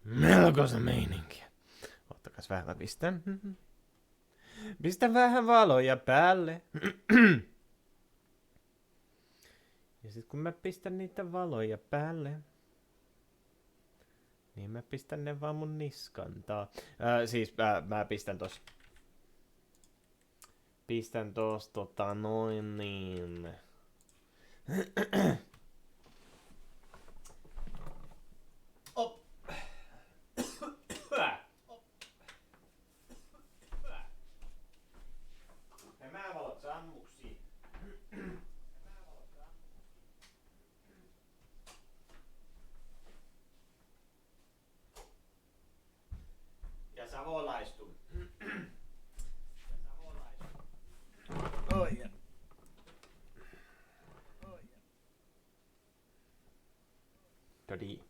Melkoista meininkiä. Ottakas vähän, mä pistän. Pistän vähän valoja päälle. Ja sit kun mä pistän niitä valoja päälle, niin mä pistän ne vaan mun niskantaa. Mä pistän tos. Pistän tos noin niin. Op. Ja mä valot sammuksiin. Ja savolaistun. Oi. Todi.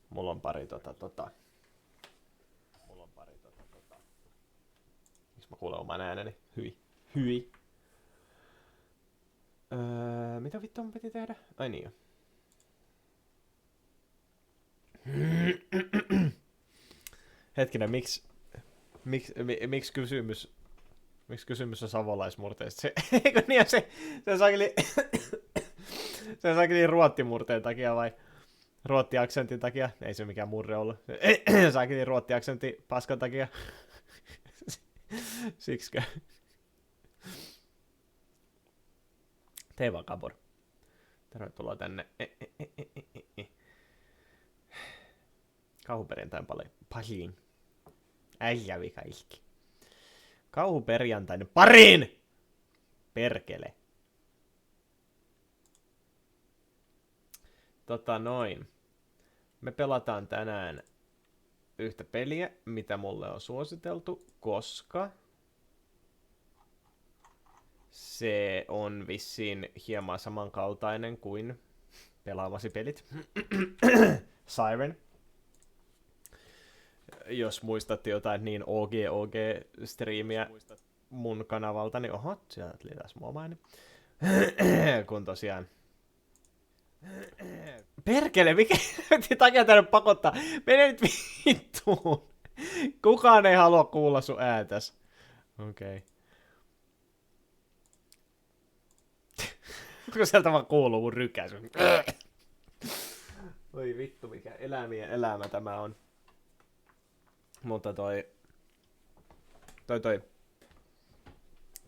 Mulla on pari Miksi mä kuulen oman ääneni? Hyi. Mitä vittua mun piti tehdä? Ai niin jo. Hetkinen, miksi kysymys on savolaismurteista? Eikö niin, se saakeli ruottimurteen takia vai ruottiaksentin takia? Ei se mikään murre ollut. Saakeli ruottiaksentin paskan takia. Siksikö? Tee vaan kabor. Tervetuloa tänne. Kauhuperjantain pariin. Äijävi kaikki. Kauhuperjantain pariin! Perkele. Noin. Me pelataan tänään yhtä peliä, mitä mulle on suositeltu, koska se on vissiin hieman samankaltainen kuin pelaamasi pelit. Siren. Jos muistatte jotain niin OG-striimiä mun kanavalta, niin oho, sieltä tuli taas mua maini. Kun tosiaan... Perkele, mikä takia tää nyt pakottaa? Mene nyt vittuun. Kukaan ei halua kuulla sun ääntäs. Okei. Okay. Kun sieltä vaan kuuluu mun rykäsy. Oi vittu, mikä elämien elämä tämä on. Mutta toi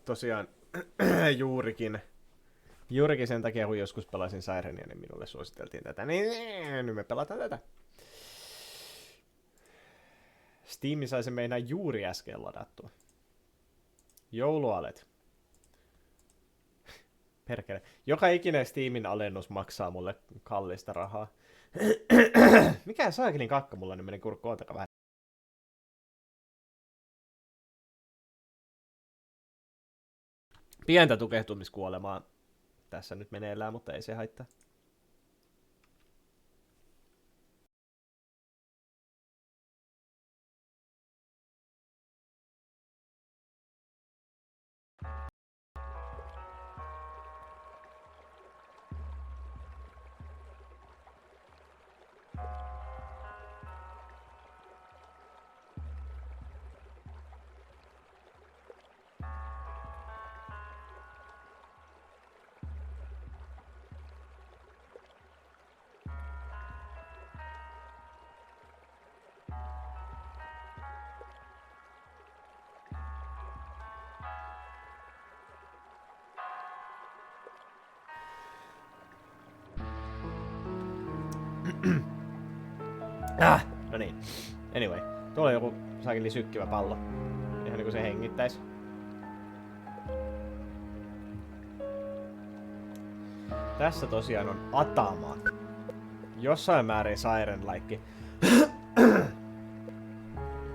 tosiaan juurikin sen takia, kun joskus pelasin Sirenia, niin minulle suositeltiin tätä, niin nyt me pelataan tätä. Steam sai sen meinaa juuri äsken ladattua. Joulualet. Perkele. Joka ikinen Steamin alennus maksaa mulle kallista rahaa. Mikä saakelin kakka mulla nyt meni kurkku, ootaka vähän. Pientä tukehtumiskuolemaa tässä nyt meneillään, mutta ei se haittaa. No niin. Anyway. Tuolla on joku saakeli sykkivä pallo. Ihan niinku se hengittäis. Tässä tosiaan on Atama. Jossain määrin Siren-like.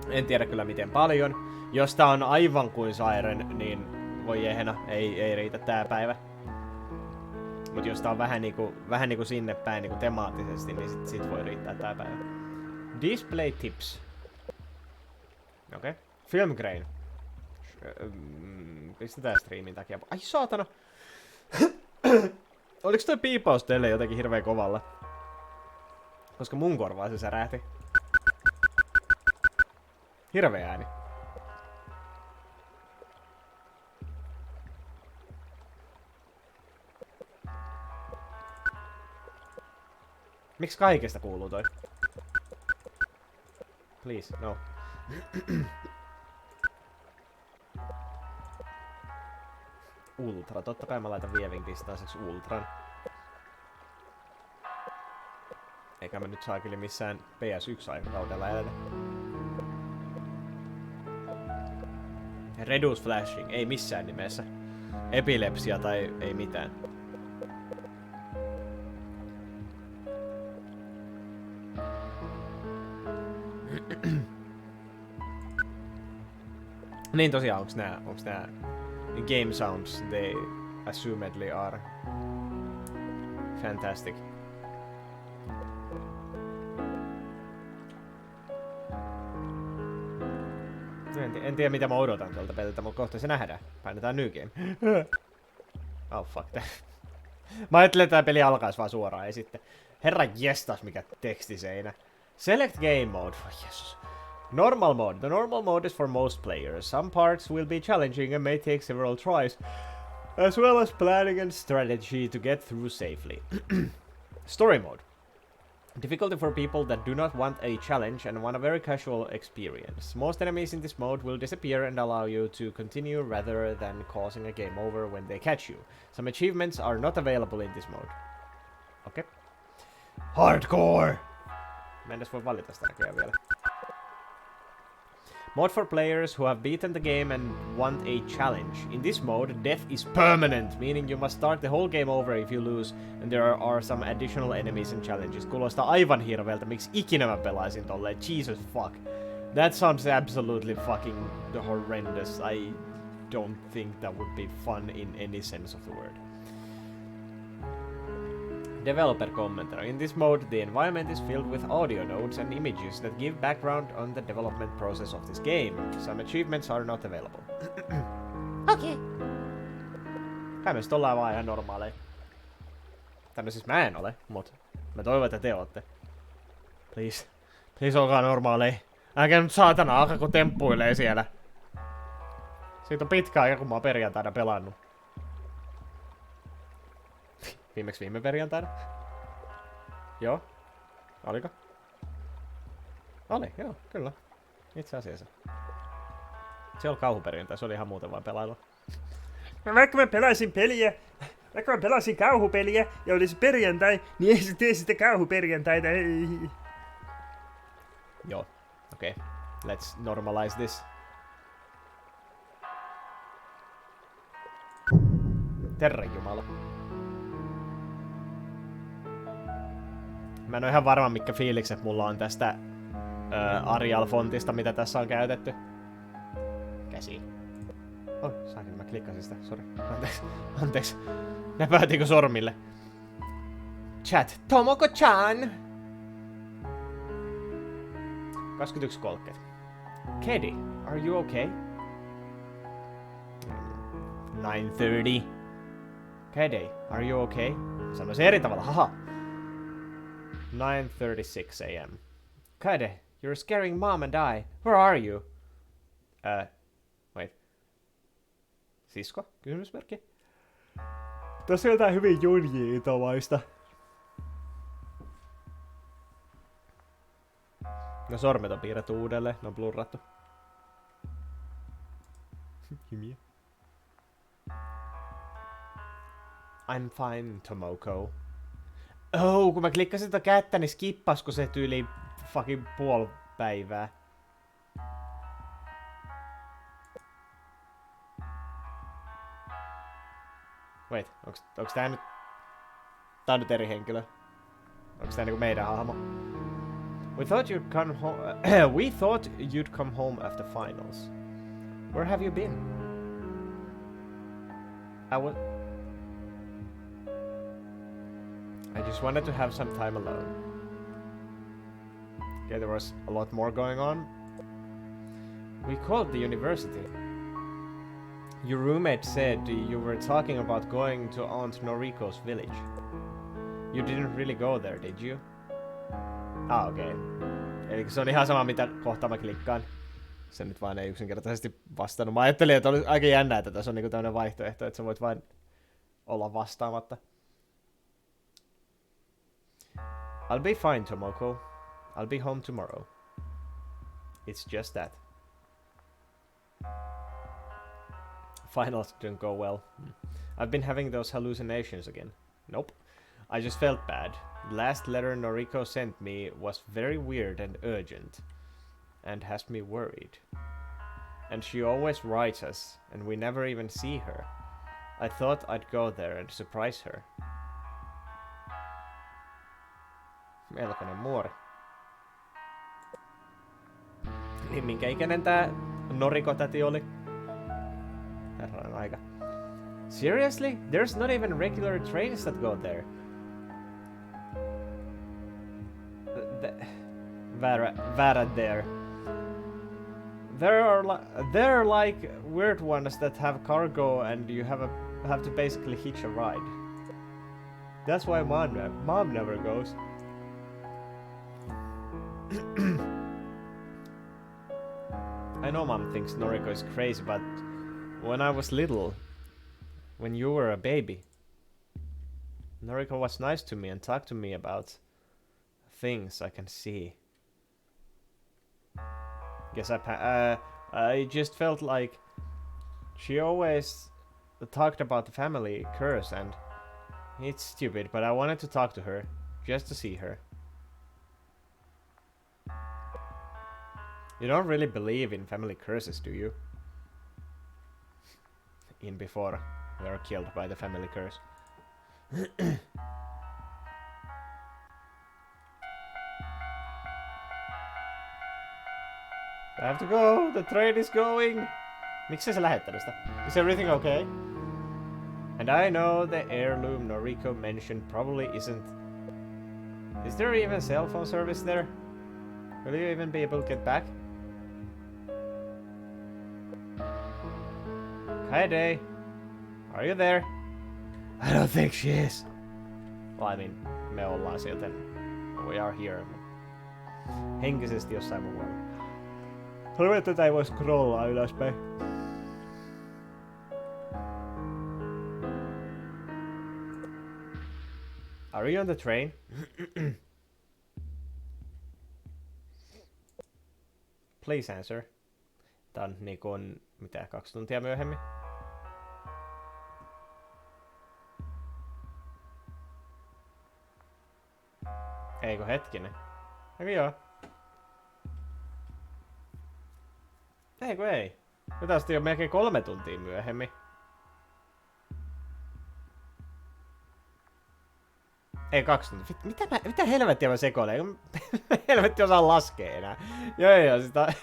En tiedä kyllä miten paljon. Jos tää on aivan kuin Siren, niin voi jehena, ei riitä tää päivä. Mut jos tää on vähän niinku sinne päin niinku temaattisesti, niin sit voi riittää tää päivä. Display tips. Okei. Okay. Film grain. Pistetään striimin takia. Ai saatana! Oliks toi piipaus teille jotenkin hirveen kovalla? Koska mun korvaa se särähti. Hirveä ääni. Miksi kaikesta kuuluu toi? Please, no. Ultra. Totta kai mä laitan vievin distaiseksi ultran. Eikä mä nyt saa kyllä missään PS1-aikakaudella eletä. Reduce flashing. Ei missään nimessä. Epilepsia tai ei mitään. Niin tosiaan, onks nää game sounds, they assumedly are fantastic. En tiedä mitä mä odotan tuolta peliltä, mutta kohta se nähdään. Painetaan new game. Oh fuck. Mä ajattelin, että tää peli alkaisi vaan suoraan ja sitten. Herra jestas, mikä tekstiseinä. Select game mode. Oh, Jesus. Normal mode. The normal mode is for most players. Some parts will be challenging and may take several tries, as well as planning and strategy to get through safely. Story mode. Difficulty for people that do not want a challenge and want a very casual experience. Most enemies in this mode will disappear and allow you to continue rather than causing a game over when they catch you. Some achievements are not available in this mode. Okay. Hardcore! Mä en edes voi valita sitä näköjään vielä. Mode for players who have beaten the game and want a challenge. In this mode, death is permanent, meaning you must start the whole game over if you lose, and there are some additional enemies and challenges. Kuulostaa aivan hirveältä, miksi ikinä mä pelaisin tolleen. Jesus fuck. That sounds absolutely fucking horrendous. I don't think that would be fun in any sense of the word. Developer commentary. In this mode, the environment is filled with audio notes and images that give background on the development process of this game. Some achievements are not available. Okei. Kai me sit ollaan vaan ihan normaaleja. No siis mä en ole, mut mä toivon, että te ootte. Please. Please olkaa normaaleja. Älkää nyt saatana alkako temppuilee siellä. Siitä on pitkä aika, kun mä oon perjantaina pelannut. Viimeksi viime perjantaina? Joo. Oliko? Oli, joo, kyllä. Itse asiassa. Se oli kauhuperjantai, se oli ihan muuten vain pelailua. Vaikka mä pelasin kauhupeliä ja olisi perjantai, niin ei se tee sitä kauhuperjantaita. Joo, okei. Okay. Let's normalize this. Herranjumala. Mä en oo ihan varma, mitkä fiilikset mulla on tästä Arial-fontista, mitä tässä on käytetty. Käsi. Oh, saakin mä klikkasin sitä, sori. Anteeksi. Näpäytiinkö sormille? Chat. Tomoko-chan! 21.30. Kedi, are you okay? 9:30. Kedi, are you okay? Sanoisin eri tavalla, haha. 9:36 a.m. Kade, you're scaring mom and I. Where are you? Wait. Sisko? Kysymysmerkki? Tässä on jotain hyvin junjiitomaista. No sormet on piirretty uudelleen, ne on blurrattu. Hymiä. I'm fine, Tomoko. Oh, kun mä klikkasin sitä kättä, niin skippasko se tyyli fucking puoli päivää. Wait, onks tää nyt... Tää on nyt eri henkilö. Onks tää niinku meidän hahmo? We thought you'd come home... We thought you'd come home after finals. Where have you been? I just wanted to have some time alone. Okay, there was a lot more going on. We called the university. Your roommate said you were talking about going to Aunt Noriko's village. You didn't really go there, did you? Okei. Eli se on ihan sama, mitä kohtaa mä klikkaan. Se nyt vaan ei yksinkertaisesti vastannut. Mä ajattelin, että oli aika jännää, että tässä on niinku tämmönen vaihtoehto, että sä voit vain olla vastaamatta. I'll be fine, Tomoko. I'll be home tomorrow. It's just that. Finals didn't go well. I've been having those hallucinations again. Nope. I just felt bad. The last letter Noriko sent me was very weird and urgent. And has me worried. And she always writes us, and we never even see her. I thought I'd go there and surprise her. Melkoinen muori. Niin minkä ikäinen tää Noriko-täti oli? Herranen aika. Seriously? There's not even regular trains that go there. Väärät there. There are like weird ones that have cargo and you have to basically hitch a ride. That's why mom never goes. I know mom thinks Noriko is crazy, but when I was little, when you were a baby, Noriko was nice to me and talked to me about things I can see. Guess I just felt like she always talked about the family curse, and it's stupid, but I wanted to talk to her, just to see her. You don't really believe in family curses, do you? In before we are killed by the family curse. I have to go, the train is going! Miksi se lähettänyt sitä? Is everything okay? And I know the heirloom Noriko mentioned probably isn't... Is there even cell phone service there? Will you even be able to get back? Kaede, are you there? I don't think she is. Well, I mean, me ollaan sieltä. We are here. Henkisesti jossain muualla. Harvoin, että tätä ei voi scrollaa ylöspäin. Are you on the train? Please answer. Tää on niinku mitä, 2 tuntia myöhemmin? Eikö hetkinen? Eikö joo? Eikö ei? Nyt asti jo melkein 3 tuntia myöhemmin. Ei 2 tuntia. Mitä helvettiä mä sekoilen? Helvetti osaa laskea enää. Joo, sitä...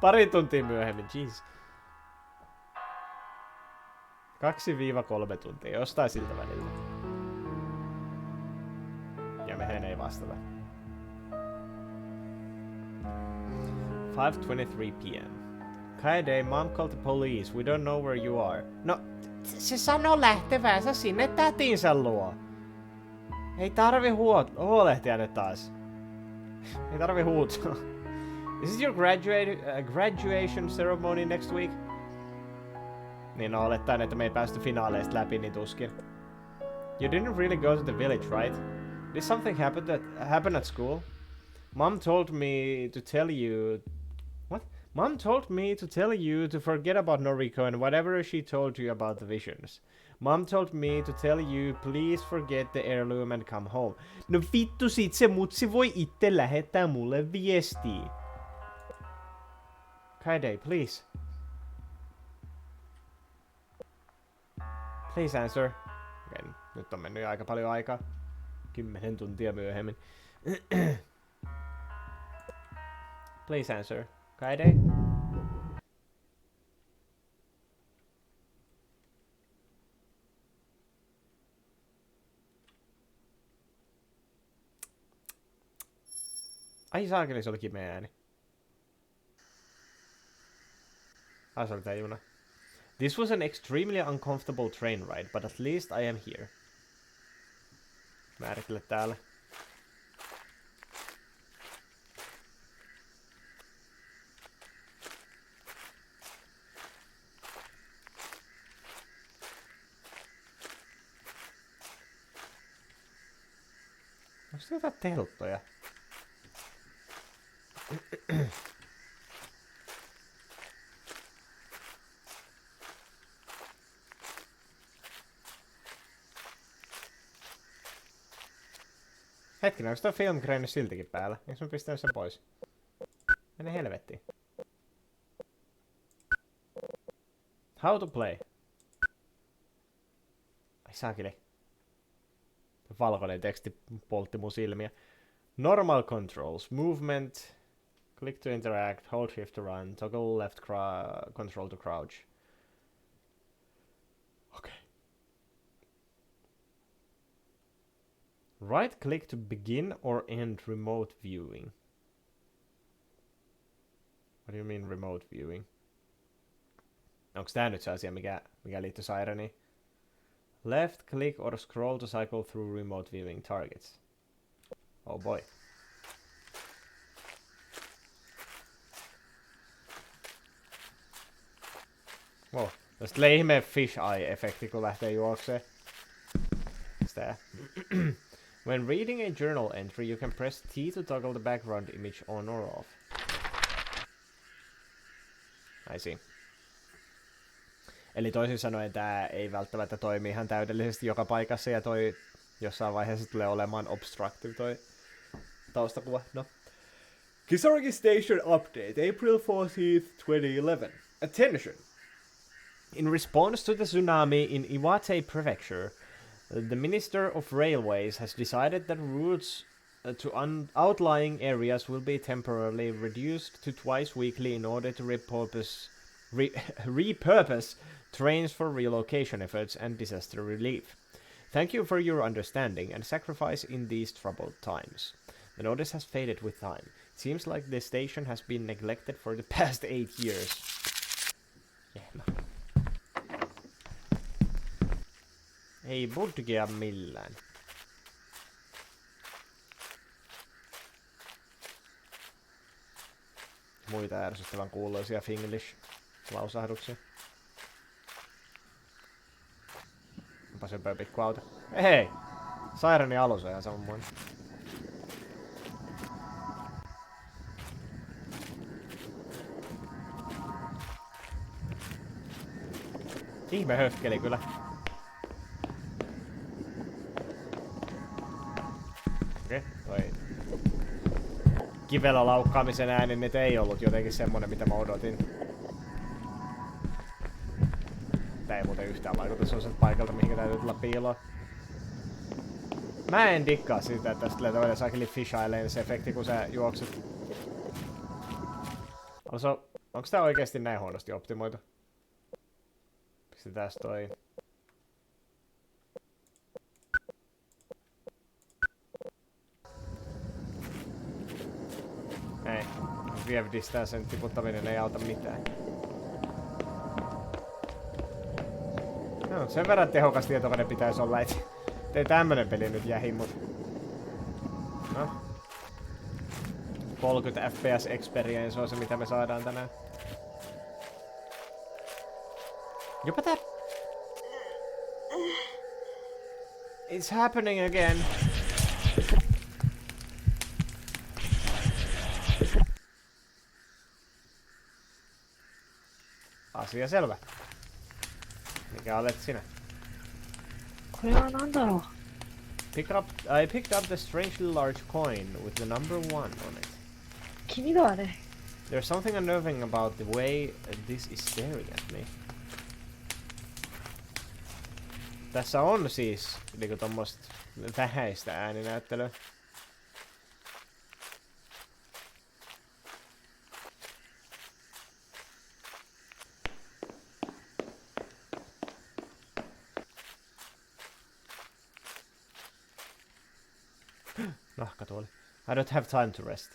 2 tuntia myöhemmin, jeez. 2-3 tuntia, jostain siltä välillä. Ja mehen ei vastata. 5:23 p.m. Kaede, mom called the police. We don't know where you are. No, se sanoo lähtevänsä sinne tätinsä luo. Ei tarvi huolehtia nyt taas. Ei tarvi huutaa. Is it your graduation ceremony next week? Niin no, olettaen, että me ei päästy finaaleista läpi, niin tuskin. You didn't really go to the village, right? Did something happen at school? Mom told me to tell you... What? Mom told me to tell you to forget about Noriko and whatever she told you about the visions. Mom told me to tell you, please forget the heirloom and come home. No vittu sit se mutsi voi itse lähettää mulle viestiä. Kaede, please. Please answer. Okay, nyt on mennyt aika paljon aikaa. 10 tuntia myöhemmin. Please answer. Kaede? Ai saakeli, se oli kimeä ääni. Se oli tää juna. This was an extremely uncomfortable train ride, but at least I am here. Määrittele täällä. Onks jotain telttoja? Hetkinen, onko toi film crane siltikin päällä? Eikö mä pistänyt sen pois? Mene helvettiin. How to play. Ai saakeli. Valkoinen teksti poltti mun silmiä. Normal controls. Movement. Click to interact. Hold shift to run. Toggle left control to crouch. Okay. Right click to begin or end remote viewing. What do you mean remote viewing? Onks tää nyt se asia, mikä liittyy Sireniin? Left click or scroll to cycle through remote viewing targets. Oh boy. Wow. Tästä tulee ihmeen fish eye-efekti, kun lähtee juokseen. Tää. When reading a journal entry, you can press T to toggle the background image on or off. I see. Eli toisin sanoen tää ei välttämättä toimi ihan täydellisesti joka paikassa ja toi jossain vaiheessa tulee olemaan obstructive toi taustakuva. No. Kisaragi Station Update, April 14th, 2011. Attention! In response to the tsunami in Iwate Prefecture, the Minister of Railways has decided that routes to outlying areas will be temporarily reduced to twice weekly in order to repurpose trains for relocation efforts and disaster relief. Thank you for your understanding and sacrifice in these troubled times. The notice has faded with time. It seems like the station has been neglected for the past 8 years. Jähmä. Ei budgia millään. Muita ärsyttävän kuuloisia Finglish-lausahduksia. Onpa söpöä pikku auto. Hei! Sirenin alus on ihan samanmoinen. Ihme höfkeli kyllä. Okei, toi kivellä laukkaamisen ääni nyt ei ollut jotenkin semmonen mitä mä odotin. Tää ei muuten yhtään vaikuta sellaiselta paikalta mihinkä täytyy tulla piiloon. Mä en dikkaa siitä, että tästä tulee toinen sakeli fish eye lens-efekti kun sä juokset. Onks tää oikeesti näin huonosti optimoitu? Pistetään toi. Ei. View distancen tiputtaminen ei auta mitään. No, sen verran tehokas tietokone pitäisi olla, et ei tämmönen peli nyt jähi, mut... No. 30 fps experience on se mitä me saadaan tänään. Jopa tää... It's happening again. Asia selvä. Mikä olet sinä? I picked up the strangely large coin with the number 1 on it. There's something unnerving about the way this is staring at me. Tässä on siis niinku tommoista vähäistä ääninäyttelyä. Nahkatuoli. I don't have time to rest.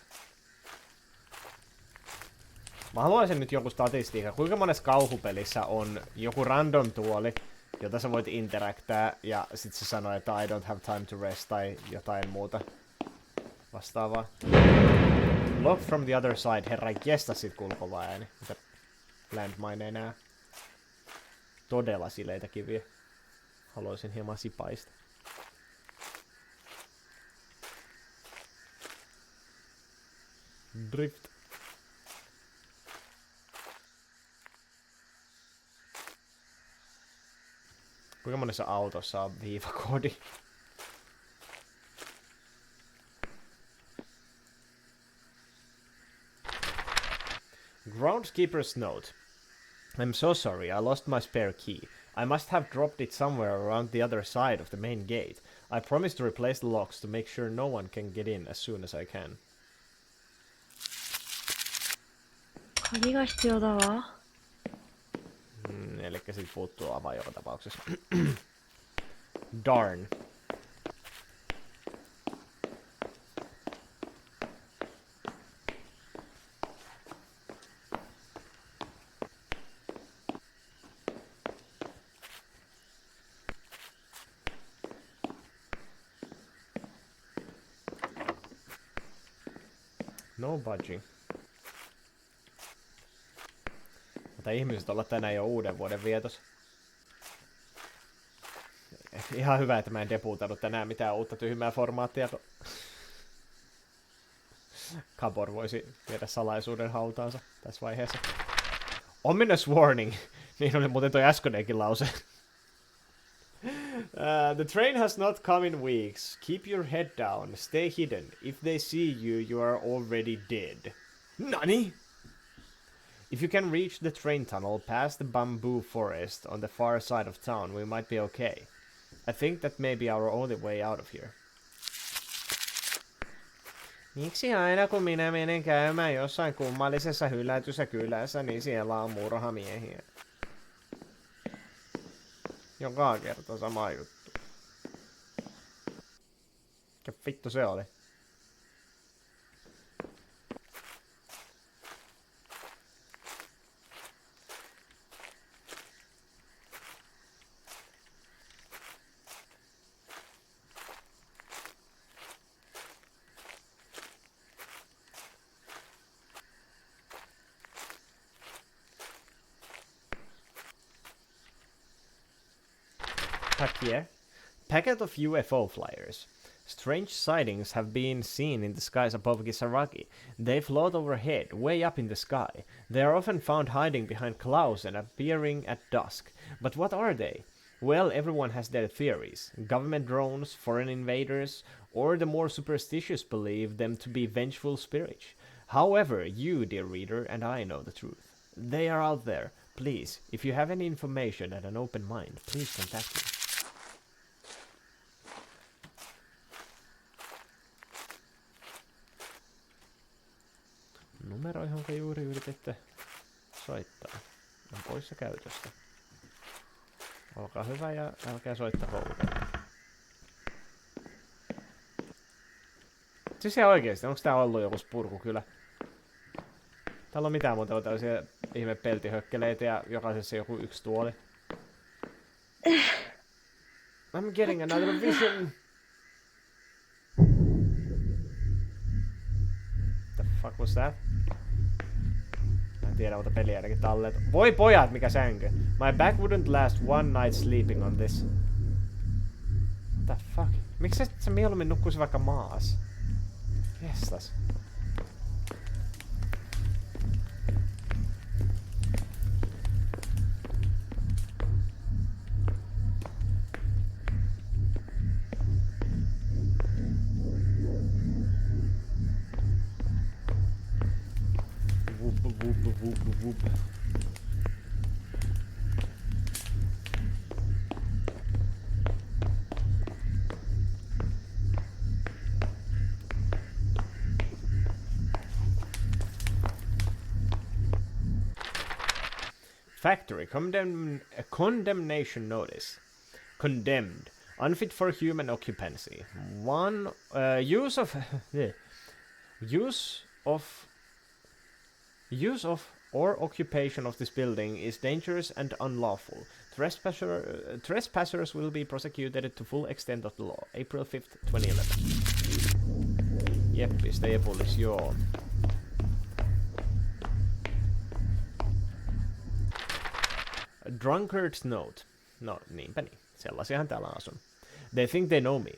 Mä haluaisin nyt joku statistiikka. Kuinka monessa kauhupelissä on joku random tuoli, jota sä voit interaktää ja sit se sanoo, että I don't have time to rest tai jotain muuta vastaavaa. Look from the other side. Herra jesta sit kulkova ääni. Mitä landmine ei näe. Todella sileitä kiviä. Haluaisin hieman sipaista. Drift. Kuinka monessa autossa on viivakoodi? Groundskeeper's note. I'm so sorry, I lost my spare key. I must have dropped it somewhere around the other side of the main gate. I promise to replace the locks to make sure no one can get in as soon as I can. 鍵が必要だわ。Elikkä sit puuttuu avaa joka tapauksessa. Darn. No budging. Mutta ihmiset olla tänään jo uuden vuoden vietos. Ihan hyvä, että mä en debuutannut tänään mitään uutta tyhmää formaattia. Kabor voisi viedä salaisuuden hautaansa tässä vaiheessa. Ominous warning. Niin oli muuten toi äskeinenkin lause. The train has not come in weeks. Keep your head down. Stay hidden. If they see you, you are already dead. Nani? If you can reach the train tunnel past the bamboo forest on the far side of town, we might be okay. I think that may be our only way out of here. Miksi aina kun minä menen käymään jossain kummallisessa hylätyssä kylässä, niin siellä on murhamiehiä? Joka kerta sama juttu. Mikä vittu se oli? Here. Packet of UFO flyers. Strange sightings have been seen in the skies above Kisaragi. They float overhead, way up in the sky. They are often found hiding behind clouds and appearing at dusk. But what are they? Well, everyone has their theories. Government drones, foreign invaders, or the more superstitious believe them to be vengeful spirits. However, you, dear reader, and I know the truth. They are out there. Please, if you have any information and an open mind, please contact me. Numero, johonka juuri yrititte soittaa, on poissa käytöstä. Olkaa hyvä ja älkää soittako uudelleen. Siis ihan oikeesti, onks tää ollut joku spurkukylä? Täällä on mitään muuta tällaisia ihme peltihökkeleitä ja jokaisessa joku yksi tuoli. I'm getting another vision! The fuck was that? Mä en tiedä, mutta peliä ainakin talleet. Voi pojat, mikä sänky! My back wouldn't last one night sleeping on this. What the fuck? Miksi sä mieluummin nukkuisi vaikka maas? Jestas. Whoop. Factory condemnation notice. Condemned. Unfit for human occupancy. Use of or occupation of this building is dangerous and unlawful. Trespassers will be prosecuted to full extent of the law. April 5th, 2011. Jeppis, Jepulis, joo. A drunkard's note. No, niinpä niin. Sellaisiahan täällä asun. They think they know me.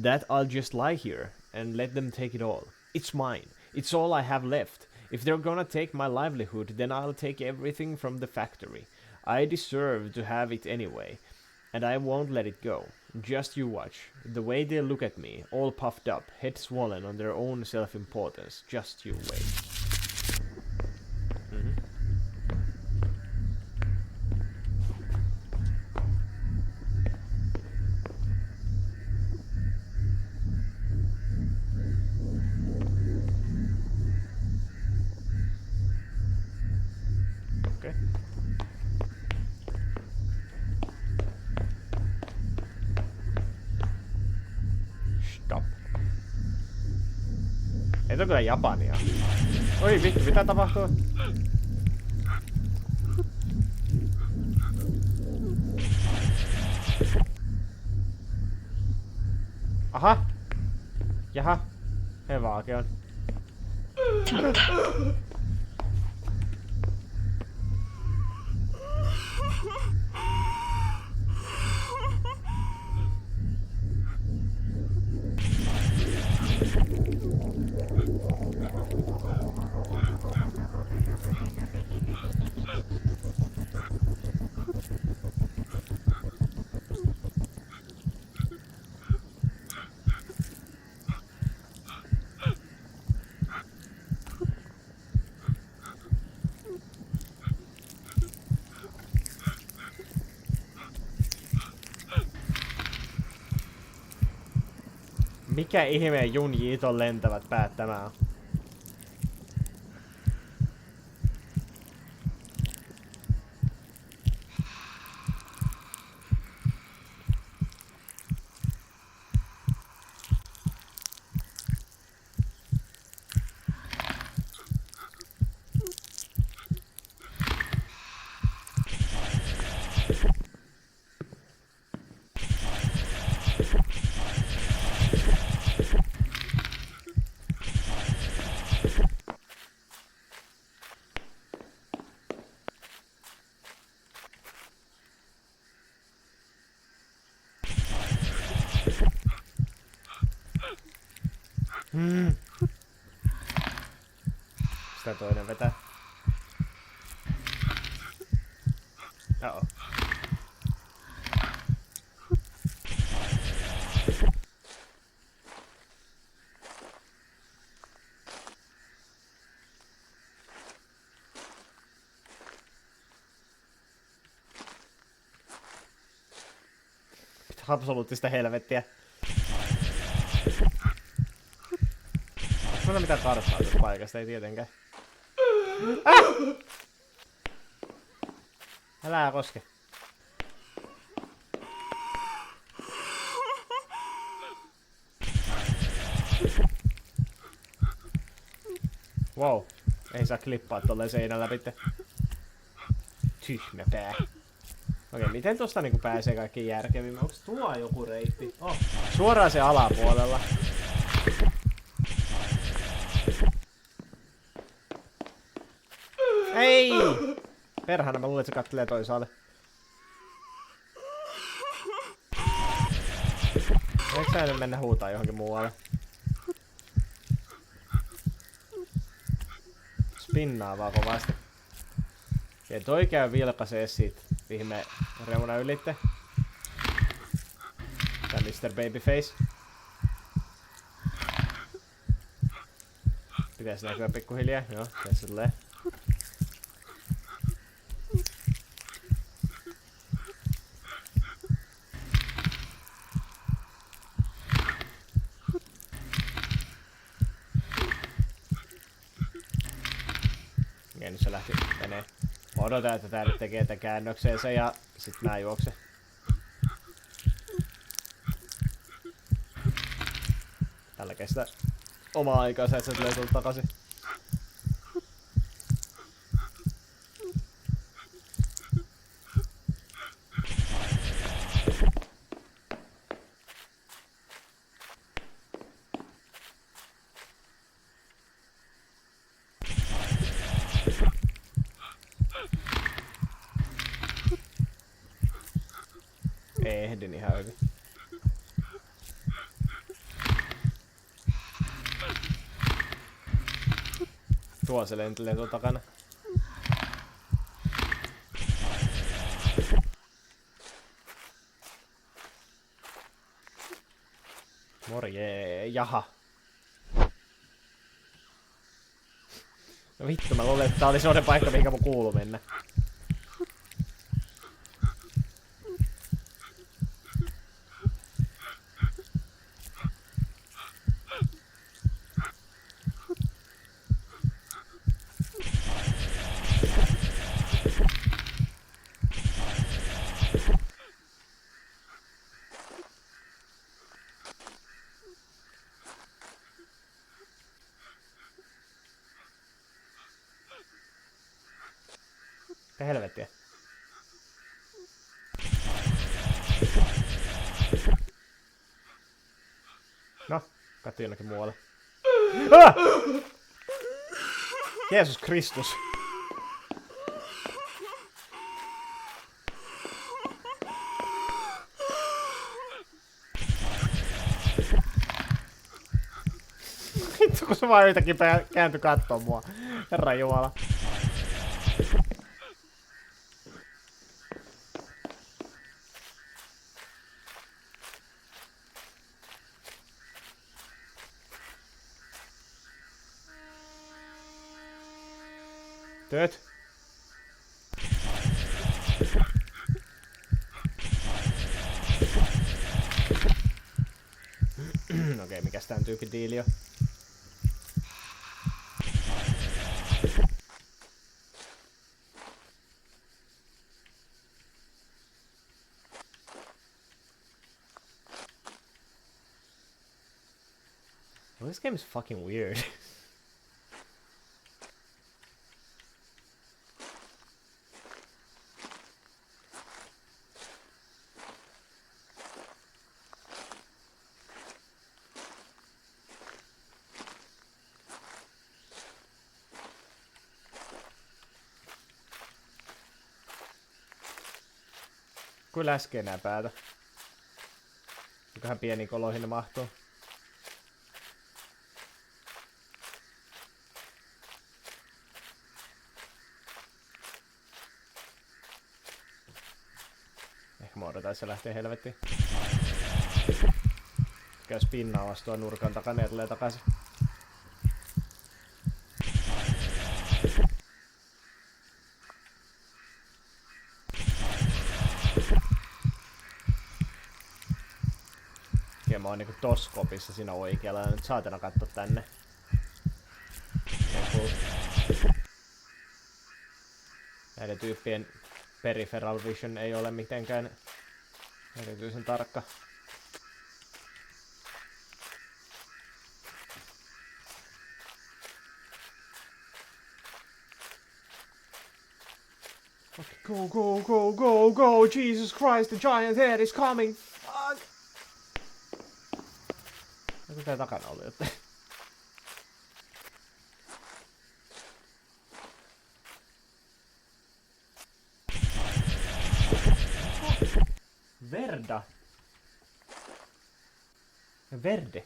That I'll just lie here and let them take it all. It's mine. It's all I have left. If they're gonna take my livelihood, then I'll take everything from the factory. I deserve to have it anyway, and I won't let it go. Just you watch. The way they look at me, all puffed up, head swollen on their own self-importance. Just you wait. Okay. Stop. Ei ole kyllä japania. Oi vittu, mitä tapahtuu? Aha! Jaha. Hevaakin on. Mikä ihmeen junjii ton lentävät päät tämä on? Sitä toinen vetää. Uh-oh. Absoluuttista helvettiä. Onko mitään karttaa tästä paikasta? Ei tietenkään. Älä koske. Wow. Ei saa klippaa tolleen seinän läpi. Tyhmä pää. Okei, miten tosta niinku pääsee kaikkiin järkevimmin? Onks tuo joku reitti? Oh, suoraan se alapuolella. Ei! Perhana, mä luulen, että se kattelee toisaalle. Eikö sä nyt mennä huutaa johonkin muualle? Spinnaa vaan kovasti. Ja toi käy vilkaisee siitä viime reuna ylitte. Tää Mr. Babyface. Pitäis näkyä pikkuhiljaa, joo, tässä tulee. Ja nyt se lähti menee. Odotan, että tää nyt tekee tämän käännökseensä ja sit mä juoksen. Tällä kestää omaa aikaansa, että se tulee tullut takaisin. Ehdin ihan hyvin. Tuo se lentelee tuon takana. Morjee, jaha. No vittu, mä luulen, että tää oli semmonen paikka, mihinkä mun kuuluu mennä. Mitä helvettiä? No, katso jonnekin muualle. Ah! Jeesus Kristus. Vittu, kun se vaan yhtäkkiä kääntyi kattoo mua. Herra Jumala. Tööt. Okei, mikäs tän tyypin diili on? Well, this game is fucking weird. Kyllä äsken enää päätä. Kuinkahan pieniin koloihin ne mahtuu. Ehkä mä odotan, että se lähtee helvettiin. Käy spinnaa vastua nurkan takana ja tulee takaisin. Ja mä oon niinku tossa kopissa siinä oikealla ja nyt saatana katso tänne. Cool. Näiden tyyppien peripheral vision ei ole mitenkään erityisen tarkka. Okay, go, go, go, go, go! Jesus Christ, the giant head is coming! Fuck! Joku tää takana oli jotain. Verda. Verde.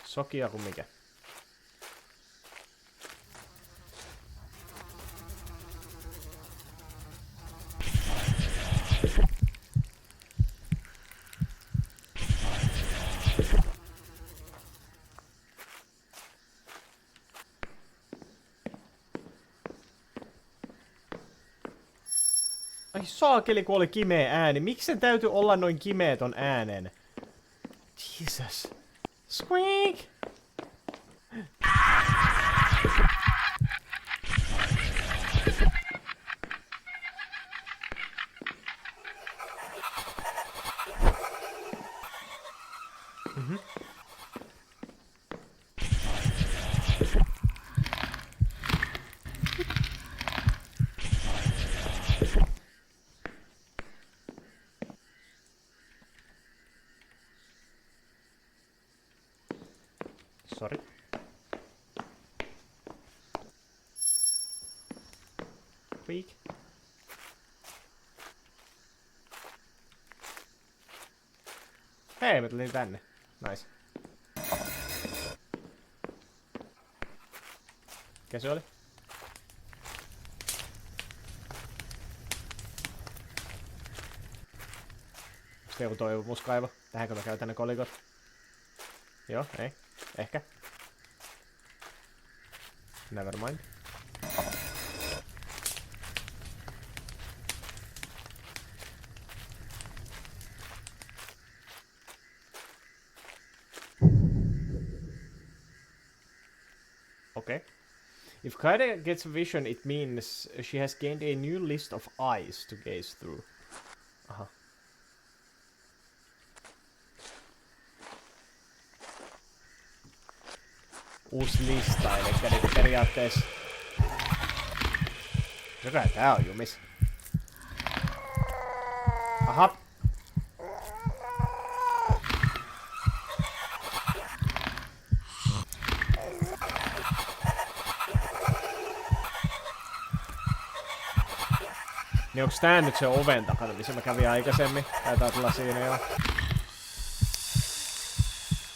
Sokia kuin mikä. Ai saakeli, kun oli kimeä ääni. Miksi sen täytyy olla noin kimeä ton äänen? Jesus. Squeak! week. Hei, mä tulin tänne. Nice. Mikä se oli? Sitten joku toivomuskaivo. Tähänkö mä käytän ne kolikot? Joo, ei. Ehkä. Never mind. Okay. If Kaede gets a vision, it means she has gained a new list of eyes to gaze through. Aha. Uusi lista, eli niinku periaatteessa... Mikä tää on jumis? Aha. Niin onks tää nyt se oven takana, missä mä kävin aikaisemmin? Taitaa tulla siinä jo.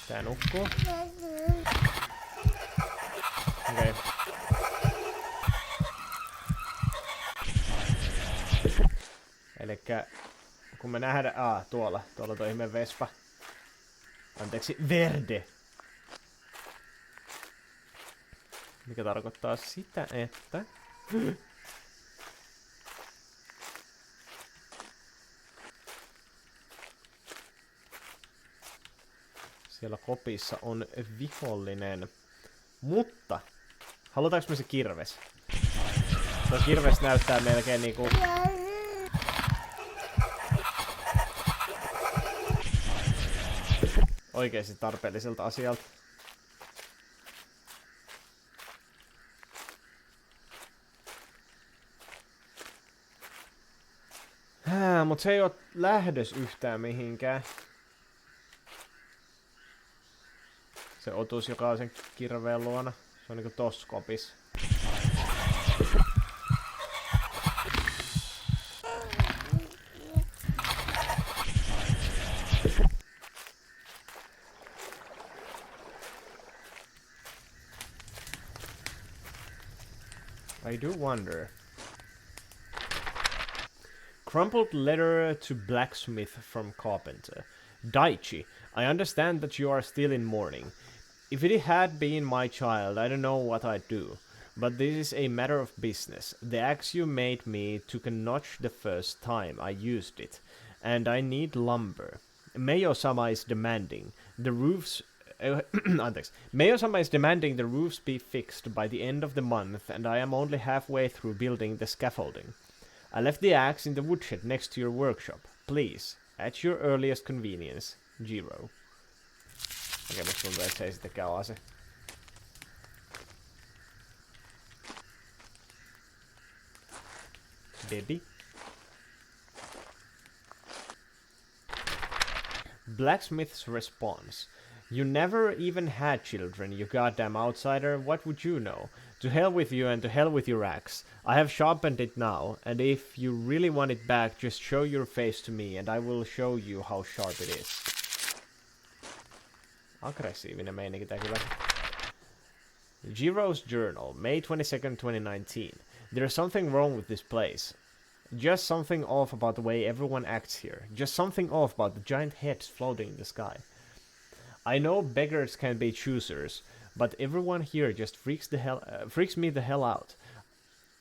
Tää nukkuu. Okei. Elikkä kun me nähdään... tuolla tuo ihme vespa. Anteeksi, verde. Mikä tarkoittaa sitä, että... Siellä kopissa on vihollinen. Mutta, halutaanko me se kirves? Tuo kirves näyttää melkein niinku... oikeesti tarpeelliselta asialta. Mut se ei oo lähdös yhtään mihinkään. Se otus, joka on sen kirveen luona. Se on niinku tossa kopis. I do wonder. Crumpled letter to blacksmith from carpenter. Daichi, I understand that you are still in mourning. If it had been my child, I don't know what I'd do. But this is a matter of business. The axe you made me took a notch the first time I used it, and I need lumber. Mayo-sama is demanding the roofs... Mayo-sama is demanding the roofs be fixed by the end of the month, and I am only halfway through building the scaffolding. I left the axe in the woodshed next to your workshop. Please, at your earliest convenience, Jiro. Okei, musta tuntuu, että se ei sittenkään ole ase. Baby. Blacksmith's response. You never even had children, you goddamn outsider. What would you know? To hell with you and to hell with your axe. I have sharpened it now, and if you really want it back, just show your face to me, and I will show you how sharp it is. Aggressiivinen meininki tää kyllä. Jiro's Journal, May 22nd, 2019. There's something wrong with this place. Just something off about the way everyone acts here. Just something off about the giant heads floating in the sky. I know beggars can be choosers, but everyone here just freaks me the hell out.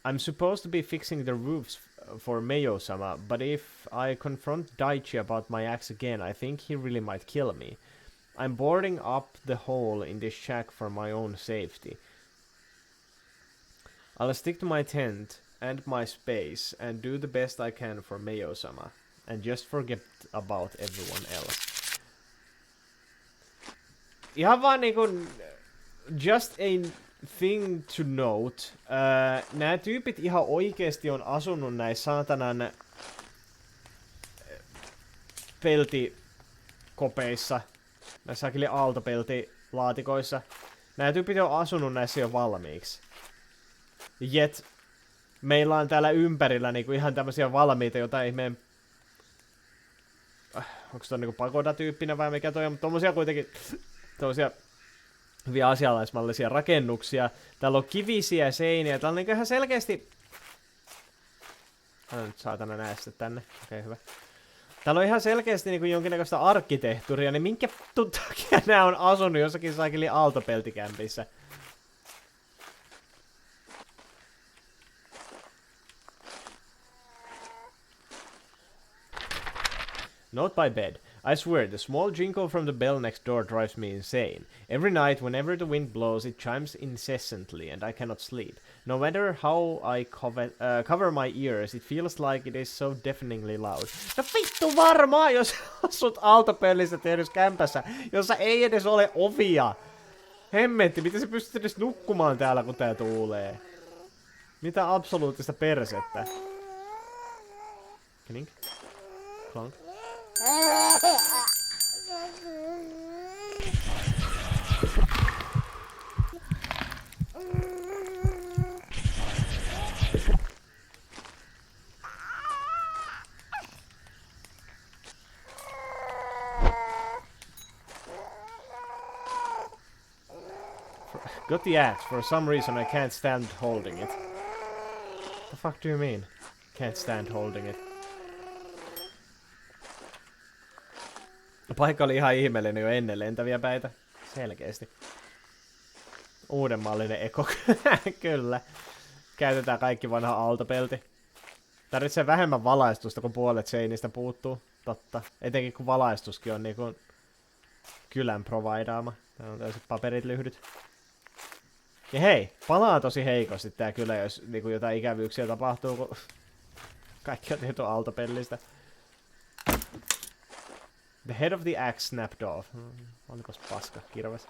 I'm supposed to be fixing the roofs for Mayo-sama, but if I confront Daichi about my axe again, I think he really might kill me. I'm boarding up the hole in this shack for my own safety. I'll stick to my tent and my space and do the best I can for Mayo-sama, and just forget about everyone else. Ihan vaan niinku, just a thing to note. Nää tyypit ihan oikeesti on asunut näissä saatanan peltikopeissa. Näissä sakille aaltopeltilaatikoissa. Nää tyypit on asunut näissä jo valmiiksi. Jet meillä on täällä ympärillä niinku ihan tämmösiä valmiita jotain ihmeen... Onks toi niinku pagoda-tyyppinen vai mikä toi on, mutta tommosia kuitenkin... Tommosia hyvin asialaismallisia rakennuksia. Täällä on kivisiä seiniä. Täällä on niinku ihan selkeästi... nyt saatana näe sitä tänne. Okei, hyvä. Täällä on ihan selkeästi niinku jonkinnäköistä arkkitehtuuria, niin minkä takia nää on asunut jossakin saakeli aaltopeltikämpissä? Note by bed. I swear, the small jingle from the bell next door drives me insane. Every night, whenever the wind blows, it chimes incessantly, and I cannot sleep. No matter how I cover my ears, it feels like it is so deafeningly loud. No vittu varmaan, jos asut aaltopellissä tehdyssä kämpässä, jossa ei edes ole ovia. Hemmetti, miten sä pystyt edes nukkumaan täällä, kun tää tuulee? Mitä absoluuttista persettä? Klink. Clonk. Got the axe. For some reason I can't stand holding it. The fuck do you mean? Can't stand holding it. Paikka oli ihan ihmeellinen jo ennen lentäviä päitä. Selkeästi. Uudenmallinen eko. Kyllä. Käytetään kaikki vanha aaltopelti. Tarvitsee vähemmän valaistusta, kun puolet seinistä puuttuu. Totta. Etenkin kun valaistuskin on niinku kylän providaama. Täällä on tällaiset paperit lyhdyt. Ja hei, palaa tosi heikosti tää kylä, jos niinku jotain ikävyyksiä tapahtuu, kun kaikki on tehty aaltopellistä. The head of the axe snapped off. Olipas paska, kirves.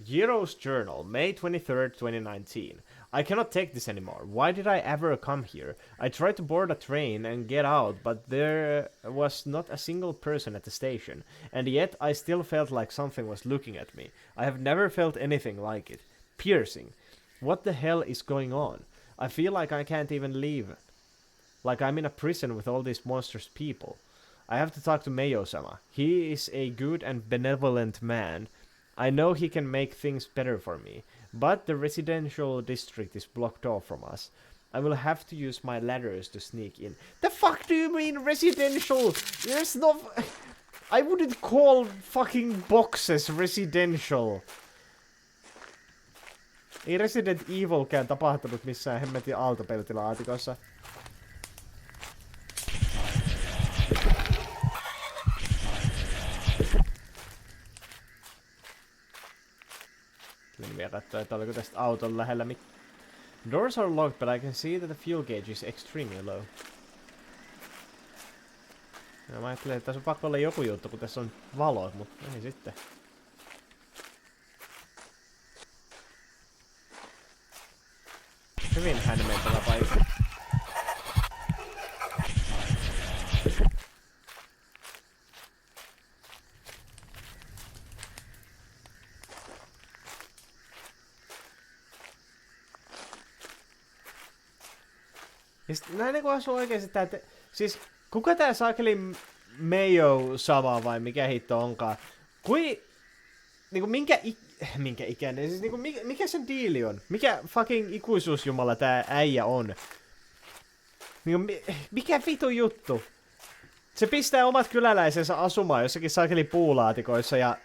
Jiro's Journal, May 23rd, 2019. I cannot take this anymore. Why did I ever come here? I tried to board a train and get out, but there was not a single person at the station. And yet I still felt like something was looking at me. I have never felt anything like it. Piercing. What the hell is going on? I feel like I can't even leave. Like I'm in a prison with all these monstrous people. I have to talk to Mayo-sama. He is a good and benevolent man. I know he can make things better for me. But the residential district is blocked off from us. I will have to use my ladders to sneak in. The fuck do you mean residential? There's no... I wouldn't call fucking boxes residential. Ei Resident Evilkään tapahtunut missään hemmetin aaltopeltilaatikossa. Vielä katsoa, että oliko tästä auton lähellä Doors are locked, but I can see that the fuel gauge is extremely low. Ja mä ajattelin, että tässä on pakko olla joku juttu, kun tässä on valot, mutta ei sitten. Hyvin hämmentävä paikka. Ja sit näin niinku asuu oikeesti tää, että... Siis, kuka tää saakeli Mayo-sama vai mikä hitto onkaan? Niinku minkä ikäinen? Siis niinku mikä sen diili on? Mikä fucking ikuisuusjumala tää äijä on? Niinku mikä vitu juttu? Se pistää omat kyläläisensä asumaan jossakin saakeli puulaatikoissa ja...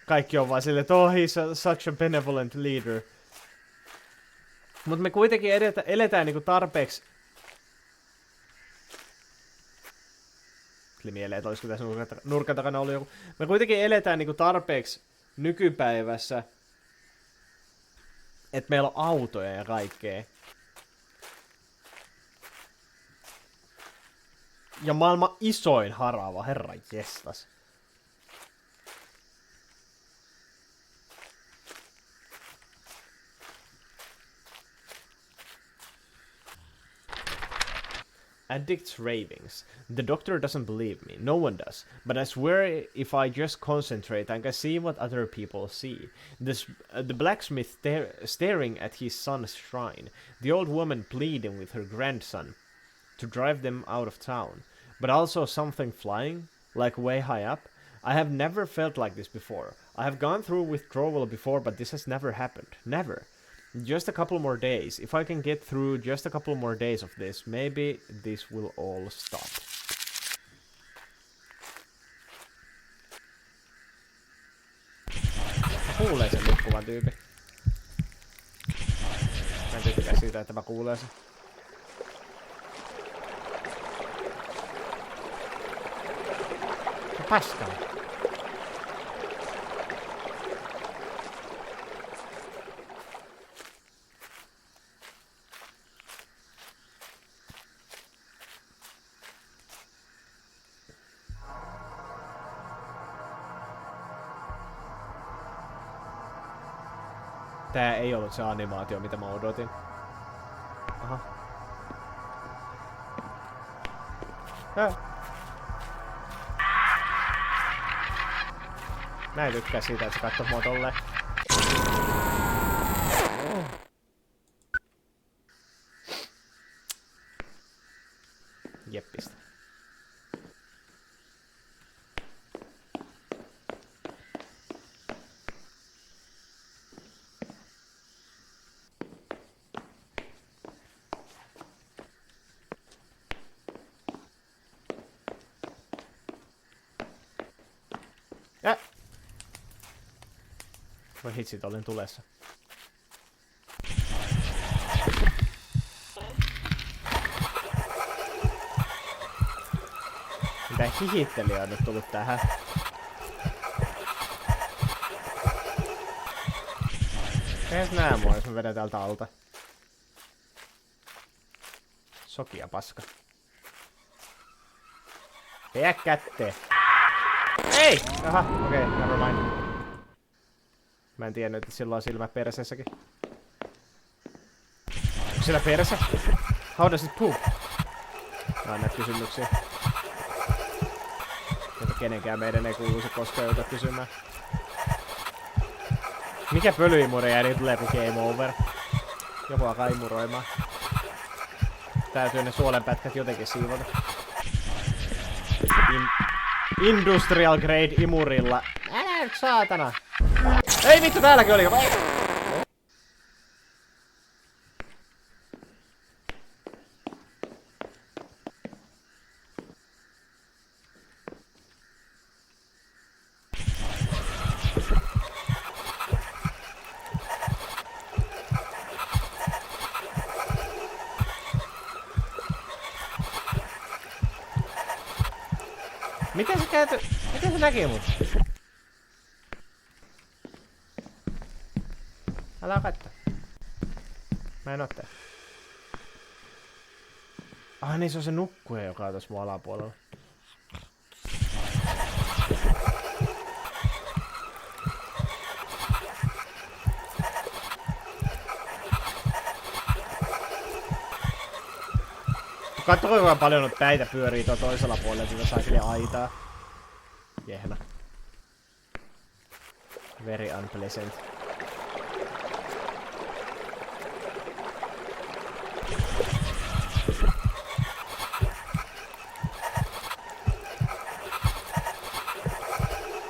Kaikki on vaan silleen, että oh, he's such a benevolent leader. Mut me kuitenkin eletään niinku tarpeeksi... Tuli mieleen, että olisiko tässä nurkan takana ollut joku. Me kuitenkin eletään niinku tarpeeksi nykypäivässä, että meillä on autoja ja kaikkea. Ja maailman isoin harava, herra jestas. addict's ravings. The doctor doesn't believe me. No one does. But I swear if I just concentrate, I can see what other people see. The blacksmith staring at his son's shrine. The old woman pleading with her grandson to drive them out of town. But also something flying, like way high up. I have never felt like this before. I have gone through withdrawal before, but this has never happened. Never. Just a couple more days. If I can get through just a couple more days of this, maybe this will all stop. Mä kuulen sen nukkuvan tyypin. Mä en tykkää siitä, että mä kuulen sen. Se paskaa. Tää ei ollut se animaatio, mitä mä odotin. Aha. Mä en tykkää siitä, että sä katsot mua tolleen. Jeppistä. Voi hitsit, olin tulessa. Mitä hihittelijä on nyt tullut tähän? Eihän nää mua, jos mä vedän täältä alta. Sokia paska. Pidä kätteen. Ei! Aha, okei, never mind. Mä en tiennyt, että sillä on silmä perseessäkin. Onko sillä perse? How does it poop? Nää on näitä kysymyksiä. Jota kenenkään meidän ei kuuluisi koskaan joutua kysymään. Mikä pölyimuri ääni tulee kun game over? Joku alkaa imuroimaan. Täytyy ne suolenpätkät jotenkin siivota. Industrial grade imurilla. Älä nyt saatana! Ei vittu, täälläkin oli! Miten se käyty? Miten se näki mut? Älä katso. Mä en oo tää. Ah niin, se on se nukkuja, joka on tossa mun alapuolella. Katso kuinka paljon noita päitä pyörii tuolla toisella puolella, että saa kyllä aitaa. Jehna. Very unpleasant.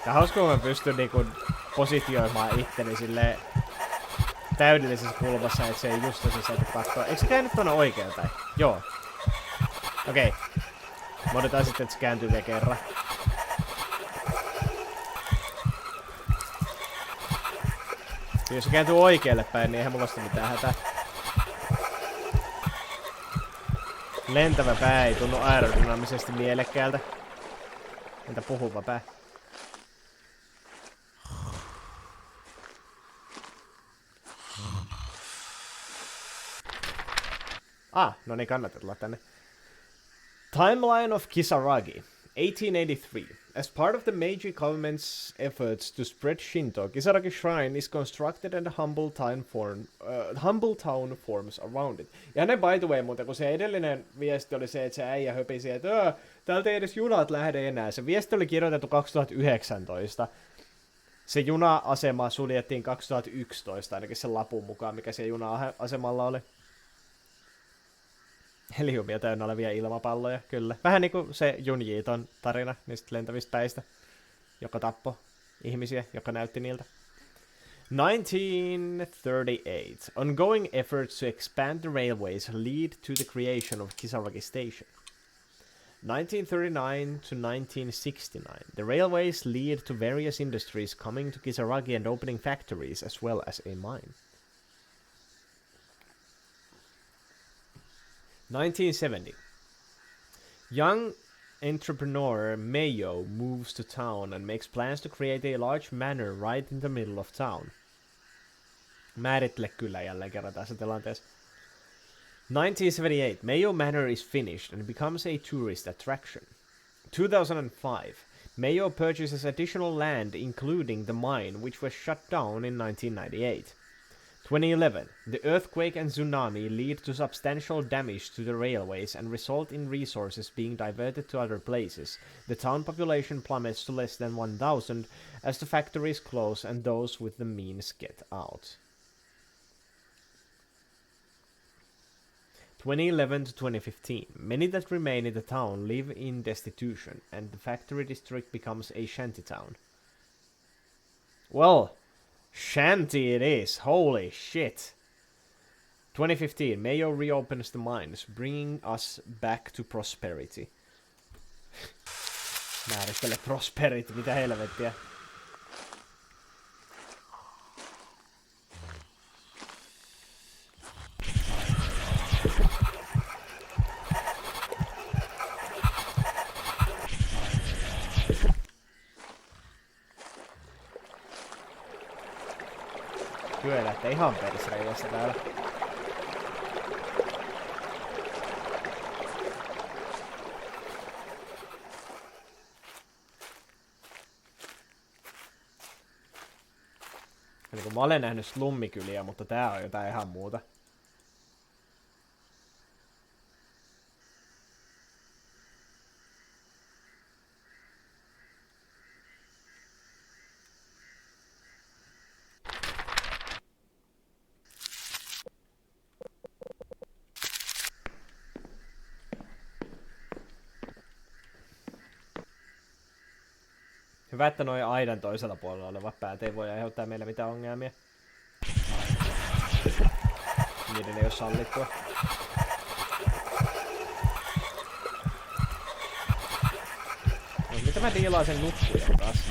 Ja hauska, kun mä pystyn niinku positioimaan itteni silleen täydellisessä kulmassa, että se ei just se saatu katsoa. Eikö se käynyt tuonne oikein päin? Joo. Okei. Mä odotan sitten, että se kääntyy vielä kerran. Jos se kääntyy oikealle päin, niin eihän mulla ole mitään hätää. Lentävä pää ei tunnu aerodynaamisesti mielekkäältä. Entä puhuva pää? No niin, kannattaa tulla tänne. Timeline of Kisaragi. 1883. As part of the Meiji government's efforts to spread Shinto, Kisaragi Shrine is constructed and humble town forms around it. Ja ne by the way, mutta kun se edellinen viesti oli se, että se äijä höpisi, että täältä ei edes junat lähde enää. Se viesti oli kirjoitettu 2019. Se juna-asema suljettiin 2011, ainakin sen lapun mukaan, mikä se juna-asemalla oli. Heliumia täynnä olevia ilmapalloja, kyllä. Vähän niinku se Junjiiton tarina niistä lentävistä päistä, joka tappoi ihmisiä, joka näytti niiltä. 1938. Ongoing efforts to expand the railways lead to the creation of Kisaragi Station. 1939 to 1969. The railways lead to various industries coming to Kisaragi and opening factories as well as a mine. 1970. Young entrepreneur Mayo moves to town and makes plans to create a large manor right in the middle of town. Määrittele kyllä jälleen kerran tässä tilanteessa. 1978. Mayo Manor is finished and becomes a tourist attraction. 2005. Mayo purchases additional land including the mine which was shut down in 1998. 2011. The earthquake and tsunami lead to substantial damage to the railways and result in resources being diverted to other places. The town population plummets to less than 1,000 as the factories close and those with the means get out. 2011 to 2015. Many that remain in the town live in destitution and the factory district becomes a shanty town. Well, shanty it is, holy shit. 2015, Mayo reopens the mines, bringing us back to prosperity. Määrittele prosperity, mitä helvettiä. Kyllä lähtee ihan persreivässä täällä. Eli kun mä olen nähnyt slummikyliä, mutta tää on jotain ihan muuta. Hyvä, että noin aidan toisella puolella olevat päät ei voi aiheuttaa meille mitään ongelmia. Niiden ei oo sallittua. No, mitä mä diilaan sen nukkujen kanssa?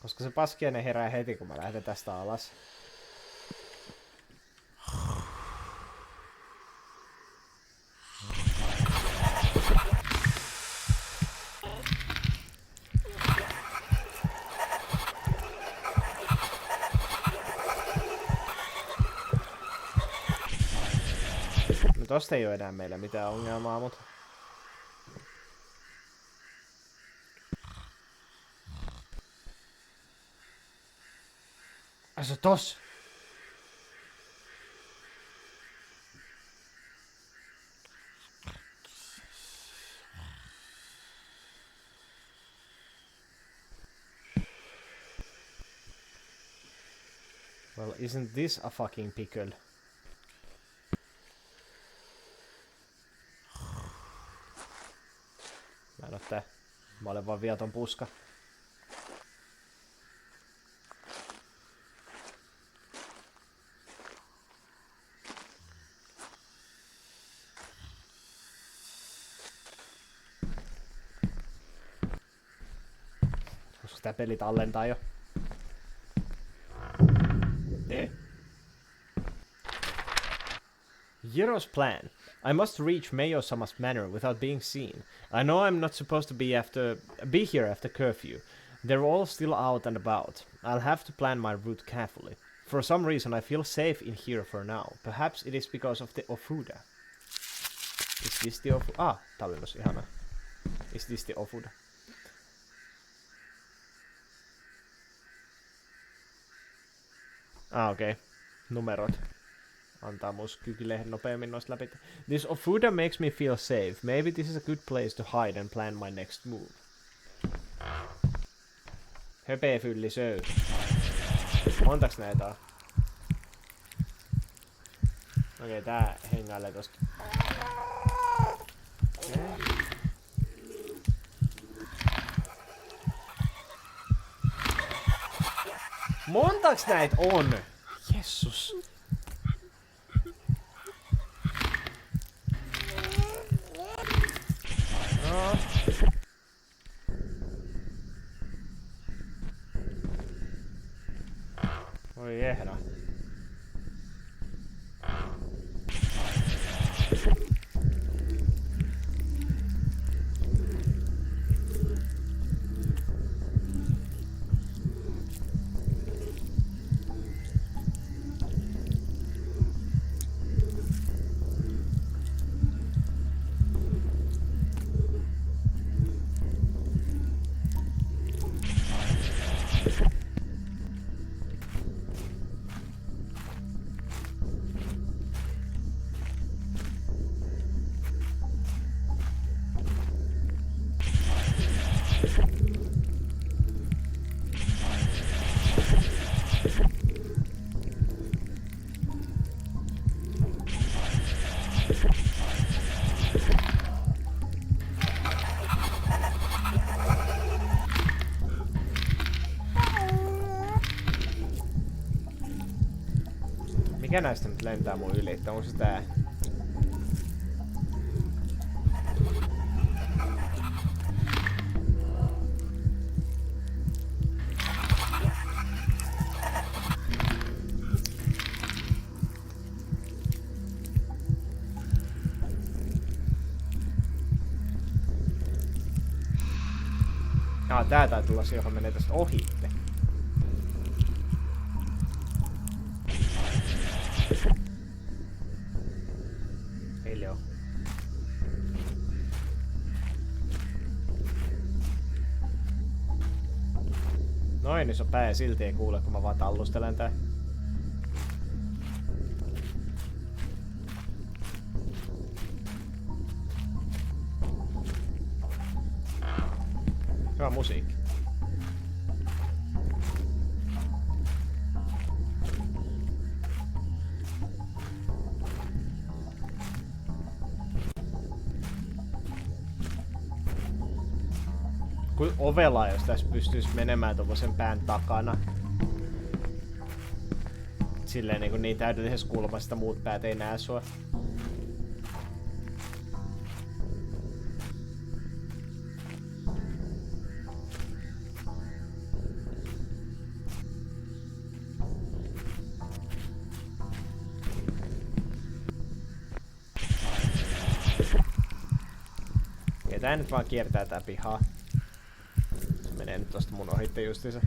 Koska se paskiainen herää heti, kun mä lähden tästä alas. No tosta ei oo enää meillä mitään ongelmaa, mutta... Alltså toss! Well, isn't this a fucking pickle? Mä en oo tää. Mä olen vaan viaton puska. Koska tää peli tallentaa jo. Jiro's plan. I must reach Meio-sama's manor without being seen. I know I'm not supposed to be here after curfew, They're all still out and about. I'll have to plan my route carefully. For some reason I feel safe in here for now. Perhaps it is because of the Ofuda. Is this the Ofuda? Ah, tallennus ihana. Is this the Ofuda? Ah, okei. Okay. Numerot. Antaa mus kykilehden nopeammin noista läpi. This Ofuda makes me feel safe. Maybe this is a good place to hide and plan my next move. Höpefylli söy. Montaks näitä on? Okei, tää hengailee tosta. Okay. Montaks näitä on? Jessus. No. Oi jehda. Mikä näistä nyt lentää mun yli? Onko se tää? Tää taitaa tulla se, johon menee tästä ohitte. Hiljaa. Noin iso pää silti ei kuule, kun mä vaan tallustelen tää. Hyvä musiikki. Kuin ovela, jos tässä pystyisi menemään tommosen pään takana. Silleen niin täydellisessä kulmassa muut päät ei näe sua. Ja tää nyt vaan kiertää tää pihaa. Se menee nyt tosta mun ohitte justiinsa.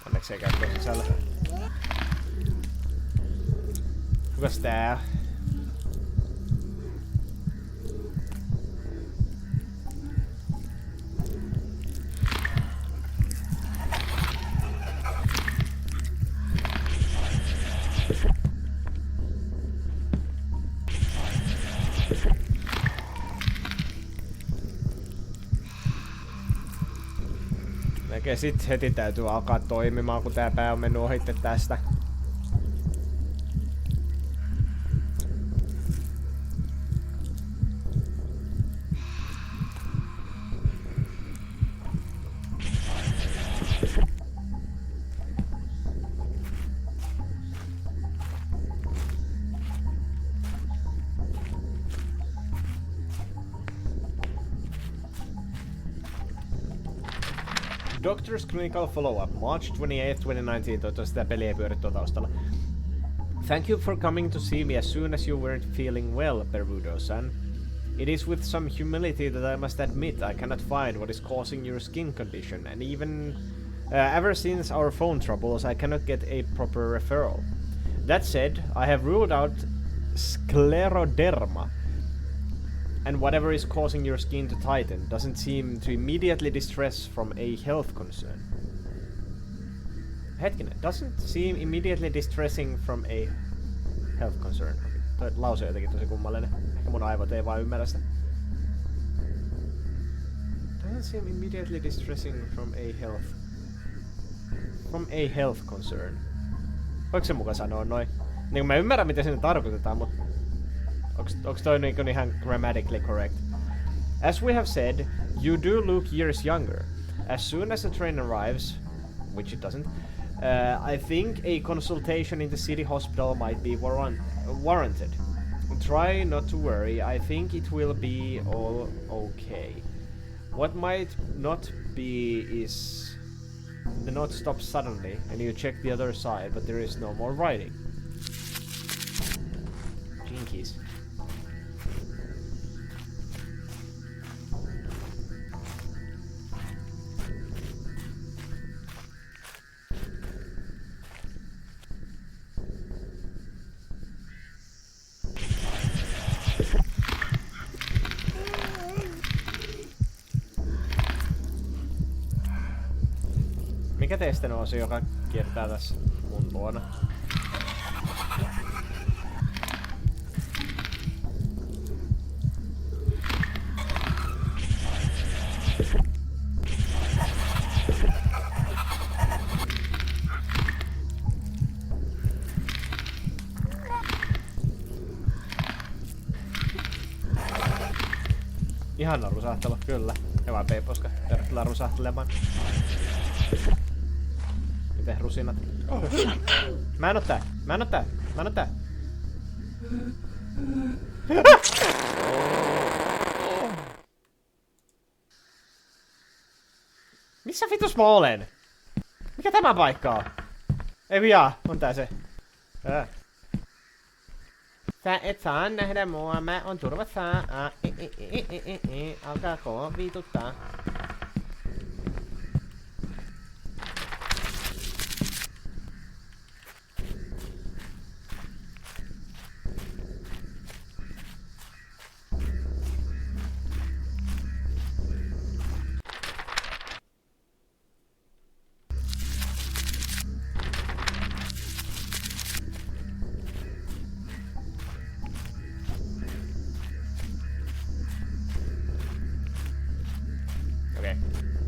Onneksi ei käy tuossa sisällä. Kukas tää on? Ja sit heti täytyy alkaa toimimaan, kun tää pää on mennyt ohitte tästä. Doctor's Clinical Follow-up, March 28th, 2019. Toivottavasti sitä peliä ei pyöri tuolla taustalla. Thank you for coming to see me as soon as you weren't feeling well, Perudo-san. It is with some humility that I must admit I cannot find what is causing your skin condition, and even ever since our phone troubles, I cannot get a proper referral. That said, I have ruled out scleroderma, and whatever is causing your skin to tighten doesn't seem to immediately distress from a health concern. Hetkinen, doesn't seem immediately distressing from a health concern. Toi lause on jotenkin tosi kummallinen. Ehkä mun aivot ei vaan ymmärrä sitä. Doesn't seem immediately distressing from a health concern. Voiko se muka sanoa noin? Niin mä ymmärrän mitä siinä tarkoitetaan, mutta onks toi niinku ihan grammatically correct? As we have said, you do look years younger. As soon as the train arrives, which it doesn't, I think a consultation in the city hospital might be warranted. Try not to worry, I think it will be all okay. What might not be is the knot stops suddenly and you check the other side, but there is no more writing. Jinkies. Mikä teistä on se, joka kiertää tässä mun luona? Ihana rusahtelu, kyllä. Ja vaan peiposka. Tervetuloa rusahtelemaan. Miten rusinat? Mä en oo tää. Missä vitus mä olen? Mikä tämä paikka on? Ei jaa, on tää se. Sä et saa nähdä mua, mä oon turvassa. Alkaako vituttaa?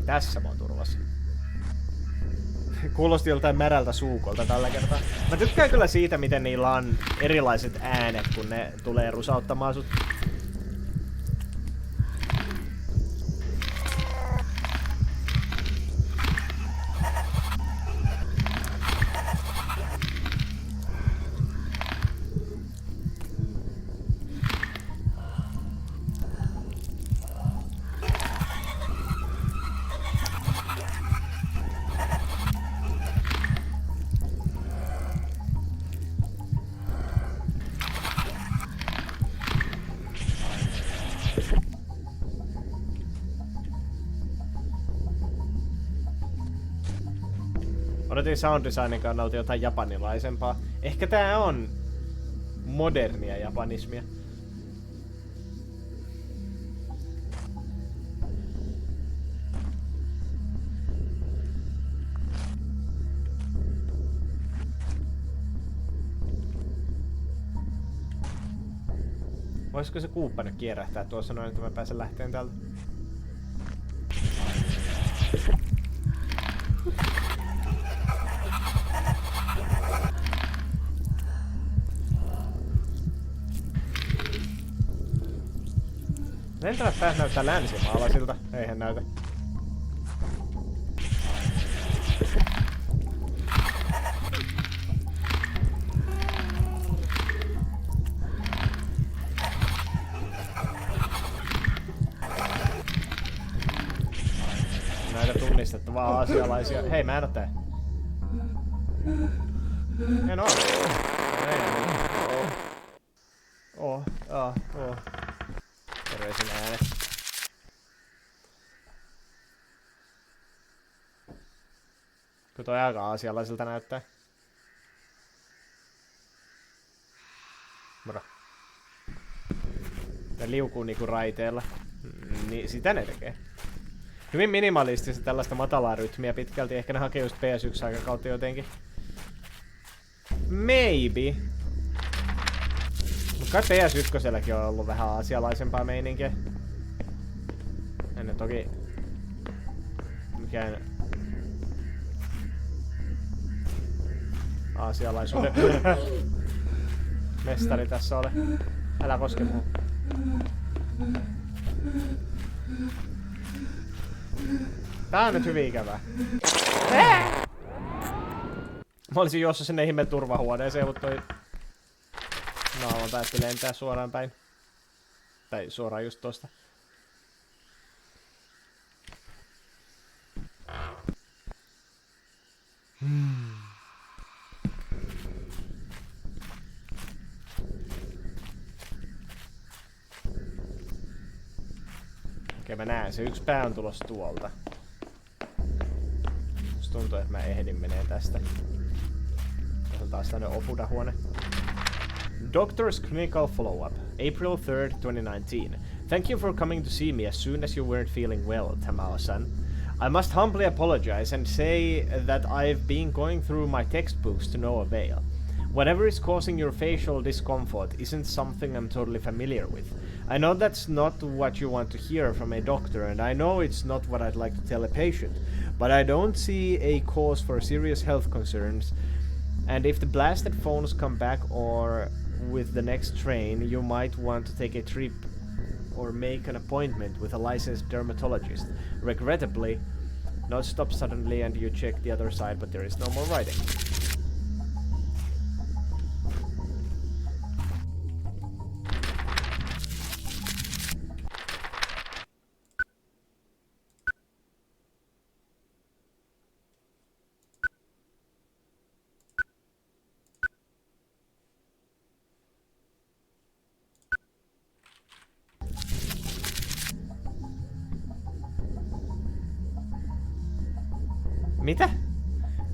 Tässä mä oon turvassa. Kuulosti joltain märältä suukolta tällä kertaa. Mä tykkään kyllä siitä, miten niillä on erilaiset äänet, kun ne tulee rusauttamaan sut. Odotin sound designin kannalta jotain japanilaisempaa. Ehkä tää on modernia japanismia. Voisiko se kuuppa nyt kierähtää tuossa noin, että mä pääsen lähteen täältä? Lentävät päät näyttää länsimaalaisilta. Eihän näytä. Näitä tunnistettavaa aasialaisia. Hei, mä en oo tää. En oo. Kun toi aika aasialaiselta näyttää. Moro. Ja liukuu niinku raiteella. Niin sitä ne tekee. Hyvin minimalistista tällaista matalaa rytmiä pitkälti. Ehkä ne hakee just PS1-aikakautta jotenkin. Maybe. Mut kai PS1-selläkin on ollut vähän aasialaisempaa meininkiä. Ennen toki... Mikään... Aasialaisuuden... Mestari tässä ole. Älä koske mua. Tää on nyt hyvin ikävää. Mä olisin juossut sinne ihmeen turvahuoneeseen, mutta toi... Naama päätti lentää suoraan päin. Tai suoraan just tosta. Okei, mä näen. Se yksi pää on tulossa tuolta. Musta tuntuu, että mä ehdin menee tästä. Tässä on taas tämmönen Ofuda-huone. Doctor's Clinical Follow-up, April 3rd, 2019. Thank you for coming to see me as soon as you weren't feeling well, Tamao-san. I must humbly apologize and say that I've been going through my textbooks to no avail. Whatever is causing your facial discomfort isn't something I'm totally familiar with. I know that's not what you want to hear from a doctor, and I know it's not what I'd like to tell a patient, but I don't see a cause for serious health concerns, and if the blasted phones come back or with the next train, you might want to take a trip or make an appointment with a licensed dermatologist. Regrettably, not stop suddenly and you check the other side, but there is no more writing. Mitä?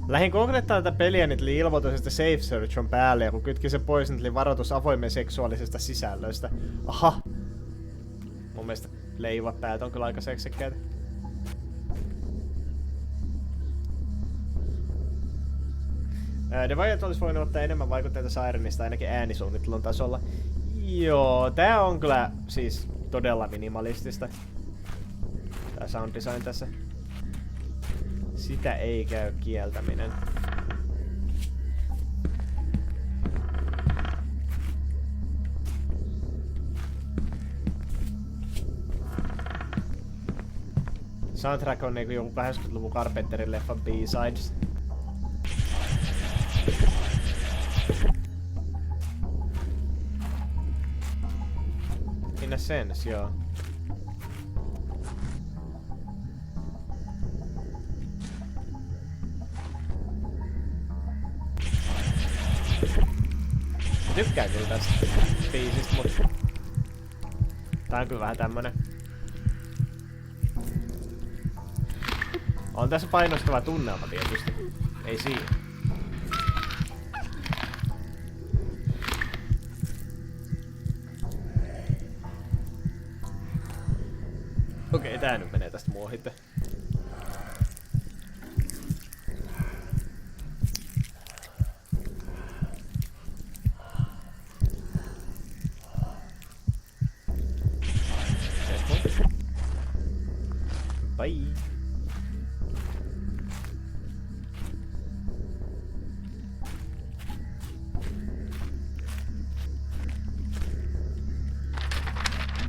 Lähin konkreettaan tätä peliä, niin tuli ilmoitus, että Safe Search on päälle, ja kun kytki se pois, niin tuli varoitus avoimen seksuaalisesta sisällöstä. Aha! Mun mielestä leivat päät on kyllä aika seksekkäitä. Devaajat olisi voinut ottaa enemmän vaikutteita Sirenista ainakin äänisuunnittelun tasolla. Joo, tää on kyllä siis todella minimalistista. Tää sound design tässä. Sitä ei käy kieltäminen. Soundtrack on niinku joku 80-luvun Carpenterin leffan B-sides. In a sense, joo. Mä tykkään kyllä tästä biisistä, mut tää on kyllä vähän tämmönen. On tässä painostava tunnelma tietysti. Ei siinä. Okei, tää nyt menee tästä muohitte. Bye.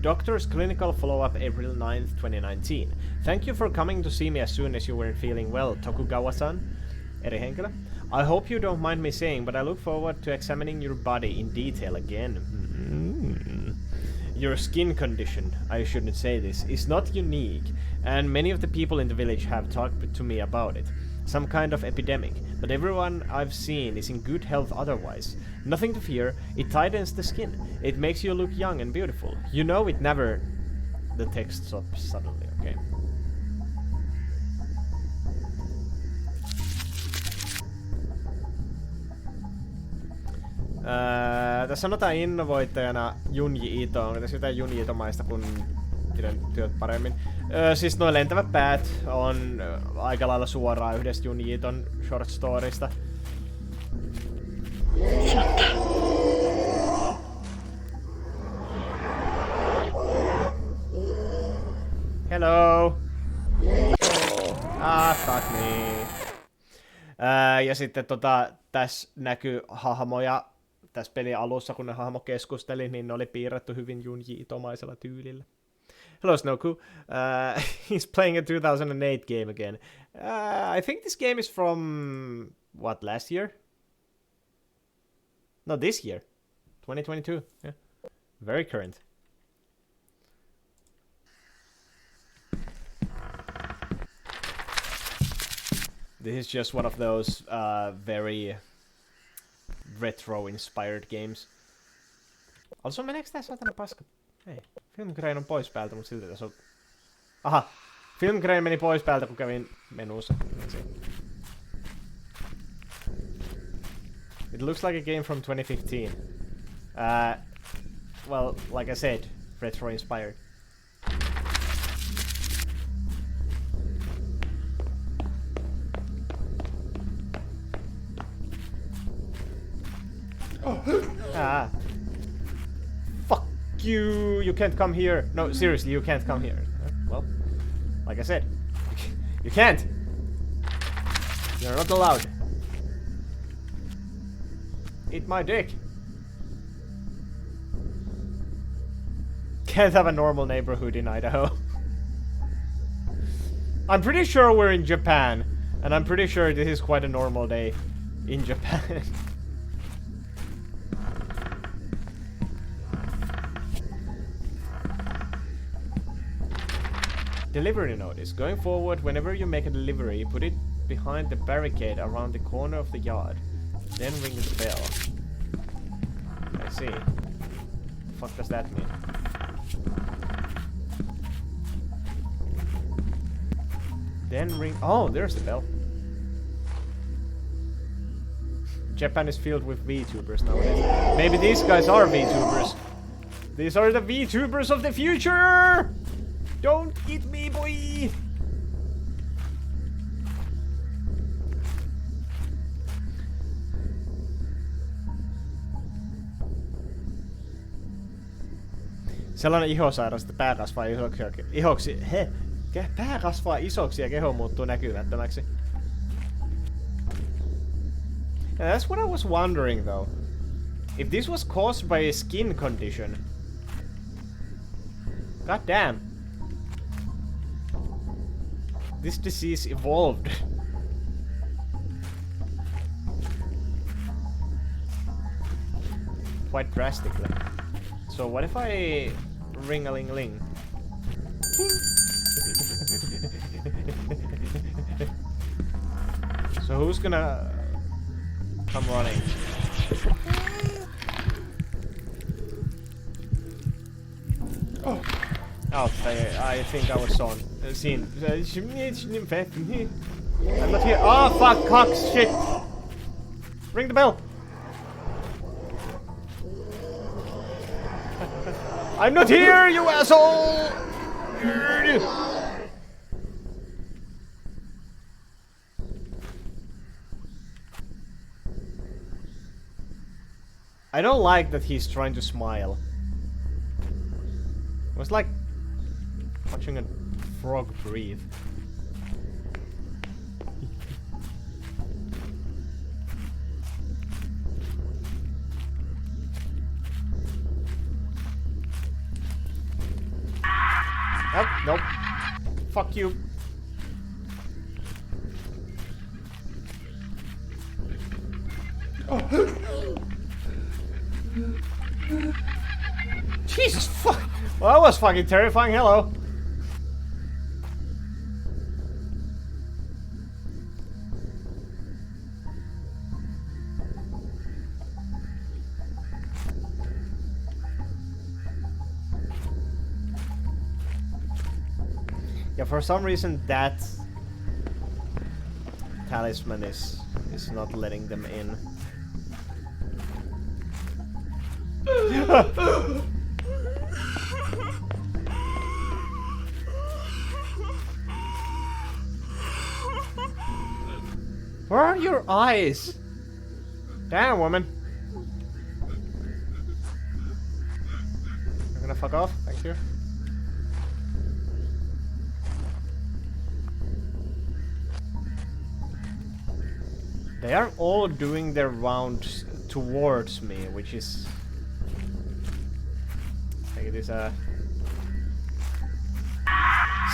Doctor's Clinical Follow-up April 9th, 2019. Thank you for coming to see me as soon as you weren't feeling well, Tokugawa-san. Eri henkilö. I hope you don't mind me saying, but I look forward to examining your body in detail again. Your skin condition, I shouldn't say this, is not unique, and many of the people in the village have talked to me about it. Some kind of epidemic, but everyone I've seen is in good health otherwise. Nothing to fear, it tightens the skin. It makes you look young and beautiful. You know it never... The text stops suddenly, okay. Tässä sanotaan innovoittajana Junji Ito. Onko tässä jotain Junji Itomaista, kun pidän työt paremmin? Siis noin lentävät päät on aika lailla suoraan yhdestä Junji Iton short storysta. Hello! Ah, fuck me. Ja sitten tässä näkyy hahmoja tässä pelin alussa, kun ne hahmo keskusteli, niin ne oli piirretty hyvin Junji Itomaisella tyylillä. Hello, Snowku. He's playing a 2008 game again. I think this game is from... what, last year? No, this year. 2022. Yeah. Very current. This is just one of those very retro-inspired games. Also, meneekö tää saatana paska? Ei. Film Grain on pois päältä, mutta silti tässä on... Aha! Film Grain meni pois päältä, kun kävin menussa. It looks like a game from 2015. Well, like I said, retro-inspired. Ah. Fuck you! You can't come here. No, seriously, you can't come here. Well, like I said, you can't. You're not allowed. Eat my dick. Can't have a normal neighborhood in Idaho. I'm pretty sure we're in Japan, and I'm pretty sure this is quite a normal day in Japan. Delivery notice. Going forward, whenever you make a delivery, put it behind the barricade around the corner of the yard. Then ring the bell. I see. The fuck does that mean? Then ring... Oh, there's the bell. Japan is filled with VTubers nowadays. Maybe these guys are VTubers. These are the VTubers of the future! Don't eat me, boy! Sellainen ihosairas, että pää kasvaa pää kasvaa isoksi ja keho muuttuu näkymättömäksi. And that's what I was wondering though. If this was caused by a skin condition. God damn. This disease evolved. Quite drastically. So what if I ring-a-ling-ling? So who's gonna come running? Oh, I think I was seen. I'm not here. Oh fuck, cocks, shit! Ring the bell! I'm not here, you asshole! I don't like that he's trying to smile. It was like watching a frog breathe. Oh, nope. Fuck you. Oh. Jesus fuck! Well, that was fucking terrifying. Hello. Yeah, for some reason that talisman is not letting them in. Where are your eyes? Damn, woman. You're gonna fuck off? Thank you. They are all doing their rounds towards me, which is... I think it is a...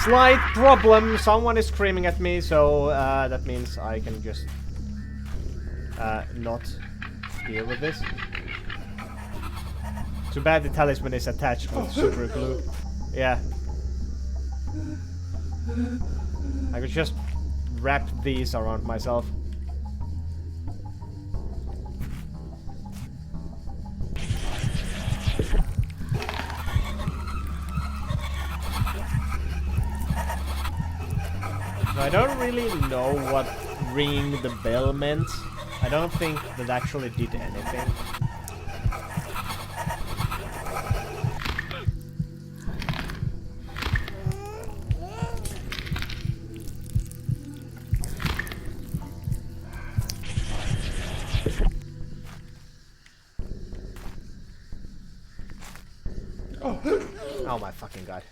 slight problem. Someone is screaming at me, so that means I can just not deal with this. Too bad the talisman is attached with super glue. Yeah. I could just wrap these around myself. I don't really know what ring the bell meant. I don't think that actually did anything. Oh my fucking god.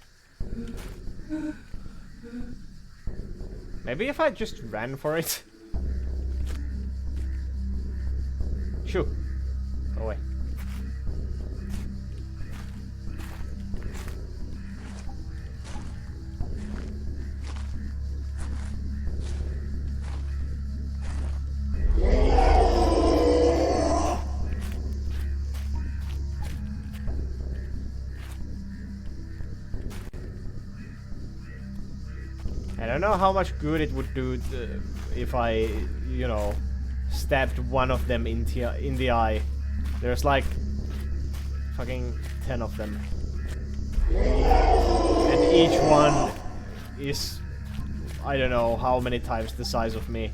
Maybe if I just ran for it. Shoo. Go away. I don't know how much good it would do if I, you know, stabbed one of them in the eye. There's like fucking 10 of them. And each one is, I don't know how many times the size of me.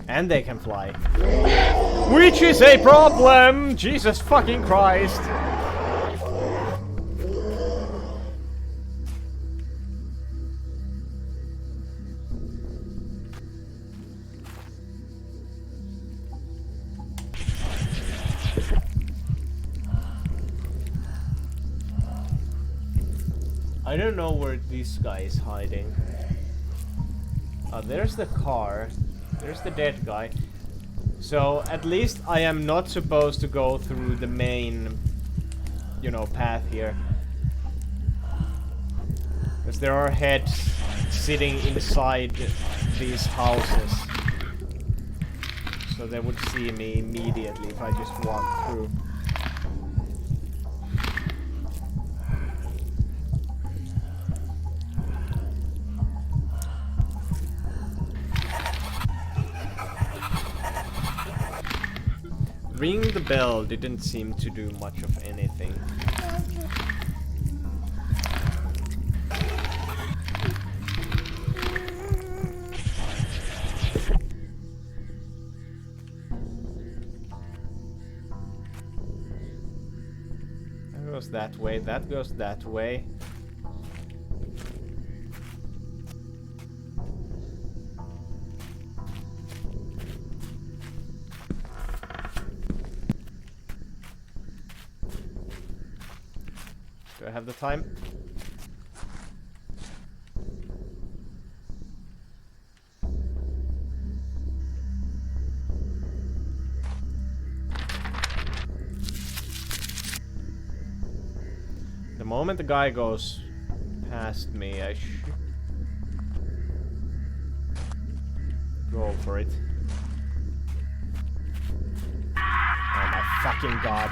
And they can fly. Which is a problem! Jesus fucking Christ! I don't know where this guy is hiding. There's the car. There's the dead guy. So at least I am not supposed to go through the main, you know, path here. Because there are heads sitting inside these houses. So they would see me immediately if I just walked through. Ring the bell didn't seem to do much of anything. That goes that way, that goes that way. Do I have the time? The moment the guy goes past me, I should go for it. Oh my fucking god.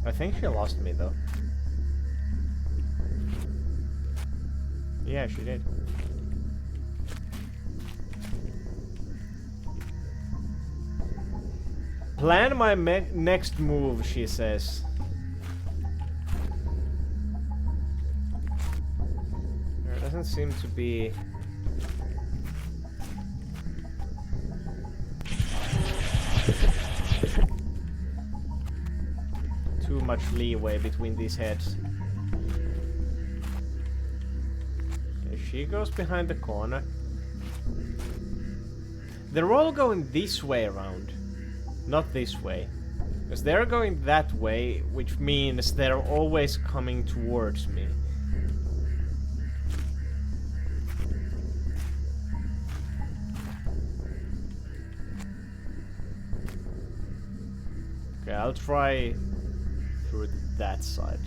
I think she lost me though. Yeah, she did. Plan my next move, she says. There doesn't seem to be... too much leeway between these heads. Okay, she goes behind the corner. They're all going this way around, not this way. Because they're going that way, which means they're always coming towards me. Okay, I'll try through that side.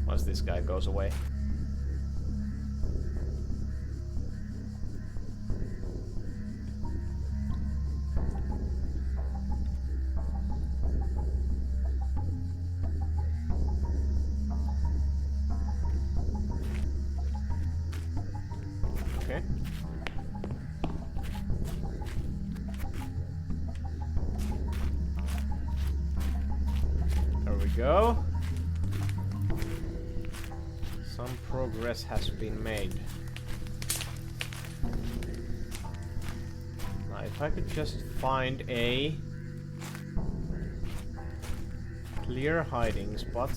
Once this guy goes away. Okay. There we go. Some progress has been made. Now, if I could just find a clear hiding spot.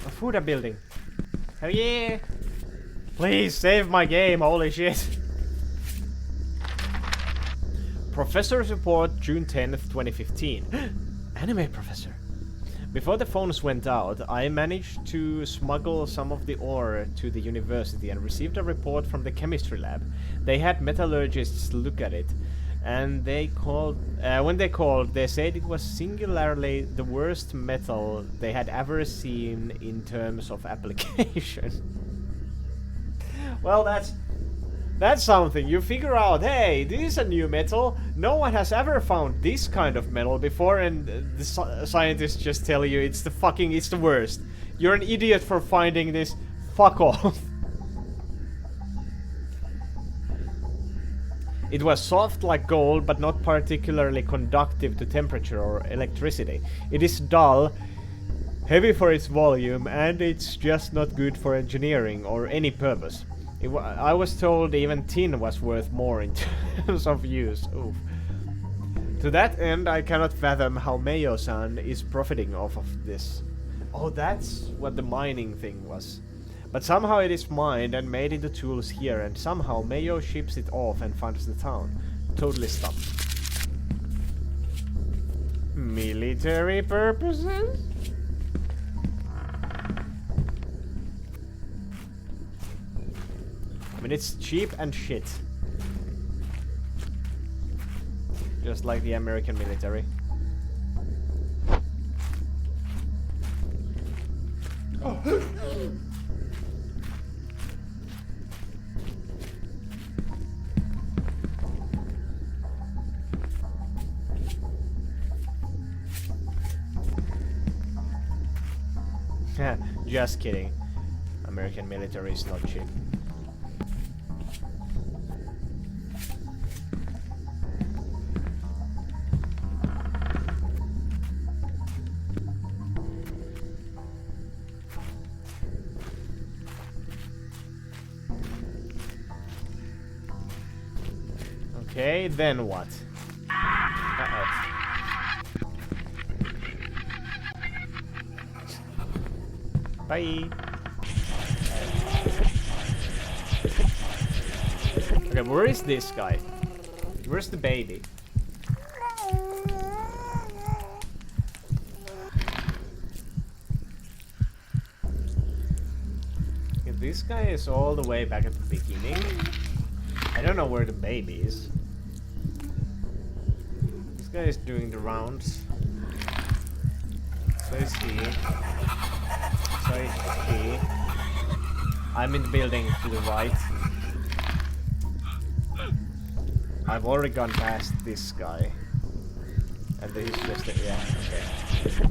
A Fuda building. Hell yeah! Please save my game, holy shit! Professor's report, June 10th, 2015. Anime professor. Before the phones went out, I managed to smuggle some of the ore to the university and received a report from the chemistry lab. They had metallurgists look at it. And they called, when they called, they said it was singularly the worst metal they had ever seen in terms of application. Well, that's something. You figure out, hey, this is a new metal. No one has ever found this kind of metal before, and the scientists just tell you it's the worst. You're an idiot for finding this. Fuck off. It was soft like gold, but not particularly conductive to temperature or electricity. It is dull, heavy for its volume, and it's just not good for engineering or any purpose. I was told even tin was worth more in terms of use. Oof. To that end, I cannot fathom how Mayo-san is profiting off of this. Oh, that's what the mining thing was. But somehow it is mined and made into tools here, and somehow Mayo ships it off and funds the town. Totally stopped. Military purposes? I mean, it's cheap and shit. Just like the American military. Oh. Just kidding. American military is not cheap. Okay, then what? Uh-oh. Bye. Okay, where is this guy? Where's the baby? Okay, this guy is all the way back at the beginning. I don't know where the baby is. This guy is doing the rounds. So is he. So is he. I'm in the building to the right. I've already gone past this guy. And this is just a, yeah, okay.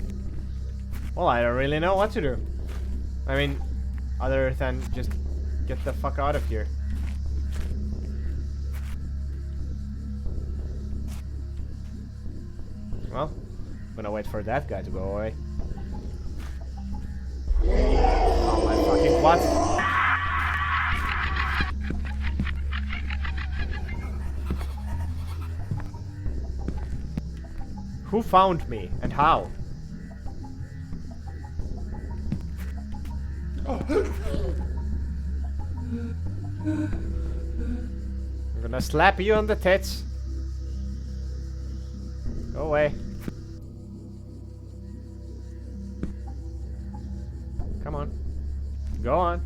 Well, I don't really know what to do. I mean, other than just get the fuck out of here. Well, I'm gonna wait for that guy to go away. Oh my fucking what? Who found me and how? I'm gonna slap you on the tits. Go away. Come on. Go on.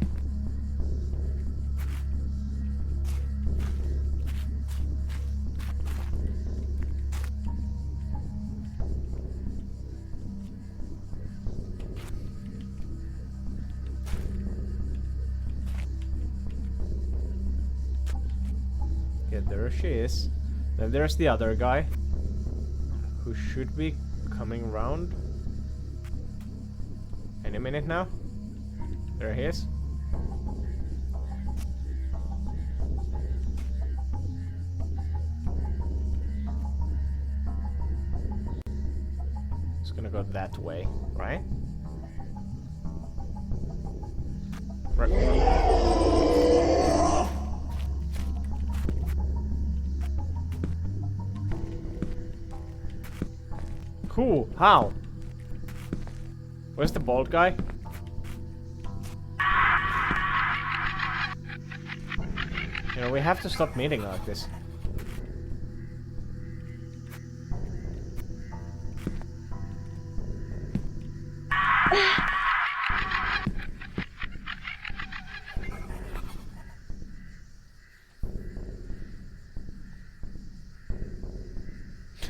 Yeah, there she is. Then there's the other guy, who should be coming around any minute now. There he is. It's gonna go that way, right? Cool. How? Where's the bald guy? You know, we have to stop meeting like this.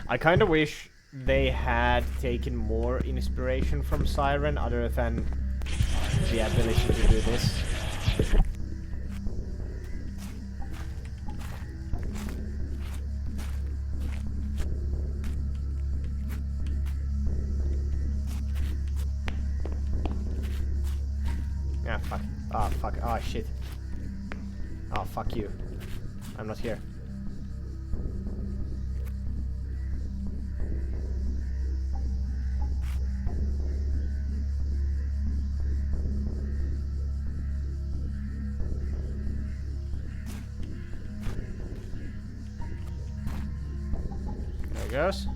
I kind of wish they had taken more inspiration from Siren other than the ability to do this. Ah, fuck. Ah, fuck. Ah, shit. Ah, fuck you. I'm not here. There it goes.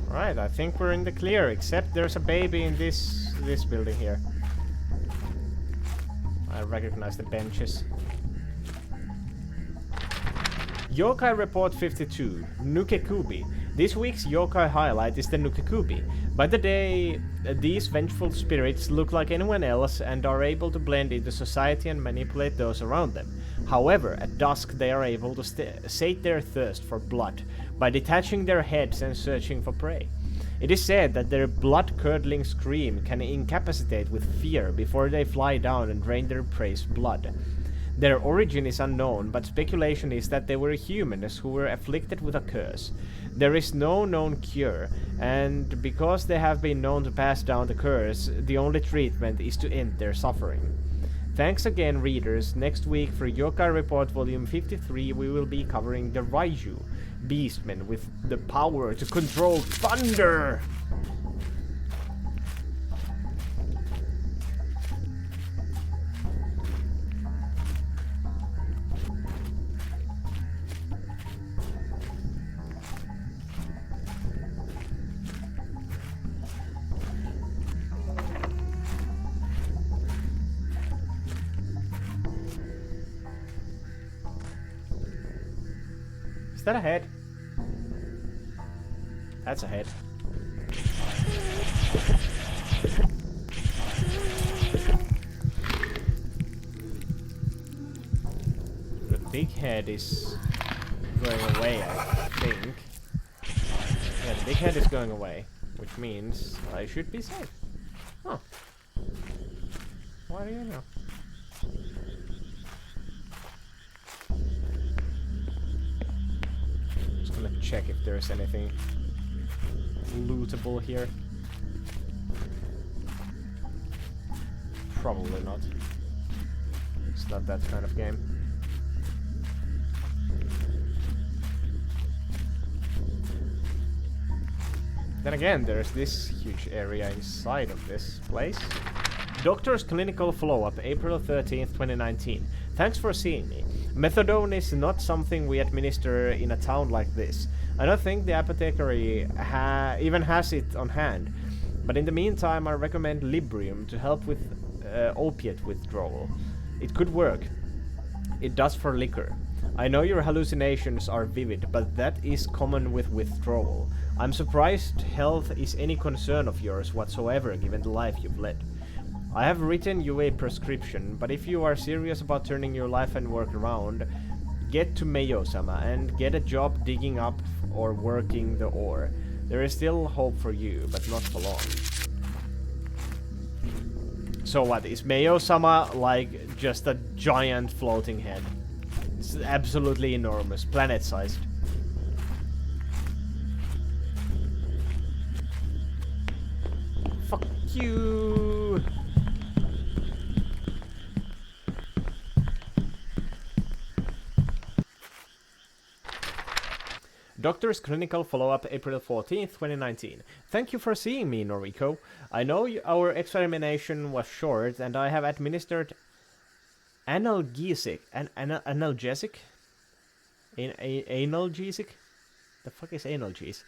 Right, I think we're in the clear, except there's a baby in this building here. I recognize the benches. Yokai Report 52, Nukekubi. This week's yokai highlight is the Nukekubi. By the day, these vengeful spirits look like anyone else and are able to blend into society and manipulate those around them. However, at dusk they are able to sate their thirst for blood by detaching their heads and searching for prey. It is said that their blood-curdling scream can incapacitate with fear before they fly down and drain their prey's blood. Their origin is unknown, but speculation is that they were humans who were afflicted with a curse. There is no known cure, and because they have been known to pass down the curse, the only treatment is to end their suffering. Thanks again, readers. Next week for Yokai Report Volume 53 we will be covering the Raiju, beastmen with the power to control thunder! Is that a head? That's a head. The big head is going away, I think. Yeah, the big head is going away, which means I should be safe. Huh. Why do you know? check if there's anything lootable here. Probably not. It's not that kind of game. Then again, there's this huge area inside of this place. Doctor's clinical follow-up, April 13th, 2019. Thanks for seeing me. Methadone is not something we administer in a town like this. I don't think the apothecary even has it on hand. But in the meantime, I recommend Librium to help with opiate withdrawal. It could work. It does for liquor. I know your hallucinations are vivid, but that is common with withdrawal. I'm surprised health is any concern of yours whatsoever, given the life you've led. I have written you a prescription, but if you are serious about turning your life and work around, get to Mayo-sama and get a job digging up or working the ore. There is still hope for you, but not for long. So what, is Mayo-sama like just a giant floating head? It's absolutely enormous, planet-sized. Fuck you! Doctor's clinical follow-up, April 14th, 2019. Thank you for seeing me, Noriko. I know our examination was short, and I have administered analgesic. Analgesic? Analgesic? The fuck is analgesic?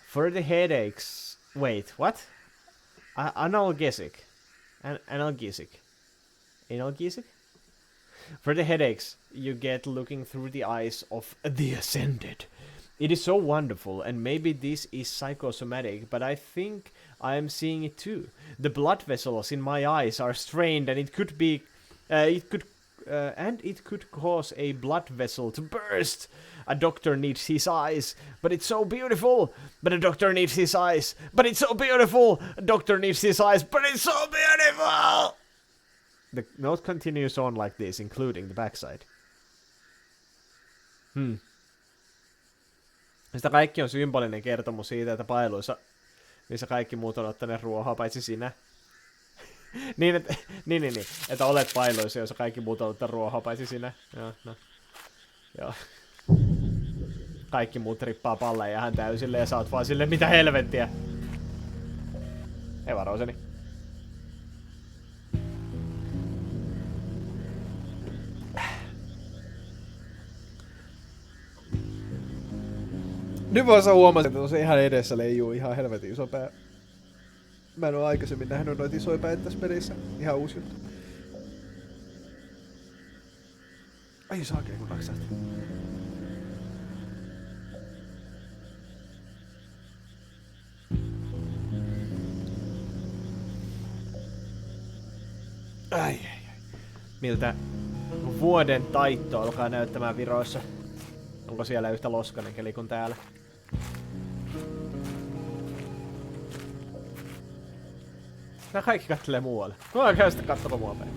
For the headaches. Wait, what? Analgesic. Analgesic. Analgesic? For the headaches you get looking through the eyes of the Ascended. It is so wonderful, and maybe this is psychosomatic, but I think I am seeing it too. The blood vessels in my eyes are strained, and it could cause a blood vessel to burst. A doctor needs his eyes, but it's so beautiful. But a doctor needs his eyes, but it's so beautiful. A doctor needs his eyes, but it's so beautiful. The note continues on like this, including the backside. Sitä kaikki on symbolinen kertomus siitä, että pailuissa, missä kaikki muut on ottaneet ruohaa, paitsi sinä. niin, että olet pailuissa, jossa kaikki muut on ottaneet ruohaa, paitsi sinä. Joo, no. Joo. Kaikki muut rippaa palleja ihan täysille ja sä oot vaan silleen, mitä helvettiä. Ei varoiseni. Nyt vasta huomasin, että se ihan edessä leijuu ihan helvetin iso pää. Mä en oo aikaisemmin nähnyt noita isoja päitä tässä pelissä. Ihan uusi juttu. Ai saakeli kun naksahti. Ai. Miltä vuoden taitto alkaa näyttämään Viroissa? Onko siellä yhtä loskainen keli kuin täällä? Nää kaikki kattelee muualle. Kukaan käy sitä kattoma mua päin.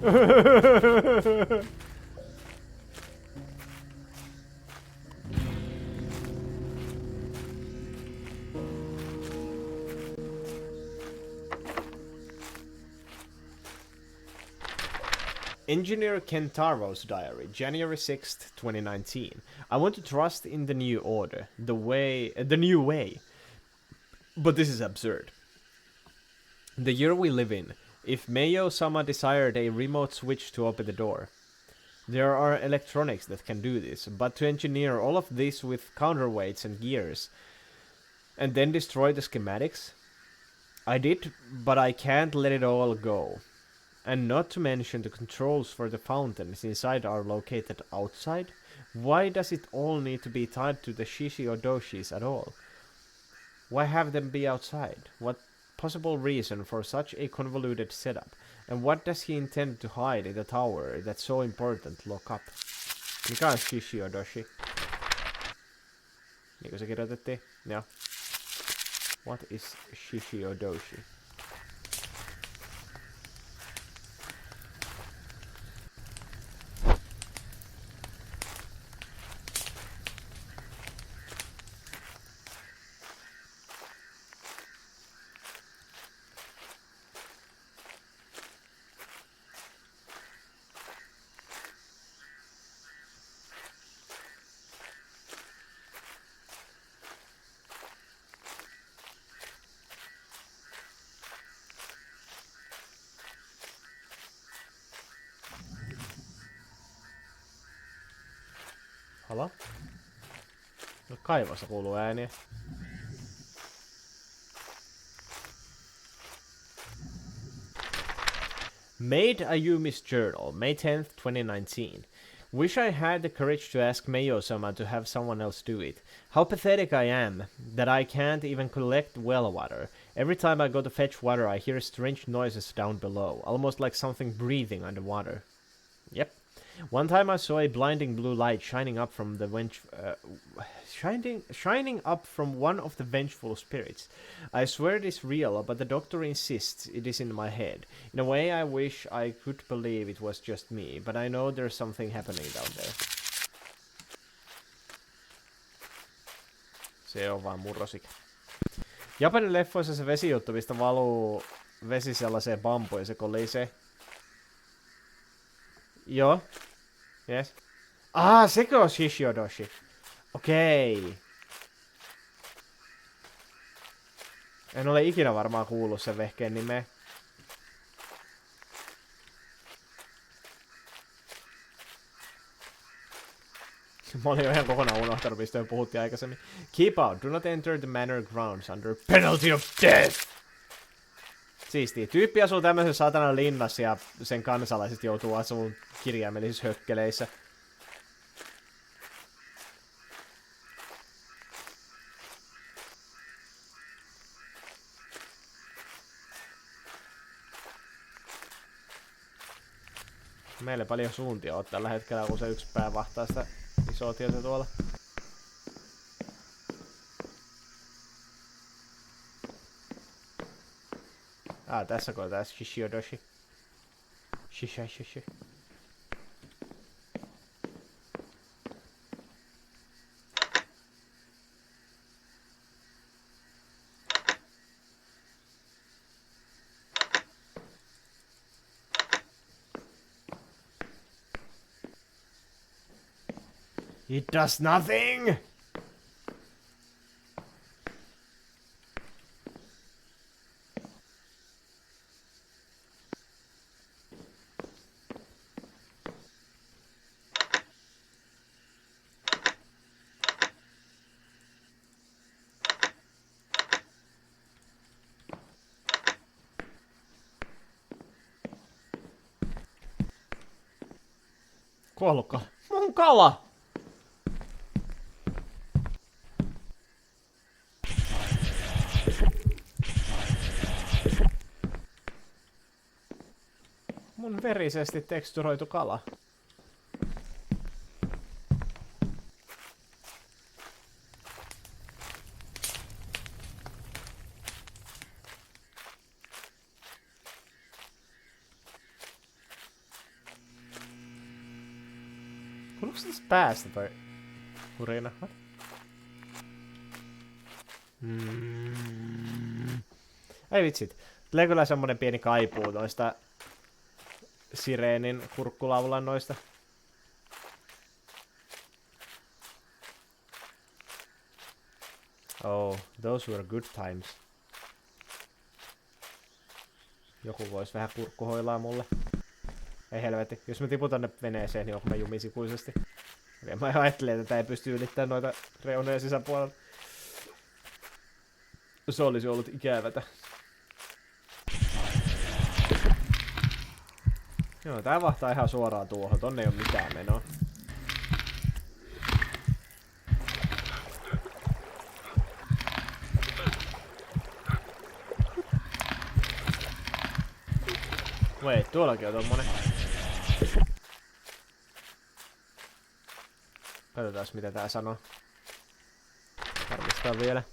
Engineer Kentaro's diary, January 6th, 2019. I want to trust in the new order, the new way. But this is absurd. The year we live in, if Mayo-sama desired a remote switch to open the door, there are electronics that can do this, but to engineer all of this with counterweights and gears, and then destroy the schematics? I did, but I can't let it all go. And not to mention the controls for the fountains inside are located outside. Why does it all need to be tied to the shishi or doshis at all? Why have them be outside? What possible reason for such a convoluted setup? And what does he intend to hide in the tower that's so important to lock up? Mikä on shishi or doshi? Niinkö se kirjoitettiin? Joo. What is shishi or doshi? Halo? No, kaivossa kuuluu ääniä. Made Ayumi's Journal, May 10th, 2019. Wish I had the courage to ask Mayo-sama to have someone else do it. How pathetic I am, that I can't even collect well water. Every time I go to fetch water, I hear strange noises down below, almost like something breathing underwater. Yep. One time I saw a blinding blue light shining up from the shining up from one of the vengeful spirits. I swear it is real, but the doctor insists it is in my head. In a way, I wish I could believe it was just me, but I know there's something happening down there. Se on vaan murrosikä. Japanin leffoissa se vesijuttu, mistä valuu vesi sellaiseen bambuun ja se kolisee. Joo. Yes. Sekö on Shishiodoshi? Okei. En ole ikinä varmaan kuullut sen vehkeen nimeä. Mä olin jo ihan kokonaan unohtanut, mistä jo puhuttiin aikaisemmin. Keep out. Do not enter the manor grounds under penalty of death. Siistiä. Tyyppi asuu tämmöisessä saatanan linnassa ja sen kansalaiset joutuu asuun kirjaimellisissä hökkeleissä. Meille paljon suuntia on tällä hetkellä, kun se yksi pää vahtaa sitä isoa tietä tuolla. Tässä koetaan Shishiodoshi. Shishi. It does nothing! Kuollut kala. Mun kala! Mun verisesti teksturoitu kala. Kuuluuko tästä päästä toi hurina? Ei vitsit. Tulee kyllä semmonen pieni kaipuu noista sireenin kurkkulaulannoista. Oh, those were good times. Joku vois vähän kurkkuhoilaa mulle. Ei helvetti. Jos mä tipun tonne veneeseen, niin onko mä jumis ikuisesti. Ja mä ajattelin, että tää ei pysty ylittämään noita reunoja sisäpuolella. Se olisi ollut ikävätä. Joo, tää vahtaa ihan suoraan tuohon. Tonne ei oo mitään menoa. Wait, tuollakin on tommonen. Katsotaan mitä tää sanoo. Varmistaa vielä.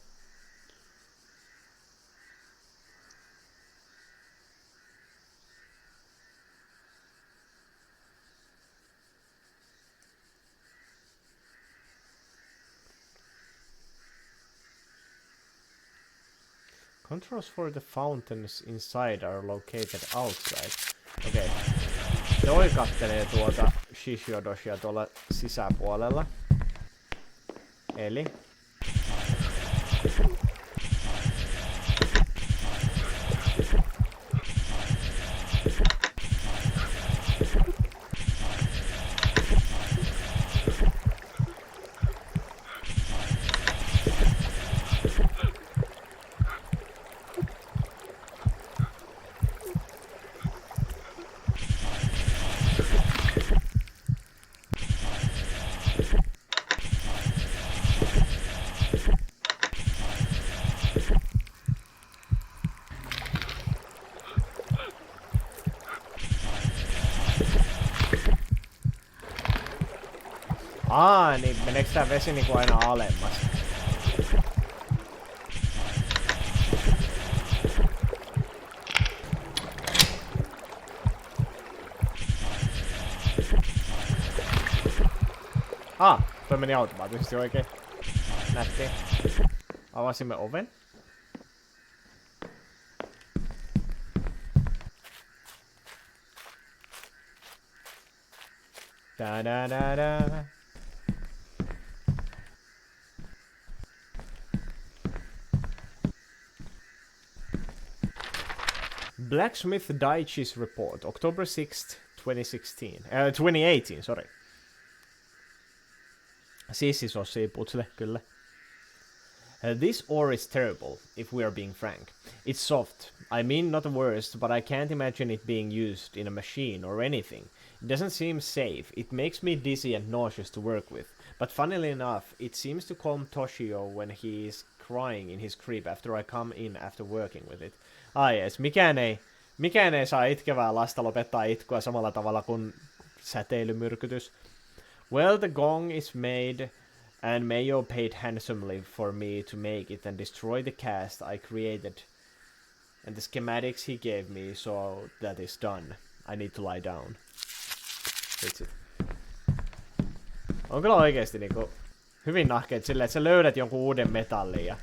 Controls for the fountains inside are located outside. Okei. Toi kattelee tuota Shishiodoshia tuolla sisäpuolella. Eli Niin meneekö tää vesi niinku aina alemmas? Toi meni automaattisesti oikein. Nähtiin. Avasimme oven. Da. Blacksmith Daichi's report, October 6th, 2018, sorry. Sissisossi putsle, kyllä. This ore is terrible, if we are being frank. It's soft. I mean, not the worst, but I can't imagine it being used in a machine or anything. It doesn't seem safe. It makes me dizzy and nauseous to work with. But funnily enough, it seems to calm Toshio when he is crying in his crib after I come in after working with it. Yes, mikään ei saa itkevää lasta lopettaa itkua samalla tavalla kuin säteilymyrkytys. Well, the gong is made, and Mayo paid handsomely for me to make it and destroy the cast I created. And the schematics he gave me, so that is done. I need to lie down. Vitsit. On kyllä oikeesti niinku hyvin nahkeet silleen, että sä löydät jonkun uuden metallin ja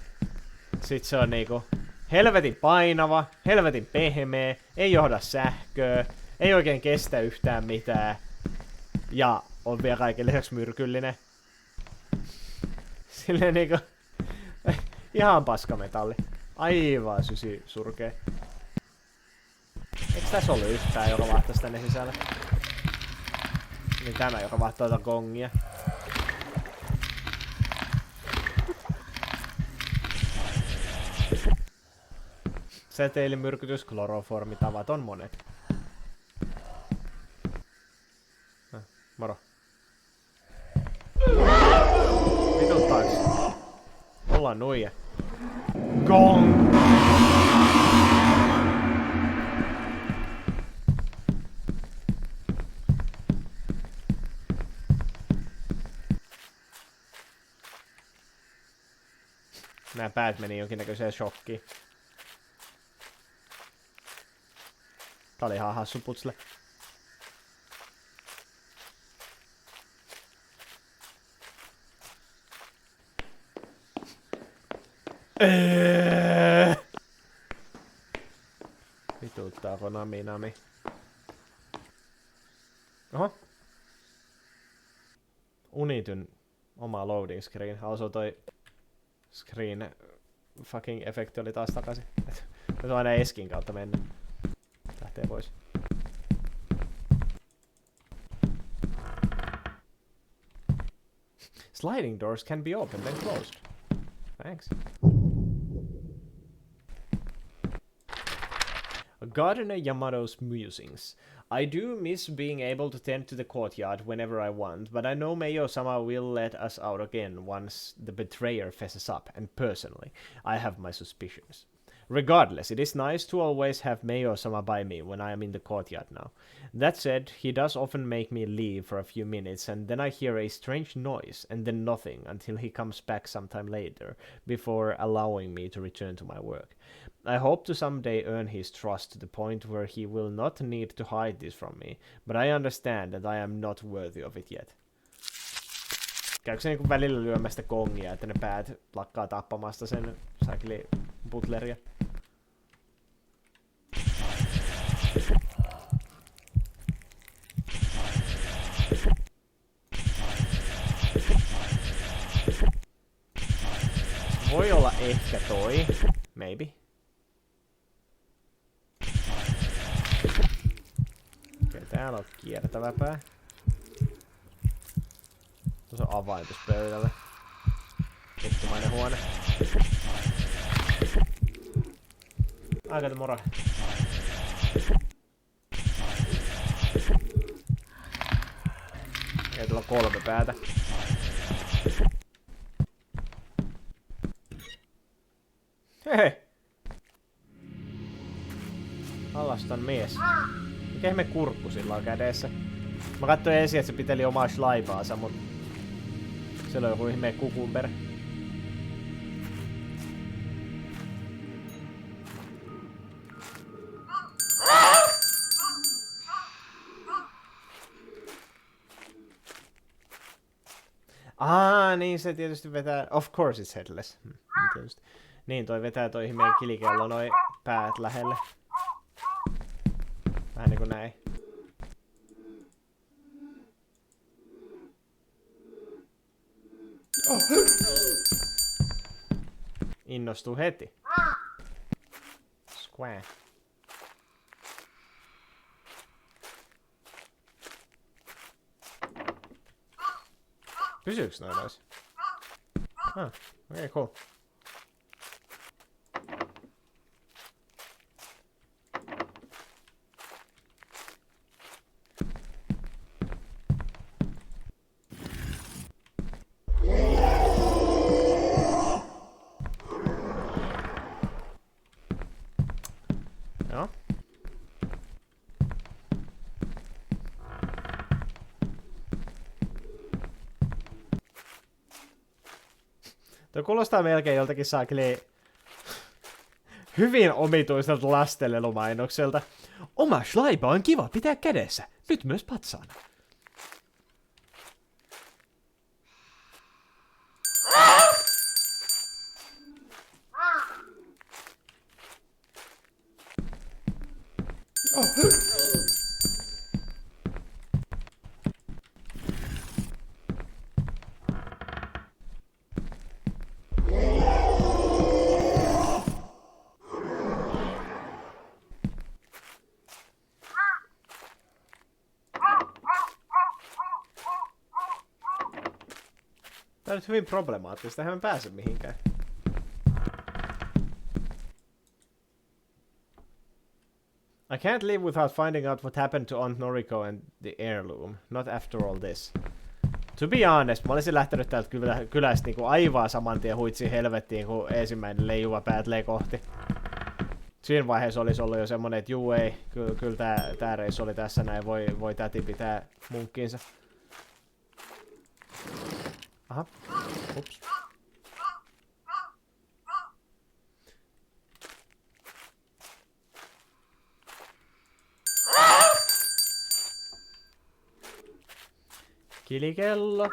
sit se on niinku helvetin painava, helvetin pehmeä, ei johda sähköä, ei oikein kestä yhtään mitään ja on vielä kaiken lisäksi myrkyllinen. Silleen niinku ihan paskametalli. Aivan surkee. Eiks tässä ollut yhtään, joka vaihtaisi tänne sisälle? Niin tämä, joka vaihtaa tuota gongia. Säteilimyrkytys, kloroformitavat on monet. Moro. Vituttaaks? Ollaan nuija. Gong! Nää päät meni jonkinnäköiseen shokkiin. Tää oli ihan hassu putsle. Vituuttaako nami? Oho. Unityn oma loading screen. Also toi screen fucking efekti oli taas takaisin. Nyt on aina eskin kautta mennä. Lähtee pois. Sliding doors can be opened and closed. Thanks. Gardener Yamato's musings. I do miss being able to tend to the courtyard whenever I want, but I know Mayo-sama will let us out again once the betrayer fesses up, and personally, I have my suspicions. Regardless, it is nice to always have Mayo-sama by me when I am in the courtyard now. That said, he does often make me leave for a few minutes, and then I hear a strange noise, and then nothing until he comes back sometime later, before allowing me to return to my work. I hope to someday earn his trust to the point where he will not need to hide this from me, but I understand that I am not worthy of it yet. Käykö se niinku välillä lyömästä kongia, että ne päät lakkaa tappamasta sen sakli butleria? Voi olla ehkä toi. Maybe. Okei, täällä on kiertävä pää. Tuossa on avain tuossa pöydällä. Vittumainen huone. Aika moro. Ei tulla 3 päätä. Hei! Alaston mies. Mikä ihme kurkku sillä on kädessä? Mä katsoin ensin, että se piteli omaa slaivaansa, mut Siellä on joku ihme kukumper. Niin se tietysti vetää... Of course it's headless. Tietysti. Niin, toi vetää toi ihmeen kilikello noi päät lähelle. Vähän niinku näin. Innostuu heti. Square. Pysyyks noin nois? Okei, cool. Joo. Tuo kuulostaa melkein joltakin saakeli hyvin omituiselta lastenlelumainokselta. Oma slaiba on kiva pitää kädessä, nyt myös patsaana. Tää on nyt hyvin problemaattista, eihän mä pääse mihinkään. I can't leave without finding out what happened to Aunt Noriko and the heirloom. Not after all this. To be honest, mä olisin lähtenyt täältä kylästä niinku aivan saman tien huitsiin helvettiin, kun ensimmäinen leijuva päätlee kohti. Siinä vaiheessa olisi ollut jo semmonen, että juu ei, kyllä tää reissu oli tässä näin, voi täti pitää munkkiinsa. Aha. Ups. Kilikello.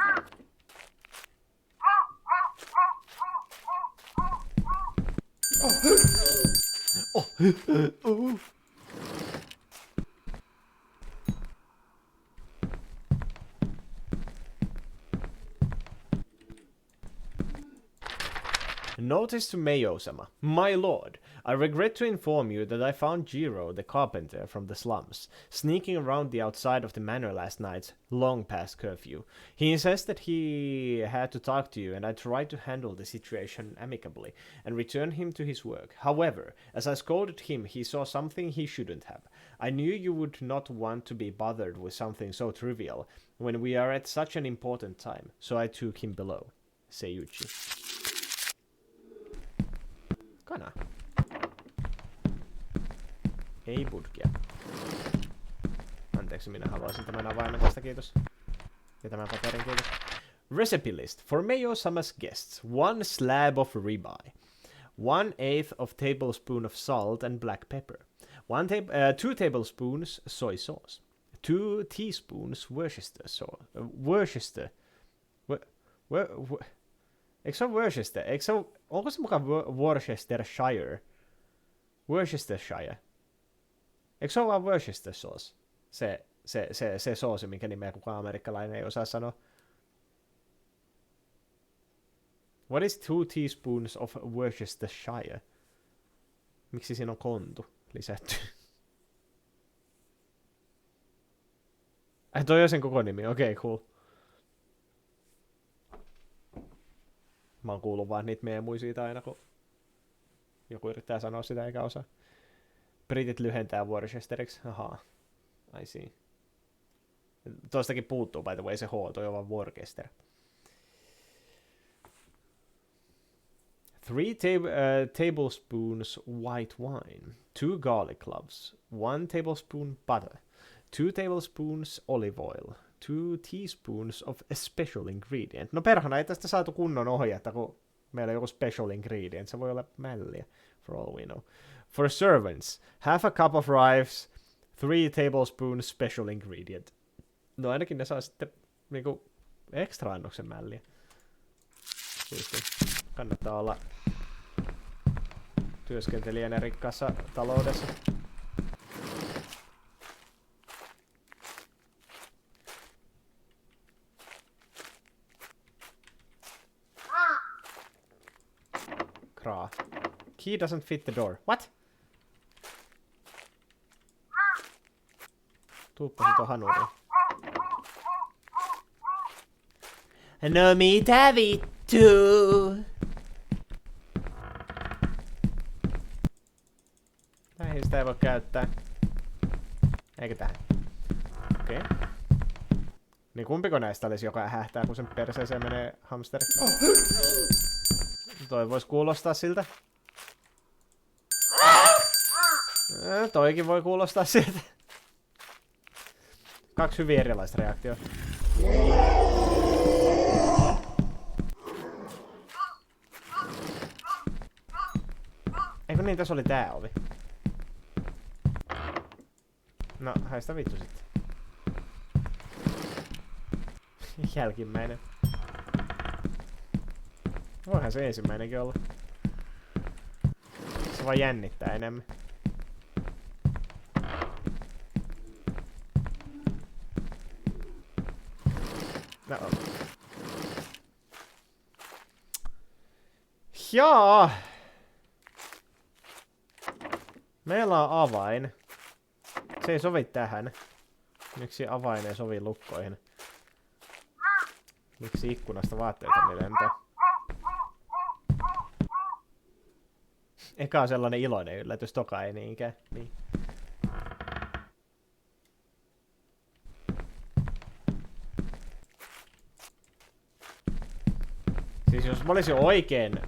Notice to Mayo-sama. My lord, I regret to inform you that I found Jiro, the carpenter from the slums, sneaking around the outside of the manor last night, long past curfew. He insists that he had to talk to you, and I tried to handle the situation amicably and return him to his work. However, as I scolded him, he saw something he shouldn't have. I knew you would not want to be bothered with something so trivial when we are at such an important time, so I took him below. Seiyuchi. Kana. Ei budgia. Anteeksi, minä haluaisin tämän avaimen tästä, kiitos. Ja tämän paperin, kiitos. Recipe list for Mayo-sama's guests. 1 slab of ribeye. 1/8 of tablespoon of salt and black pepper. 2 tablespoons soy sauce. 2 teaspoons Worcester sauce. Worcester. Eikö se ole Worcester? Onko se mukaan Worcestershire? Worcestershire. Eikö se ole vaan Worcester sauce? Se soosi, minkä nimeä kukaan amerikkalainen ei osaa sanoa. What is 2 teaspoons of Worcestershire? Miksi siinä on kontu lisätty? Toi on sen koko nimi, okei, cool. Mä oon kuullut vaan niitä meemuja siitä aina, kun joku yrittää sanoa sitä eikä osaa. Britit lyhentää Worcesteriksi. Ahaa, I see. Tuostakin puuttuu, by the way, se H, toi on vaan Worcester. 3 tablespoons white wine. 2 garlic cloves. 1 tablespoon butter. 2 tablespoons olive oil. 2 teaspoons of a special ingredient. No perhana, ei tästä saatu kunnon ohjetta, kun meillä on joku special ingredient. Se voi olla mälliä, for all we know. For servants, half a cup of rice, 3 tablespoons special ingredient. No ainakin ne saa sitten niinku ekstra annoksen mälliä. Siisti. Kannattaa olla työskentelijänä rikkaassa taloudessa. Kraa. Key doesn't fit the door. What? Tuuppasin tuon hanuriin. No mitä vittu? Näihin sitä ei voi käyttää. Eikö tähän? Okei. Okay. Niin kumpiko näistä olisi, joka hähtää, kun sen perseeseen menee hamsteri? Toi vois kuulostaa siltä. Toikin voi kuulostaa siltä. 2 hyvin erilaista reaktioa. Eikö niin, tässä oli tää ovi. No, haista vittu sitten. Jälkimmäinen. Voihan se ensimmäinenkin olla. Se vaan jännittää enemmän. No. Jaa! Meillä on avain. Se ei sovi tähän. Miksi avain ei sovi lukkoihin? Miksi ikkunasta vaatteita niin lentää? Eka on sellainen iloinen yllätys, toka ei niinkään. Niin. Siis jos mä olisin oikein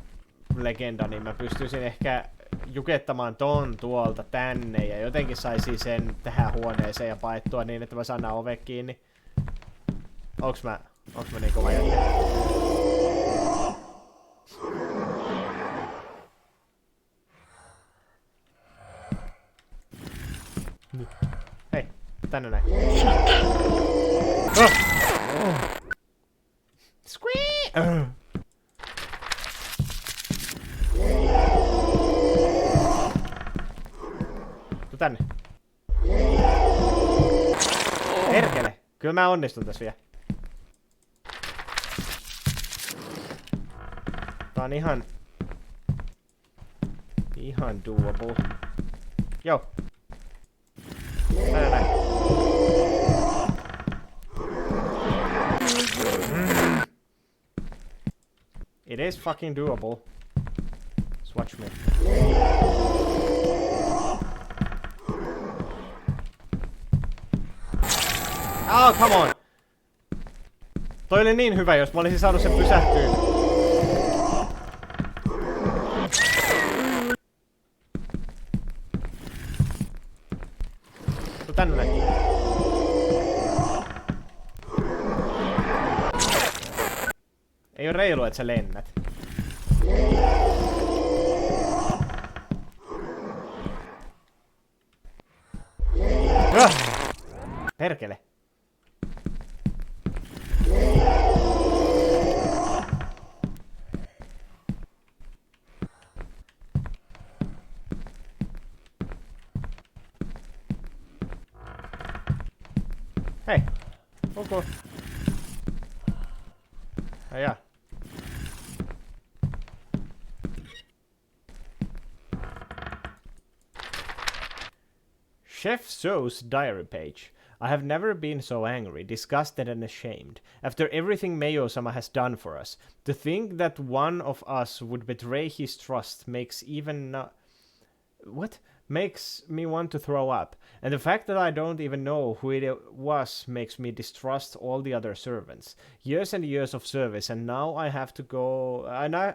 legenda, niin mä pystyisin ehkä jukettamaan ton tuolta tänne ja jotenkin saisin sen tähän huoneeseen ja paettua niin, että mä saan nää ovet kiinni. Onks mä niin kova jätkä? Hei, tänne näin. Squee! Tänne. Perkele! Kyllä mä onnistun tässä vielä. Tää on ihan doable. Joo. Tänne näin. It is fucking doable. Just watch me. Oh, come on! Toi oli niin hyvä, jos mä olisin saanut sen pysähtyä. Tuu tänne näin. Ei oo reilu, et sä lennät. Perkele. Hei. Okay. Ja. Chef So's diary page. I have never been so angry, disgusted and ashamed. After everything Mayo-sama has done for us, to think that one of us would betray his trust makes makes me want to throw up. And the fact that I don't even know who it was makes me distrust all the other servants. Years and years of service, and now I have to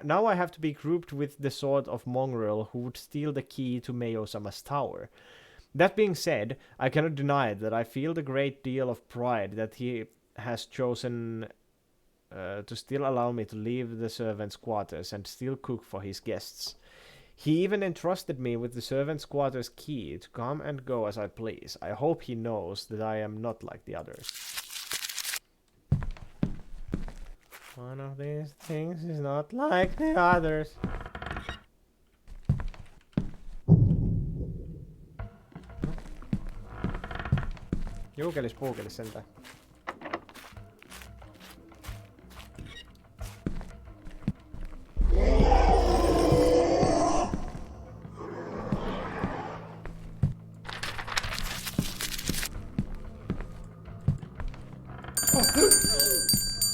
now I have to be grouped with the sort of mongrel who would steal the key to Mayo-sama's tower. That being said, I cannot deny that I feel the great deal of pride that he has chosen to still allow me to leave the servants' quarters and still cook for his guests. He even entrusted me with the servants' quarters key to come and go as I please. I hope he knows that I am not like the others. One of these things is not like the others. Juukelis puukelis sentään.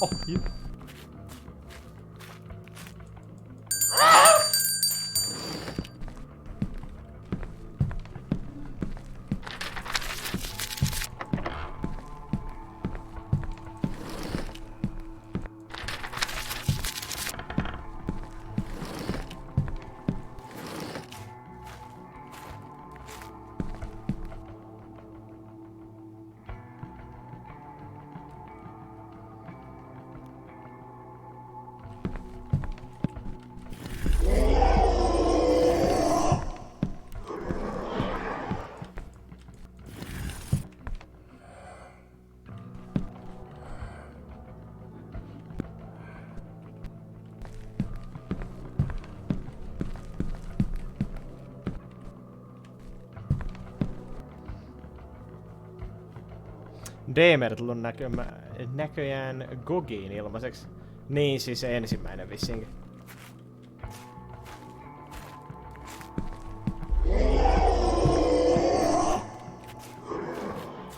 Oh, you. Demer tullut näköjään Gogiin ilmaiseksi. Niin, siis se ensimmäinen vissiinkin.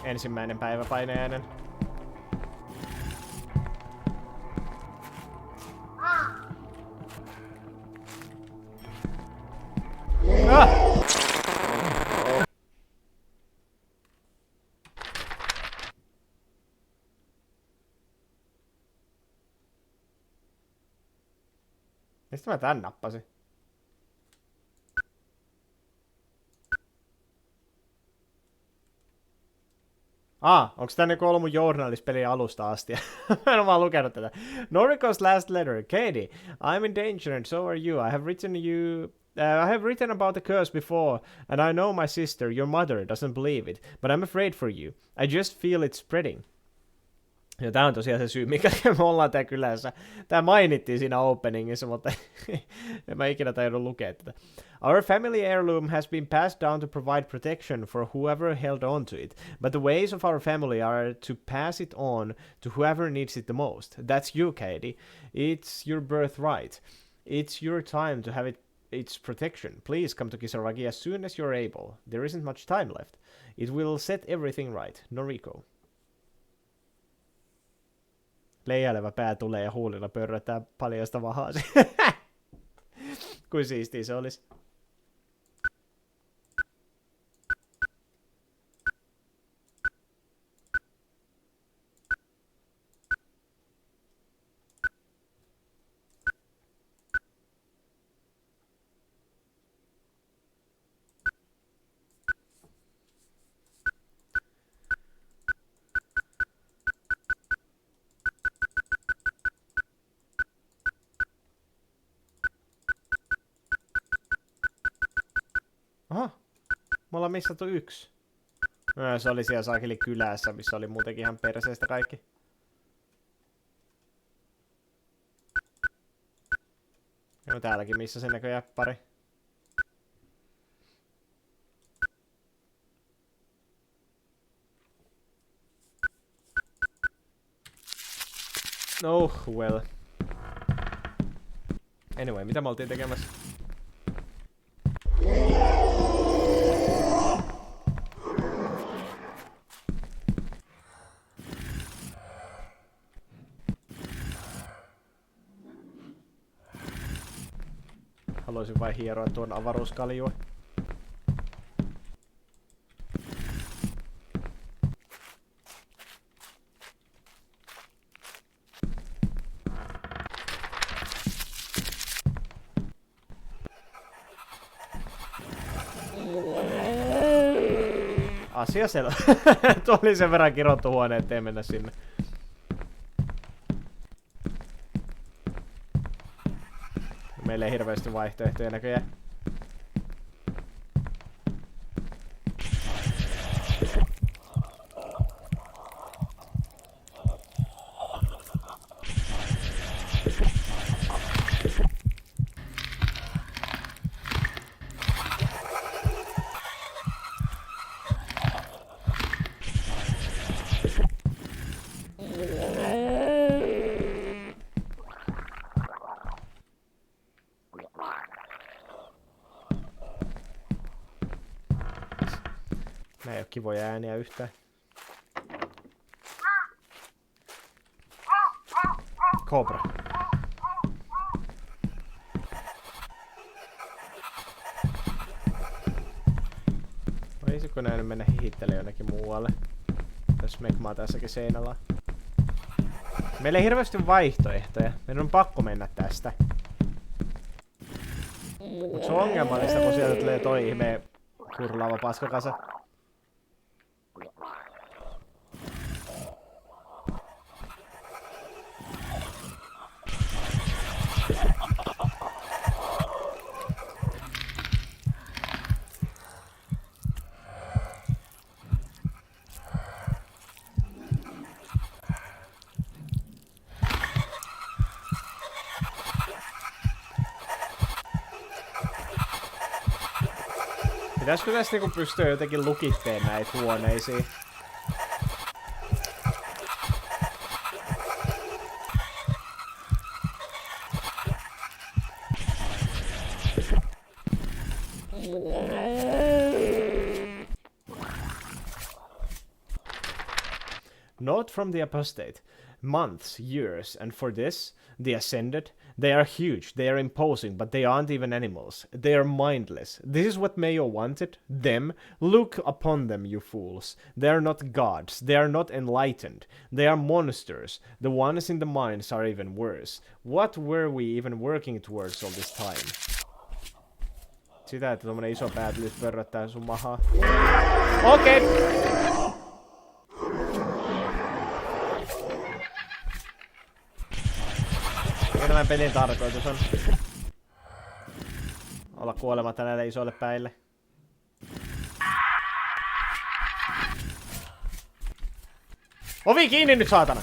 Ensimmäinen päiväpainajainen. Ah! Mistä mä tän nappasin? Onks tää niinku ollut mun journalispeli alusta asti? Mä en oo vaan lukenut tätä. Noriko's last letter. Katie, I'm in danger and so are you. I have written about the curse before, and I know my sister, your mother, doesn't believe it, but I'm afraid for you. I just feel it spreading. Ja tää on tosiaan se syy, mikä me ollaan tää kylässä. Tää mainittiin siinä openingissa, mutta en mä ikinä tajunnut lukea tätä. Our family heirloom has been passed down to provide protection for whoever held on to it, but the ways of our family are to pass it on to whoever needs it the most. That's you, Katie. It's your birthright. It's your time to have its protection. Please come to Kisaragi as soon as you're able. There isn't much time left. It will set everything right. Noriko. Leijaileva pää tulee ja huulilla pörröttää paljasta vahaasi. Kuin siistiä se olisi. Aha, me ollaan missattu yksi. Se oli siellä saakeli kylässä, missä oli muutenkin ihan perseestä kaikki. No täälläkin missä se näköjään pari. Oh well. Anyway, mitä me oltiin tekemässä? Haluaisin vain hieroa tuon avaruuskaljua. Asia selvä. Tuo oli sen verran kirottu huone, ettei mennä sinne. meillä ei hirveästi vaihtoehtoja näköjään. Nää ei oo kivoja ääniä yhtään. Cobra. Olisiko näin mennä hihittelemään jonnekin muualle? Tässä mekmaa tässäkin seinällä. Meillä ei hirveästi ole vaihtoehtoja. Meidän on pakko mennä tästä. Mut se on ongelmallista, kun sieltä tulee toi ihme kurlaava paskakasa. Pitäisikö tästä niinku pystyä jotenkin lukitteen näitä huoneisiin? Note from the apostate. Months, years, and for this, the ascended, they are huge, they are imposing, but they aren't even animals. They are mindless. This is what Mayo wanted. Them. Look upon them, you fools. They are not gods. They are not enlightened. They are monsters. The ones in the mines are even worse. What were we even working towards all this time? Sitä, että tommonen iso pää tulisi pörröttää sun mahaa. Okei! Tämän pelin tarkoitus on olla kuolematta näille isoille päille. Ovi kiinni nyt, saatana!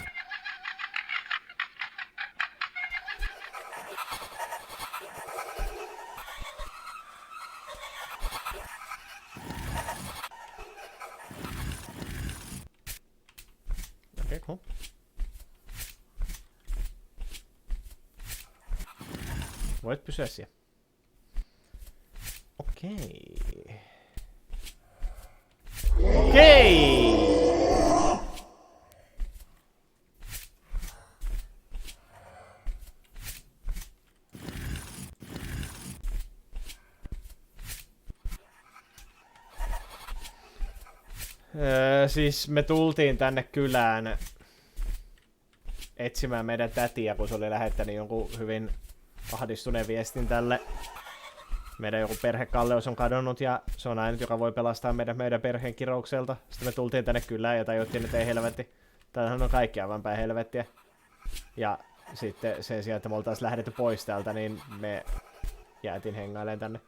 Okei, cool. Voit pysyä siellä. Okei. Okei! Siis me tultiin tänne kylään etsimään meidän tätiä, kun se oli lähettänyt jonkun hyvin ahdistuneen viestin tälle. Meidän joku perhekalleus on kadonnut ja se on ainut, joka voi pelastaa meidän perheen kiroukselta. Sitten me tultiin tänne kylään ja tajuttiin, että ei helvetti. Täällähän on kaikki aivan päin helvettiä. Ja sitten sen sijaan, että me oltais lähdetty pois täältä, niin me jäätiin hengailemaan tänne.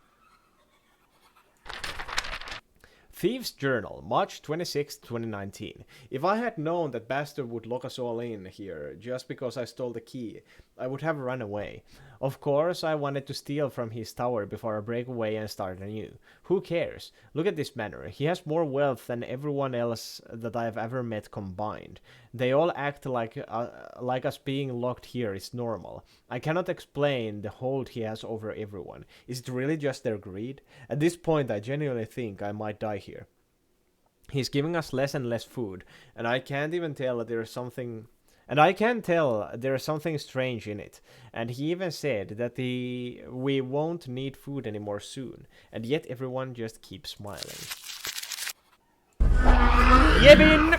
Thieves' Journal, March 26, 2019. If I had known that bastard would lock us all in here just because I stole the key, I would have run away. Of course, I wanted to steal from his tower before I break away and start anew. Who cares? Look at this manor. He has more wealth than everyone else that I've ever met combined. They all act like us being locked here is normal. I cannot explain the hold he has over everyone. Is it really just their greed? At this point, I genuinely think I might die here. He's giving us less and less food, and I can't even tell that there is something... And I can tell there is something strange in it. And he even said that we won't need food anymore soon. And yet everyone just keeps smiling. Yebin!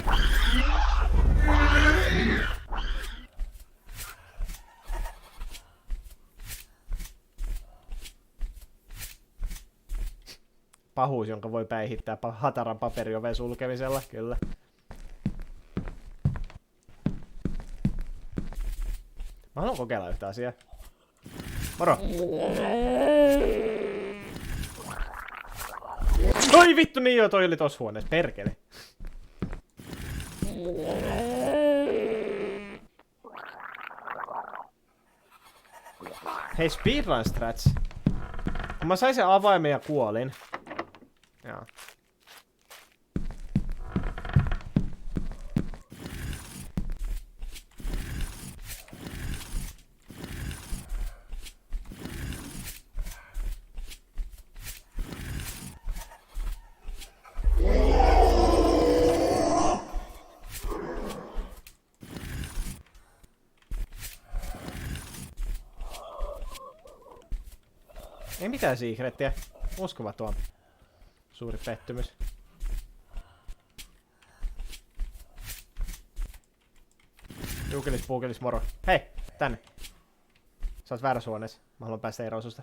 Pahuus, jonka voi päihittää hataran paperioven sulkemisella, kyllä. Mä haluan kokeilla yhtä asiaa. Moro! Oi vittu, niin joo, toi oli tossa huoneessa. Perkele. Hei, speedrun strats. Kun mä sain sen avaimen ja kuolin. Joo. Ei mitään secrettiä. Uskomaton. Suuri pettymys. Juukelis, puukelis, moro. Hei, tänne. Sä oot väärässä huoneessa. Mä haluan päästä eroon susta.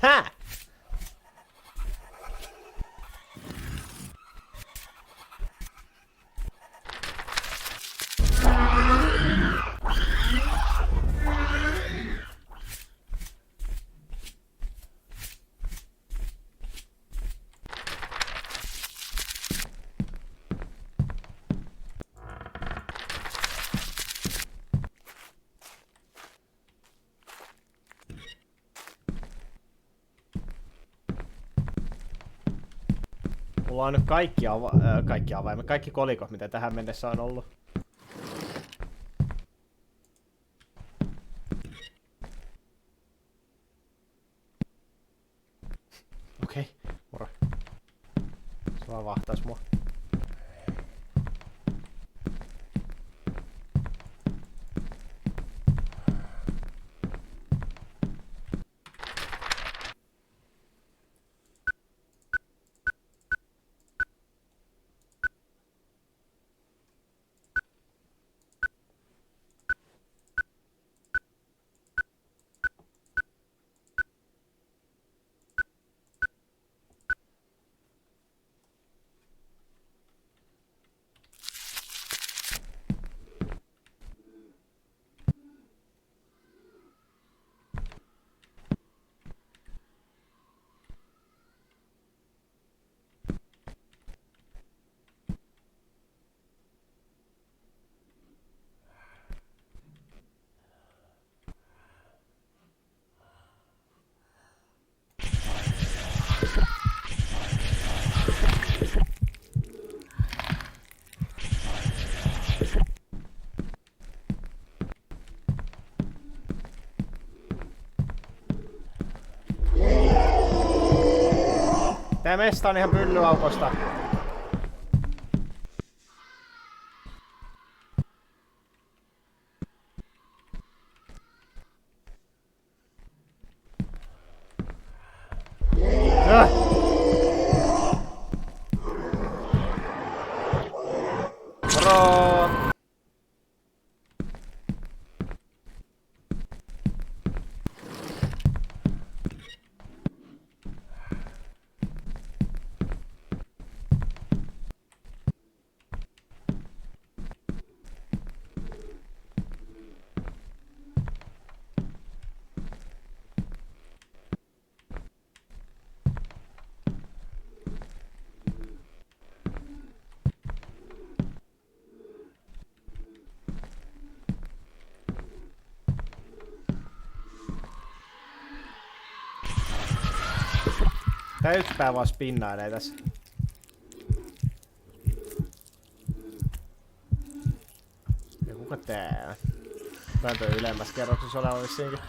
Haha! Mulla on nyt kaikki avaimet, kaikki kolikot, mitä tähän mennessä on ollut. Okei, moro. Se vaan vahtais mua. Tää mesta on ihan pyllyaukosta. Moro! Tää yksi pää vaan spinnailee tässä. Ja kuka tää on? Tää on toi ylemmässä kerroksessa oleva vissiinkin.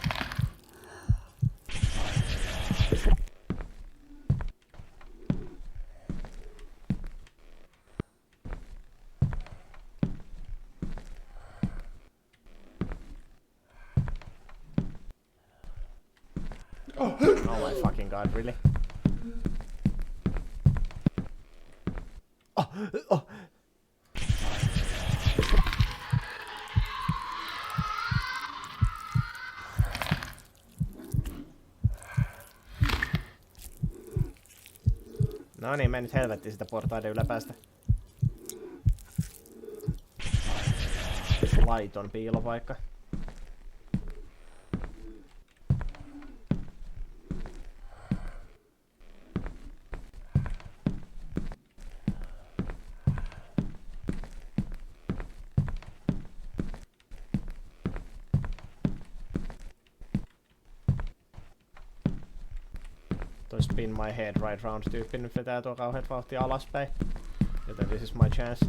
Oh my fucking god, really? Oh, oh. No niin, mä nyt helvettiin sitä portaiden yläpäästä. Laiton piilopaikka. Toi spin my head right round -tyyppi nyt vetää tuo kauheat vauhtia alaspäin. Joten this is my chance.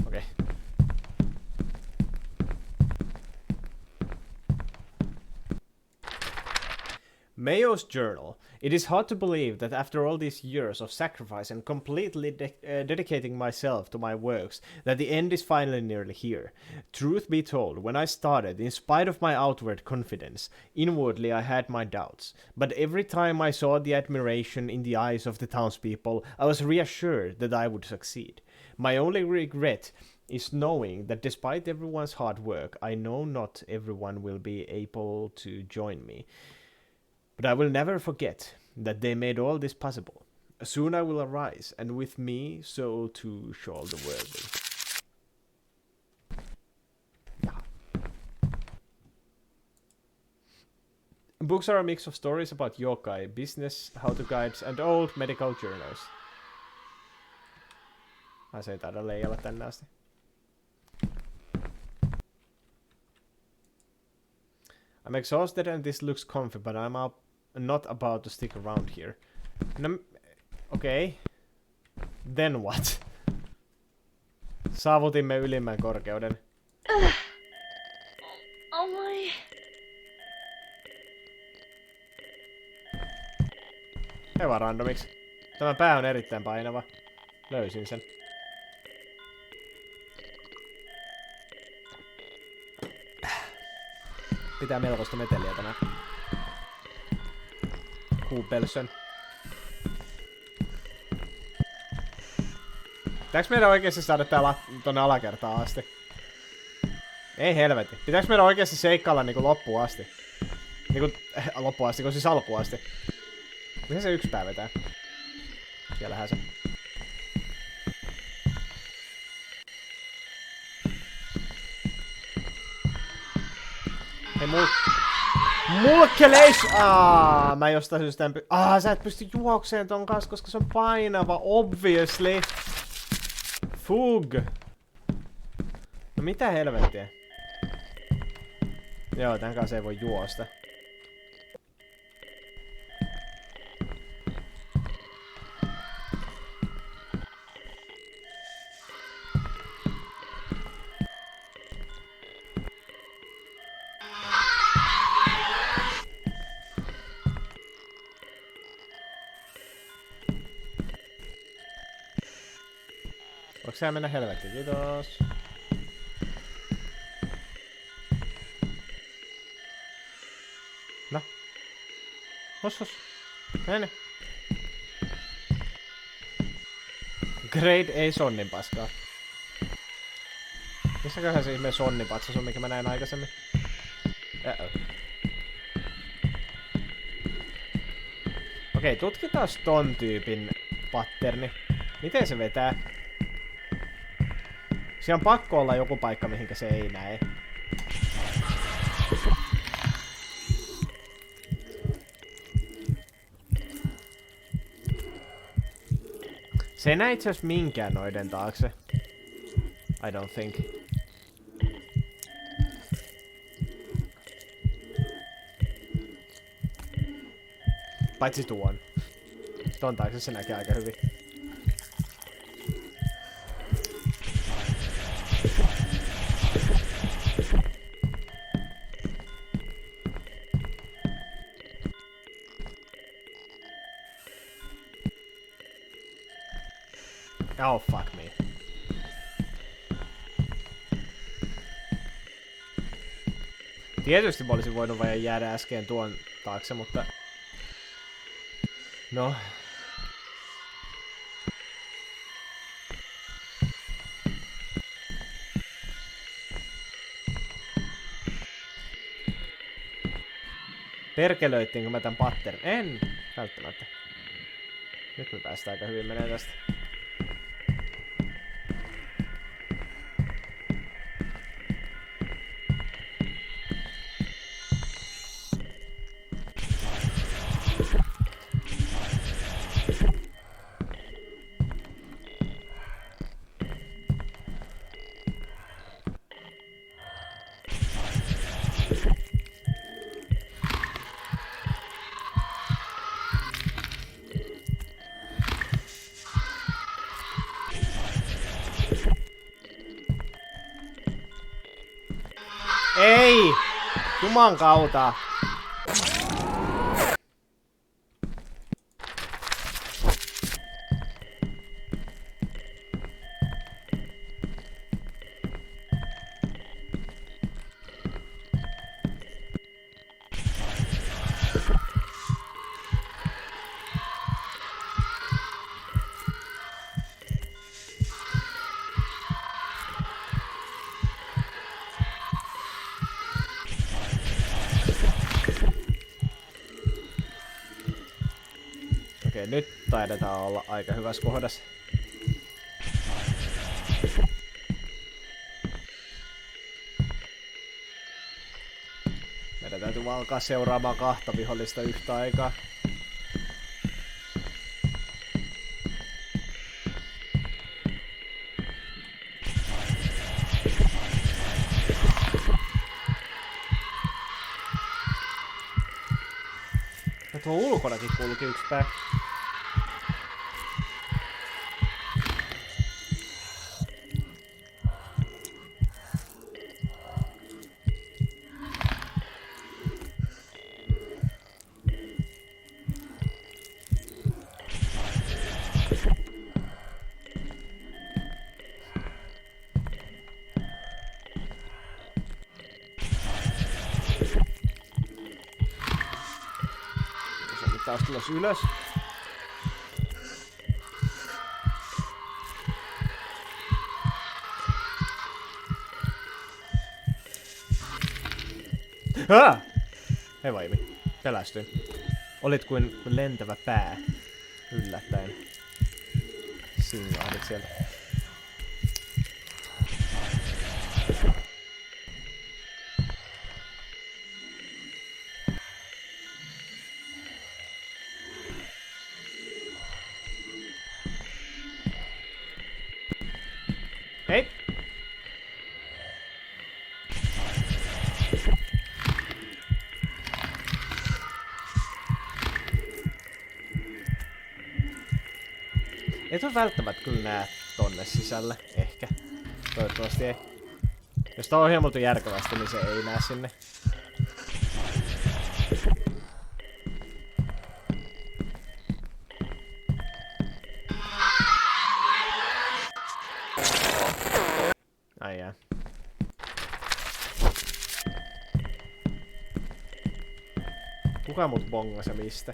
Okay. Mayo's journal. It is hard to believe that after all these years of sacrifice and completely dedicating myself to my works, that the end is finally nearly here. Truth be told, when I started, in spite of my outward confidence, inwardly I had my doubts. But every time I saw the admiration in the eyes of the townspeople, I was reassured that I would succeed. My only regret is knowing that despite everyone's hard work, I know not everyone will be able to join me. But I will never forget that they made all this possible. Soon I will arise, and with me, so too shall the world be. Yeah. Books are a mix of stories about yokai, business, how-to guides, and old medical journals. Se ei taida leijalla tänne asti. I'm exhausted and this looks comfy, but I'm not about to stick around here. No, okay. Then what? Saavutimme ylimmän korkeuden. Oh my. Hei randomiksi. Tämä pää on erittäin painava. Löysin sen. Pitää melkoista meteliä tämä kuupelsön. Pitääks meidän oikeesti saada tää tonne alakertaan asti? Ei helvetti. Pitääks meidän oikeesti seikkailla niinku loppuun asti? Niinku loppuun asti, kun siis alkuun asti. Mihin se yksi pää vetää? Siellähän se. Hei mulkkeleis! Mä jostain syystä sä et pysty juokseen ton kanssa, koska se on painava, obviously. Fug. No mitä helvettiä? Joo, tän kanssa ei voi juosta. Voiko sä mennä helvettiin? Kiitos. No. Hos. Mene. Grade ei sonnin paskaa. Missäköhän se ihmeen sonnipatsas on, mikä mä näin aikaisemmin? Okei, tutkitaan ton tyypin patterni. Miten se vetää? Siellä on pakko olla joku paikka, mihinkä se ei näe. Se ei näe itse asiassa minkään noiden taakse. I don't think. Paitsi tuon. Tuon taakse se näkee aika hyvin. Oh, fuck me. Tietysti mä olisin voinut vaan jäädä äsken tuon taakse, mutta... No... Perkelöittiinkö mä tän patterin? En! Välttämättä. Nyt me päästään aika hyvin menee tästä. Ei! Juman kautta! Okei, nyt taidetaan olla aika hyvässä kohdassa. Meidän täytyy vaan alkaa seuraamaan kahta vihollista yhtä aikaa. Ja tuo ulkonakin kulki yksi pää. Taas tulos ylös. Hei vaimi. Pelästyin. Olit kuin lentävä pää. Yllättäen. Singahdit sieltä. Hei! Et oo välttämättä kyllä näe tonne sisälle. Ehkä. Toivottavasti ei. Jos tää on ohjelmoitu järkevästi, niin se ei näe sinne. Ai jää. Kuka mut bongasi ja mistä?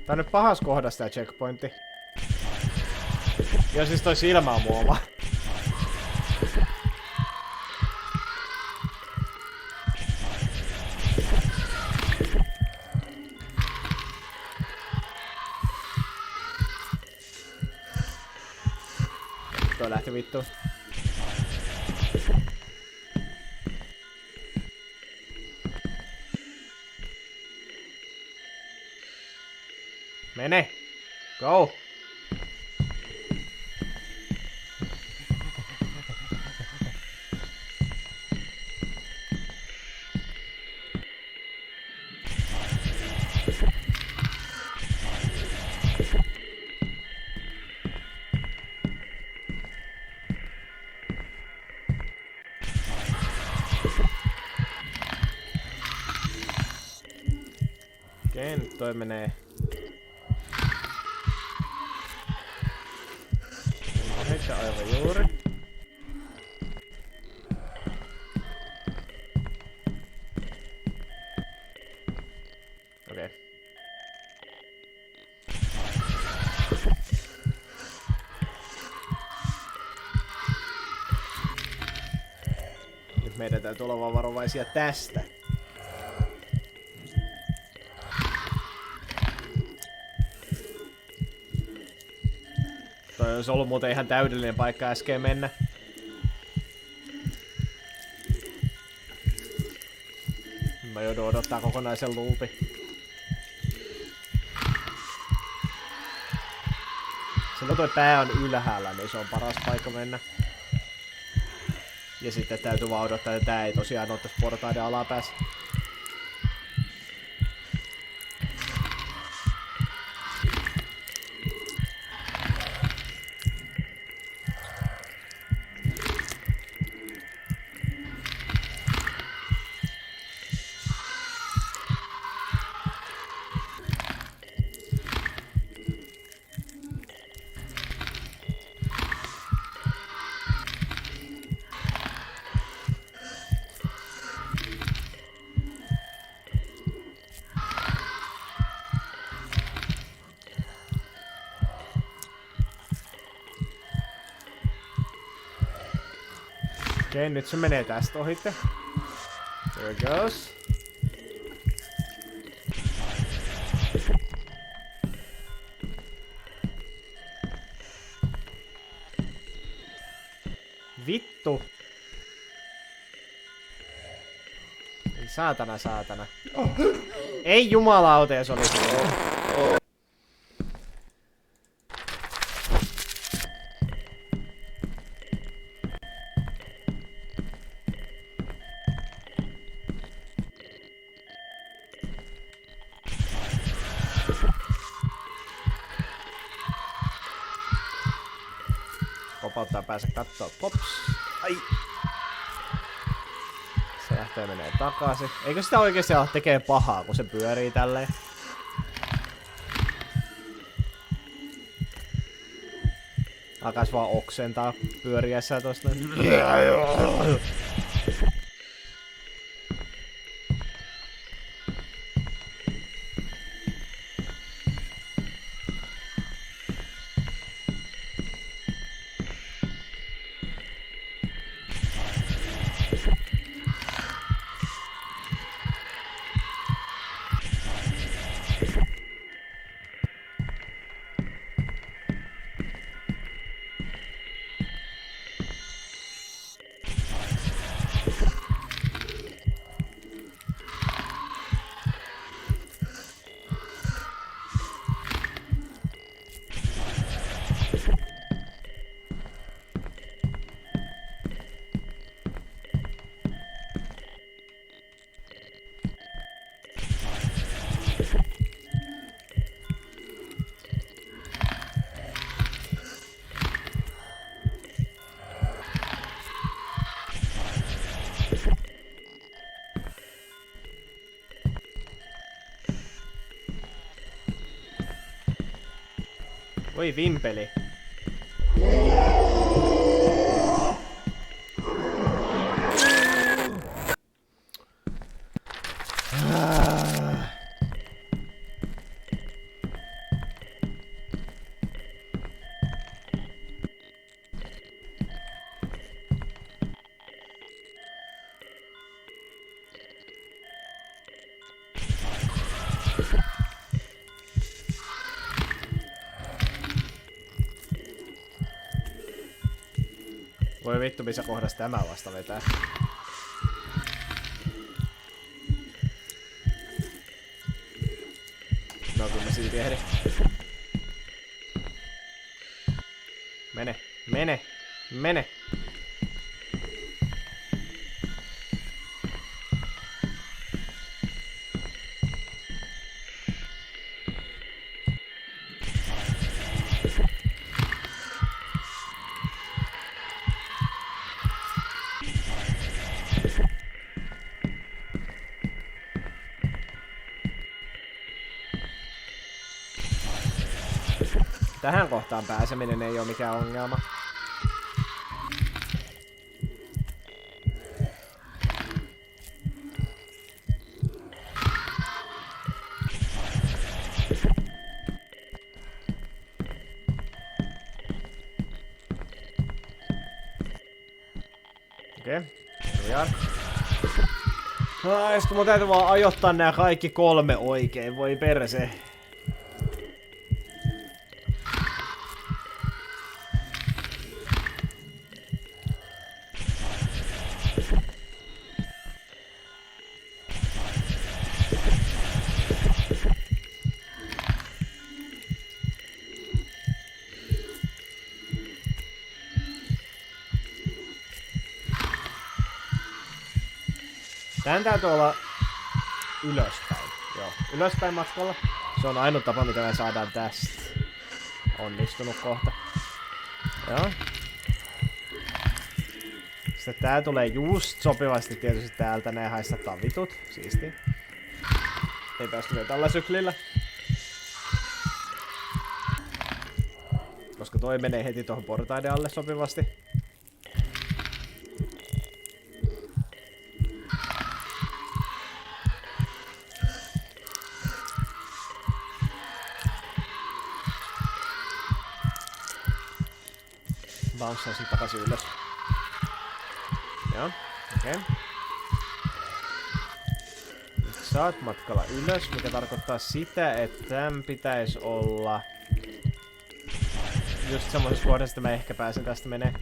Tää on nyt pahas kohdassa tää checkpointti. Joo, siis toi silmä on muova. Toi lähti vittuun. Mene! Go! Okei, nyt toi menee. 8 aivan juuri. Okei. Nyt meidän täytyy olla vaan varovaisia tästä. Toi olisi ollut muuten ihan täydellinen paikka äsken mennä. Mä joudun odottaa kokonaisen loopin. Silloin toi pää on ylhäällä, niin se on paras paikka mennä. Ja sitten täytyy vaan odottaa, että tää ei tosiaan oo tässä portaiden alapäässä. Okei, nyt se menee tästä ohitte. There it goes. Vittu. Ei saatana, saatana. Ei jumalauteen, se oli se. Vapauttaa pääse kattoo. Pops. Ai. Se lähtee menee takaisin. Eikö sitä oikeesti ala tekee pahaa, kun se pyörii tälleen? Alkais vaan oksentaa pyöriässä tosta. Voi vimpeli. Voi vittu, missä kohdassa tämä vasta vetää. No kyllä mä silti ehdin. Mene, mene, mene. Tähän kohtaan pääseminen ei ole mikään ongelma. Okei, okay. No, sitten mun täytyy vaan ajoittaa nämä kaikki 3 oikein, voi perse. Tän täytyy olla ylöspäin. Joo, ylöspäin matkalla. Se on ainut tapa, mitä me saadaan tästä. Onnistunut kohta. Joo. Sitten tää tulee just sopivasti tietysti täältä. Ne haistattaa vitut. Siisti. Ei päästy vielä tällä syklillä. Koska toi menee heti tohon portaiden alle sopivasti. Bounceaisin takaisin ylös. Joo, okei. Okay. Nyt sä oot matkalla ylös, mikä tarkoittaa sitä, että tämän pitäisi olla just semmoisessa kohdassa, että mä ehkä pääsen tästä menee.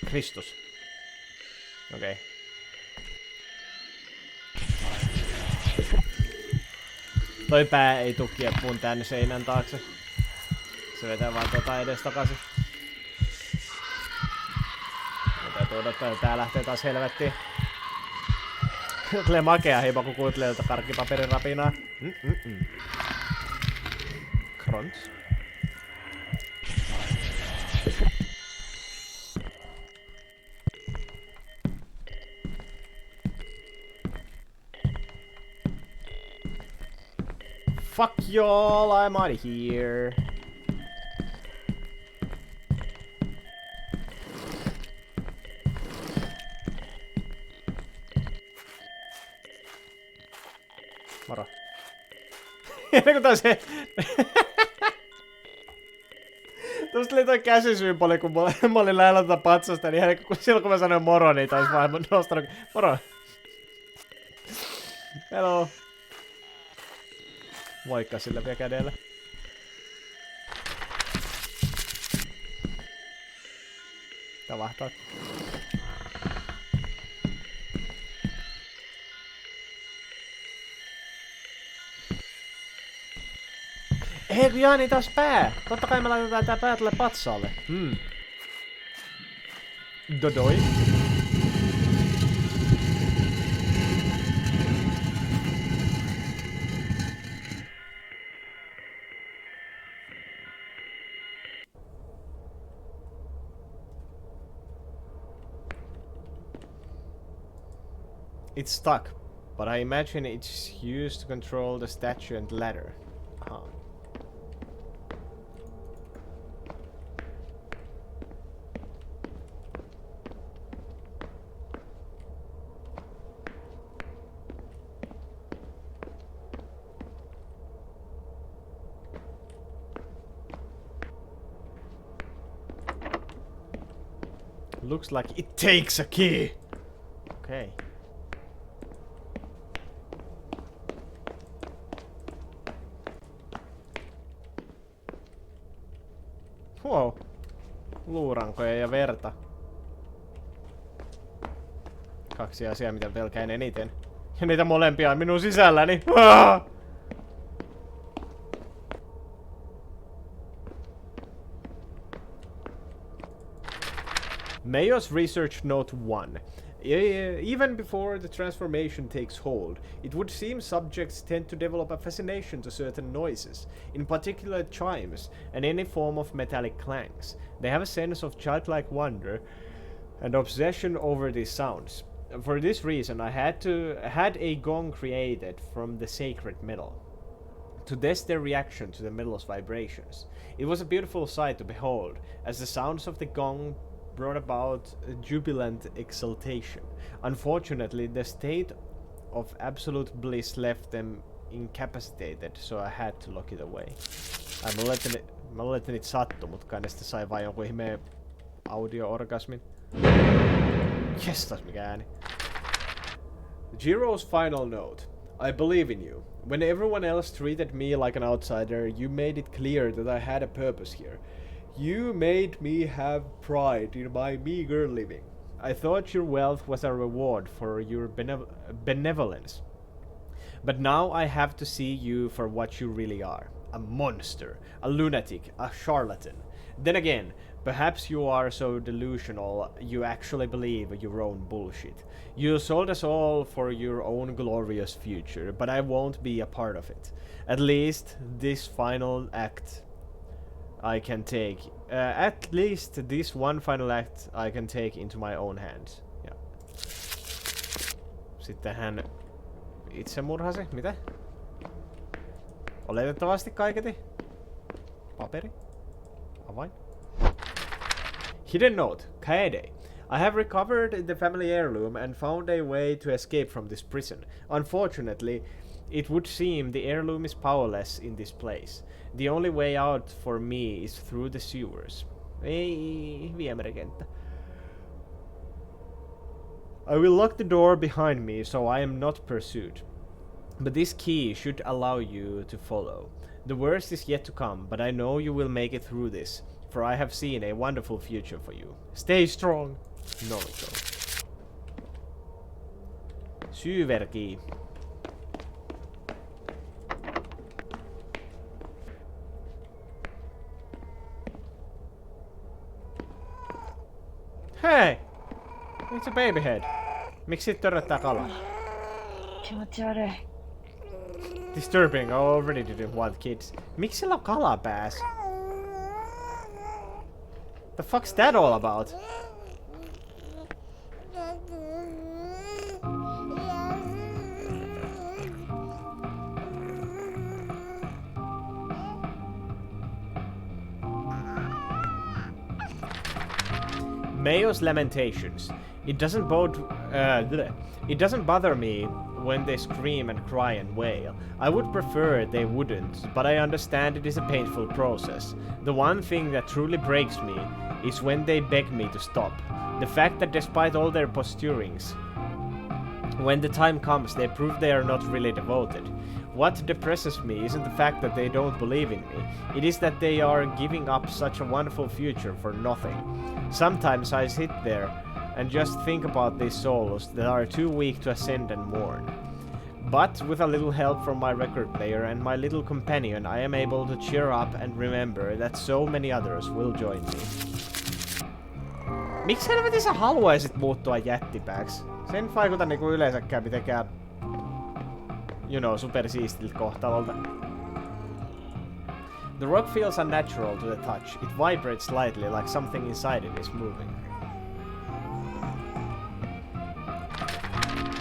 Kristus. Okei. Okay. Toi pää ei tuu kieppuun tänne seinän taakse. Se vetää vaan edes takaisin. Mä täytyy odottaa, että tää lähtee taas helvettiin. Tulee makea hiipa, kun kuuntelee jolta karkkipaperin rapinaa. Krons. Fuck y'all, I'm out of here. Moro. Ennen kuin taas se... Tuosta oli toi käsisymboli, kun mä olin lähellä tätä patsasta, niin silloin kun mä sanoin moro, niin taisi vaan nostanut... Moro. Hello. Moikka sillä vielä kädellä. Tavahtaa. Hei kun Jaani taas pää! Totta kai me laitetaan tää pää tälle patsaalle. Dodoi. It's stuck, but I imagine it's used to control the statue and ladder. Aha. Looks like it takes a key. Okay. Wow. Luurankoja ja verta. 2 asiaa, mitä pelkään eniten. Ja niitä molempia on minun sisälläni. Aaah! Mayor's Research Note 1. Even before the transformation takes hold, it would seem subjects tend to develop a fascination to certain noises, in particular chimes and any form of metallic clangs. They have a sense of childlike wonder and obsession over these sounds. For this reason, I had a gong created from the sacred metal to test their reaction to the metal's vibrations. It was a beautiful sight to behold, as the sounds of the gong brought about a jubilant exultation. Unfortunately, the state of absolute bliss left them incapacitated, so I had to lock it away. Mä luulen, että niitä sattui, mutta kai ne sitten sai vain jonkun ihmeen audio-orgasmin. Jes, taas mikä ääni. Jiro's final note. I believe in you. When everyone else treated me like an outsider, you made it clear that I had a purpose here. You made me have pride in my meager living. I thought your wealth was a reward for your benevolence. But now I have to see you for what you really are. A monster, a lunatic, a charlatan. Then again, perhaps you are so delusional you actually believe your own bullshit. You sold us all for your own glorious future, but I won't be a part of it. At least this final act I can take. At least this one final act I can take into my own hands. Ja. Sitten hän itse murhasi. Mitä? Oletettavasti kaiketi. Paperi. Avain. Hidden note. Kaede. I have recovered the family heirloom and found a way to escape from this prison. Unfortunately, it would seem the heirloom is powerless in this place. The only way out for me is through the sewers. Ei viemärikenttä. I will lock the door behind me so I am not pursued. But this key should allow you to follow. The worst is yet to come, but I know you will make it through this, for I have seen a wonderful future for you. Stay strong! Noito. Syverkii. Hei! It's a baby head. Miksi sit törröttää kalaa? Disturbing, I already didn't want kids. Miksi sillä on kalapääs? The fuck's that all about? Mayo's lamentations. It doesn't bother me when they scream and cry and wail. I would prefer they wouldn't, but I understand it is a painful process. The one thing that truly breaks me is when they beg me to stop. The fact that despite all their posturings, when the time comes, they prove they are not really devoted. What depresses me isn't the fact that they don't believe in me, it is that they are giving up such a wonderful future for nothing. Sometimes I sit there and just think about these souls that are too weak to ascend and mourn. But with a little help from my record player and my little companion, I am able to cheer up and remember that so many others will join me. Miksi helvetin sä haluaisit muuttua jättipääksi? Se ei nyt vaikuta niinku yleensäkään mitenkään, supersiistiltä kohtalolta. The rock feels unnatural to the touch. It vibrates slightly like something inside it is moving.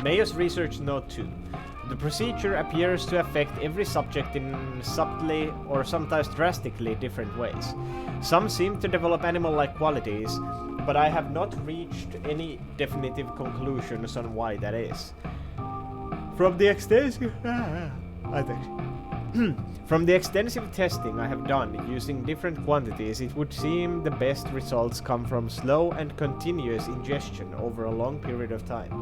Mayo's research note 2. The procedure appears to affect every subject in subtly or sometimes drastically different ways. Some seem to develop animal-like qualities, but I have not reached any definitive conclusions on why that is. From the extensive testing I have done using different quantities, it would seem the best results come from slow and continuous ingestion over a long period of time.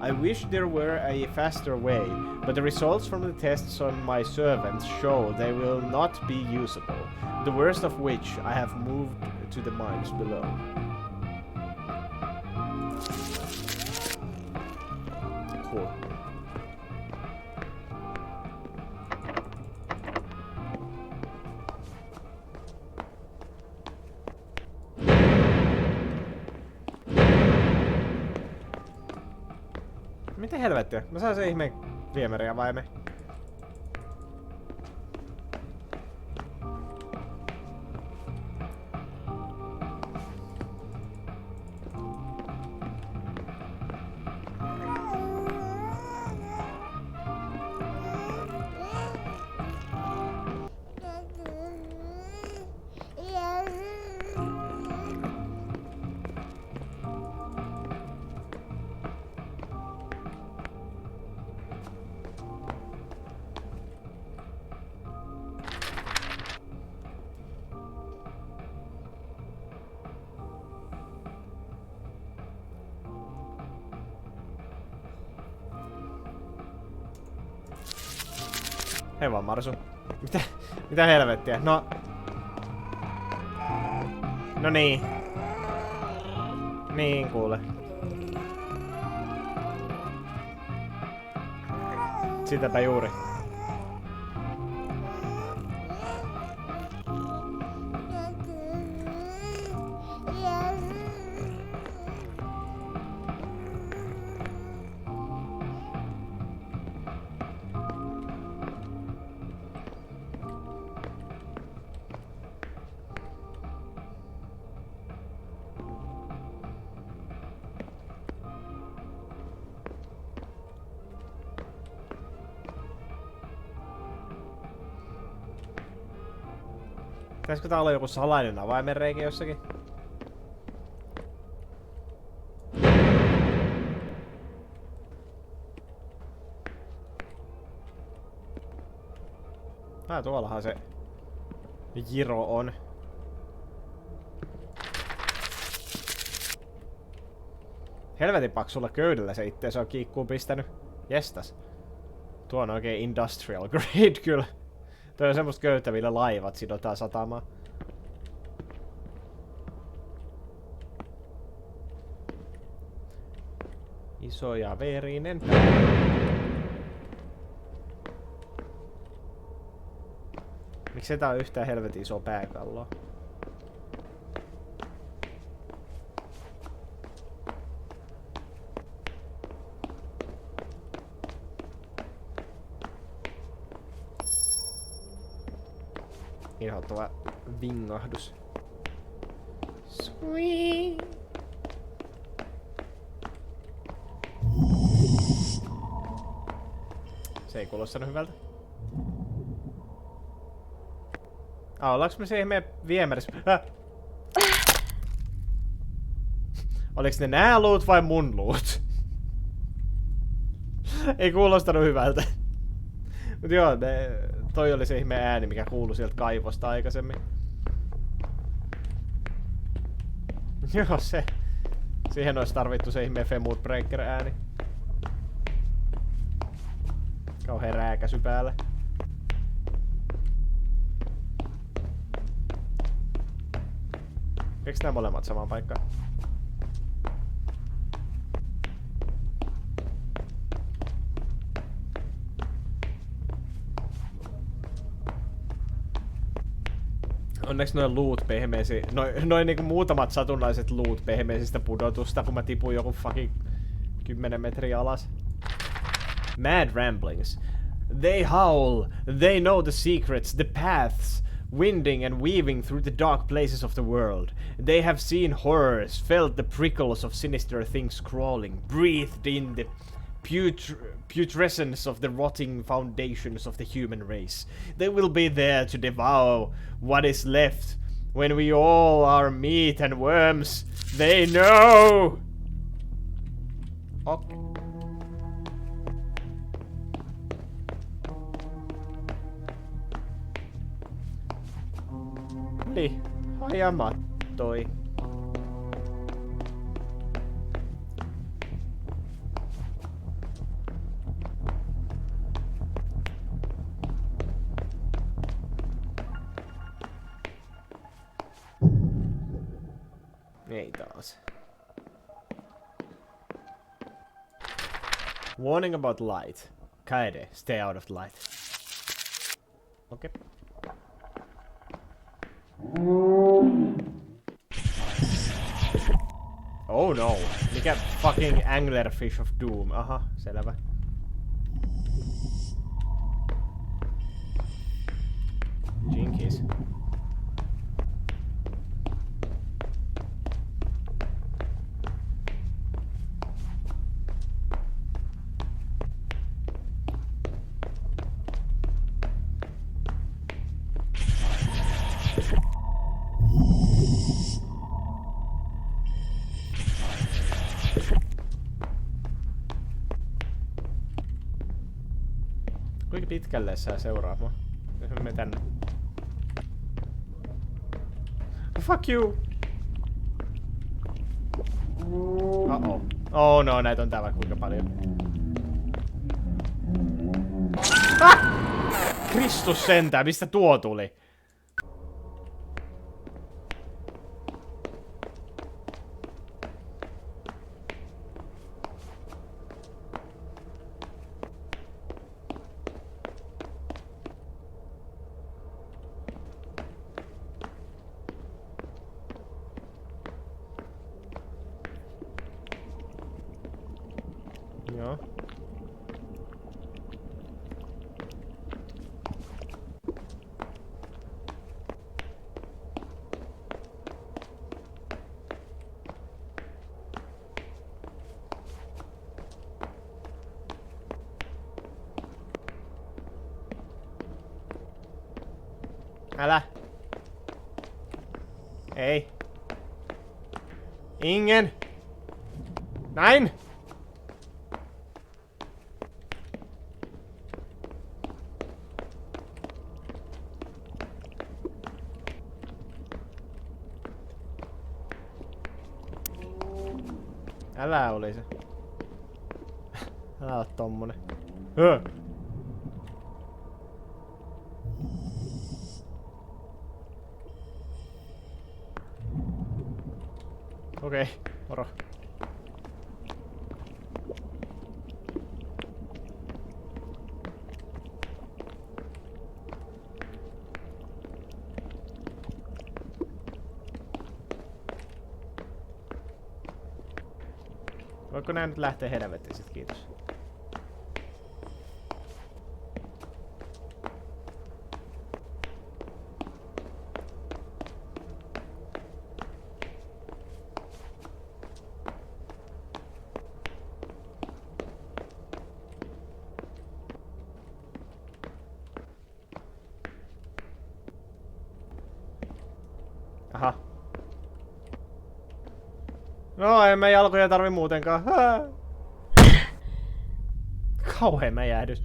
I wish there were a faster way, but the results from the tests on my servants show they will not be usable, the worst of which I have moved to the mines below. Cool. Mitä helvettiä? Mä saan se ihmeen viemäriä vai me? Hei vaan Marsu. Mitä helvettiä? No niin. Niin kuule. Sitäpä juuri. Pitäisikö tää olla joku salainen avaimenreikä jossakin? Tuollahan se Jiro on. Helvetin paksulla köydellä se itteensä on kiikkuun pistänyt. Jestas. Tuo on oikein industrial grade kyllä. Toi on semmoista köyttä, millä laivat sidotaan satamaan. Iso ja verinen pää. Miksei tää on yhtään helvetin iso pääkalloa? Inhottava vingahdus. Sweet. Se ei kuulostanut hyvältä. Ollaanko me siihen meidän viemärissä? Oliks ne nää luut vai mun luut? Ei kuulostanut hyvältä. Mut joo, toi oli se ihme ääni, mikä kuului sieltä kaivosta aikaisemmin. Joo, se. Siihen olisi tarvittu se ihme Femur Breaker ääni. Kauhea rääkäsy päälle. Eiks nää molemmat samaan paikkaan? Onneksi noin loot pehmeesi, noin niinku muutamat satunnaiset loot pehmeisistä pudotusta, kun mä tipuin joku fucking 10 metriä alas. Mad ramblings. They howl, they know the secrets, the paths, winding and weaving through the dark places of the world. They have seen horrors, felt the prickles of sinister things crawling, breathed in the putrescence of the rotting foundations of the human race. They will be there to devour what is left when we all are meat and worms. They know! Okay. Niin, hajamattoi. Ei taas. Warning about light. Kaede, stay out of light. Okei. Okay. Oh no. Mikä fucking anglerfish of doom. Aha, selvä. Jinkies. Kuinka pitkälle sä seuraa mua? Me tänne. Oh, fuck you! Uh-oh. Oh no, näitä on täällä kuinka paljon. Ah! Kristus sentään, mistä tuo tuli? Joo. Älä. Ei. Ingen. Näin. Älä oli se. Älä oo tommonen. Okei, moro. Voiko nää nyt lähteä helvettiin sit, kiitos. Aha. No, en mä jalkoja tarvi muutenkaan. Kauhea mäjähdys.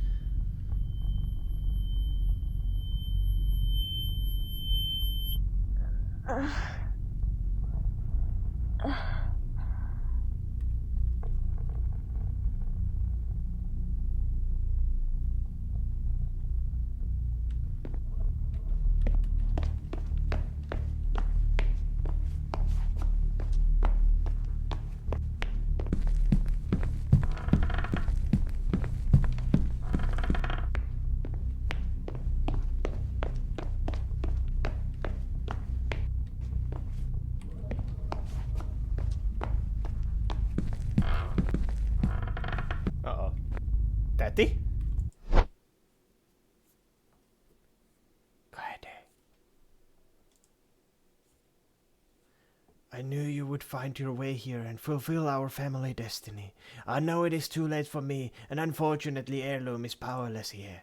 Täti? Kaede. I knew you would find your way here and fulfill our family destiny. I know it is too late for me, and unfortunately Heirloom is powerless here.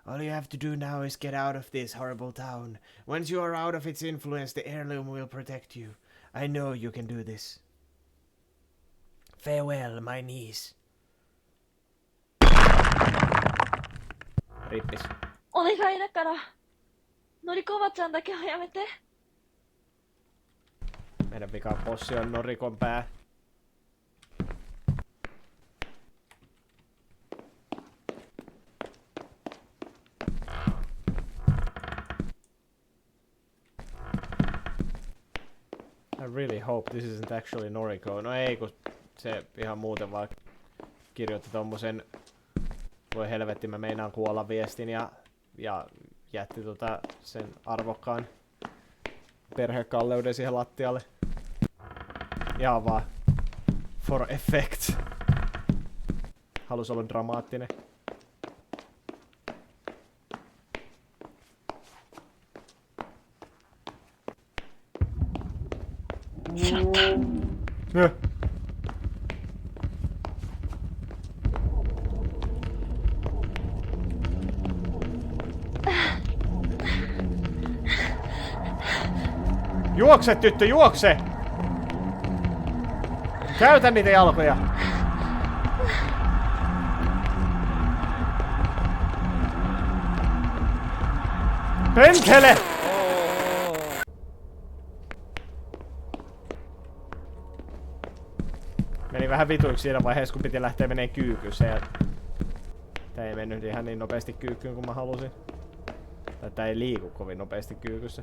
All you have to do now is get out of this horrible town. Once you are out of its influence, the Heirloom will protect you. I know you can do this. Farewell, my niece. Rippis. お願いだから、のりこおばちゃんだけはやめて。 Meidän vika bossi on Norikon pää. I really hope this isn't actually Noriko. No ei, kun se ihan muuten vaan kirjoitti tommosen voi helvetti, mä meinaan kuolla viestin ja jätti sen arvokkaan perhekalleuden siihen lattialle. Ihan vaan for effect. Halus olla dramaattinen. Juokse, tyttö, juokse! Käytä niitä jalkoja! Pentele! Meni vähän vituiksi siinä vaiheessa, kun piti lähteä menee kyykyseen. Tää ei mennyt ihan niin nopeasti kyykkyyn kuin mä halusin. Tai tää ei liiku kovin nopeasti kyykyssä.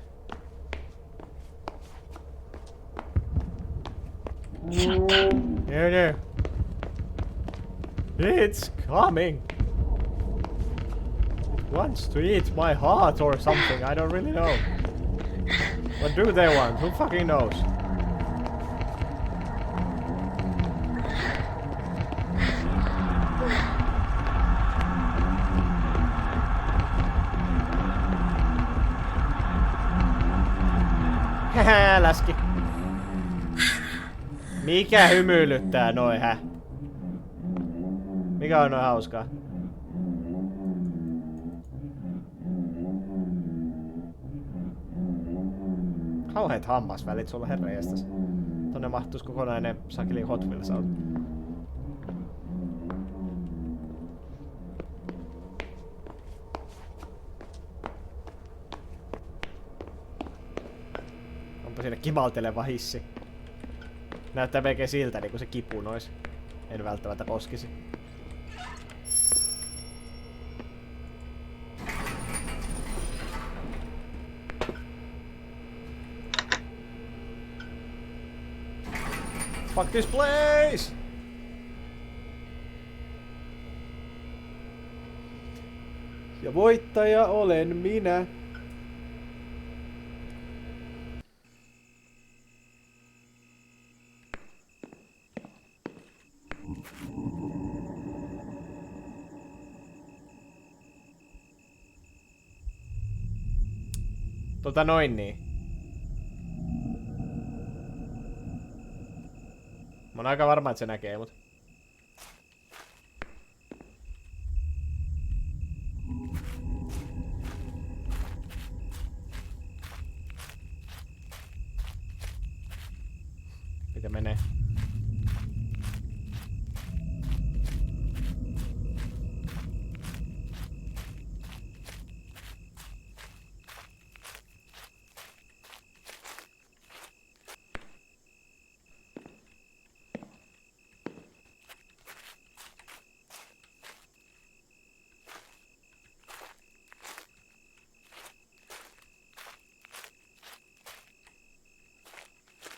Yeah. It's coming! It wants to eat my heart or something, I don't really know. What do they want? Who fucking knows? Hähä, läski. Mikä hymyilyttää noin, hä? Mikä on noin hauskaa? Kauheet hammasvälit sulla, herranjestas. Tonne mahtuis kokonainen sakeli Hot Wheels auto. Onpa siinä kimalteleva hissi. Näyttää melkein siltä, niin kun se kipunois. En välttämättä koskisi. Fuck this place! Ja voittaja olen minä. Noin niin. Mä oon aika varma, että se näkee mut. Miten menee?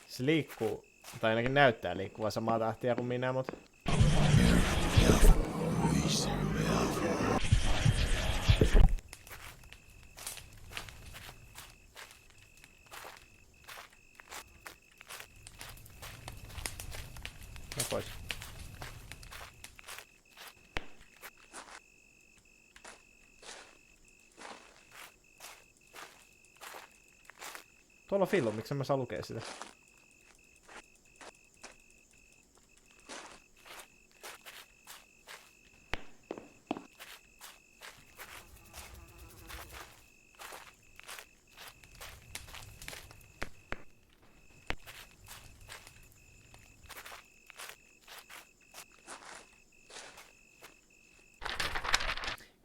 Se liikkuu, tai ainakin näyttää liikkuvan samaa tahtia kuin minä, mut... No pois. Tuolla on fillu, miksi mä saa lukea sitä?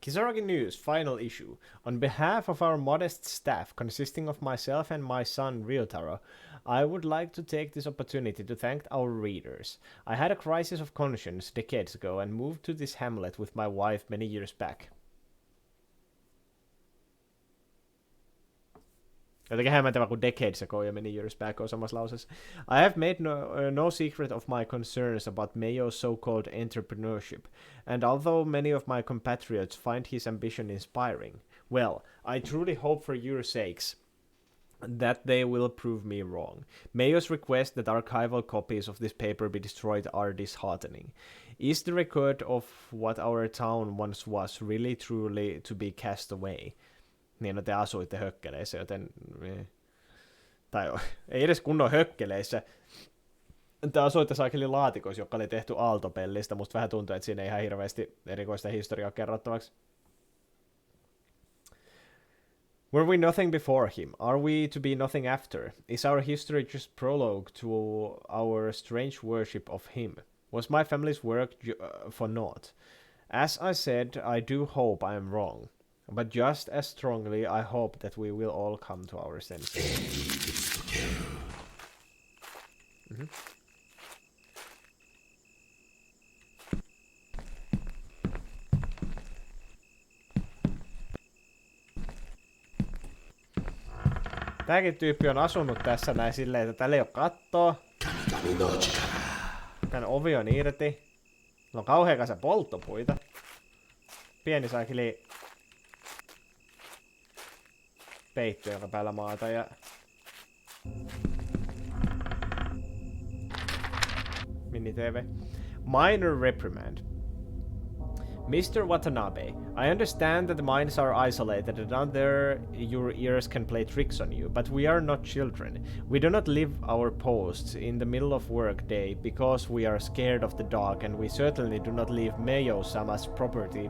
Kisaragi News, final issue. On behalf of our modest staff, consisting of myself and my son Ryotaro, I would like to take this opportunity to thank our readers. I had a crisis of conscience decades ago and moved to this hamlet with my wife many years back. Jotenkin hämmentävä kuin decades ago ja many years back on samassa lauseessa. I have made no secret of my concerns about Mayo's so-called entrepreneurship, and although many of my compatriots find his ambition inspiring, well, I truly hope for your sakes that they will prove me wrong. Mayo's request that archival copies of this paper be destroyed are disheartening. Is the record of what our town once was really truly to be cast away? Niin, no te asuitte hökkeleissä, joten... Tai ei edes kunnon hökkeleissä. Te asuitte saakeli laatikoissa, joka oli tehty aaltopellistä. Musta vähän tuntuu, että siinä ei ihan hirveästi erikoista historiaa kerrottavaksi. Were we nothing before him? Are we to be nothing after? Is our history just prologue to our strange worship of him? Was my family's work for naught? As I said, I do hope I am wrong. But just as strongly, I hope that we will all come to our senses. Mm-hmm. Tääkin tyyppi on asunut tässä näin silleen, että täällä ei oo kattoa. Tän ovi on irti. Täällä on kauhea kasa polttopuita. Pieni saakeli peitto, joka päällä maata ja... Mini-TV. Minor reprimand. Mr. Watanabe, I understand that the mines are isolated and down there your ears can play tricks on you, but we are not children. We do not leave our posts in the middle of work day because we are scared of the dark, and we certainly do not leave Mayo-sama's property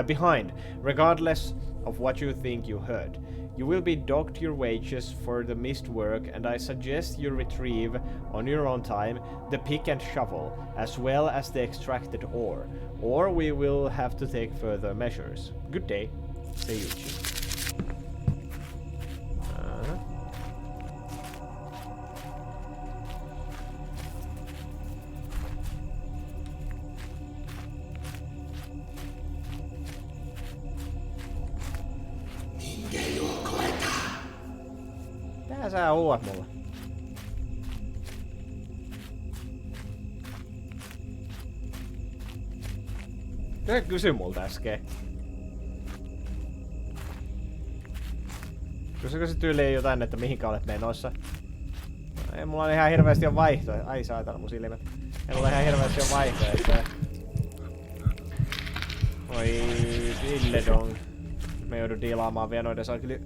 behind, regardless of what you think you heard. You will be docked your wages for the missed work, and I suggest you retrieve, on your own time, the pick and shovel, as well as the extracted ore, or we will have to take further measures. Good day, Seiyuchi. Mitä sä huuat mulle? Mitä kysy multa äsken? Kysykö se tyyliin jotain, että mihinkä olet menossa? Ei mulla on ihan hirveästi on vaihtoehtoja. Ai saatana mun silmät. Ei mulla ihan hirveästi on vaihtoehtoja. Oi villedong. Me joudun diilaamaan vielä noiden saakeli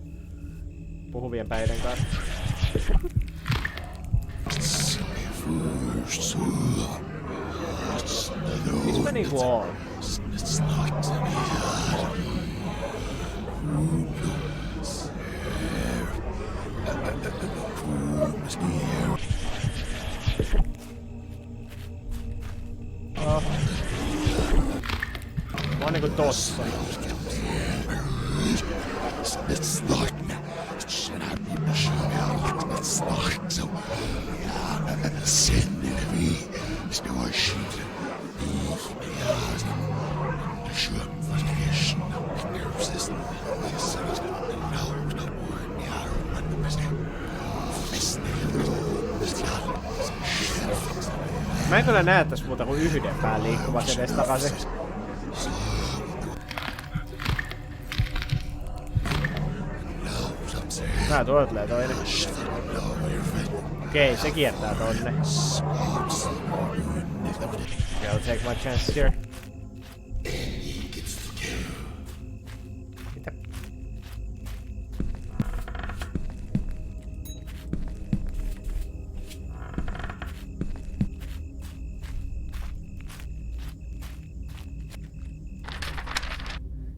puhuvien päiden kanssa. Missä mä niinku oon? Oh. Mä oon niinku tossa. Mä en kyllä näe tässä muuta kuin yhden pään liikkuvat edes takaisin. Tuolta tulee toinen. Okei, se kiertää tonne. Okay, I'll take my chances here. Mitä?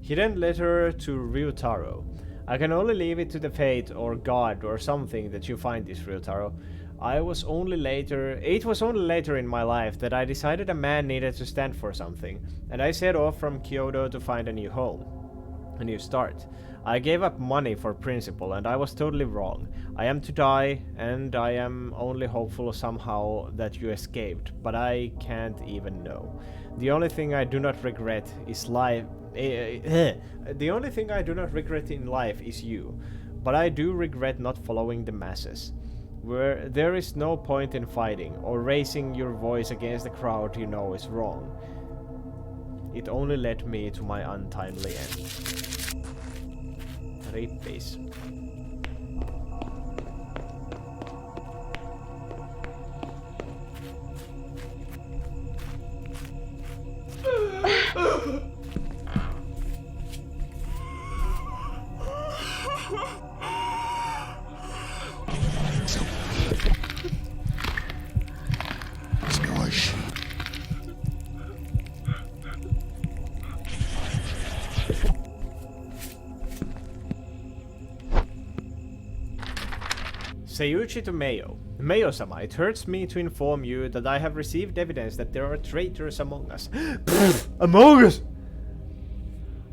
Hidden letter to Ryutaro. I can only leave it to the fate or God or something that you find this, Ryutaro. It was only later in my life that I decided a man needed to stand for something, and I set off from Kyoto to find a new home, a new start. I gave up money for principle, and I was totally wrong. I am to die, and I am only hopeful somehow that you escaped, but I can't even know. The only thing I do not regret is life. The only thing I do not regret in life is you, but I do regret not following the masses. Where there is no point in fighting or raising your voice against the crowd you know is wrong. It only led me to my untimely end. Rippeis. Seiyuchi to Mayo. Mayo-sama, it hurts me to inform you that I have received evidence that there are traitors among us. Among us!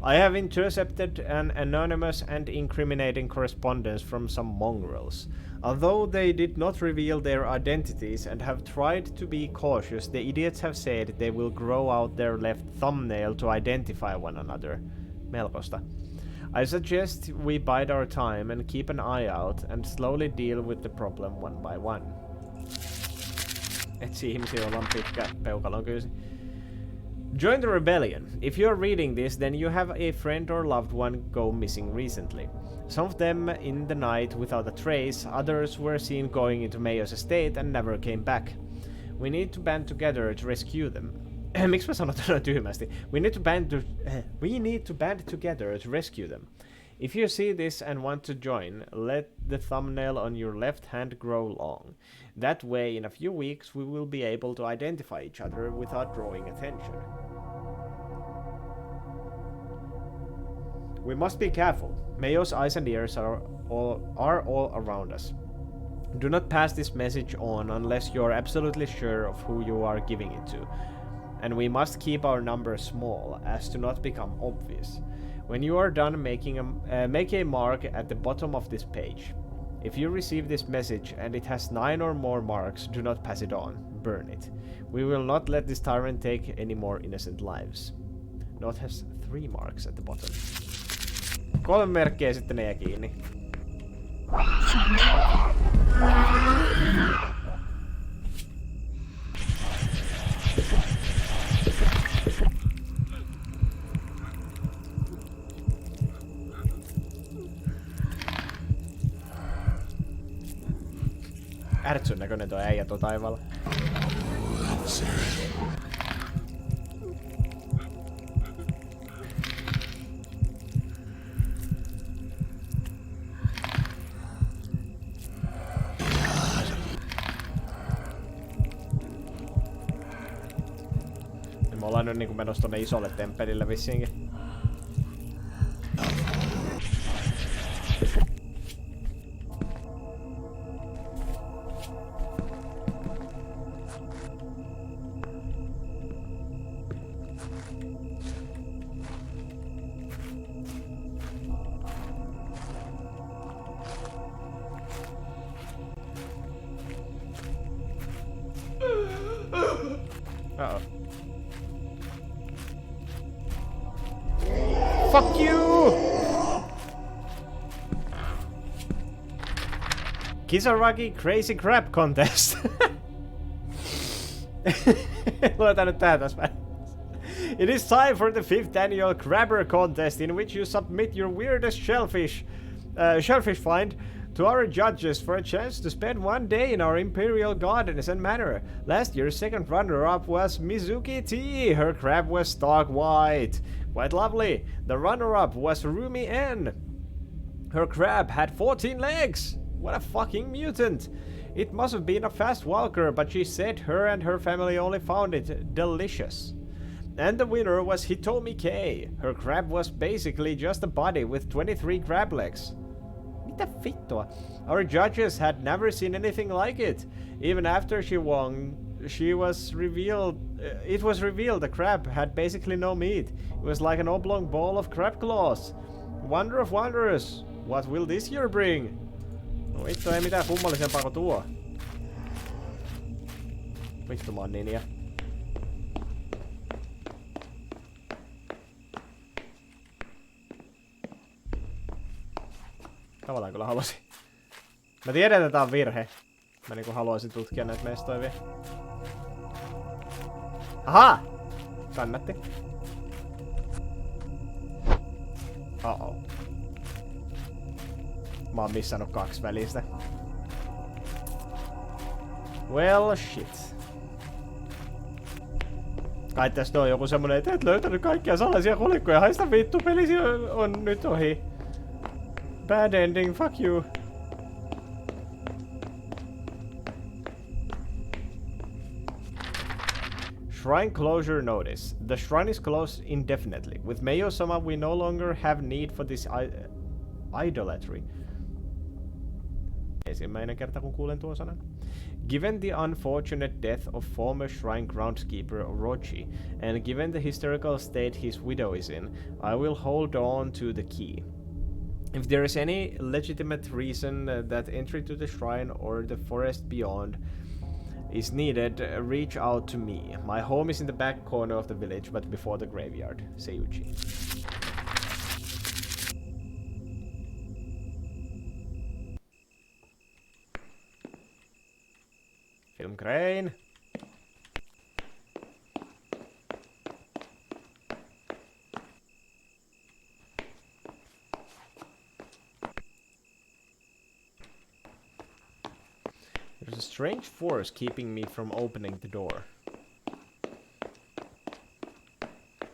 I have intercepted an anonymous and incriminating correspondence from some mongrels. Although they did not reveal their identities and have tried to be cautious, the idiots have said they will grow out their left thumbnail to identify one another. Melkoista. I suggest we bide our time and keep an eye out and slowly deal with the problem one by one. Etsi ihmisiä, joilla on pitkä peukalon-kyysi. Join the rebellion. If you're reading this, then you have a friend or loved one go missing recently. Some of them in the night without a trace, others were seen going into Mayo's estate and never came back. We need to band together to rescue them. Miksi mä sanon tällä tyhmästi? We need to band together to rescue them. If you see this and want to join, let the thumbnail on your left hand grow long. That way, in a few weeks, we will be able to identify each other without drawing attention. We must be careful. Mayo's eyes and ears are all around us. Do not pass this message on unless you are absolutely sure of who you are giving it to. And we must keep our numbers small, as to not become obvious. When you are done, make a mark at the bottom of this page. If you receive this message and it has 9 or more marks, do not pass it on. Burn it. We will not let this tyrant take any more innocent lives. Note has 3 marks at the bottom. 3 merkkiä sitten ne jää kiinni. Ärtsyn näköinen tuo äijä tuo taivaalla. Ja me ollaan nyt niinku menossa tonne isolle temppelille vissiinkin. Uh-oh. Fuck you! Kisaragi Crazy Crab Contest. Luetaan nyt tää taas vähän. It is time for the 5th annual Crabber Contest, in which you submit your weirdest shellfish find to our judges for a chance to spend 1 day in our Imperial Gardens and Manor. Last year's second runner-up was Mizuki T. Her crab was stark white. Quite lovely. The runner-up was Rumi N. Her crab had 14 legs. What a fucking mutant. It must have been a fast walker, but she said her and her family only found it delicious. And the winner was Hitomi K. Her crab was basically just a body with 23 crab legs. Mitä vittua? Our judges had never seen anything like it. Even after she won, it was revealed the crab had basically no meat. It was like an oblong ball of crab claws. Wonder of wonders. What will this year bring? No vittu, ei mitään kummallisempaa kuin tuo. Vittu, mä oon ninja. Tavallaan kyllä haluaisin. Mä tiedän, että tää on virhe. Mä niinku haluaisin tutkia näitä mestoja vielä. Ahaa! Kannatti. Uh-oh. Mä oon missannut 2 välistä. Well, shit. Kai tästä on joku semmonen, että et löytänyt kaikkia salaisia kolikkoja. Haista vittu, pelisi on nyt ohi. Bad ending, fuck you. Shrine closure notice. The shrine is closed indefinitely. With Mayo-sama, we no longer have need for this idolatry. Ensimmäinen kerta, kun kuulen tuon sanan. Given the unfortunate death of former shrine groundskeeper Orochi, and given the historical state his widow is in, I will hold on to the key. If there is any legitimate reason that entry to the shrine or the forest beyond is needed, reach out to me. My home is in the back corner of the village, but before the graveyard. Seiyuchi. crane. There's a strange force keeping me from opening the door.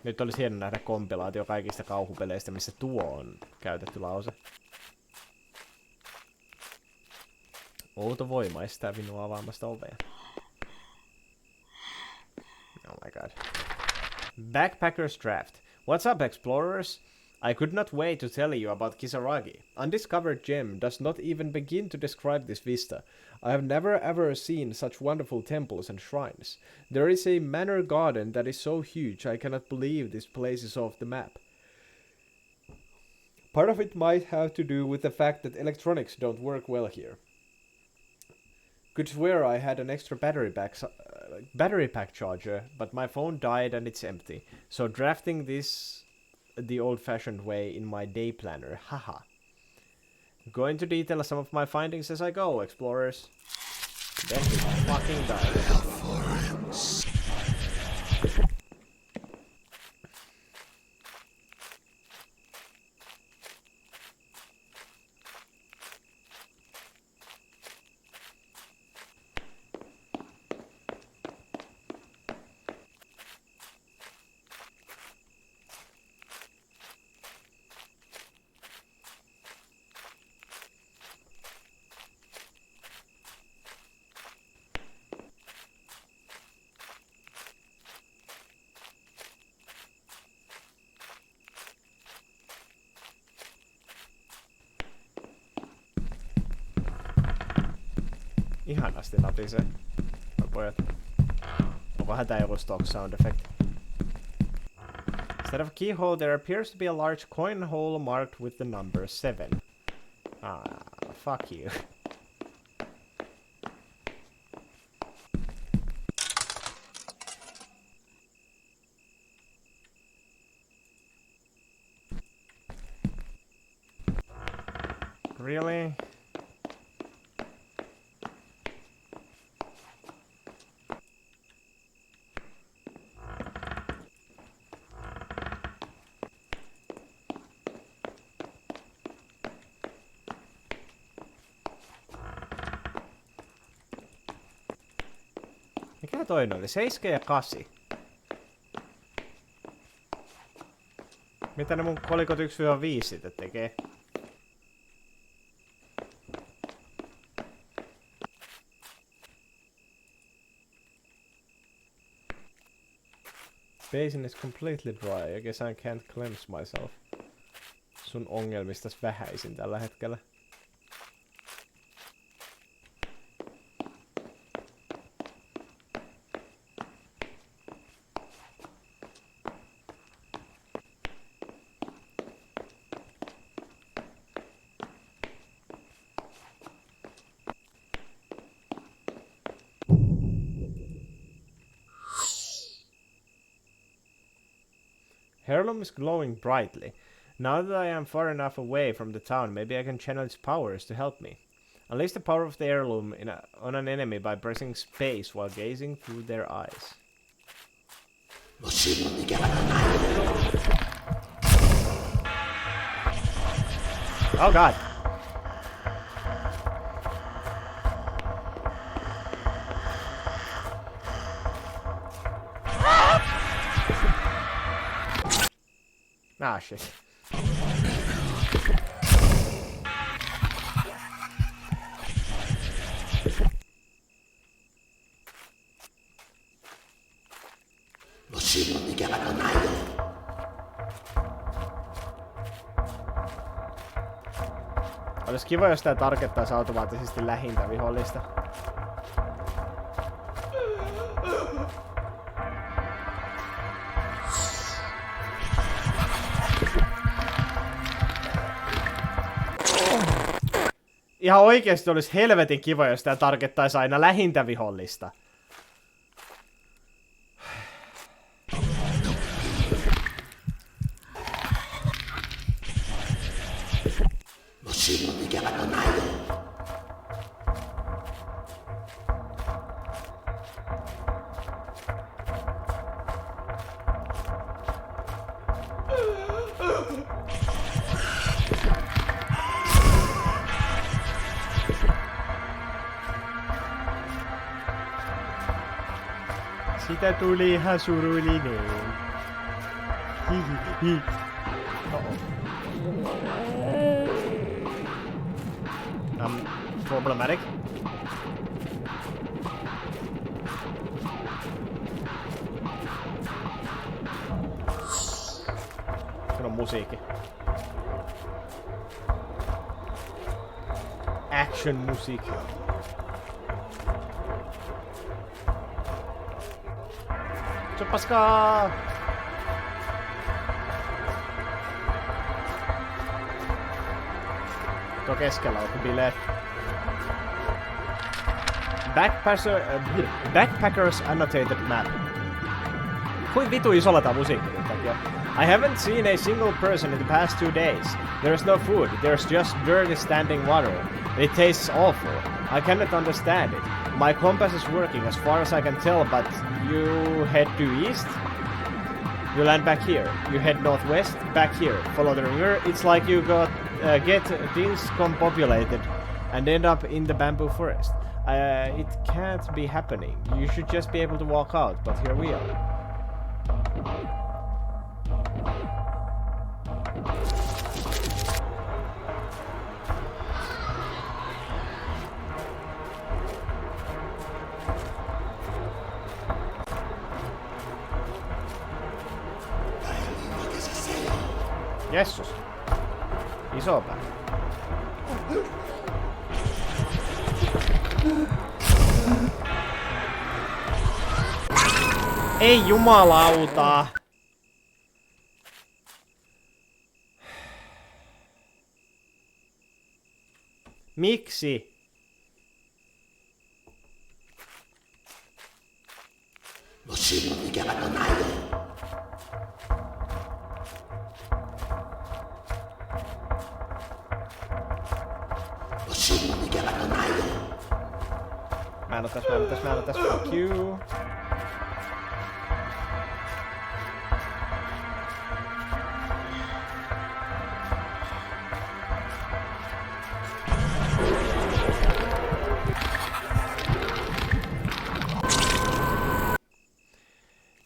Nyt olisi hieno nähdä kompilaatio kaikista kauhupeleistä, missä tuo on käytetty lause. Outo voima estää minua avaamasta ovea. Oh my god. Backpacker's Draft. What's up, explorers? I could not wait to tell you about Kisaragi. Undiscovered gem does not even begin to describe this vista. I have never ever seen such wonderful temples and shrines. There is a manor garden that is so huge I cannot believe this place is off the map. Part of it might have to do with the fact that electronics don't work well here. Could swear I had an extra battery pack charger, but my phone died and it's empty. So drafting this the old-fashioned way in my day planner, haha. Go into detail some of my findings as I go, explorers. Then we fucking die. Ihanasti natisee. Noi pojat. Onkohan tää joku stock sound effect? Instead of a keyhole, there appears to be a large coin hole marked with the number 7. Ah, fuck you. Really? Mikä toinen oli? 7 ja 8. Mitä ne mun kolikot 1-5 sitten tekee? Basin is completely dry. I guess I can't cleanse myself. Sun ongelmistas vähäisin tällä hetkellä. Heirloom is glowing brightly. Now that I am far enough away from the town, maybe I can channel its powers to help me. Unleash the power of the heirloom on an enemy by pressing space while gazing through their eyes. Oh god! Ah, shit. Olisi kiva, jos tää targettaisi automaattisesti lähintä vihollista. Ihan oikeesti olisi helvetin kiva, jos tää targettaisi aina lähintä vihollista. Sitä tuli ihan surullinen. Hihihi. Problematic. Se on musiikki. Action musiikki. Se on paskaa! Tuo keskellä on bileet. Backpackers annotated map. Kuin vitu isolla tää musiikki nyt takia. I haven't seen a single person in the past 2 days. There's no food, there's just dirty standing water. It tastes awful. I cannot understand it. My compass is working as far as I can tell, but you head due east? You land back here. You head northwest, back here. Follow the river. It's like you get discombobulated and end up in the bamboo forest. It can't be happening. You should just be able to walk out, but here we are. Jessus. Iso pää. Ei jumalauta. Miksi? No sinun ikävät on näin. No sinun ikävät on näin. Mä en oo tässä. Fuck you.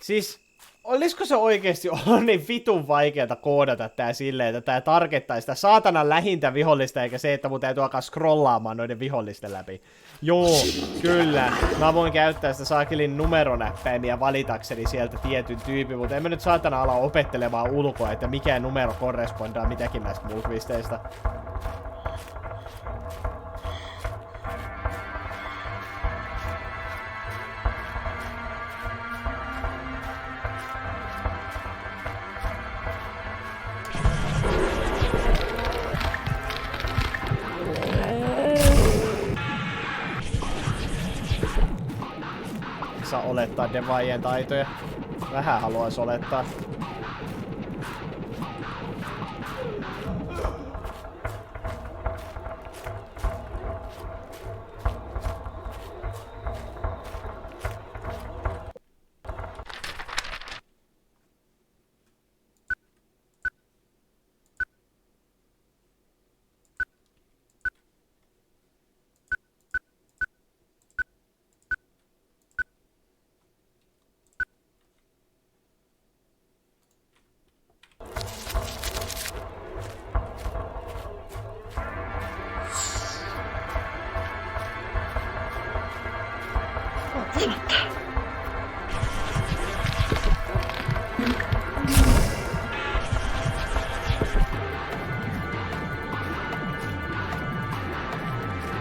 Siis, olisiko se oikeesti ollut niin vitun vaikeeta koodata tää silleen, että tää targettaa sitä saatanan lähintä vihollista, eikä se, että mun täytyy alkaa scrollaamaan noiden vihollisten läpi. Joo, kyllä. Mä voin käyttää sitä saakelin numeronäppäimiä valitakseni sieltä tietyn tyypin, mutta en mä nyt saatana ala opettelemaan ulkoa, että mikä numero korrespondaa mitäkin näistä mulkvisteistä. Saa olettaa devaajien taitoja. Vähän haluais olettaa.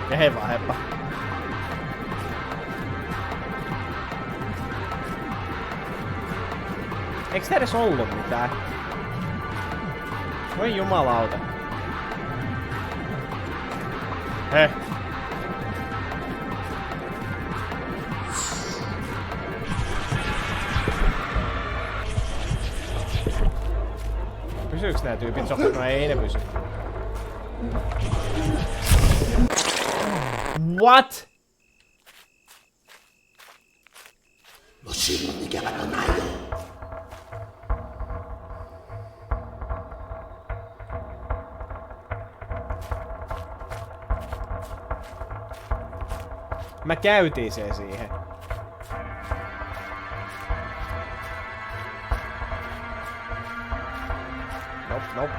Ja heppa. Eiks tää edes ollut mitään? Voi jumalauta. Heh. Pysyyks nää tyypit sohvalla? No ei ne pysy. What? No sinun ikävät on näin. Mä käytin sen siihen. Nope.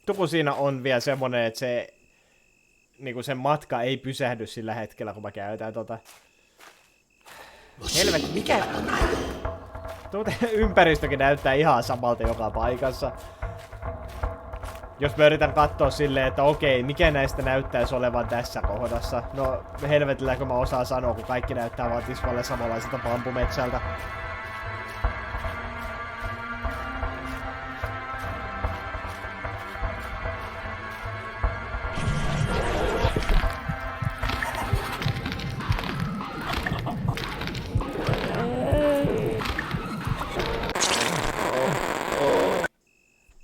Tuku siinä on vielä semmonen, että se niinku sen matka ei pysähdy sillä hetkellä, kun mä käytän tota. Helvetti, mikä? Ympäristökin näyttää ihan samalta joka paikassa. Jos mä yritän katsoa silleen, että okei, mikä näistä näyttäisi olevan tässä kohdassa. No helvetillä, kun mä osaan sanoa, kun kaikki näyttää vaan tismalle samanlaiselta bambumetsältä.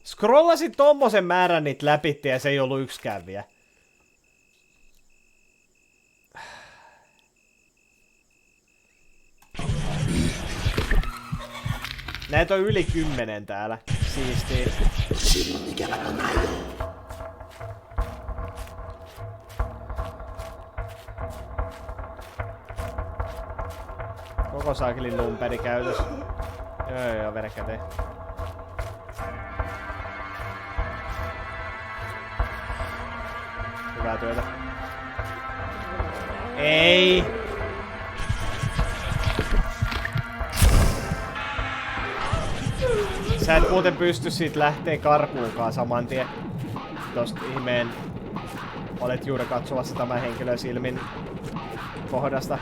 Scrollasin tommosen määrän niitä läpitti ja se ei ollut yksikään vielä. Näitä on yli 10 täällä. Siistii. Sinun ikävä on ajo. Koko saakelin numperi käytös. Joo, vedä käteen. Hyvää työtä. Ei! Sä et muuten pysty siitä lähtee karkuunkaan saman tien. Tosta ihmeen olet juuri katsomassa tämän henkilön silmin kohdasta.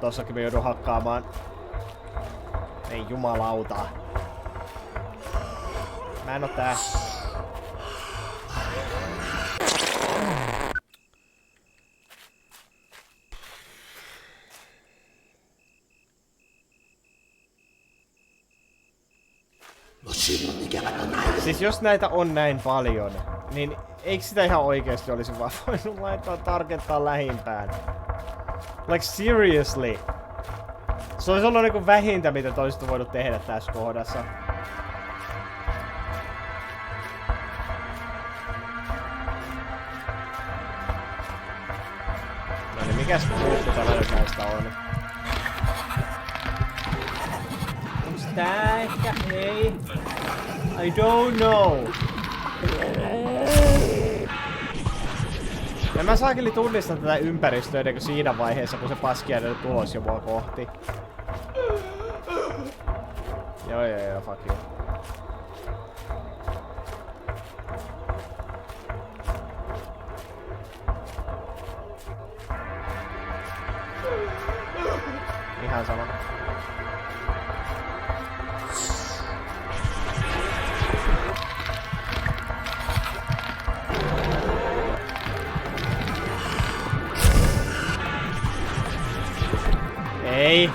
Tossakin me joudun hakkaamaan. Ei jumalauta. Mä en oo tää. Siis jos näitä on näin paljon, niin eikö sitä ihan oikeesti olisi vaan voinut laittaa tarkentaa lähimpään? Like seriously? Se olisi ollut niinku vähintä, mitä toisit voinut tehdä tässä kohdassa. No niin, mikäs puuttu tällä nyt näistä on? Onks tää ehkä? Ei. I don't know. Ja mä saakeli tunnistaa tätä ympäristöä ennen kuin siinä vaiheessa, kun se paski jäänyt tulos jo mua kohti. Joo, fuck you. Ihan sama. Ei.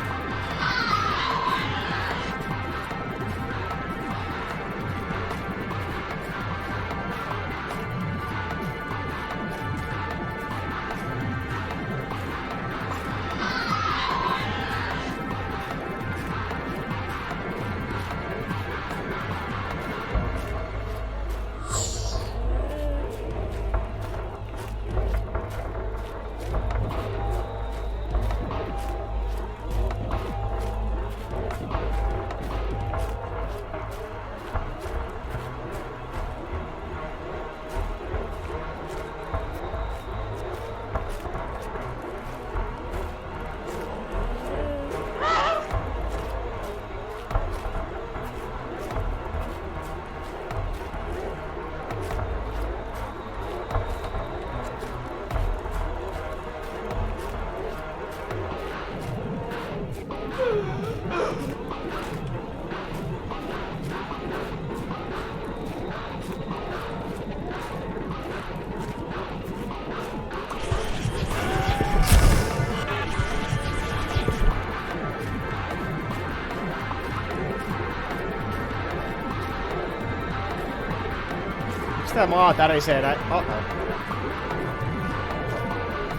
Miksi tää maa tärisee näin?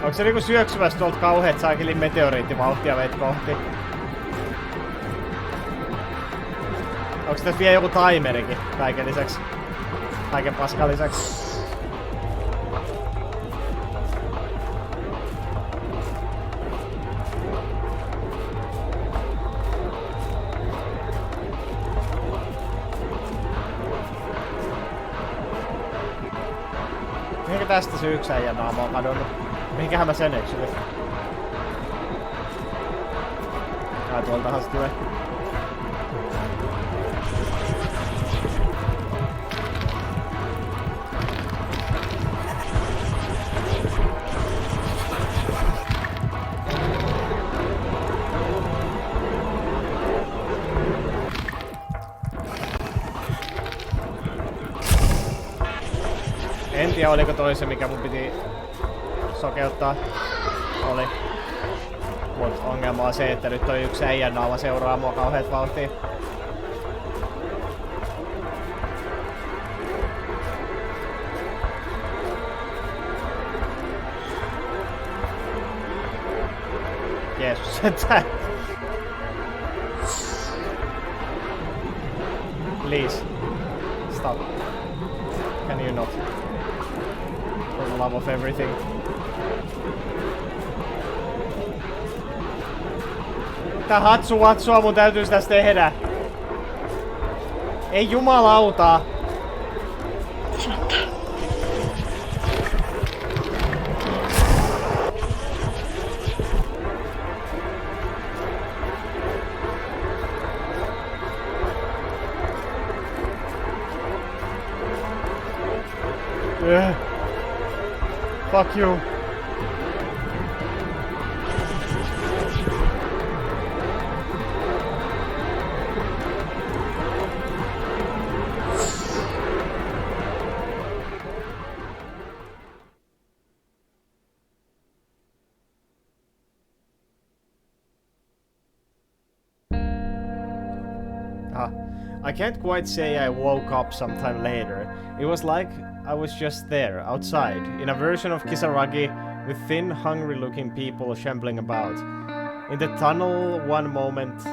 Onko se niinku syöksymässä tuolta kauheet saakeli meteoriittivauhtia meitä kohti? Onks tässä vielä joku timerikin kaiken lisäksi? Kaiken paskan lisäksi? Mihinkä tästä se yksi äijän naama on kadonnut? Mihinkähän mä sen eksytin? Ai tuoltahan se tulee. En tiedä oliko toi se mikä mun piti sokeuttaa. Oli. Mut ongelma on se, että nyt toi yksi äijän naama seuraa mua kauheet vauhtia. Jeesus sentään. Please. Stop. Can you not? For the love of everything. Tää hatsuatsua mun täytyis tästä tehdä. Ei jumalauta. Fuck you. I can't quite say I woke up sometime later. It was like I was just there, outside, in a version of Kisaragi, with thin, hungry-looking people shambling about. In the tunnel one moment,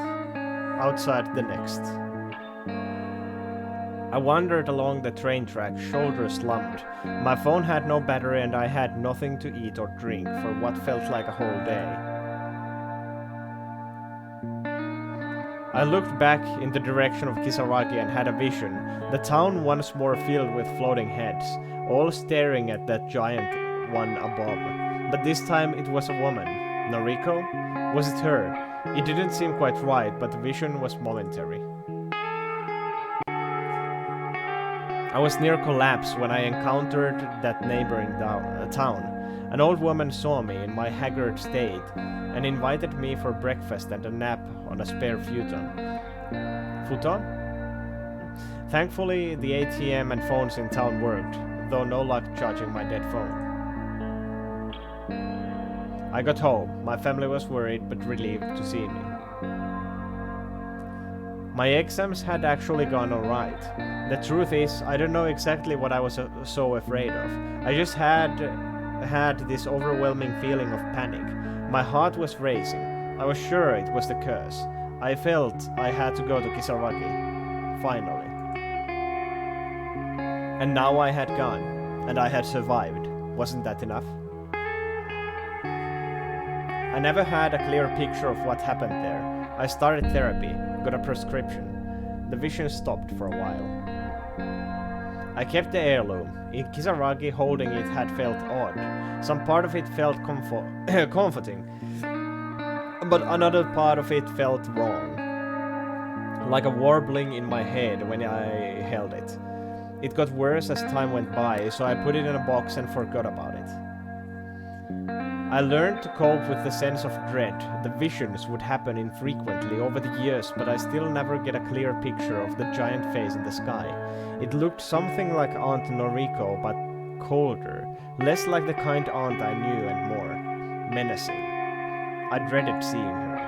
outside the next. I wandered along the train track, shoulders slumped. My phone had no battery and I had nothing to eat or drink for what felt like a whole day. I looked back in the direction of Kisaragi and had a vision, the town once more filled with floating heads, all staring at that giant one above. But this time it was a woman. Noriko? Was it her? It didn't seem quite right, but the vision was momentary. I was near collapse when I encountered that neighboring town. An old woman saw me in my haggard state and invited me for breakfast and a nap on a spare futon. Futon? Thankfully, the ATM and phones in town worked, though no luck charging my dead phone. I got home. My family was worried but relieved to see me. My exams had actually gone alright. The truth is, I don't know exactly what I was so afraid of. I just had this overwhelming feeling of panic. My heart was racing. I was sure it was the curse. I felt I had to go to Kisaragi. Finally. And now I had gone. And I had survived. Wasn't that enough? I never had a clear picture of what happened there. I started therapy, got a prescription. The vision stopped for a while. I kept the heirloom. In Kisaragi, holding it had felt odd. Some part of it felt comforting, but another part of it felt wrong. Like a warbling in my head when I held it. It got worse as time went by, so I put it in a box and forgot about it. I learned to cope with the sense of dread. The visions would happen infrequently over the years, but I still never get a clear picture of the giant face in the sky. It looked something like Aunt Noriko, but colder, less like the kind aunt I knew and more menacing. I dreaded seeing her.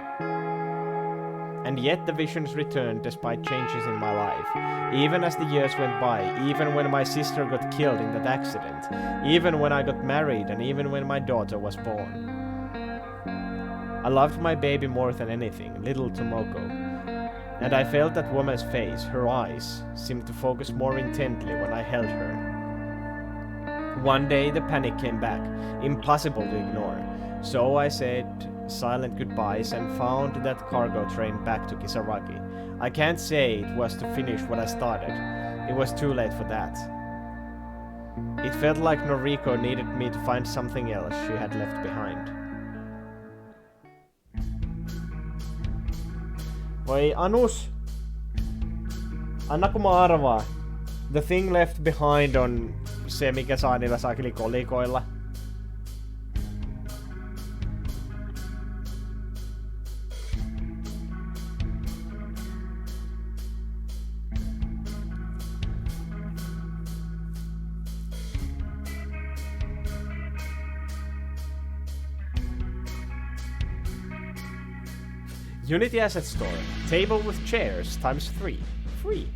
And yet the visions returned despite changes in my life. Even as the years went by, even when my sister got killed in that accident, even when I got married, and even when my daughter was born. I loved my baby more than anything, little Tomoko. And I felt that woman's face, her eyes, seemed to focus more intently when I held her. One day the panic came back, impossible to ignore. So I said silent goodbyes and found that cargo train back to Kisaragi. I can't say it was to finish what I started. It was too late for that. It felt like Noriko needed me to find something else she had left behind. Voi Anus! Annako mä arvaa? The thing left behind on se, mikä saa niillä saakeli kolikoilla. Unity Asset Store. Table with chairs times 3. Free.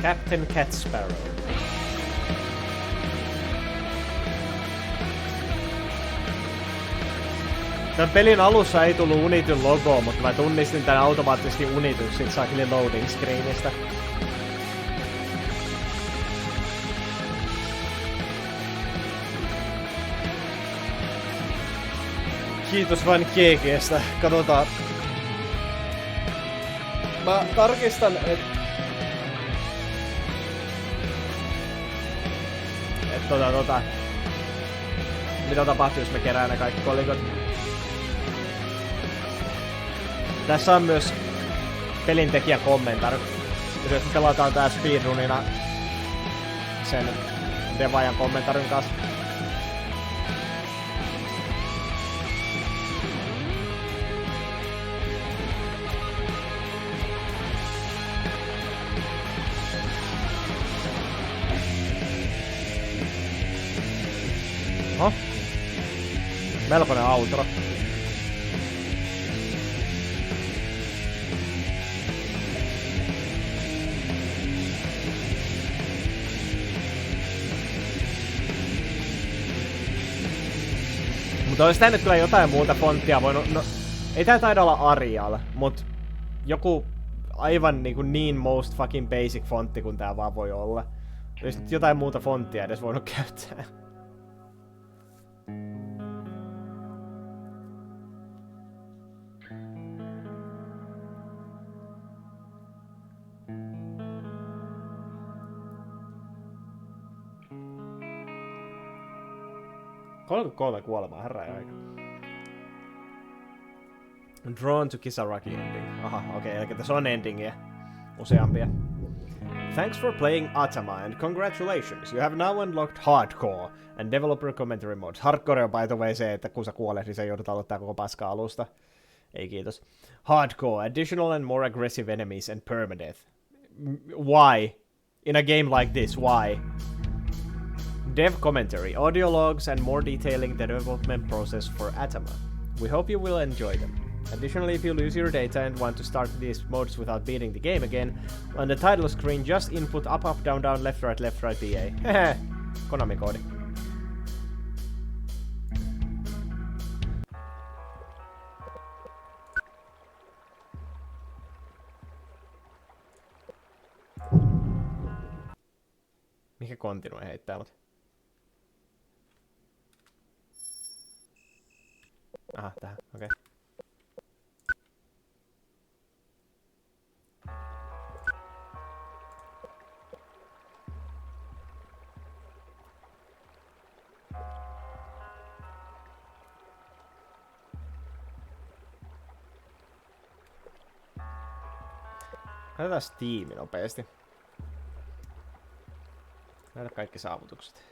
Captain Cat Sparrow. Tän pelin alussa ei tullut Unityn logoa, mutta mä tunnistin tän automaattisesti Unityn sit saakeli loading screenistä. Kiitos vain GGstä. Katsotaan. Mä tarkistan, mitä tapahtuu, jos me kerään ne kaikki kolikot. Tässä on myös pelintekijän kommentar. Jos me pelataan tää speedrunina sen devaajan kommentarin kanssa. Melkoinen outro. Mutta olisi tää nyt kyllä jotain muuta fonttia voinut... No, ei tää taida olla Arial, mut joku aivan niin most fucking basic fontti kun tää vaan voi olla. Olisi nyt jotain muuta fonttia edes voinut käyttää. Kolme kuolemaa, herra ja aika. Drawn to Kisaragi ending. Aha, okei, eli tässä on endingiä. Useampia. Thanks for playing Atama and congratulations. You have now unlocked Hardcore and Developer Commentary Modes. Hardcore on by the way se, että kun sä kuolet, niin sä joudut aloittaa koko paska alusta. Ei kiitos. Hardcore, additional and more aggressive enemies and permadeath. Why? In a game like this, why? Dev commentary, audio logs, and more detailing the development process for Atama. We hope you will enjoy them. Additionally, if you lose your data and want to start these modes without beating the game again, on the title screen just input up, up, down, down, left, right, BA. Hehe, Konami-koodi. Mikä continue heittää mut? Aha, tähän, okei. Okay. Katsotaan Steam nopeesti. Näitä kaikki saavutukset.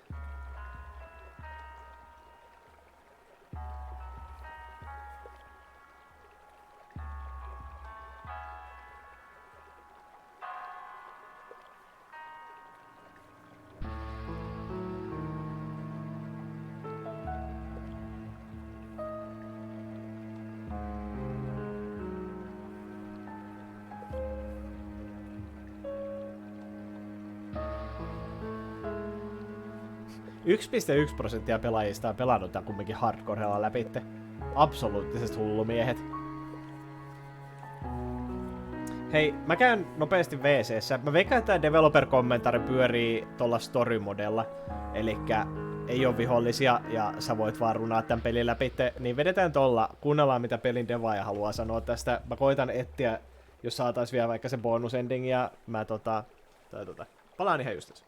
1,1% pelaajista on pelannut tää kumminkin hardcorella läpitte. Absoluuttiset hullumiehet. Hei, mä käyn nopeasti WC:ssä. Mä veikkaan, että tää developer-kommentaari pyörii tuolla story-modella. Elikkä ei oo vihollisia ja sä voit vaan runaa tän pelin läpi. Niin vedetään tolla. Kuunnellaan mitä pelin devaaja haluaa sanoa tästä. Mä koitan etsiä, jos saatais vielä vaikka se bonusending ja mä palaan ihan just tässä.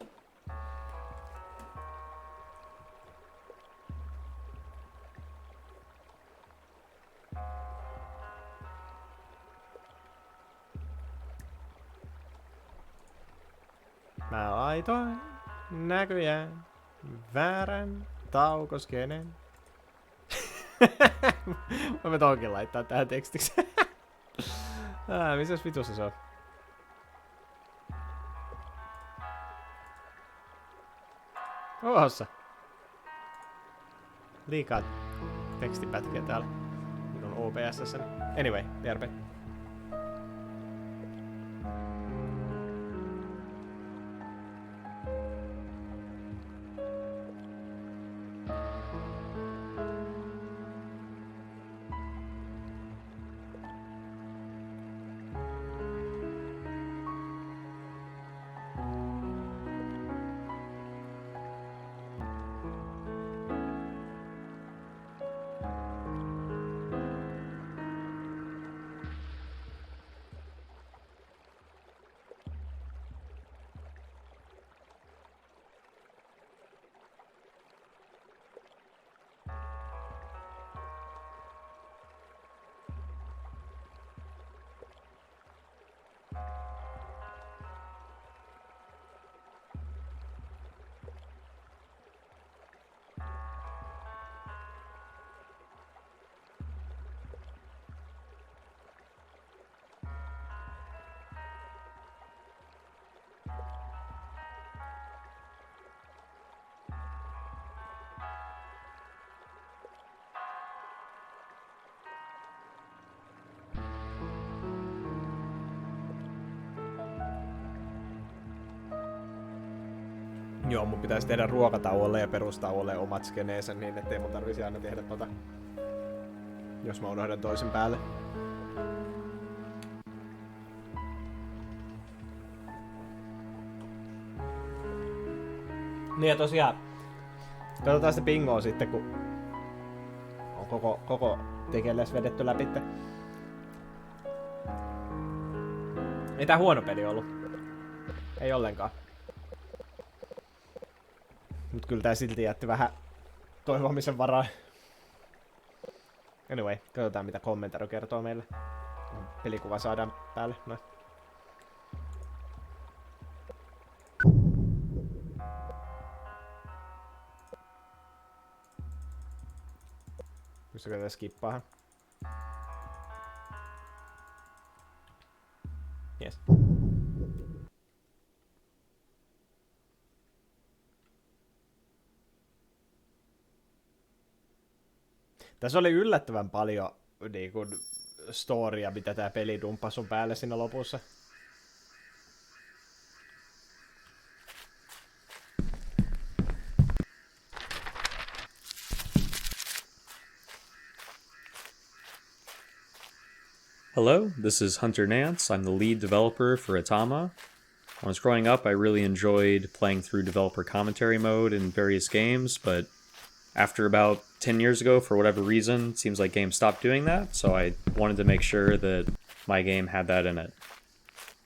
Mä laitoin näköjään väärän taukoskenen. Mä tonkin laittaa tähän tekstiksi. Misäs vitussa se on? Ohossa. Liikaa tekstipätkiä täällä. Minun OBS:ssä. Anyway, järpe. Joo, mun pitäisi tehdä ruokatauolle ja perustauolle omat skeneensä niin, ettei mun tarvisi aina tehdä jos mä unohdan toisen päälle. Niin ja tosiaan, katsotaan sitä bingoa sitten, kun on koko tekelles vedetty läpi. Ei tää huono peli ollut. Ei ollenkaan. Mut kyllä tää silti jätti vähän toivomisen varaa. Anyway, katsotaan mitä kommentaari kertoo meille. Pelikuva saadaan päälle. Noin. Pystykö tätä skippaahan? Yes. Tässä oli yllättävän paljon niin kuin, storya, mitä tää peli dumppasi sun päälle siinä lopussa. Hello, this is Hunter Nance. I'm the lead developer for Atama. When I was growing up, I really enjoyed playing through developer commentary mode in various games, but after about 10 years ago, for whatever reason, it seems like games stopped doing that, so I wanted to make sure that my game had that in it.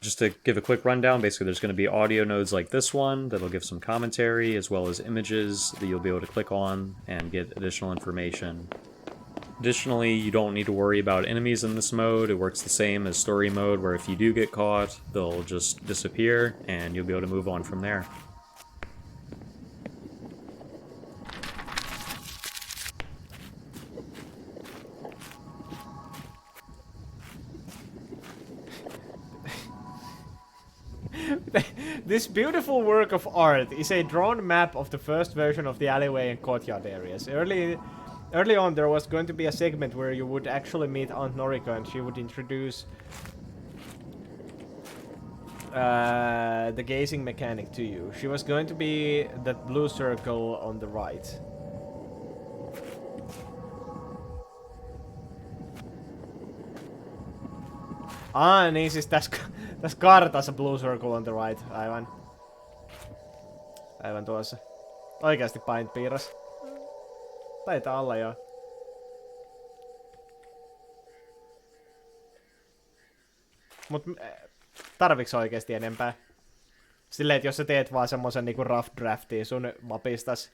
Just to give a quick rundown, basically there's going to be audio nodes like this one that'll give some commentary, as well as images that you'll be able to click on and get additional information. Additionally, you don't need to worry about enemies in this mode. It works the same as story mode, where if you do get caught, they'll just disappear, and you'll be able to move on from there. This beautiful work of art is a drawn map of the first version of the alleyway and courtyard areas. Early on, there was going to be a segment where you would actually meet Aunt Noriko and she would introduce the gazing mechanic to you. She was going to be that blue circle on the right. Niin siis tässä kartassa blue circle on the right. Aivan tuossa. Oikeasti paint piirros. Taitaa olla joo. Mut tarviks oikeesti enempää? Silleen, että jos sä teet vaan semmosen niinku rough draftiin sun mapistas,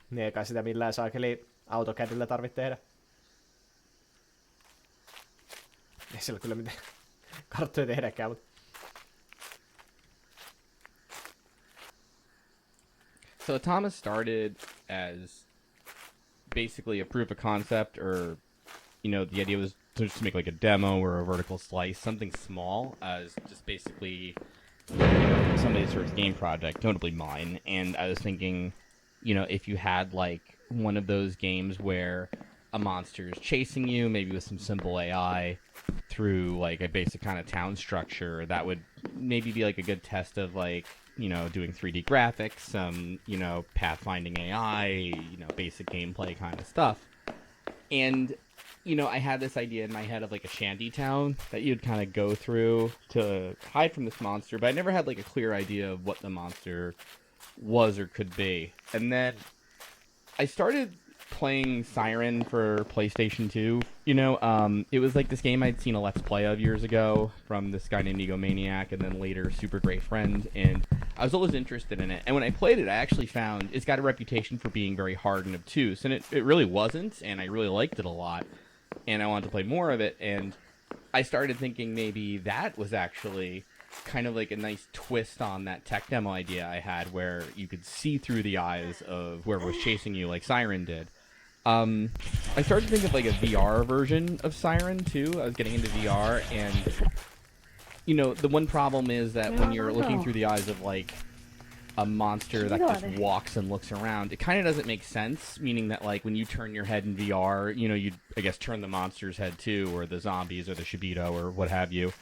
niin eikä sitä millään saakeli AutoCADilla tarvit tehdä. Ei sillä kyllä mitään karttoja tehdäkään, mut... So Atama started as basically a proof of concept, or, you know, the idea was to make like a demo or a vertical slice, something small, as just basically, you know, somebody's first game project, notably mine. And I was thinking, you know, if you had like one of those games where a monster is chasing you, maybe with some simple AI, through like a basic kind of town structure, that would maybe be like a good test of like, you know, doing 3D graphics, some, you know, pathfinding AI, you know, basic gameplay kind of stuff. And, you know, I had this idea in my head of like a shanty town that you'd kind of go through to hide from this monster, but I never had like a clear idea of what the monster was or could be. And then I started playing Siren for PlayStation 2. You know, it was like this game I'd seen a Let's Play of years ago from this guy named Egomaniac, and then later Super Great Friend, and I was always interested in it. And when I played it, I actually found it's got a reputation for being very hard and obtuse, and it really wasn't, and I really liked it a lot, and I wanted to play more of it, and I started thinking maybe that was actually kind of like a nice twist on that tech demo idea I had, where you could see through the eyes of whoever was chasing you like Siren did. I started to think of like a VR version of Siren too. I was getting into VR, and you know, the one problem is that when you're looking through the eyes of like a monster that just walks and looks around, it kind of doesn't make sense, meaning that like when you turn your head in VR, you know, you'd I guess turn the monster's head too, or the zombies or the Shibito or what have you.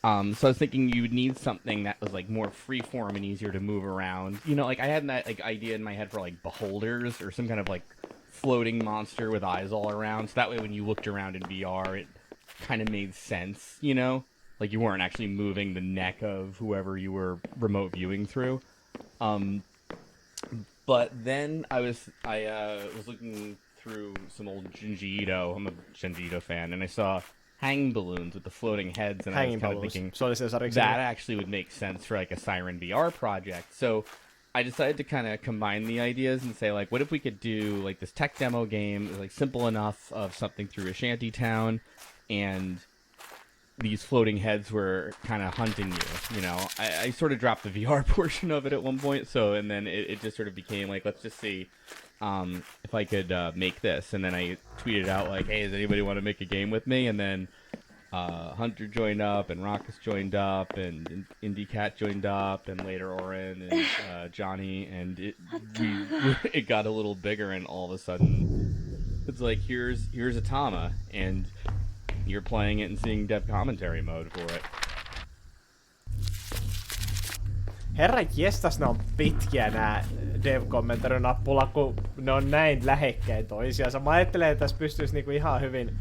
So I was thinking you would need something that was like more freeform and easier to move around. You know, like I had that like idea in my head for like beholders or some kind of like floating monster with eyes all around. So that way when you looked around in VR, it kind of made sense, you know? Like you weren't actually moving the neck of whoever you were remote viewing through. But then I was looking through some old Junji Ito. I'm a Junji Ito fan, and I saw hanging balloons with the floating heads, and I was kind of thinking that actually would make sense for like a Siren VR project. So I decided to kind of combine the ideas and say, like, what if we could do like this tech demo game, like simple enough of something through a shanty town, and these floating heads were kind of hunting you, you know. I sort of dropped the VR portion of it at one point, so, and then it just sort of became like, let's just see if I could make this. And then I tweeted out like, hey, does anybody want to make a game with me? And then Hunter joined up, and Rockus joined up, and Indie Cat joined up, and later Oren and Johnny, and it got a little bigger, and all of a sudden it's like, here's Atama, and you're playing it and seeing dev commentary mode for it. Herra jestas, ne on pitkiä nää dev-kommentari-nappula, kun ne on näin lähekkäin toisiansa. Mä ajattelen, että tässä pystyisi niinku ihan hyvin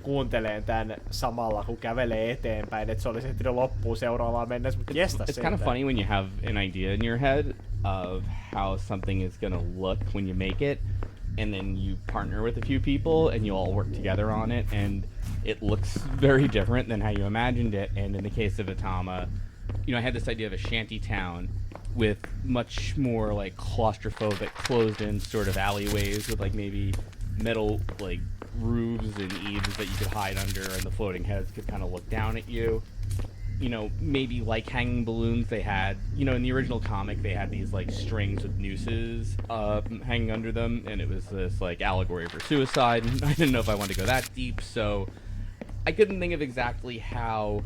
kuunteleen tän samalla, kun kävelee eteenpäin, että se olisi ehtinyt loppuun seuraavaan mennessä, mutta jestas It's kind of funny when you have an idea in your head of how something is gonna look when you make it, and then you partner with a few people, and you all work together on it, and it looks very different than how you imagined it. And in the case of Atama, you know, I had this idea of a shanty town with much more like claustrophobic, closed-in sort of alleyways with like maybe metal like roofs and eaves that you could hide under, and the floating heads could kind of look down at you. You know, maybe like hanging balloons they had, you know, in the original comic they had these like strings with nooses hanging under them, and it was this like allegory for suicide, and I didn't know if I wanted to go that deep, so I couldn't think of exactly how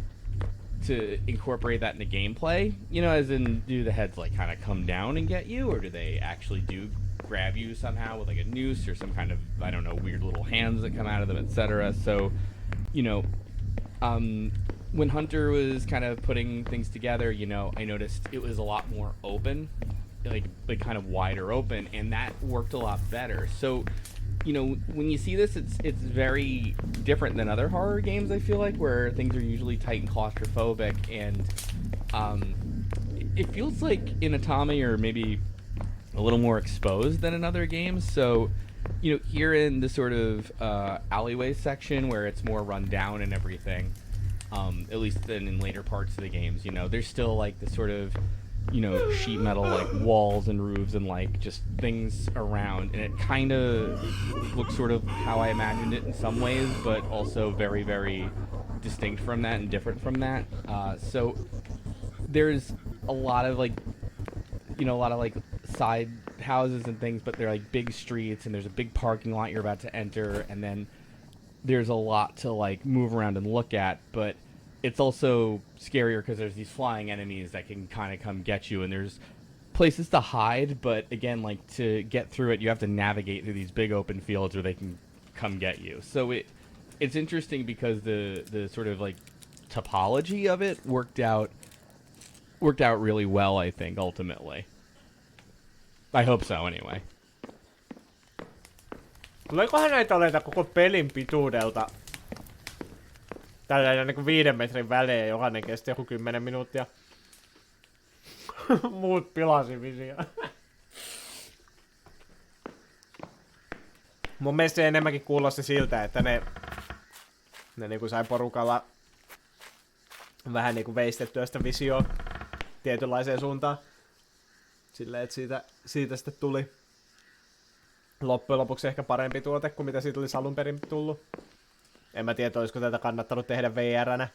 to incorporate that into gameplay, you know, as in, do the heads like kind of come down and get you, or do they actually do grab you somehow with like a noose or some kind of, I don't know, weird little hands that come out of them, etc. So, you know, when Hunter was kind of putting things together, I noticed it was a lot more open, like kind of wider open, and that worked a lot better. So, when you see this, it's very different than other horror games, I feel like, where things are usually tight and claustrophobic, and it feels like in Atama you're maybe a little more exposed than in other games. So, here in the sort of alleyway section where it's more run down and everything, at least than in later parts of the games, there's still like the sort of, sheet metal like walls and roofs and like just things around, and it kind of looks sort of how I imagined it in some ways, but also very, very distinct from that and different from that. So there's a lot of like side houses and things, but they're like big streets, and there's a big parking lot you're about to enter, and then there's a lot to like move around and look at, but it's also scarier because there's these flying enemies that can kind of come get you, and there's places to hide, but again, like to get through it, you have to navigate through these big open fields where they can come get you. So it's interesting because the sort of like topology of it worked out really well, I think, ultimately. I hope so, anyway. Tuleekohan näitä oleita koko pelin pituudelta? Tällainen niin 5 metrin välein, jokainen kesti joku 10 minuuttia. Muut pilasi visioon. Mun mielestä se enemmänkin kuulosti siltä, että ne niinku sai porukalla vähän niinku veistettyä sitä visioa tietynlaiseen suuntaan. Silleen, että siitä sitten tuli loppujen lopuksi ehkä parempi tuote kuin mitä siitä olisi alun perin tullut. En mä tiedä, olisiko tätä kannattanut tehdä VR-nä.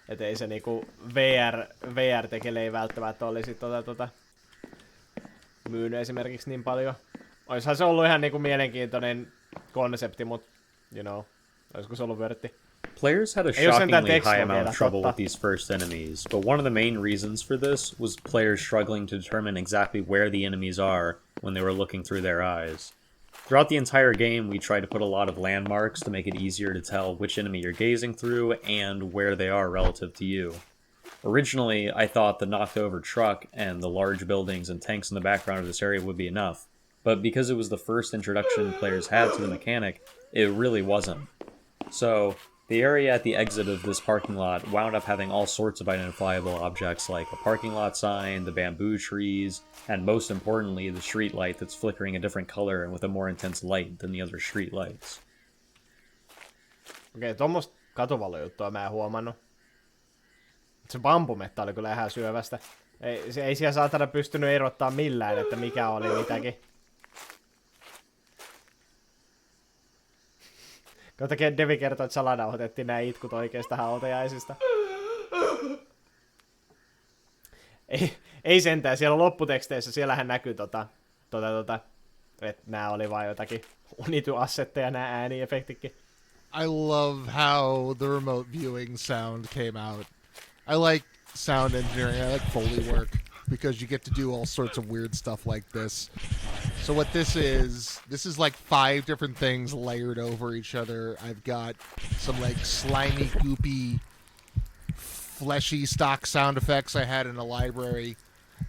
Et ei se niinku VR-tekele ei välttämättä olisi myynyt esimerkiksi niin paljon. Oishan se ollut ihan niinku mielenkiintoinen konsepti, mut olisiko se ollut vörtti. Players had a shockingly high amount of trouble with these first enemies, but one of the main reasons for this was players struggling to determine exactly where the enemies are when they were looking through their eyes. Throughout the entire game, we try to put a lot of landmarks to make it easier to tell which enemy you're gazing through and where they are relative to you. Originally, I thought the knocked over truck and the large buildings and tanks in the background of this area would be enough, but because it was the first introduction players had to the mechanic, it really wasn't. So, the area at the exit of this parking lot wound up having all sorts of identifiable objects like a parking lot sign, the bamboo trees, and most importantly, the street light that's flickering a different color and with a more intense light than the other street lights. Okei, tommoista katuvalojuttua mä en huomannut. Se bambumetta oli kyllä ihan syövästä. Ei siellä saatana pystynyt erottaa millään, että mikä oli mitäkin. Kohta Devi kertoo, että salanauhoitettiin nämä itkut oikeista hautajaisista. Ei sentään, siellä lopputeksteissä, siellähän näkyy että nämä oli vaan jotakin unity-assetteja, nämä ääniefektikin. I love how the remote viewing sound came out. I like sound engineering, I like Foley work, because you get to do all sorts of weird stuff like this. So what this is like 5 different things layered over each other. I've got some like slimy, goopy, fleshy stock sound effects I had in a library.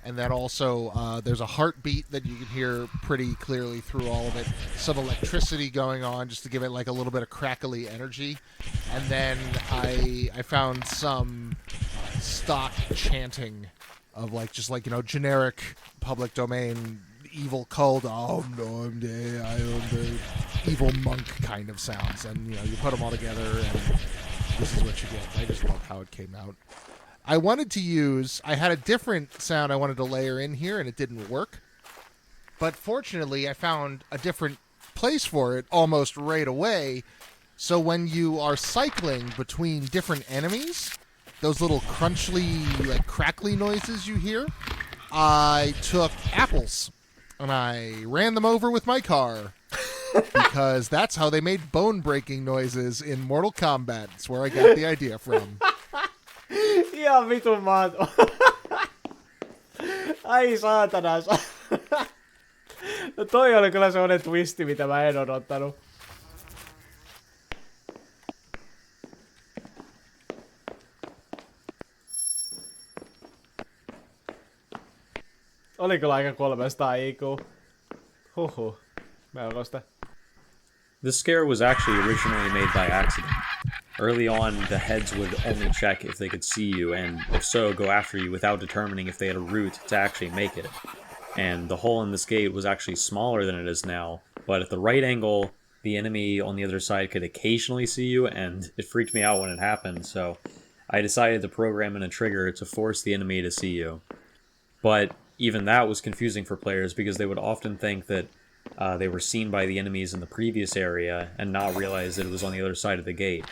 And then also there's a heartbeat that you can hear pretty clearly through all of it. Some electricity going on just to give it like a little bit of crackly energy. And then I found some stock chanting of like just like, generic public domain evil cult, I am the evil monk kind of sounds. And, you put them all together and this is what you get. I just love how it came out. I had a different sound I wanted to layer in here, and it didn't work. But fortunately, I found a different place for it almost right away. So when you are cycling between different enemies, those little crunchly, like crackly noises you hear, I took apples and I ran them over with my car. Because that's how they made bone-breaking noises in Mortal Kombat. It's where I got the idea from. Ihan vitun maat. Ai saatana. No toi oli kyllä sellainen twisti, mitä mä en odottanut. Oli kyllä aika 300 IQ. Huhhuh. Melkoista. This scare was actually originally made by accident. Early on, the heads would only check if they could see you, and if so, go after you without determining if they had a route to actually make it. And the hole in this gate was actually smaller than it is now, but at the right angle, the enemy on the other side could occasionally see you, and it freaked me out when it happened, so I decided to program in a trigger to force the enemy to see you. But even that was confusing for players because they would often think that they were seen by the enemies in the previous area and not realize that it was on the other side of the gate.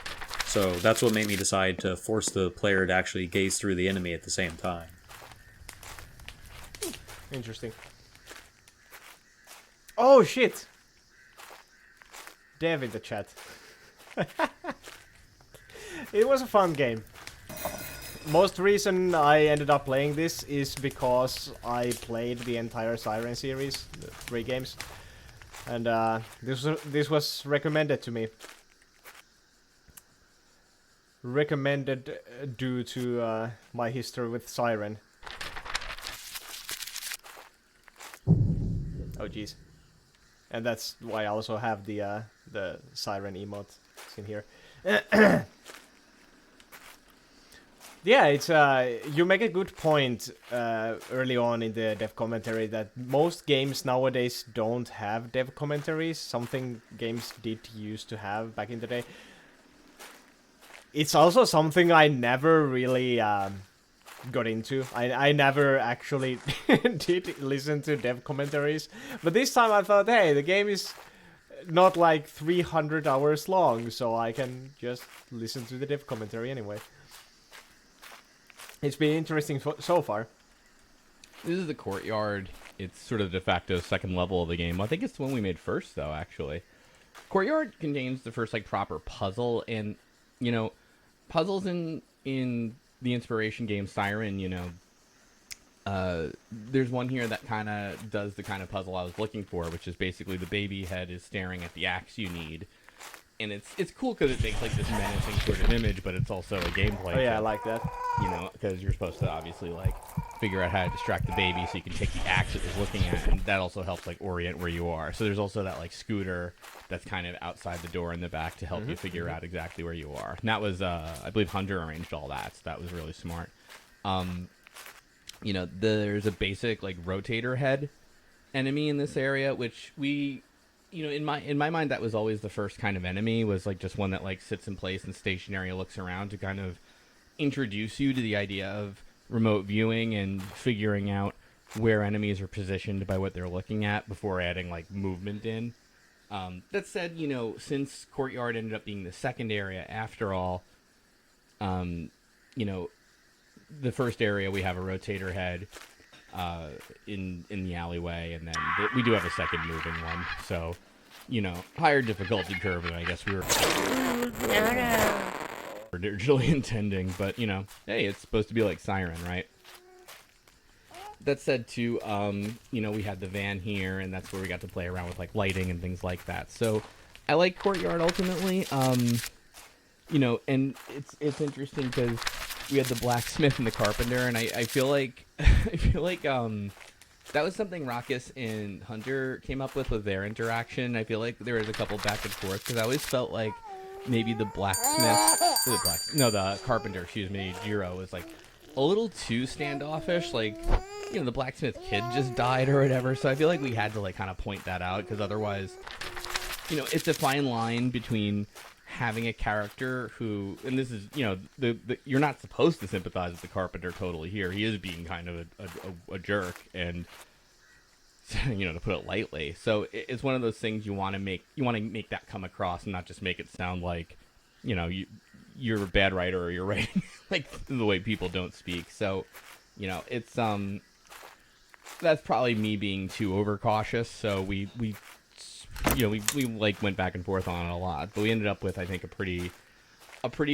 So that's what made me decide to force the player to actually gaze through the enemy at the same time. Interesting. Oh shit! Dev in the chat. It was a fun game. Most reason I ended up playing this is because I played the entire Siren series, the 3 games, and this was recommended to me. Recommended due to my history with Siren. Oh jeez, and that's why I also have the Siren emote in here. Yeah, it's you make a good point early on in the dev commentary that most games nowadays don't have dev commentaries. Something games did used to have back in the day. It's also something I never really got into. I never actually did listen to dev commentaries, but this time I thought, hey, the game is not like 300 hours long, so I can just listen to the dev commentary anyway. It's been interesting so far. This is the courtyard. It's sort of de facto second level of the game. I think it's the one we made first, though, actually. Courtyard contains the first, like, proper puzzle, and, you know, puzzles in the inspiration game Siren, you know, there's one here that kind of does the kind of puzzle I was looking for, which is basically the baby head is staring at the axe you need. And it's cool because it makes like this menacing sort of image, but it's also a gameplay. Oh yeah, I thing, like that. you know, because you're supposed to obviously like figure out how to distract the baby so you can take the axe it was looking at, and that also helps like orient where you are. So there's also that like scooter that's kind of outside the door in the back to help you figure out exactly where you are. And that was I believe Hunter arranged all that, so that was really smart. You know, there's a basic like rotator head enemy in this area, which we, you know, in my mind, that was always the first kind of enemy, was like just one that like sits in place and stationary and looks around to kind of introduce you to the idea of remote viewing and figuring out where enemies are positioned by what they're looking at before adding like movement in. That said, you know, since Courtyard ended up being the second area after all, you know, the first area we have a rotator head in the alleyway, and then we do have a second moving one. So, you know, higher difficulty curve than I guess we were originally intending. But, you know, hey, it's supposed to be like Siren, right? That said, too, you know, we had the van here, and that's where we got to play around with like lighting and things like that. So I like Courtyard ultimately. You know, and it's interesting because we had the blacksmith and the carpenter, and I feel like that was something Raucus and Hunter came up with their interaction. I feel like there was a couple back and forth because I always felt like maybe the carpenter, excuse me, Jiro, was like a little too standoffish. Like, you know, the blacksmith kid just died or whatever. So I feel like we had to like kind of point that out because otherwise, you know, it's a fine line between having a character who, and this is, you know, the you're not supposed to sympathize with the carpenter totally here. He is being kind of a jerk, and, you know, to put it lightly. So it's one of those things you want to make that come across and not just make it sound like, you know, you're a bad writer or you're writing like the way people don't speak. So, you know, it's that's probably me being too overcautious. So we you know, we like went back and forth on it a lot, but we ended up with, I think, a pretty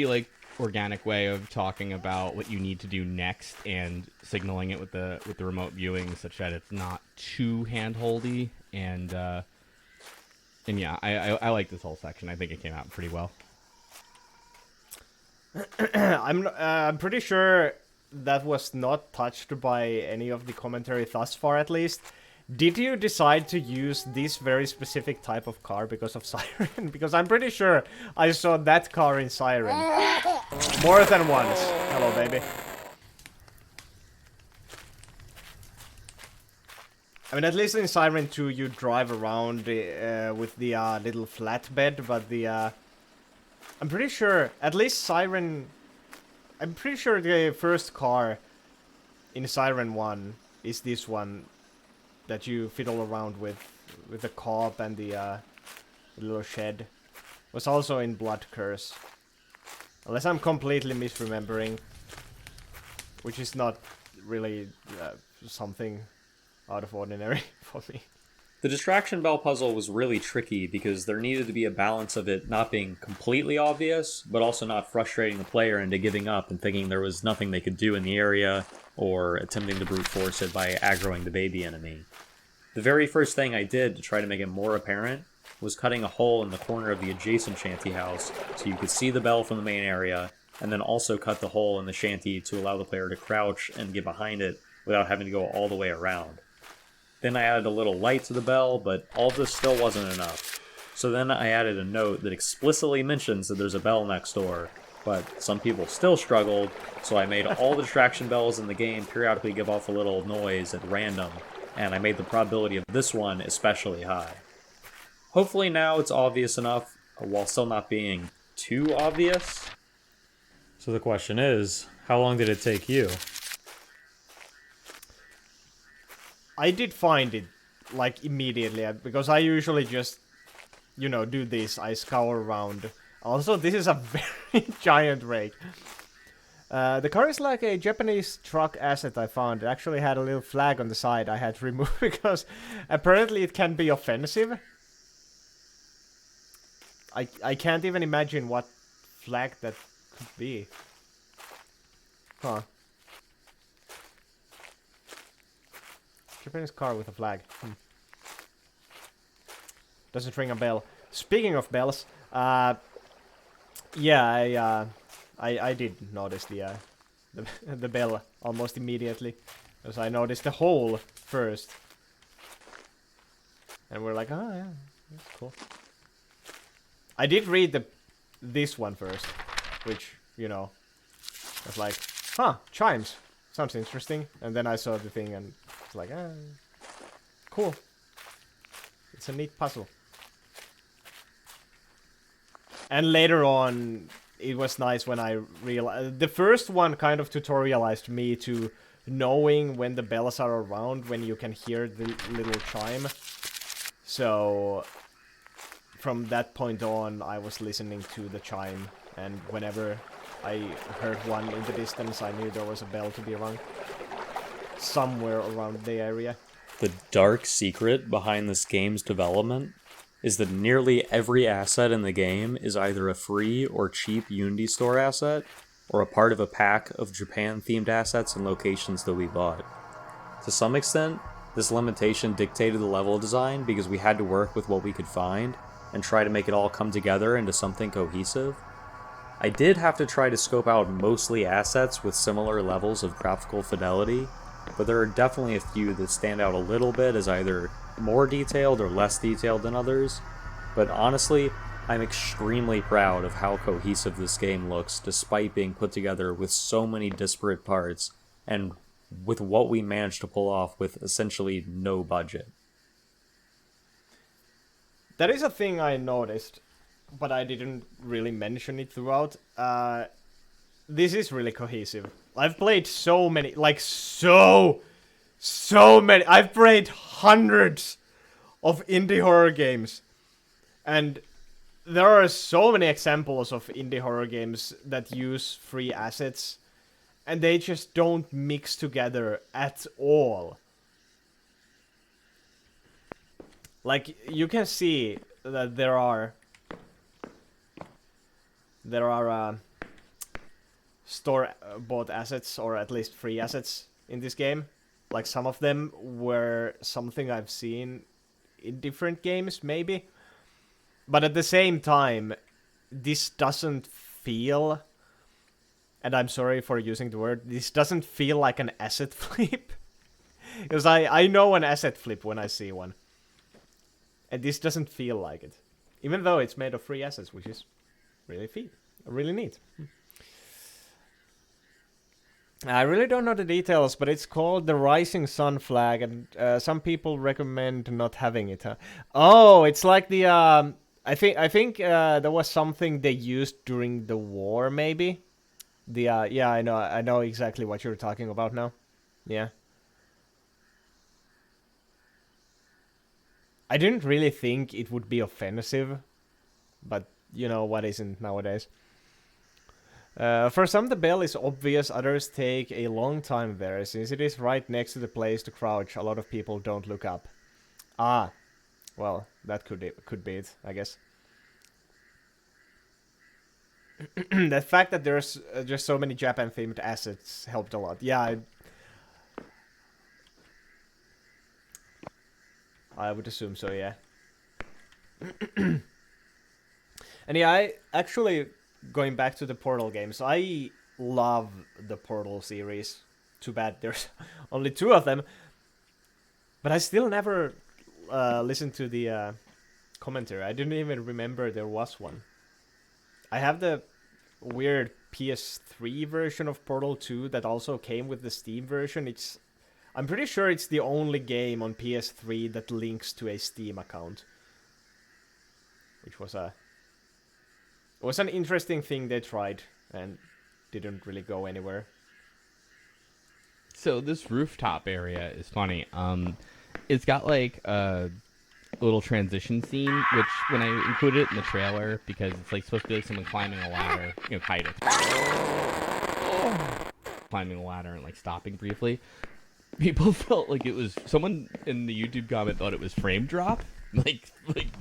like organic way of talking about what you need to do next and signaling it with the remote viewing such that it's not too hand-holdy and yeah, I like this whole section. I think it came out pretty well. I'm pretty sure that was not touched by any of the commentary thus far, at least. Did you decide to use this very specific type of car because of Siren? Because I'm pretty sure I saw that car in Siren more than once. Hello, baby. I mean, at least in Siren 2 you drive around with the little flatbed, but the I'm pretty sure, at least Siren... I'm pretty sure the first car in Siren 1 is this one that you fiddle around with the cop and the little shed. Was also in Blood Curse. Unless I'm completely misremembering. Which is not really something out of ordinary for me. The distraction bell puzzle was really tricky because there needed to be a balance of it not being completely obvious, but also not frustrating the player into giving up and thinking there was nothing they could do in the area, or attempting to brute force it by aggroing the baby enemy. The very first thing I did to try to make it more apparent was cutting a hole in the corner of the adjacent shanty house so you could see the bell from the main area, and then also cut the hole in the shanty to allow the player to crouch and get behind it without having to go all the way around. Then I added a little light to the bell, but all of this still wasn't enough. So then I added a note that explicitly mentions that there's a bell next door, but some people still struggled, so I made all the distraction bells in the game periodically give off a little noise at random, and I made the probability of this one especially high. Hopefully now it's obvious enough, while still not being too obvious. So the question is, how long did it take you? I did find it, like, immediately, because I usually just, you know, do this. I scour around. Also, this is a very giant rake. The car is like a Japanese truck asset I found. It actually had a little flag on the side I had to remove because apparently it can be offensive. I can't even imagine what flag that could be. Huh. Japanese car with a flag. Doesn't ring a bell. Speaking of bells, yeah, I did notice the bell almost immediately, because I noticed the hole first, and we're like, oh yeah, that's cool. I did read this one first, which, you know, was like, huh, chimes, sounds interesting, and then I saw the thing and it's like, cool. It's a neat puzzle. And later on, it was nice when I realized... The first one kind of tutorialized me to knowing when the bells are around, when you can hear the little chime. So, from that point on, I was listening to the chime. And whenever I heard one in the distance, I knew there was a bell to be rung. Somewhere around the area. The dark secret behind this game's development is that nearly every asset in the game is either a free or cheap Unity store asset, or a part of a pack of Japan-themed assets and locations that we bought. To some extent, this limitation dictated the level design because we had to work with what we could find and try to make it all come together into something cohesive. I did have to try to scope out mostly assets with similar levels of graphical fidelity, but there are definitely a few that stand out a little bit as either more detailed or less detailed than others. But honestly, I'm extremely proud of how cohesive this game looks despite being put together with so many disparate parts and with what we managed to pull off with essentially no budget. That is a thing I noticed, but I didn't really mention it throughout. This is really cohesive. I've played so many, like so many. I've played hundreds of indie horror games. And there are so many examples of indie horror games that use free assets. And they just don't mix together at all. Like, you can see that there are store-bought assets, or at least free assets in this game. Like, some of them were something I've seen in different games, maybe. But at the same time, this doesn't feel, and I'm sorry for using the word, this doesn't feel like an asset flip. Because I know an asset flip when I see one. And this doesn't feel like it. Even though it's made of free assets, which is really neat. I really don't know the details, but it's called the Rising Sun flag, and some people recommend not having it. Huh? Oh, it's like the I think there was something they used during the war, maybe. The yeah, I know exactly what you're talking about now. Yeah. I didn't really think it would be offensive, but you know what isn't nowadays. For some, the bell is obvious, others take a long time there. Since it is right next to the place to crouch, a lot of people don't look up. Ah, well, that could be it, I guess. The fact that there's just so many Japan-themed assets helped a lot. Yeah, I would assume so, yeah. And yeah, I actually, going back to the Portal games, I love the Portal series. Too bad there's only 2 of them. But I still never listened to the commentary. I didn't even remember there was one. I have the weird PS3 version of Portal 2 that also came with the Steam version. I'm pretty sure it's the only game on PS3 that links to a Steam account. Which was an interesting thing they tried and didn't really go anywhere. So this rooftop area is funny. It's got like a little transition scene, which when I included it in the trailer, because it's like supposed to be like someone climbing a ladder, you know, kind of climbing a ladder and like stopping briefly. People felt like it was someone in the YouTube comment thought it was frame drop, like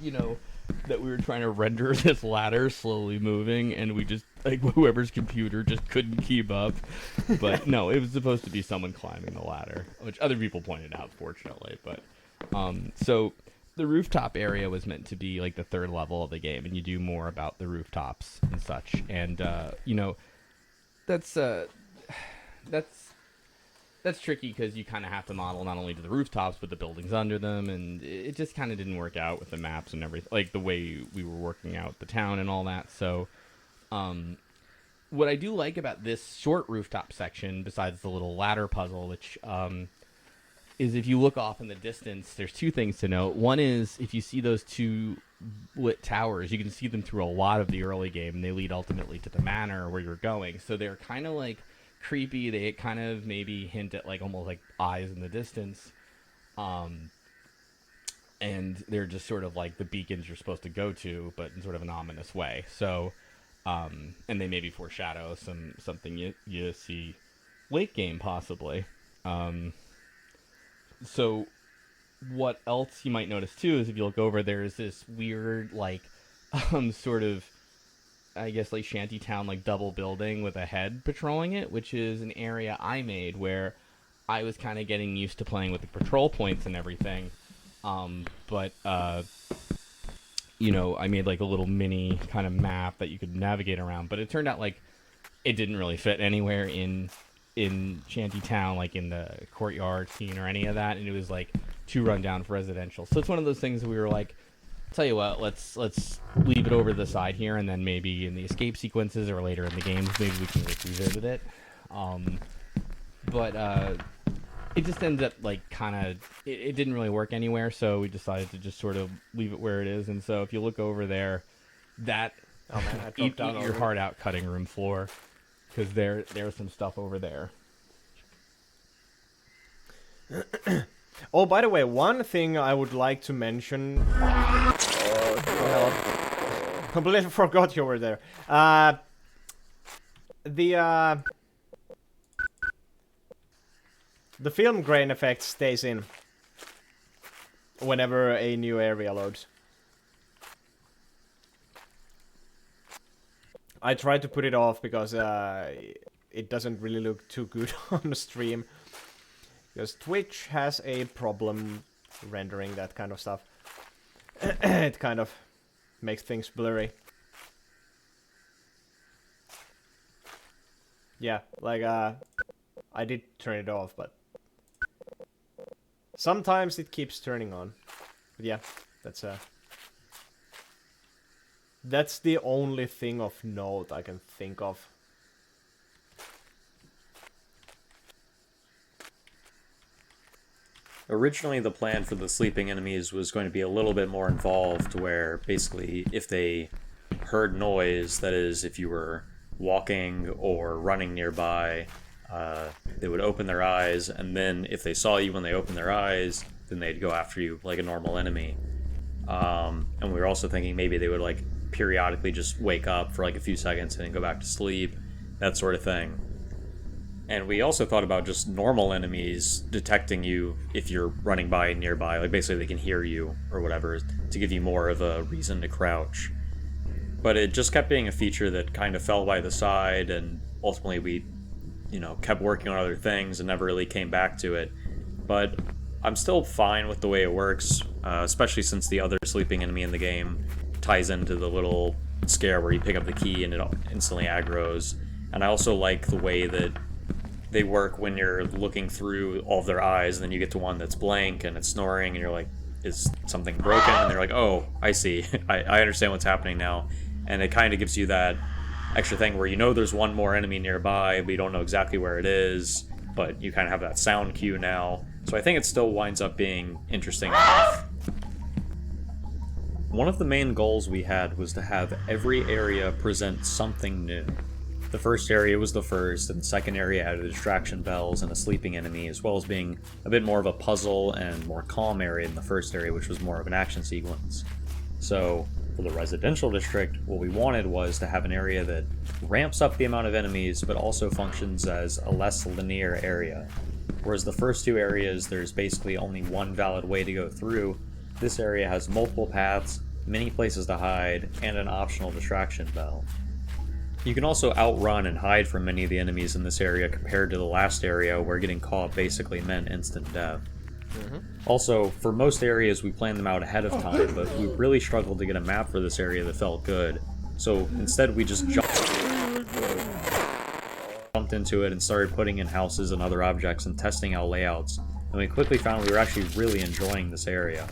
you know, that we were trying to render this ladder slowly moving, and we just like whoever's computer just couldn't keep up. But no, it was supposed to be someone climbing the ladder, which other people pointed out, fortunately. But so the rooftop area was meant to be like the 3rd level of the game, and you do more about the rooftops and such. And you know, that's tricky because you kind of have to model not only to the rooftops but the buildings under them, and it just kind of didn't work out with the maps and everything, like the way we were working out the town and all that. So what I do like about this short rooftop section, besides the little ladder puzzle, which is if you look off in the distance, there's 2 things to note. One is if you see those 2 lit towers, you can see them through a lot of the early game, and they lead ultimately to the manor where you're going. So they're kind of like creepy. They kind of maybe hint at like almost like eyes in the distance, and they're just sort of like the beacons you're supposed to go to, but in sort of an ominous way. So and they maybe foreshadow something you see late game possibly. So what else you might notice too is if you look over, there's this weird like sort of, I guess, like shantytown like double building with a head patrolling it, which is an area I made where I was kind of getting used to playing with the patrol points and everything. But you know, I made like a little mini kind of map that you could navigate around, but it turned out like it didn't really fit anywhere in Shantytown, like in the courtyard scene or any of that, and it was like too run down for residential. So it's one of those things that we were like, tell you what, let's leave it over to the side here, and then maybe in the escape sequences or later in the games, maybe we can like revisit it. But it just ends up like kind of it didn't really work anywhere, so we decided to just sort of leave it where it is. And so if you look over there, that eat your heart out cutting room floor, because there's some stuff over there. Oh, by the way, one thing I would like to mention. Completely forgot you were there. The film grain effect stays in whenever a new area loads. I tried to put it off because it doesn't really look too good on the stream. Because Twitch has a problem rendering that kind of stuff. it kind of makes things blurry. Yeah, like, I did turn it off, but sometimes it keeps turning on. But yeah, that's the only thing of note I can think of. Originally, the plan for the sleeping enemies was going to be a little bit more involved, where basically if they heard noise, that is, if you were walking or running nearby, they would open their eyes, and then if they saw you when they opened their eyes, then they'd go after you like a normal enemy. And we were also thinking maybe they would like periodically just wake up for like a few seconds and then go back to sleep, that sort of thing. And we also thought about just normal enemies detecting you if you're running by nearby, like basically they can hear you or whatever, to give you more of a reason to crouch. But it just kept being a feature that kind of fell by the side, and ultimately we, kept working on other things and never really came back to it. But I'm still fine with the way it works, especially since the other sleeping enemy in the game ties into the little scare where you pick up the key and it instantly aggroes. And I also like the way that they work when you're looking through all of their eyes, and then you get to one that's blank and it's snoring, and you're like, is something broken? And they're like, oh, I see. I understand what's happening now. And it kind of gives you that extra thing where there's one more enemy nearby, but you don't know exactly where it is, but you kind of have that sound cue now. So I think it still winds up being interesting enough. One of the main goals we had was to have every area present something new. The first area was the first, and the second area added distraction bells and a sleeping enemy, as well as being a bit more of a puzzle and more calm area than the first area, which was more of an action sequence. So, for the residential district, what we wanted was to have an area that ramps up the amount of enemies, but also functions as a less linear area. Whereas the first two areas, there's basically only one valid way to go through. This area has multiple paths, many places to hide, and an optional distraction bell. You can also outrun and hide from many of the enemies in this area compared to the last area where getting caught basically meant instant death. Also, for most areas we planned them out ahead of time, but we really struggled to get a map for this area that felt good. So instead we just jumped into it and started putting in houses and other objects and testing out layouts, and we quickly found we were actually really enjoying this area.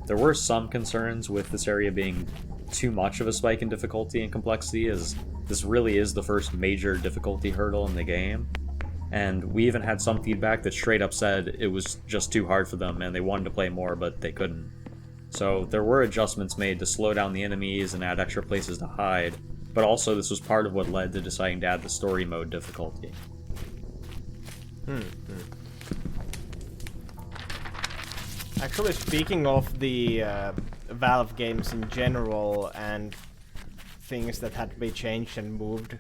There were some concerns with this area being too much of a spike in difficulty and complexity, as this really is the first major difficulty hurdle in the game, and we even had some feedback that straight up said it was just too hard for them and they wanted to play more but they couldn't. So there were adjustments made to slow down the enemies and add extra places to hide, but also this was part of what led to deciding to add the story mode difficulty. Actually, speaking of the Valve games in general and things that had to be changed and moved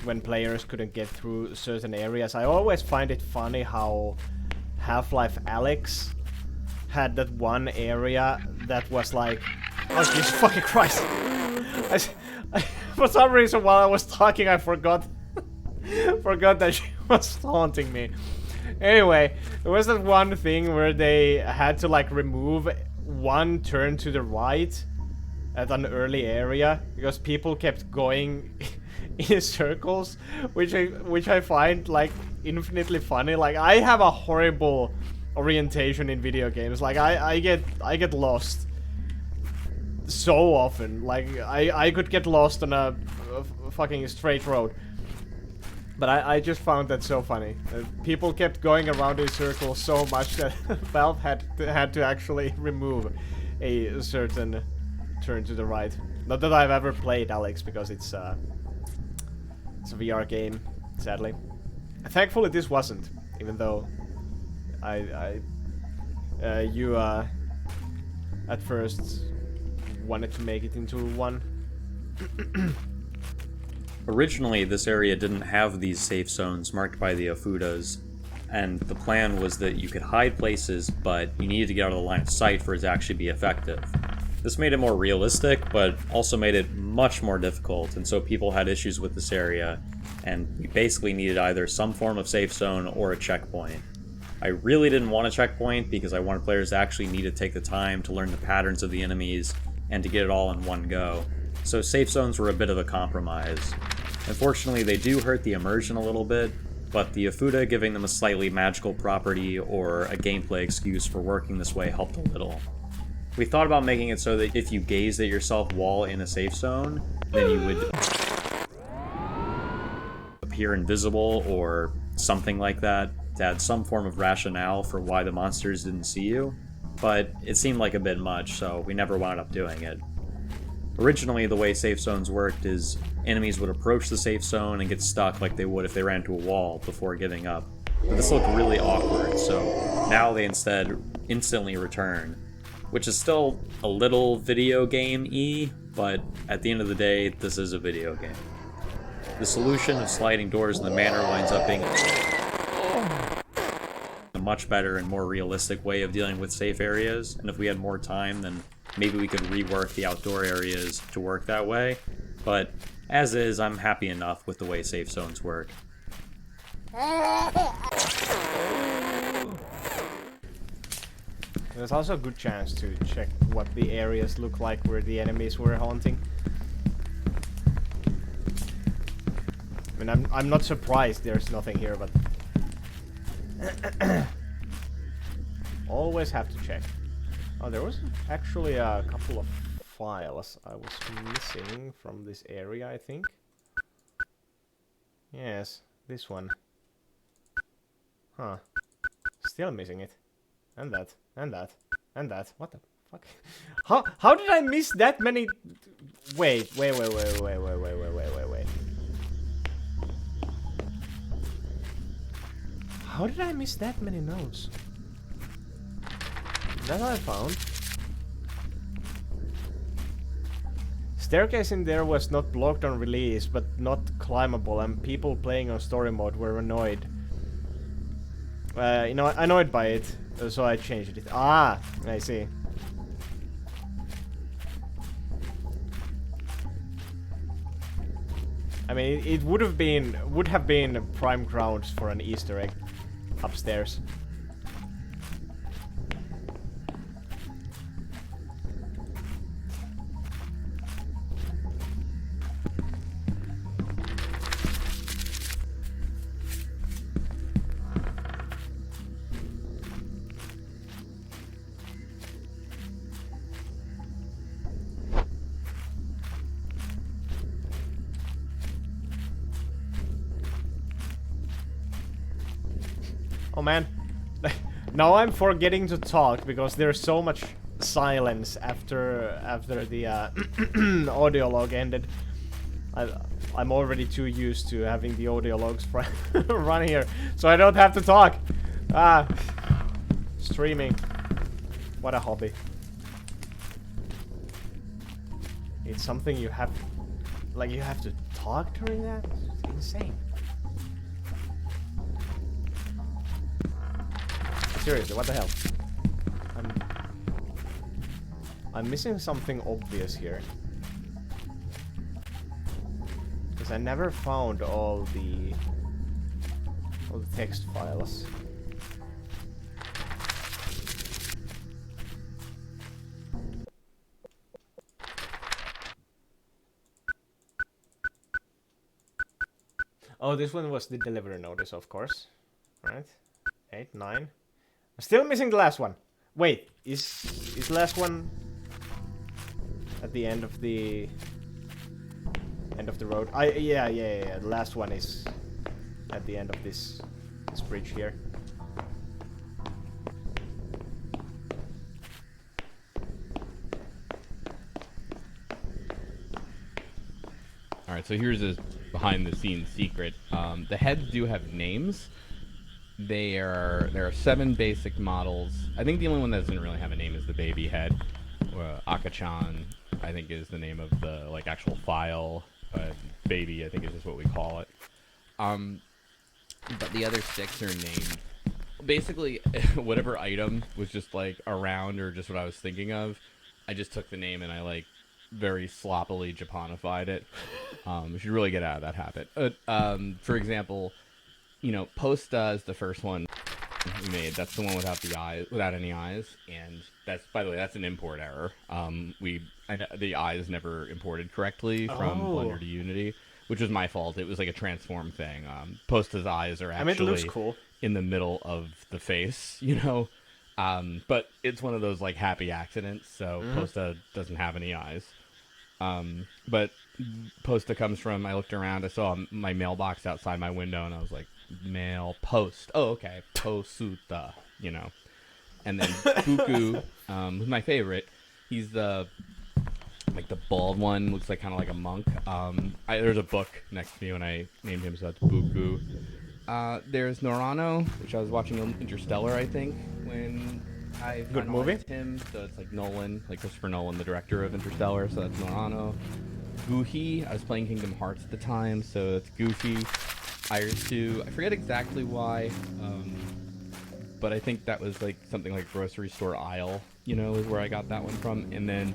when players couldn't get through certain areas, I always find it funny how Half-Life Alyx had that one area that was like, oh Jesus fucking Christ! For some reason while I was talking I forgot that she was taunting me. Anyway, there was that one thing where they had to like remove one turn to the right at an early area because people kept going in circles, which I find like infinitely funny. Like, I have a horrible orientation in video games. Like, I get lost so often. Like, I could get lost on a fucking straight road. But I just found that so funny. People kept going around in circles so much that Valve had to actually remove a certain turn to the right. Not that I've ever played Alyx, because it's a VR game, sadly. Thankfully this wasn't, even though you at first wanted to make it into one. Originally, this area didn't have these safe zones marked by the Ofudas, and the plan was that you could hide places, but you needed to get out of the line of sight for it to actually be effective. This made it more realistic, but also made it much more difficult, and so people had issues with this area, and we basically needed either some form of safe zone or a checkpoint. I really didn't want a checkpoint because I wanted players to actually need to take the time to learn the patterns of the enemies and to get it all in one go. So safe zones were a bit of a compromise. Unfortunately, they do hurt the immersion a little bit, but the Afuda giving them a slightly magical property or a gameplay excuse for working this way helped a little. We thought about making it so that if you gazed at yourself while in a safe zone, then you would appear invisible or something like that to add some form of rationale for why the monsters didn't see you, but it seemed like a bit much, so we never wound up doing it. Originally, the way safe zones worked is enemies would approach the safe zone and get stuck like they would if they ran into a wall before giving up. But this looked really awkward, so now they instead instantly return, which is still a little video game-y, but at the end of the day, this is a video game. The solution of sliding doors in the manor winds up being a much better and more realistic way of dealing with safe areas, and if we had more time, then maybe we could rework the outdoor areas to work that way, but as is, I'm happy enough with the way safe zones work. There's also a good chance to check what the areas look like where the enemies were haunting. I mean, I'm not surprised there's nothing here, but always have to check. Oh, there was actually a couple of files I was missing from this area, I think. Yes, this one. Huh. Still missing it. And that. And that. And that. What the fuck? How did I miss that many... Wait. How did I miss that many nodes? That I found. Staircase in there was not blocked on release, but not climbable, and people playing on story mode were annoyed. You know, annoyed by it, so I changed it. Ah, I see. I mean, it would have been prime grounds for an Easter egg upstairs. Oh man, now I'm forgetting to talk because there's so much silence after the audio log ended. I'm already too used to having the audio logs run here, so I don't have to talk. Streaming, what a hobby. It's something you have, like you have to talk during that. It's insane. Seriously, what the hell? I'm missing something obvious here. Because I never found all the text files. Oh, this one was the delivery notice, of course. Right? 8, 9. I'm still missing the last one. Wait, is last one at the end of the road? Yeah. The last one is at the end of this bridge here. All right, so here's a behind-the-scenes secret. The heads do have names. There are 7 basic models. I think the only one that doesn't really have a name is the baby head. Akachan, I think, is the name of the actual file. Baby, I think, is just what we call it. But the other 6 are named. Basically, whatever item was just around or just what I was thinking of, I just took the name and I very sloppily Japanified it. We should really get out of that habit. For example, Posta is the first one. we made. That's the one without the eyes, without any eyes, and that's, by the way, that's an import error. The eyes never imported correctly from Blender to Unity, which was my fault. It was like a transform thing. Posta's eyes are actually it looks cool. in the middle of the face, you know. But it's one of those like happy accidents, so Posta doesn't have any eyes. But Posta comes from, I looked around, I saw my mailbox outside my window, and I was like, mail post. Oh, okay, posuta, you know. And then Buku, who's my favorite, he's the bald one, looks like kind of like a monk. There's a book next to me when I named him, so that's Buku. There's Norano, which I was watching Interstellar, I think, when I Good movie. finalized him. So it's like Nolan, like Christopher Nolan, the director of Interstellar. So that's Norano. Goofy, I was playing Kingdom Hearts at the time, so it's Goofy. Irsu, I forget exactly why, but I think that was like something like grocery store aisle, you know, is where I got that one from. And then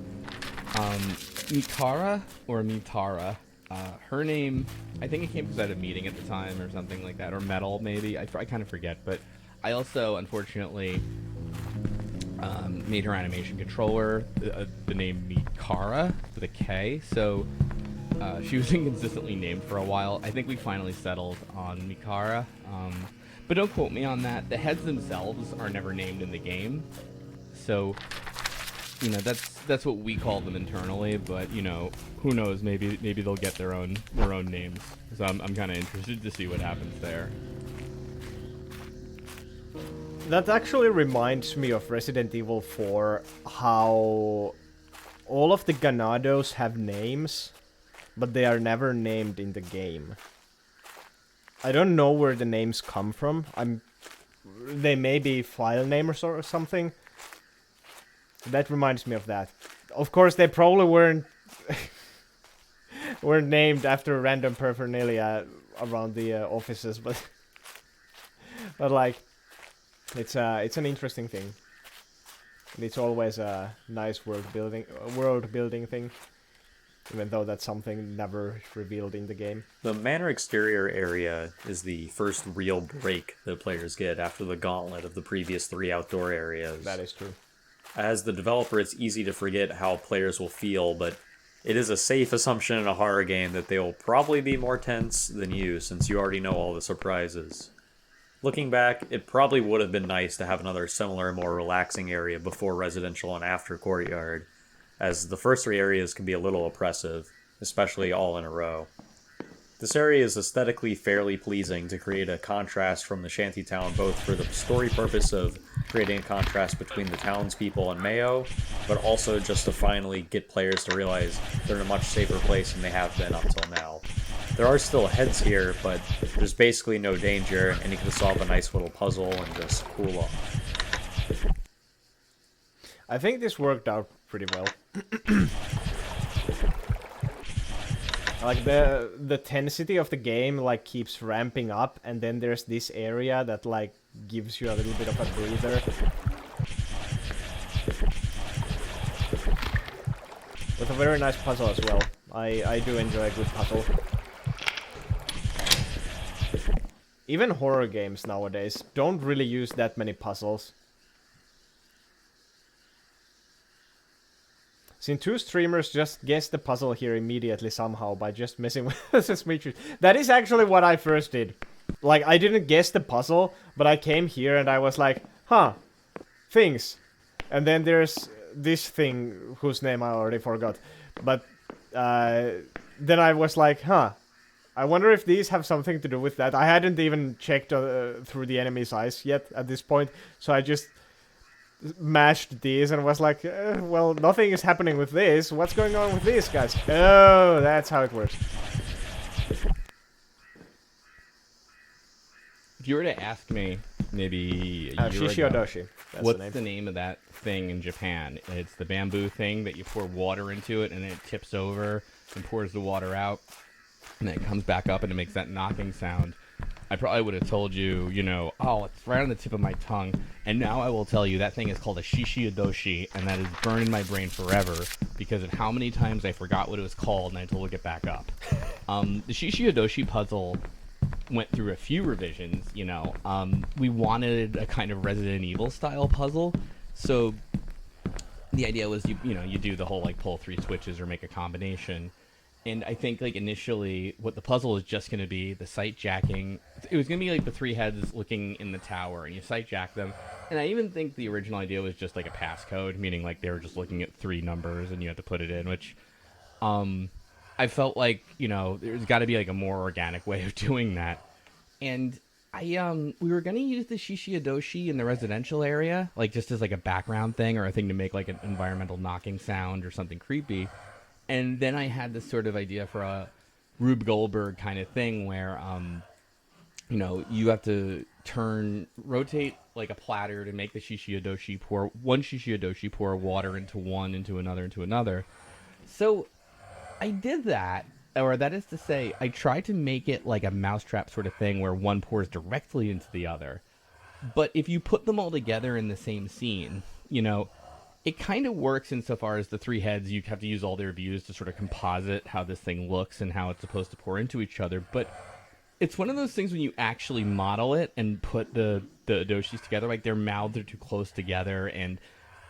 Mikara or Mitara. Her name, I think it came because I had a meeting at the time or something like that, or Metal maybe. I kind of forget, but I also, unfortunately, made her animation controller the name Mikara with a K, so she was inconsistently named for a while. I think we finally settled on Mikara, but don't quote me on that. The heads themselves are never named in the game, so you know that's what we call them internally. But you know, who knows? Maybe they'll get their own names. So I'm kind of interested to see what happens there. That actually reminds me of Resident Evil 4, how all of the Ganados have names, but they are never named in the game. I don't know where the names come from. They may be file names or something. That reminds me of that. Of course, they probably weren't named after random paraphernalia around the offices, but like. It's an interesting thing. And it's always a nice world building thing, even though that's something never revealed in the game. The manor exterior area is the first real break that players get after the gauntlet of the previous 3 outdoor areas. That is true. As the developer, it's easy to forget how players will feel, but it is a safe assumption in a horror game that they will probably be more tense than you, since you already know all the surprises. Looking back, it probably would have been nice to have another similar, more relaxing area before residential and after courtyard, as the first 3 areas can be a little oppressive, especially all in a row. This area is aesthetically fairly pleasing to create a contrast from the shantytown, both for the story purpose of creating a contrast between the townspeople and Mayo, but also just to finally get players to realize they're in a much safer place than they have been up till now. There are still heads here, but there's basically no danger, and you can solve a nice little puzzle and just cool off. I think this worked out pretty well. Like the tensity of the game like keeps ramping up, and then there's this area that like gives you a little bit of a breather. With a very nice puzzle as well. I do enjoy a good puzzle. Even horror games nowadays don't really use that many puzzles. Seen 2 streamers just guess the puzzle here immediately somehow by just messing with the speeches. That is actually what I first did. Like, I didn't guess the puzzle, but I came here and I was like, huh, things. And then there's this thing whose name I already forgot. But then I was like, huh, I wonder if these have something to do with that. I hadn't even checked through the enemy's eyes yet at this point, so I just mashed these and was like, well, nothing is happening with this. What's going on with these guys? Oh, that's how it works. If you were to ask me, maybe a year ago, Shishiodoshi. That's what's the name of that thing in Japan? It's the bamboo thing that you pour water into it and then it tips over and pours the water out. And then it comes back up and it makes that knocking sound. I probably would have told you, you know, oh, it's right on the tip of my tongue. And now I will tell you that thing is called a Shishiodoshi, and that is burned in my brain forever because of how many times I forgot what it was called and I had to look it back up. The Shishiodoshi puzzle went through a few revisions. We wanted a kind of Resident Evil style puzzle, so the idea was you do the whole like pull 3 switches or make a combination. And I think like initially what the puzzle is just going to be the sight jacking. It was going to be like the 3 heads looking in the tower and you sight jack them. And I even think the original idea was just like a passcode, meaning like they were just looking at 3 numbers and you had to put it in, which I felt like, there's got to be like a more organic way of doing that. And we were going to use the Shishiadoshi in the residential area, like just as like a background thing or a thing to make like an environmental knocking sound or something creepy. And then I had this sort of idea for a Rube Goldberg kind of thing where, you have to rotate like a platter to make the Shishiadoshi pour water into one, into another. So I did that, or that is to say, I tried to make it like a mousetrap sort of thing where one pours directly into the other. But if you put them all together in the same scene, it kind of works insofar as the 3 heads, you have to use all their views to sort of composite how this thing looks and how it's supposed to pour into each other. But it's one of those things when you actually model it and put the Adoshis together, like their mouths are too close together and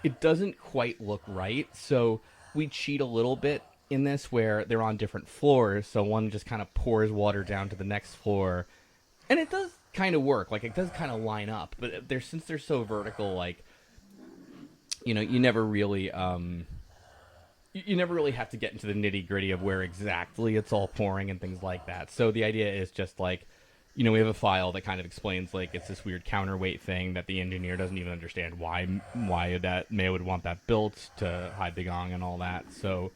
it doesn't quite look right. So we cheat a little bit in this where they're on different floors. So one just kind of pours water down to the next floor. And it does kind of work. Like it does kind of line up. But since they're so vertical, like, you never really you never really have to get into the nitty gritty of where exactly it's all pouring and things like that. So the idea is just like, we have a file that kind of explains like it's this weird counterweight thing that the engineer doesn't even understand why that Mei would want that built to hide the gong and all that. So,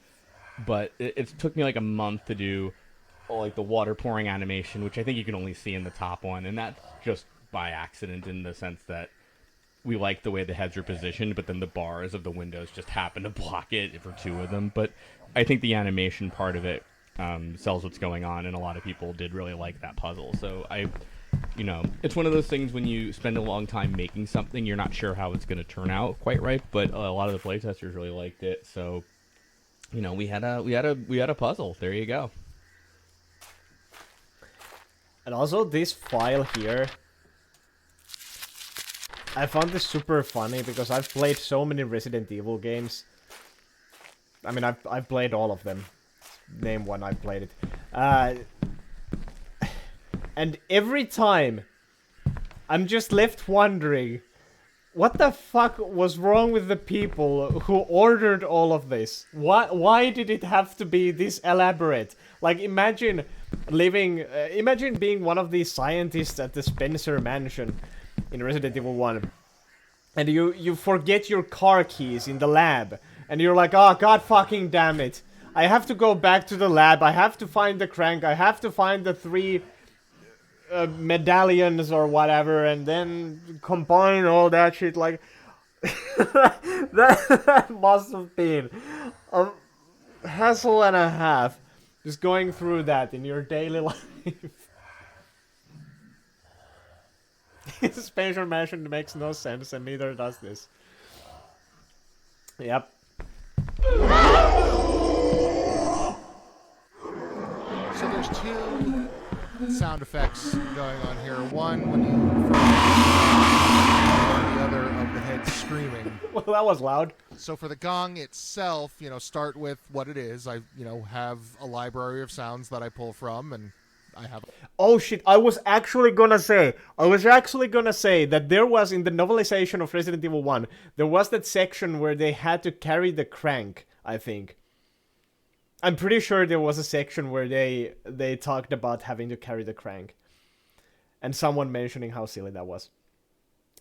but it took me like a month to do like the water pouring animation, which I think you can only see in the top one, and that's just by accident in the sense that we like the way the heads are positioned, but then the bars of the windows just happen to block it for 2 of them. But I think the animation part of it sells what's going on, and a lot of people did really like that puzzle. So it's one of those things when you spend a long time making something, you're not sure how it's going to turn out quite right, but a lot of the playtesters really liked it. So, we had a puzzle. There you go. And also this file here, I found this super funny because I've played so many Resident Evil games. I mean, I've played all of them. Name one, I've played it. And every time, I'm just left wondering, what the fuck was wrong with the people who ordered all of this? Why did it have to be this elaborate? Like, imagine being one of these scientists at the Spencer Mansion in Resident Evil 1, and you forget your car keys in the lab, and you're like, oh god fucking damn it, I have to go back to the lab, I have to find the crank, I have to find the 3 medallions or whatever, and then combine all that shit, like, that must have been a hassle and a half, just going through that in your daily life. Spencer Mansion makes no sense, and neither does this. Yep. So there's 2 sound effects going on here. One when you first, the other of the head screaming. Well, that was loud. So for the gong itself, start with what it is. I, have a library of sounds that I pull from, and I have. Oh shit, I was actually gonna say that there was, in the novelization of Resident Evil 1, there was that section where they had to carry the crank, I think. I'm pretty sure there was a section where they talked about having to carry the crank. And someone mentioning how silly that was.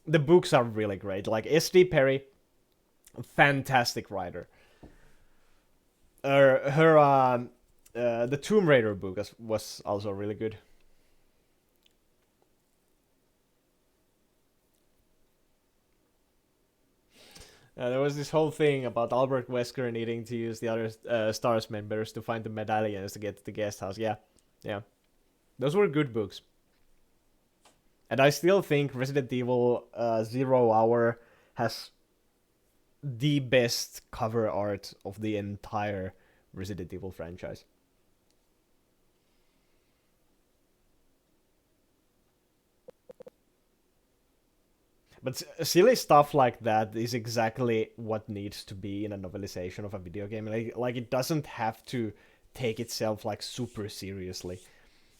The books are really great. Like, S.D. Perry, fantastic writer. The Tomb Raider book was also really good. There was this whole thing about Albert Wesker needing to use the other STARS members to find the medallions to get to the guest house. Yeah. Those were good books. And I still think Resident Evil 0 Hour has the best cover art of the entire Resident Evil franchise. But silly stuff like that is exactly what needs to be in a novelization of a video game. Like it doesn't have to take itself like super seriously.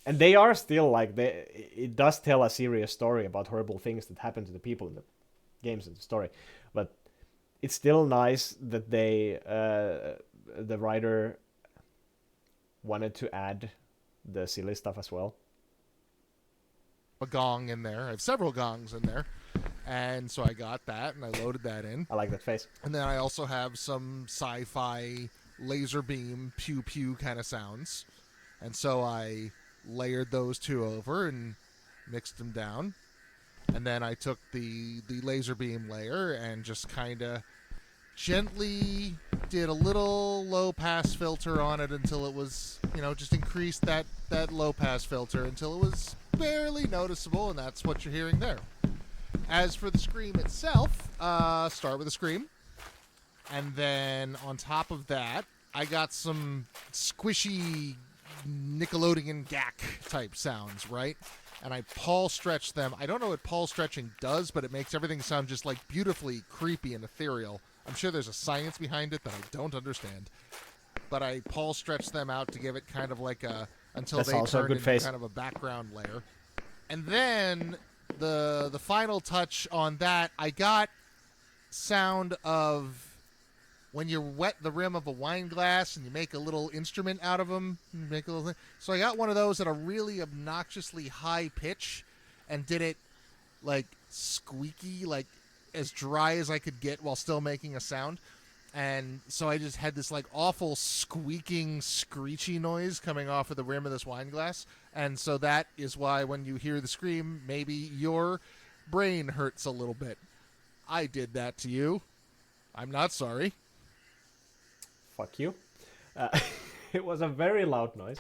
And they are still like it does tell a serious story about horrible things that happen to the people in the games and the story. But it's still nice that they the writer wanted to add the silly stuff as well. A gong in there. I have several gongs in there. And so I got that, and I loaded that in. I like that face. And then I also have some sci-fi laser beam pew pew kind of sounds. And so I layered those two over and mixed them down. And then I took the laser beam layer and just kind of gently did a little low pass filter on it until it was, just increased that low pass filter until it was barely noticeable, and that's what you're hearing there. As for the scream itself, start with a scream. And then on top of that, I got some squishy Nickelodeon gack type sounds, right? And I Paul stretch them. I don't know what Paul stretching does, but it makes everything sound just like beautifully creepy and ethereal. I'm sure there's a science behind it that I don't understand. But I Paul stretch them out to give it kind of like until That's they also a turn good into face. kind of a background layer. And then the final touch on that, I got sound of when you wet the rim of a wine glass and you make a little instrument out of them. Make a little thing. So I got one of those at a really obnoxiously high pitch and did it like squeaky, like as dry as I could get while still making a sound. And so I just had this like awful squeaking, screechy noise coming off of the rim of this wine glass. And so that is why when you hear the scream, maybe your brain hurts a little bit. I did that to you. I'm not sorry. Fuck you. It was a very loud noise.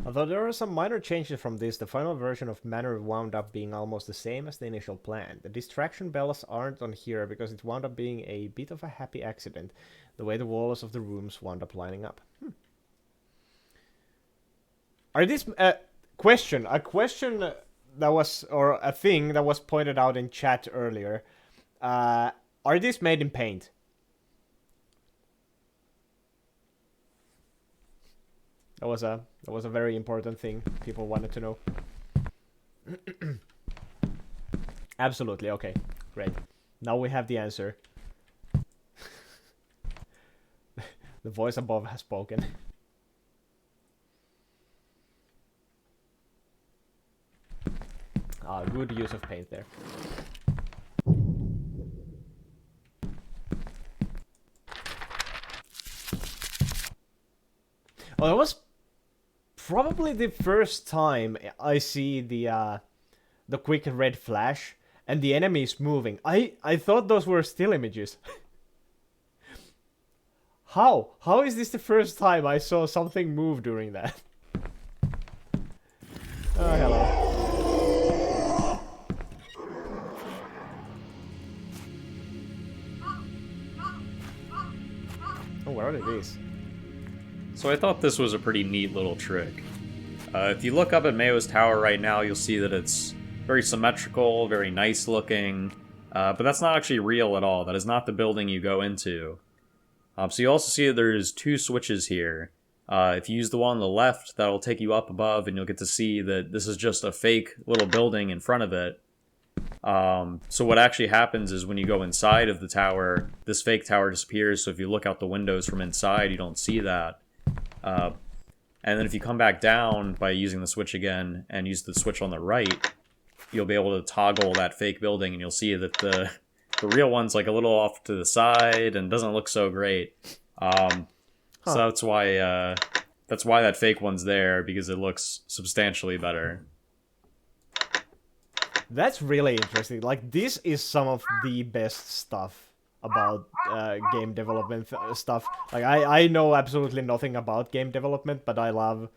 Although there are some minor changes from this, the final version of Manor wound up being almost the same as the initial plan. The distraction bells aren't on here because it wound up being a bit of a happy accident, the way the walls of the rooms wound up lining up. Are these... a question that was... or a thing that was pointed out in chat earlier. Are these made in paint? That was a very important thing people wanted to know. Absolutely, okay. Great. Now we have the answer. The voice above has spoken. Good use of paint there. Oh, that was probably the first time I see the quick red flash and the enemy is moving. I thought those were still images. How? How is this the first time I saw something move during that? Oh, hello. Oh, where are these? So I thought this was a pretty neat little trick. If you look up at Mayo's tower right now, you'll see that it's very symmetrical, very nice looking, but that's not actually real at all. That is not the building you go into. So you also see that there's two switches here. If you use the one on the left, that'll take you up above, and you'll get to see that this is just a fake little building in front of it. So what actually happens is when you go inside of the tower, this fake tower disappears, so if you look out the windows from inside, you don't see that. And then if you come back down by using the switch again and use the switch on the right, you'll be able to toggle that fake building, and you'll see that the real one's like a little off to the side and doesn't look so great. So that's why that fake one's there, because it looks substantially better. That's really interesting. Like, this is some of the best stuff about game development stuff. Like I know absolutely nothing about game development, but I love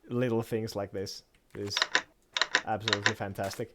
little things like this. It's absolutely fantastic.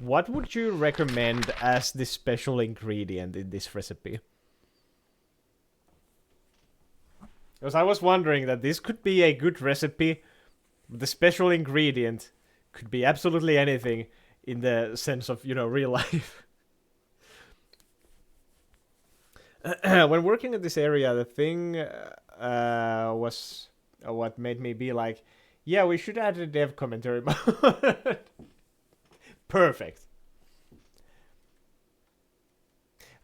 What would you recommend as the special ingredient in this recipe? Because I was wondering that this could be a good recipe, but the special ingredient could be absolutely anything in the sense of, you know, real life. When working in this area, the thing was what made me be like, yeah, we should add a dev commentary mode. Perfect.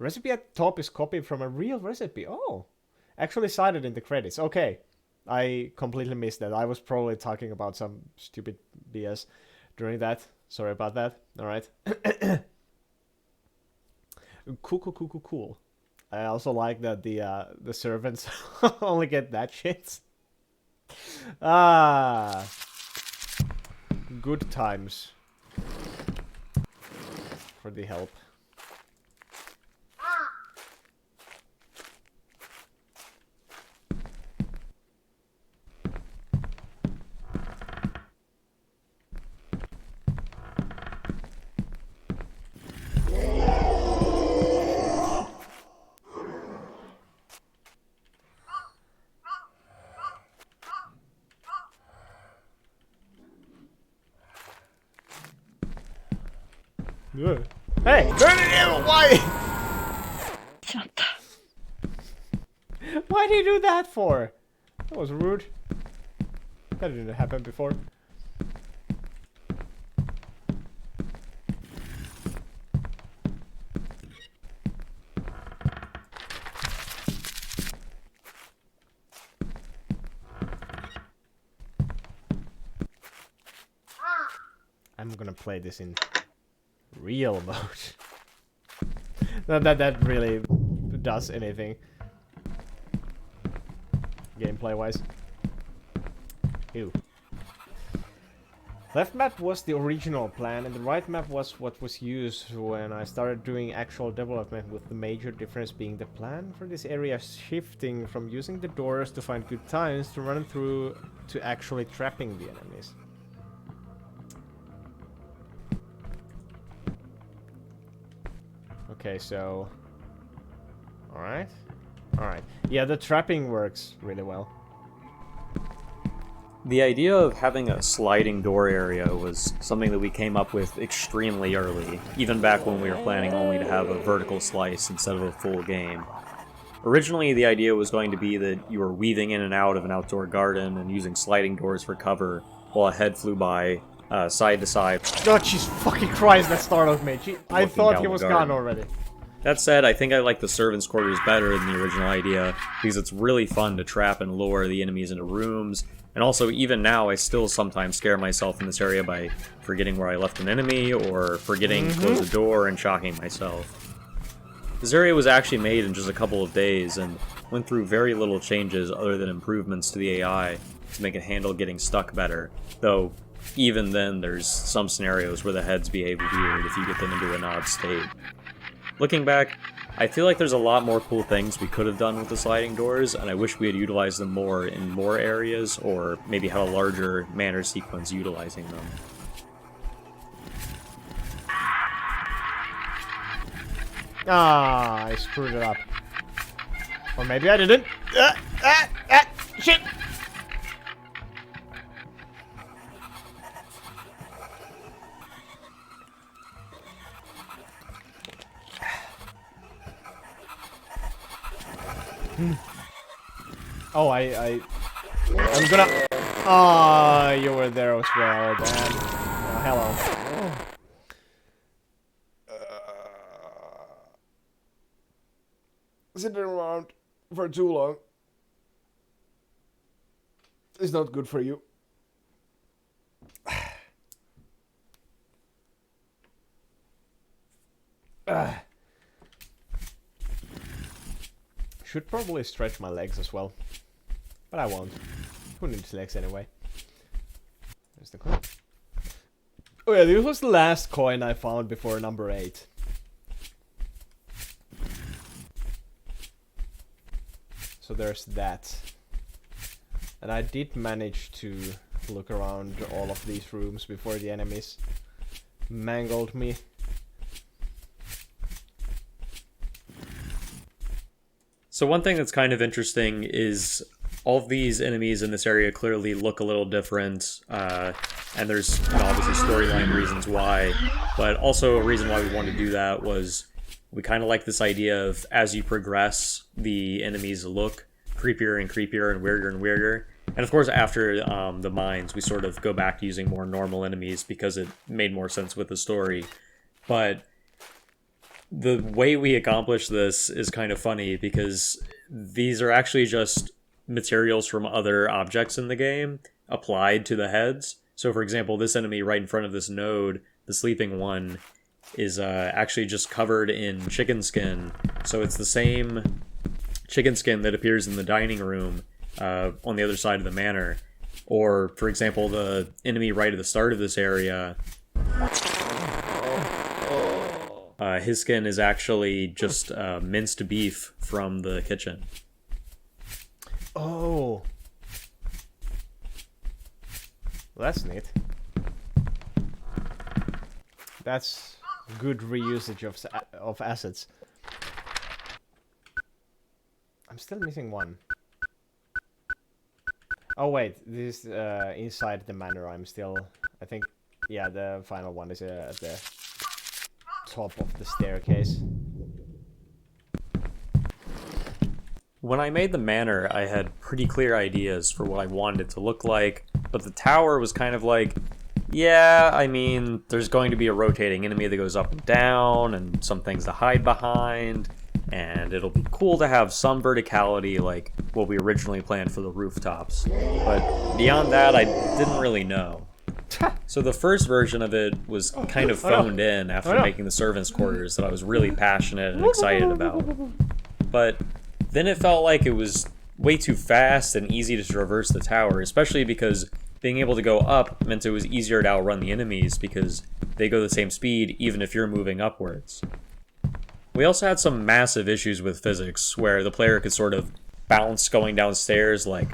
Recipe at top is copied from a real recipe. Oh, actually cited in the credits. Okay, I completely missed that. I was probably talking about some stupid BS during that. Sorry about that. All right. Cool. I also like that the servants only get that shit. Ah, good times. For the help. Hey! Why? しまった。 Why did you do that for? That was rude. That didn't happen before. I'm gonna play this in real mode. Not that really does anything gameplay wise. Ew. Left map was the original plan and the right map was what was used when I started doing actual development, with the major difference being the plan for this area shifting from using the doors to find good times to run through to actually trapping the enemies. Okay, so... Alright. Alright. Yeah, the trapping works really well. The idea of having a sliding door area was something that we came up with extremely early, even back when we were planning only to have a vertical slice instead of a full game. Originally, the idea was going to be that you were weaving in and out of an outdoor garden and using sliding doors for cover while a head flew by, side to side. Oh, jeez, fucking Christ, that startled me. I thought down he the was garden. gone already. That said, I think I like the servants' quarters better than the original idea, because it's really fun to trap and lure the enemies into rooms, and also, even now, I still sometimes scare myself in this area by forgetting where I left an enemy, or forgetting to close the door and shocking myself. This area was actually made in just a couple of days, and went through very little changes other than improvements to the AI to make it handle getting stuck better, though even then there's some scenarios where the heads behave weird if you get them into an odd state. Looking back, I feel like there's a lot more cool things we could have done with the sliding doors, and I wish we had utilized them more in more areas, or maybe had a larger manner sequence utilizing them. Ah, I screwed it up. Or maybe I didn't. Shit! Oh, I'm gonna... Ah, you were there as well, Dan. Hello. sitting around for too long is not good for you. Should probably stretch my legs as well, but I won't. Who needs legs anyway? There's the coin. Oh yeah, this was the last coin I found before number 8. So there's that. And I did manage to look around all of these rooms before the enemies mangled me. So one thing that's kind of interesting is all of these enemies in this area clearly look a little different, and there's obviously storyline reasons why, but also a reason why we wanted to do that was we kind of like this idea of as you progress, the enemies look creepier and creepier and weirder. And of course, after the mines, we sort of go back to using more normal enemies because it made more sense with the story. But the way we accomplish this is kind of funny because these are actually just materials from other objects in the game applied to the heads. So for example, this enemy right in front of this node, the sleeping one, is actually just covered in chicken skin. So it's the same chicken skin that appears in the dining room on the other side of the manor. Or, for example, the enemy right at the start of this area, his skin is actually just minced beef from the kitchen. Oh. Well, that's neat. That's good reusage of assets. I'm still missing one. Oh wait, this inside the manor. I think, yeah, the final one is at the top of the staircase. When I made the manor, I had pretty clear ideas for what I wanted it to look like, but the tower was kind of like, yeah, I mean, there's going to be a rotating enemy that goes up and down, and some things to hide behind, and it'll be cool to have some verticality like what we originally planned for the rooftops. But beyond that, I didn't really know. So the first version of it was kind of phoned in after making the servants' quarters that I was really passionate and excited about. But then it felt like it was way too fast and easy to traverse the tower, especially because being able to go up meant it was easier to outrun the enemies because they go the same speed even if you're moving upwards. We also had some massive issues with physics where the player could sort of bounce going downstairs, like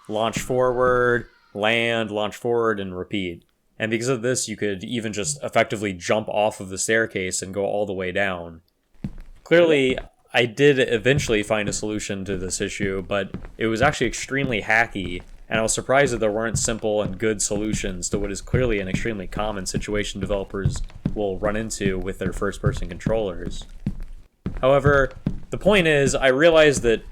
launch forward, land, launch forward, and repeat. And because of this, you could even just effectively jump off of the staircase and go all the way down. Clearly, I did eventually find a solution to this issue, but it was actually extremely hacky, and I was surprised that there weren't simple and good solutions to what is clearly an extremely common situation developers will run into with their first-person controllers. However, the point is, I realized that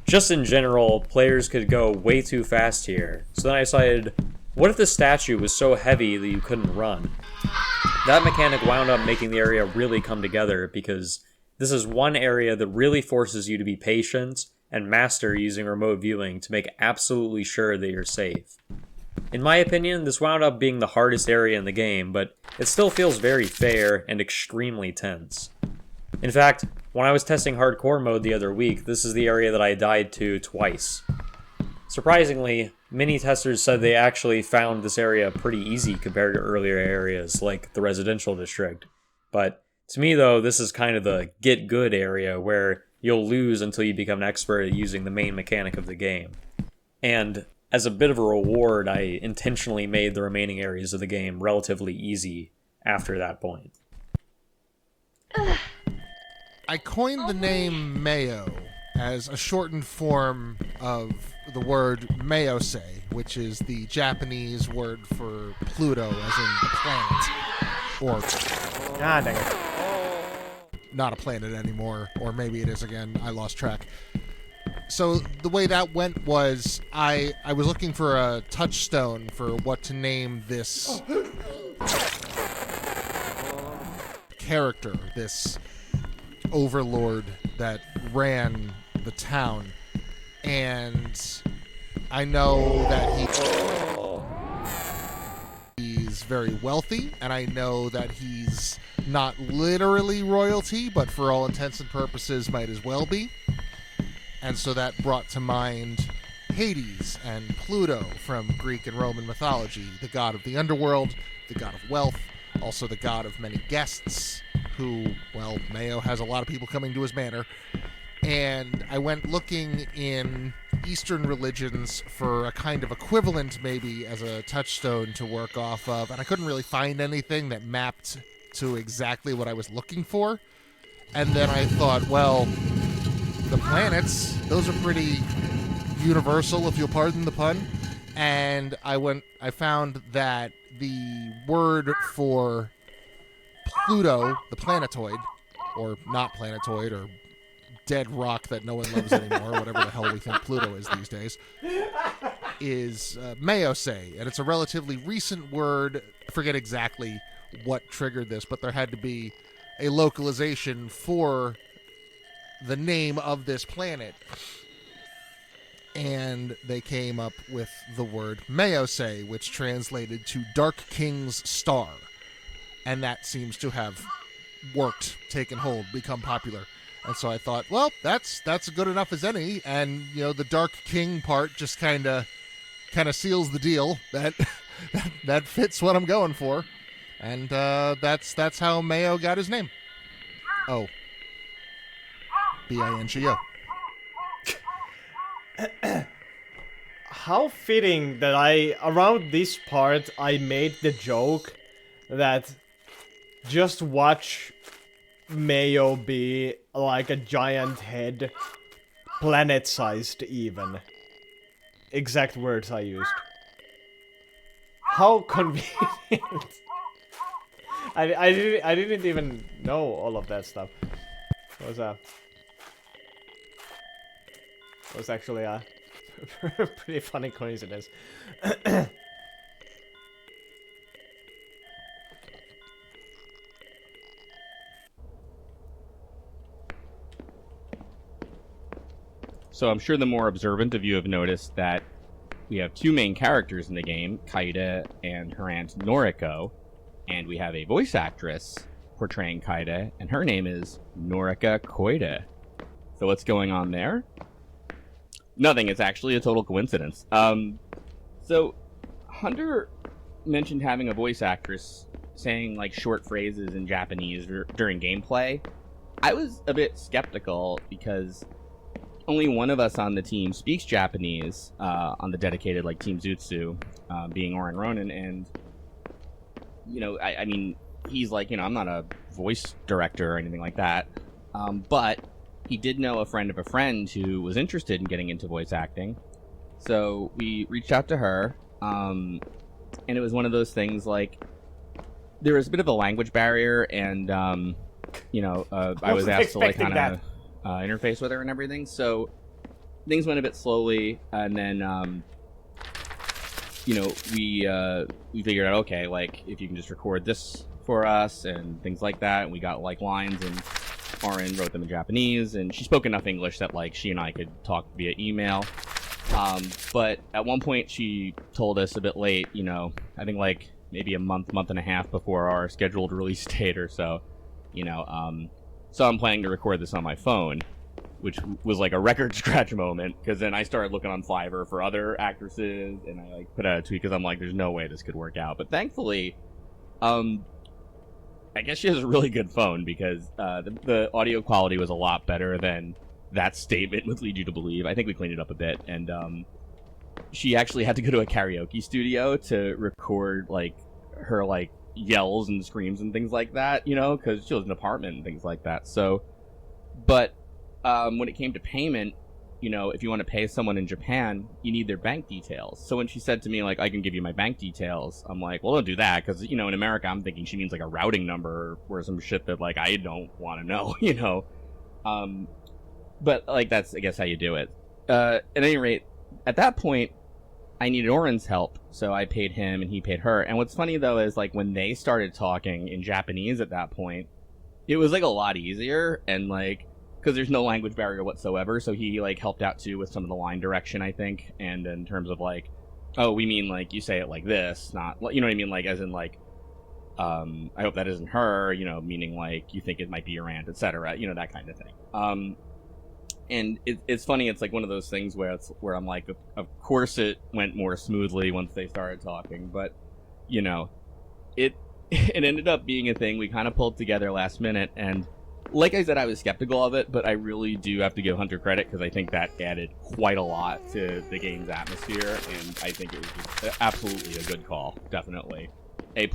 just in general, players could go way too fast here. So then I decided, what if the statue was so heavy that you couldn't run? That mechanic wound up making the area really come together because this is one area that really forces you to be patient and master using remote viewing to make absolutely sure that you're safe. In my opinion, this wound up being the hardest area in the game, but it still feels very fair and extremely tense. In fact, when I was testing hardcore mode the other week, this is the area that I died to twice. Surprisingly, many testers said they actually found this area pretty easy compared to earlier areas like the residential district. But to me though, this is kind of the get good area where you'll lose until you become an expert at using the main mechanic of the game. And as a bit of a reward, I intentionally made the remaining areas of the game relatively easy after that point. I coined the name Mayo as a shortened form of the word Mayose, which is the Japanese word for Pluto, as in the planet. Or Dang it. not a planet anymore, or maybe it is again, I lost track. So the way that went was I was looking for a touchstone for what to name this character, this overlord that ran the town, and I know that he's very wealthy, and I know that he's not literally royalty, but for all intents and purposes might as well be. And so that brought to mind Hades and Pluto from Greek and Roman mythology, the god of the underworld, the god of wealth, also the god of many guests, who, well, Mayo has a lot of people coming to his manor. And I went looking in Eastern religions for a kind of equivalent, maybe, as a touchstone to work off of, and I couldn't really find anything that mapped to exactly what I was looking for. And then I thought, well, the planets, those are pretty universal, if you'll pardon the pun. And I found that the word for Pluto, the planetoid, or not planetoid, or dead rock that no one loves anymore, whatever the hell we think Pluto is these days, is Meose, and it's a relatively recent word. I forget exactly what triggered this, but there had to be a localization for the name of this planet, and they came up with the word Meose, which translated to Dark King's Star, and that seems to have worked, taken hold, become popular. And so I thought, well, that's good enough as any, and the Dark King part just kind of seals the deal. That fits what I'm going for, and that's how Mayo got his name. Oh, Bingo. How fitting that around this part, I made the joke that just watch Mayo be like a giant head, planet-sized even. Exact words I used. How convenient. I didn't even know all of that stuff. It was actually a pretty funny coincidence. So I'm sure the more observant of you have noticed that we have two main characters in the game, Kaide and her aunt Noriko, and we have a voice actress portraying Kaide, and her name is Norika Koide. So what's going on there? Nothing. It's actually a total coincidence. So Hunter mentioned having a voice actress saying like short phrases in Japanese during gameplay. I was a bit skeptical because only one of us on the team speaks Japanese on the dedicated like Team Zutsu, being Oren Ronan, and I mean he's like I'm not a voice director or anything like that, but he did know a friend of a friend who was interested in getting into voice acting, so we reached out to her, and it was one of those things like there was a bit of a language barrier, and I was asked to like kind of interface with her and everything, so things went a bit slowly, and then we figured out, okay, like if you can just record this for us and things like that, and we got like lines, and Oren wrote them in Japanese, and she spoke enough English that like she and I could talk via email, but at one point she told us a bit late, I think like maybe a month and a half before our scheduled release date or so, so I'm planning to record this on my phone, which was like a record scratch moment, because then I started looking on Fiverr for other actresses, and I like put out a tweet because I'm like, there's no way this could work out. But thankfully, I guess she has a really good phone, because the audio quality was a lot better than that statement would lead you to believe. I think we cleaned it up a bit, and she actually had to go to a karaoke studio to record like her like yells and screams and things like that, because she was in an apartment and things like that. So, but when it came to payment, if you want to pay someone in Japan, you need their bank details. So when she said to me, like, I can give you my bank details, I'm like, well, don't do that, because, in America, I'm thinking she means like a routing number or some shit that like I don't want to know, but like that's I guess how you do it. At any rate, at that point, I needed Oren's help, so I paid him and he paid her. And what's funny though is like when they started talking in Japanese at that point, it was like a lot easier, and like because there's no language barrier whatsoever. So he like helped out too with some of the line direction, I think, and in terms of like, oh, we mean like you say it like this, not you know what I mean, like as in like, I hope that isn't her, you know, meaning like you think it might be your aunt, etc. You know, that kind of thing. And it's funny. It's like one of those things where I'm like, of course it went more smoothly once they started talking, but you know, it ended up being a thing we kind of pulled together last minute. And like I said, I was skeptical of it, but I really do have to give Hunter credit because I think that added quite a lot to the game's atmosphere, and I think it was just absolutely a good call. Definitely, A++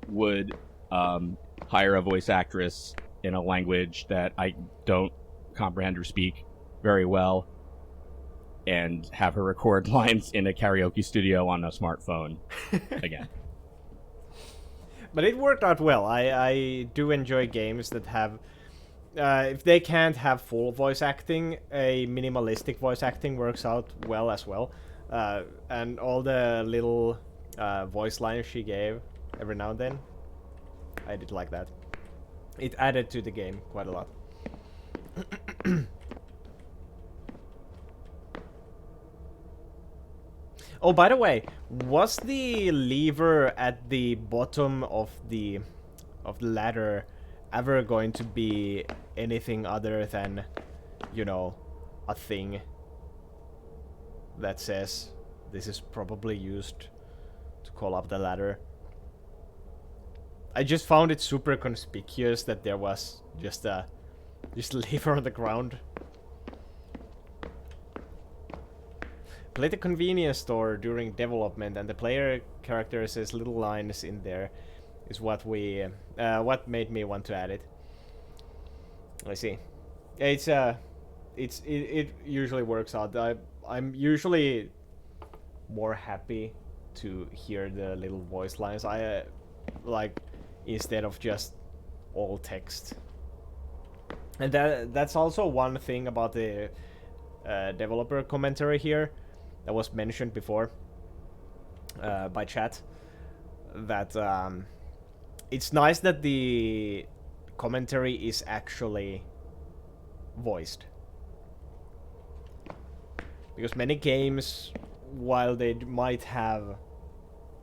would hire a voice actress in a language that I don't comprehend or speak very well, and have her record lines in a karaoke studio on a smartphone again. But it worked out well. I do enjoy games that have, if they can't have full voice acting, a minimalistic voice acting works out well as well. And all the little voice lines she gave every now and then, I did like that. It added to the game quite a lot. Oh, by the way, was the lever at the bottom of the ladder ever going to be anything other than, you know, a thing that says this is probably used to call up the ladder? I just found it super conspicuous that there was just a lever on the ground. Play the convenience store during development, and the player character says little lines in there. Is what made me want to add it. I see. It usually works out. I'm usually more happy to hear the little voice lines. I like instead of just all text. And that's also one thing about the developer commentary here that was mentioned before by chat, that it's nice that the commentary is actually voiced. Because many games, while they might have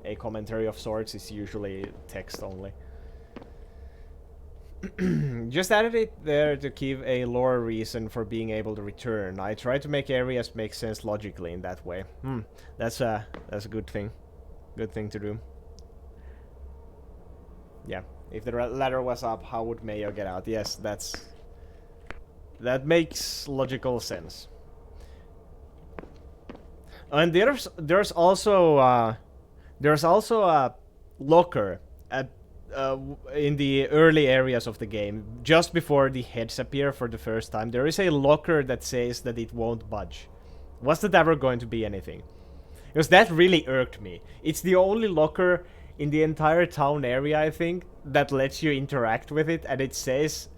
a commentary of sorts, it's usually text only. Just added it there to give a lore reason for being able to return. I try to make areas make sense logically in that way. That's a good thing. Good thing to do. Yeah. If the ladder was up, how would Mayo get out? Yes, that makes logical sense. And there's also a locker at in the early areas of the game, just before the heads appear for the first time. There is a locker that says that it won't budge. Was that ever going to be anything? Because that really irked me. It's the only locker in the entire town area, I think, that lets you interact with it, and it says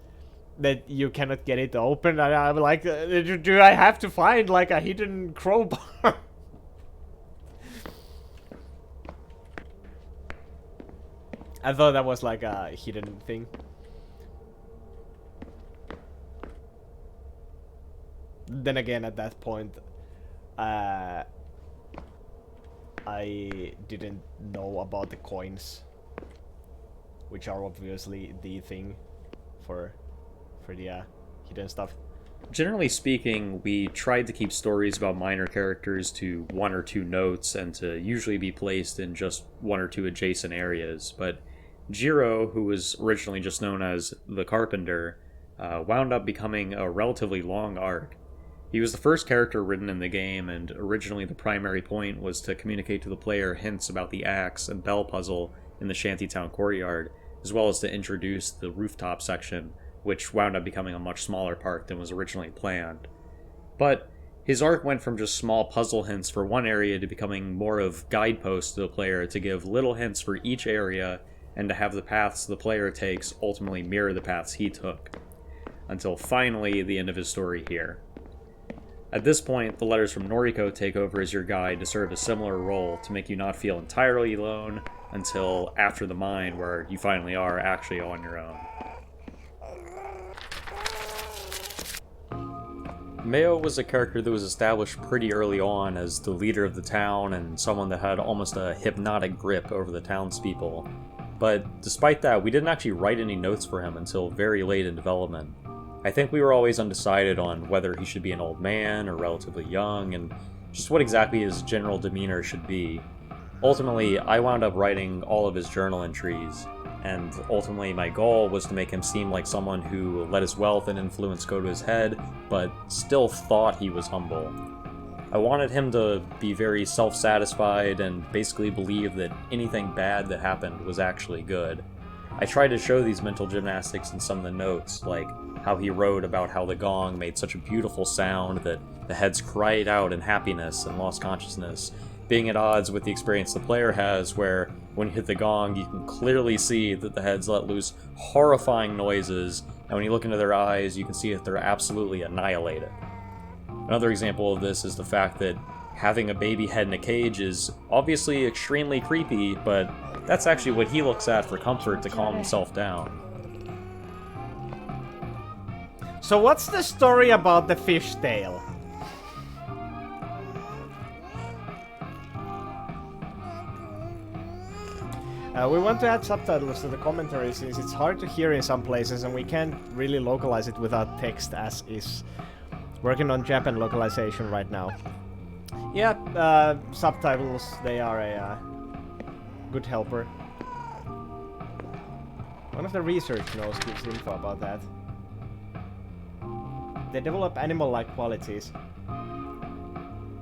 that you cannot get it open. And I'm like, do I have to find like a hidden crowbar? I thought that was like a hidden thing. Then again, at that point, I didn't know about the coins, which are obviously the thing for the hidden stuff. Generally speaking, we tried to keep stories about minor characters to 1 or 2 notes and to usually be placed in just 1 or 2 adjacent areas, but Jiro, who was originally just known as the Carpenter, wound up becoming a relatively long arc. He was the first character written in the game, and originally the primary point was to communicate to the player hints about the axe and bell puzzle in the shantytown courtyard, as well as to introduce the rooftop section, which wound up becoming a much smaller part than was originally planned. But his arc went from just small puzzle hints for one area to becoming more of guideposts to the player to give little hints for each area, and to have the paths the player takes ultimately mirror the paths he took, until finally the end of his story here. At this point, the letters from Noriko take over as your guide to serve a similar role to make you not feel entirely alone until after the mine, where you finally are actually on your own. Mayo was a character that was established pretty early on as the leader of the town and someone that had almost a hypnotic grip over the townspeople. But despite that, we didn't actually write any notes for him until very late in development. I think we were always undecided on whether he should be an old man or relatively young, and just what exactly his general demeanor should be. Ultimately, I wound up writing all of his journal entries, and ultimately my goal was to make him seem like someone who let his wealth and influence go to his head, but still thought he was humble. I wanted him to be very self-satisfied and basically believe that anything bad that happened was actually good. I tried to show these mental gymnastics in some of the notes, like how he wrote about how the gong made such a beautiful sound that the heads cried out in happiness and lost consciousness, being at odds with the experience the player has, where when you hit the gong, you can clearly see that the heads let loose horrifying noises, and when you look into their eyes, you can see that they're absolutely annihilated. Another example of this is the fact that having a baby head in a cage is obviously extremely creepy, but that's actually what he looks at for comfort to calm himself down. So what's the story about the fishtail? We want to add subtitles to the commentary since it's hard to hear in some places and we can't really localize it without text as is. Working on Japan localization right now. Yeah, subtitles, they are a good helper. One of the research notes gives info about that. They develop animal-like qualities.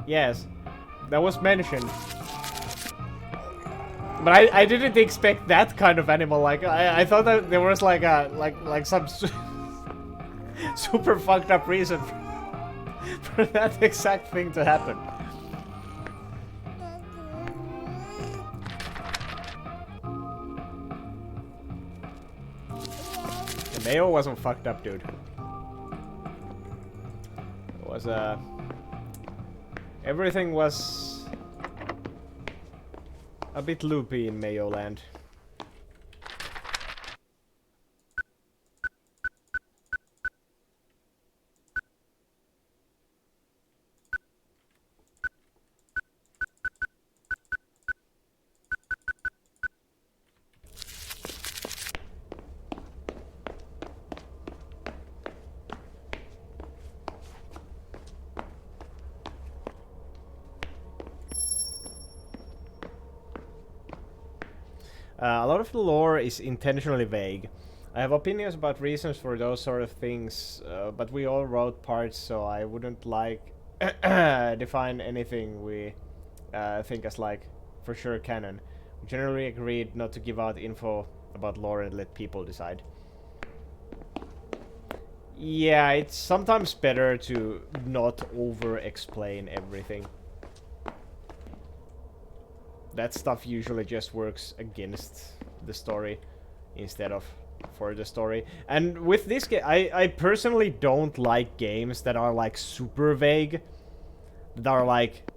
Yes, that was mentioned. But I didn't expect that kind of animal. Like I thought that there was like a like some super fucked up reason for that exact thing to happen. The Mayo wasn't fucked up, dude. It was everything was a bit loopy in Mayo land. A lot of the lore is intentionally vague. I have opinions about reasons for those sort of things, but we all wrote parts, so I wouldn't like define anything we think as like for sure canon. We generally agreed not to give out info about lore and let people decide. Yeah, it's sometimes better to not over-explain everything. That stuff usually just works against the story instead of for the story. And with this game, I personally don't like games that are like super vague. That are like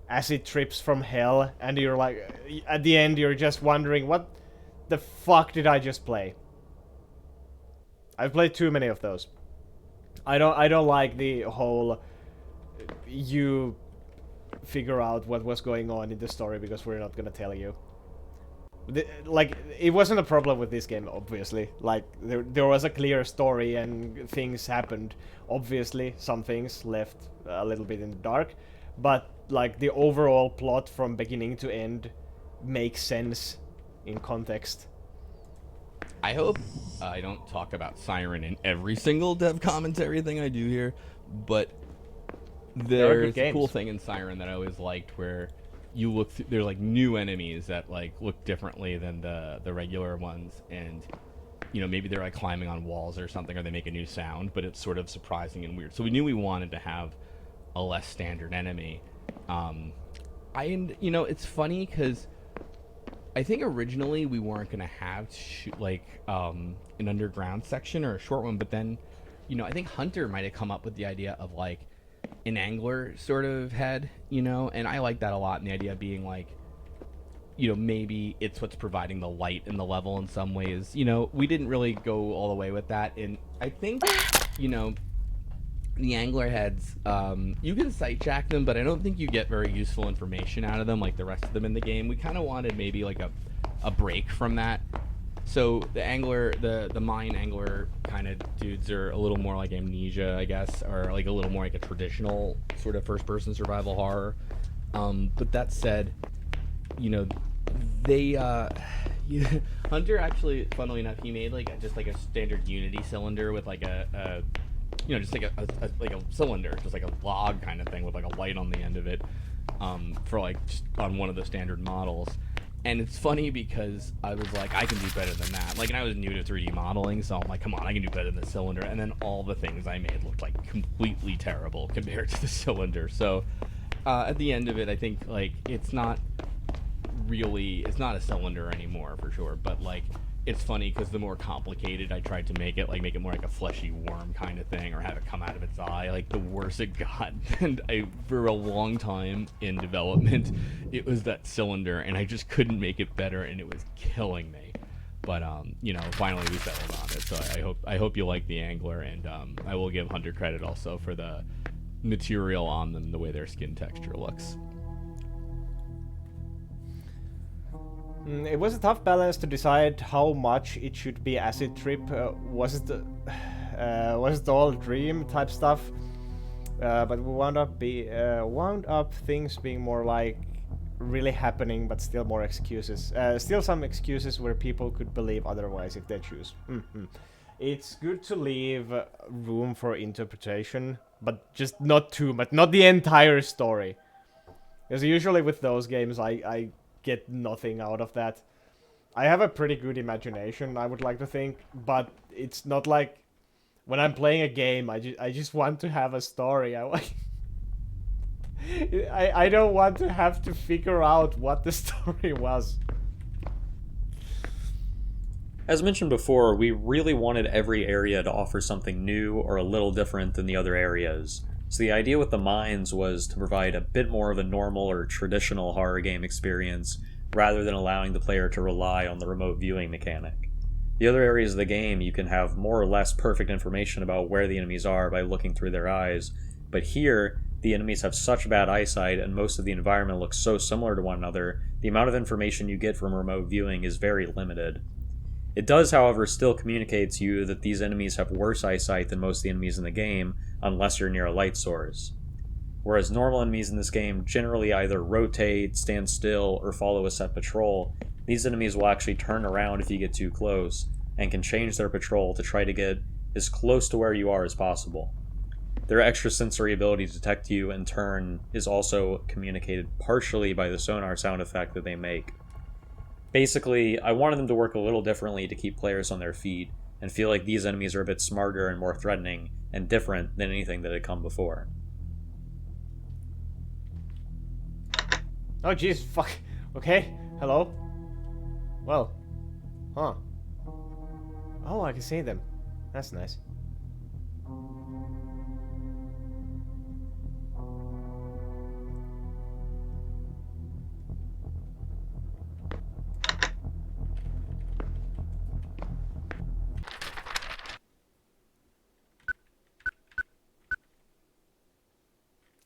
acid trips from hell and you're like, at the end you're just wondering what the fuck did I just play? I've played too many of those. I don't like the whole you figure out what was going on in the story because we're not gonna tell you. Like, it wasn't a problem with this game, obviously. Like, there was a clear story and things happened. Obviously, some things left a little bit in the dark. But, like, the overall plot from beginning to end makes sense in context. I hope I don't talk about Siren in every single dev commentary thing I do here, but there's a cool thing in Siren that I always liked where you look through, they're like new enemies that like look differently than the regular ones, and you know, maybe they're like climbing on walls or something, or they make a new sound, but it's sort of surprising and weird. So we knew we wanted to have a less standard enemy. And you know, it's funny because I think originally we weren't gonna have like an underground section or a short one, but then, you know, I think Hunter might have come up with the idea of like an angler sort of head, you know, and I like that a lot. And the idea being like, you know, maybe it's what's providing the light in the level in some ways. You know, we didn't really go all the way with that, and I think, you know, the angler heads, you can sight jack them, but I don't think you get very useful information out of them like the rest of them in the game. We kind of wanted maybe like a break from that. So the angler, the mine angler kind of dudes are a little more like Amnesia, I guess, or like a little more like a traditional sort of first-person survival horror. But that said, you know, they Hunter actually, funnily enough, he made like just like a standard Unity cylinder with like a you know, just like a cylinder, just like a log kind of thing with like a light on the end of it, for like just on one of the standard models. And it's funny because I was like, I can do better than that. Like, and I was new to 3D modeling, so I'm like, come on, I can do better than the cylinder. And then all the things I made looked like completely terrible compared to the cylinder. So at the end of it, I think like it's not a cylinder anymore for sure. But like, it's funny because the more complicated I tried to make it more like a fleshy worm kind of thing, or have it come out of its eye, like the worse it got. And for a long time in development, it was that cylinder, and I just couldn't make it better, and it was killing me. But you know, finally we settled on it. So I hope you like the angler, and I will give Hunter credit also for the material on them, the way their skin texture looks. It was a tough balance to decide how much it should be acid trip. Was it all dream type stuff? But we wound up things being more like really happening, but still more excuses. Still some excuses where people could believe otherwise if they choose. It's good to leave room for interpretation, but just not too much, not the entire story. Because usually with those games, I get nothing out of that. I have a pretty good imagination, I would like to think, but it's not like when I'm playing a game, I just want to have a story. I don't want to have to figure out what the story was. As mentioned before, we really wanted every area to offer something new or a little different than the other areas. So the idea with the mines was to provide a bit more of a normal or traditional horror game experience, rather than allowing the player to rely on the remote viewing mechanic. The other areas of the game, you can have more or less perfect information about where the enemies are by looking through their eyes, but here, the enemies have such bad eyesight and most of the environment looks so similar to one another, the amount of information you get from remote viewing is very limited. It does, however, still communicate to you that these enemies have worse eyesight than most of the enemies in the game, unless you're near a light source. Whereas normal enemies in this game generally either rotate, stand still, or follow a set patrol, these enemies will actually turn around if you get too close, and can change their patrol to try to get as close to where you are as possible. Their extrasensory ability to detect you in turn is also communicated partially by the sonar sound effect that they make. Basically, I wanted them to work a little differently to keep players on their feet, and feel like these enemies are a bit smarter and more threatening, and different than anything that had come before. Oh jeez, fuck. Okay, hello? Well. Huh. Oh, I can see them. That's nice.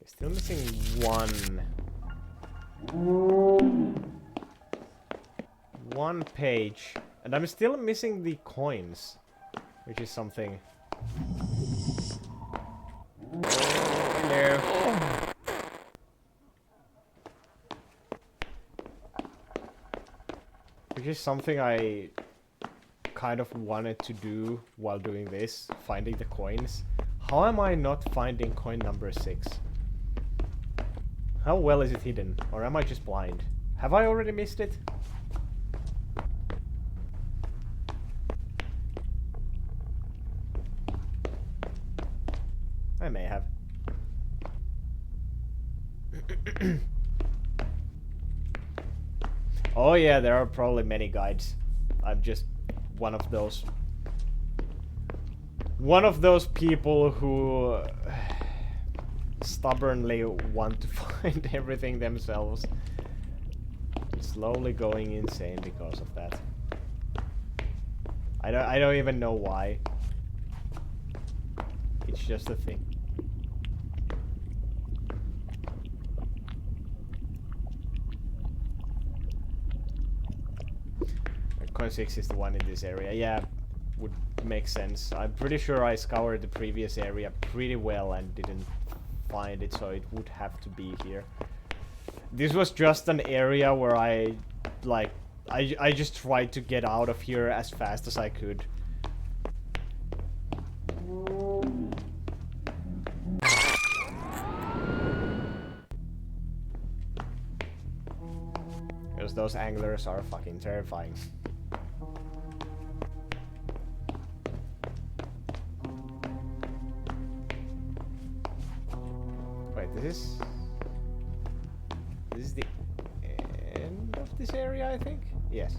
Still missing one page, and I'm still missing the coins, which is something. Hello. Which is something I kind of wanted to do while doing this, finding the coins. How am I not finding coin number 6? How well is it hidden? Or am I just blind? Have I already missed it? I may have. Oh yeah, there are probably many guides. I'm just one of those. One of those people who stubbornly want to find everything themselves. Slowly going insane because of that. I don't even know why. It's just a thing. coin 6 is the one in this area. Yeah, would make sense. I'm pretty sure I scoured the previous area pretty well and didn't find it, so it would have to be here. This was just an area where I just tried to get out of here as fast as I could. Because those anglers are fucking terrifying. Wait, this is the end of this area, I think? Yes.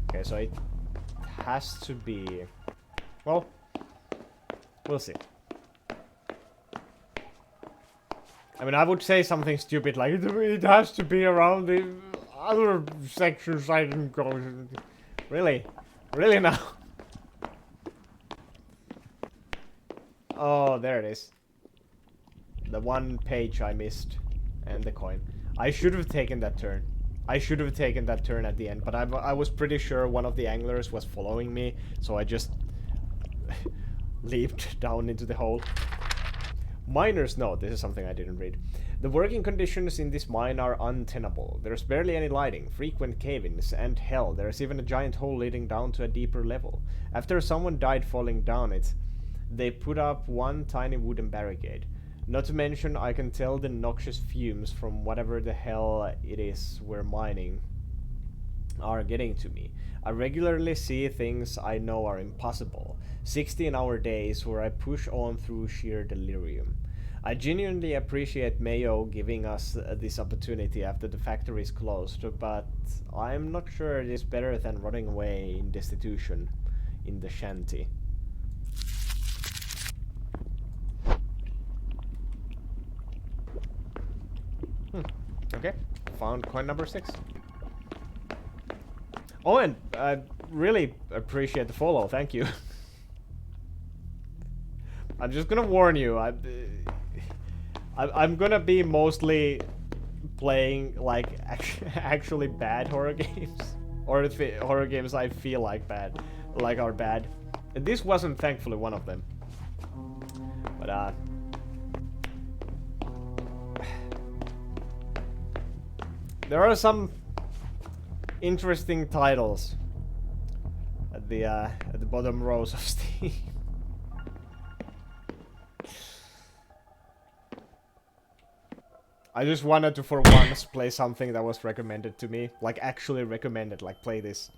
Okay, so it has to be... Well, we'll see. I mean, I would say something stupid like, it has to be around the other sections I didn't go to. Really? Really now? Oh, there it is. The one page I missed. And the coin. I should have taken that turn. I should have taken that turn at the end, but I was pretty sure one of the anglers was following me, so I just leaped down into the hole. Miner's note. This is something I didn't read. The working conditions in this mine are untenable. There's barely any lighting, frequent cave-ins, and hell, there's even a giant hole leading down to a deeper level. After someone died falling down it, they put up one tiny wooden barricade. Not to mention, I can tell the noxious fumes from whatever the hell it is we're mining are getting to me. I regularly see things I know are impossible. 16-hour days where I push on through sheer delirium. I genuinely appreciate Mayo giving us this opportunity after the factory is closed, but I'm not sure it is better than rotting away in destitution in the shanty. Okay, found coin number 6. Oh, and I really appreciate the follow, thank you. I'm just gonna warn you, I'm gonna be mostly playing, like, actually bad horror games. Or horror games I feel like are bad. And this wasn't, thankfully, one of them. But, there are some interesting titles at the bottom rows of Steam. I just wanted to, for once, play something that was recommended to me. Like, actually recommended, like, play this.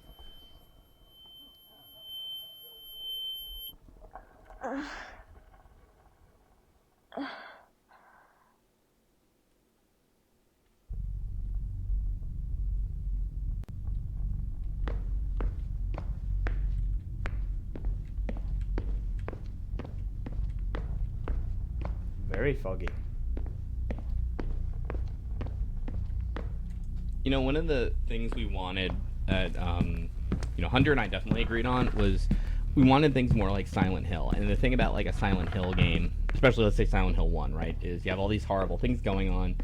Very foggy. You know, one of the things we wanted at, Hunter and I definitely agreed on was we wanted things more like Silent Hill. And the thing about, like, a Silent Hill game, especially, let's say, Silent Hill 1, right, is you have all these horrible things going on,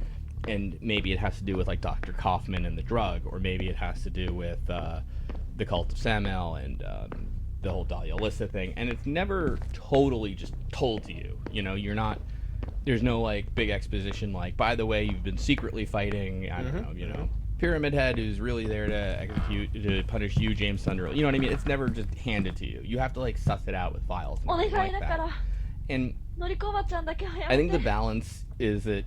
and maybe it has to do with, like, Dr. Kaufman and the drug, or maybe it has to do with the Cult of Samuel and the whole Dahlia Lissa thing, and it's never totally just told to you. You know, you're not... There's no, like, big exposition like, by the way, you've been secretly fighting, I don't know, Pyramid Head who's really there to punish you, James Sunderland. You know what I mean? It's never just handed to you. You have to, like, suss it out with files and things like that. And I think the balance is that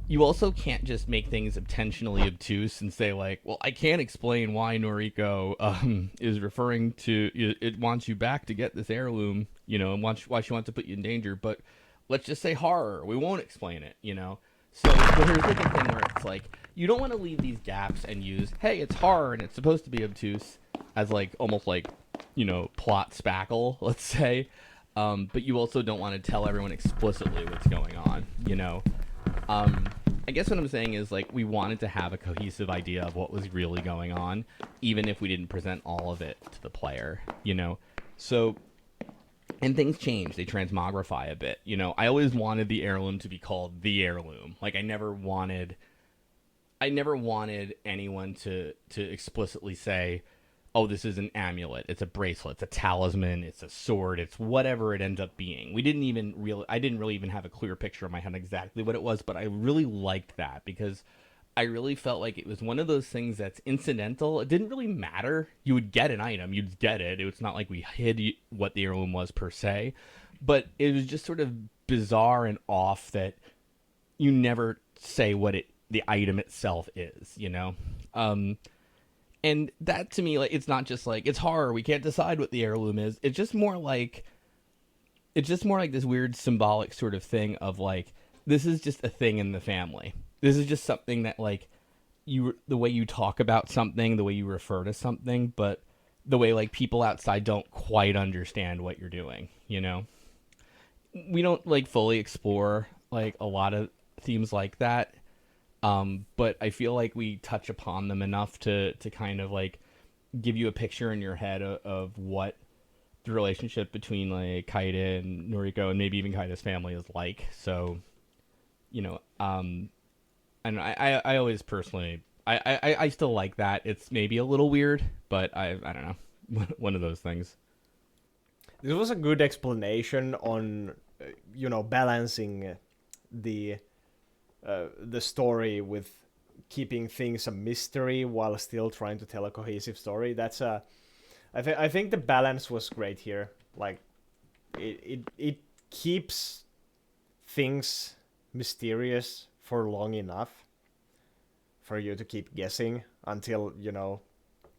you also can't just make things intentionally obtuse and say, like, well, I can't explain why Noriko is referring to, it wants you back to get this heirloom, you know, and why she wants to put you in danger, but let's just say horror. We won't explain it, you know? So here's like a thing where it's like, you don't want to leave these gaps and use, hey, it's horror and it's supposed to be obtuse, as, like, almost like, you know, plot spackle, let's say. But you also don't want to tell everyone explicitly what's going on, you know? I guess what I'm saying is, like, we wanted to have a cohesive idea of what was really going on, even if we didn't present all of it to the player, you know? So... And things change. They transmogrify a bit. You know, I always wanted the heirloom to be called the heirloom. Like, I never wanted I never wanted anyone to explicitly say, "Oh, this is an amulet. It's a bracelet. It's a talisman. It's a sword. It's whatever it ends up being." I didn't really even have a clear picture in my head exactly what it was, but I really liked that because I really felt like it was one of those things that's incidental. It didn't really matter. You would get an item. You'd get it. It's not like we hid what the heirloom was per se, but it was just sort of bizarre and off that you never say what the item itself is, you know? And that to me, like, it's not just like, it's horror, we can't decide what the heirloom is. It's just more like this weird symbolic sort of thing of like, this is just a thing in the family. This is just something that, like, the way you talk about something, the way you refer to something, but the way, like, people outside don't quite understand what you're doing, you know? We don't, like, fully explore, like, a lot of themes like that, but I feel like we touch upon them enough to kind of, like, give you a picture in your head of what the relationship between, like, Kaede and Noriko, and maybe even Kaide's family is like. So, you know, and I always personally, I still like that. It's maybe a little weird, but I don't know, one of those things. This was a good explanation on, balancing the story with keeping things a mystery while still trying to tell a cohesive story. That's I think the balance was great here. Like, it keeps things mysterious for long enough for you to keep guessing until,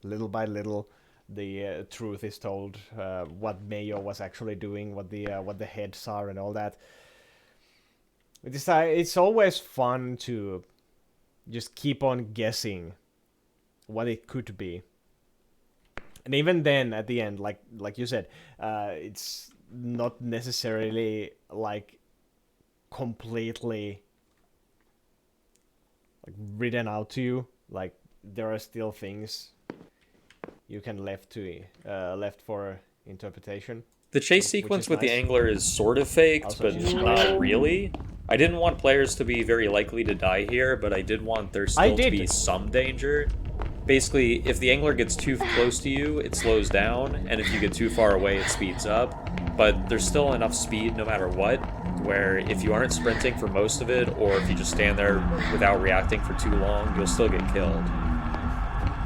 little by little, the truth is told, what Mayo was actually doing, what the heads are, and all that. It's always fun to just keep on guessing what it could be, and even then, at the end, like you said, it's not necessarily like completely like written out to you. Like, there are still things you can left for interpretation. The chase sequence with the angler is sort of faked, Also, but not really. I didn't want players to be very likely to die here, but I did want there still to be some danger. Basically, if the angler gets too close to you, it slows down, and if you get too far away, it speeds up. But there's still enough speed no matter what, where if you aren't sprinting for most of it, or if you just stand there without reacting for too long, you'll still get killed.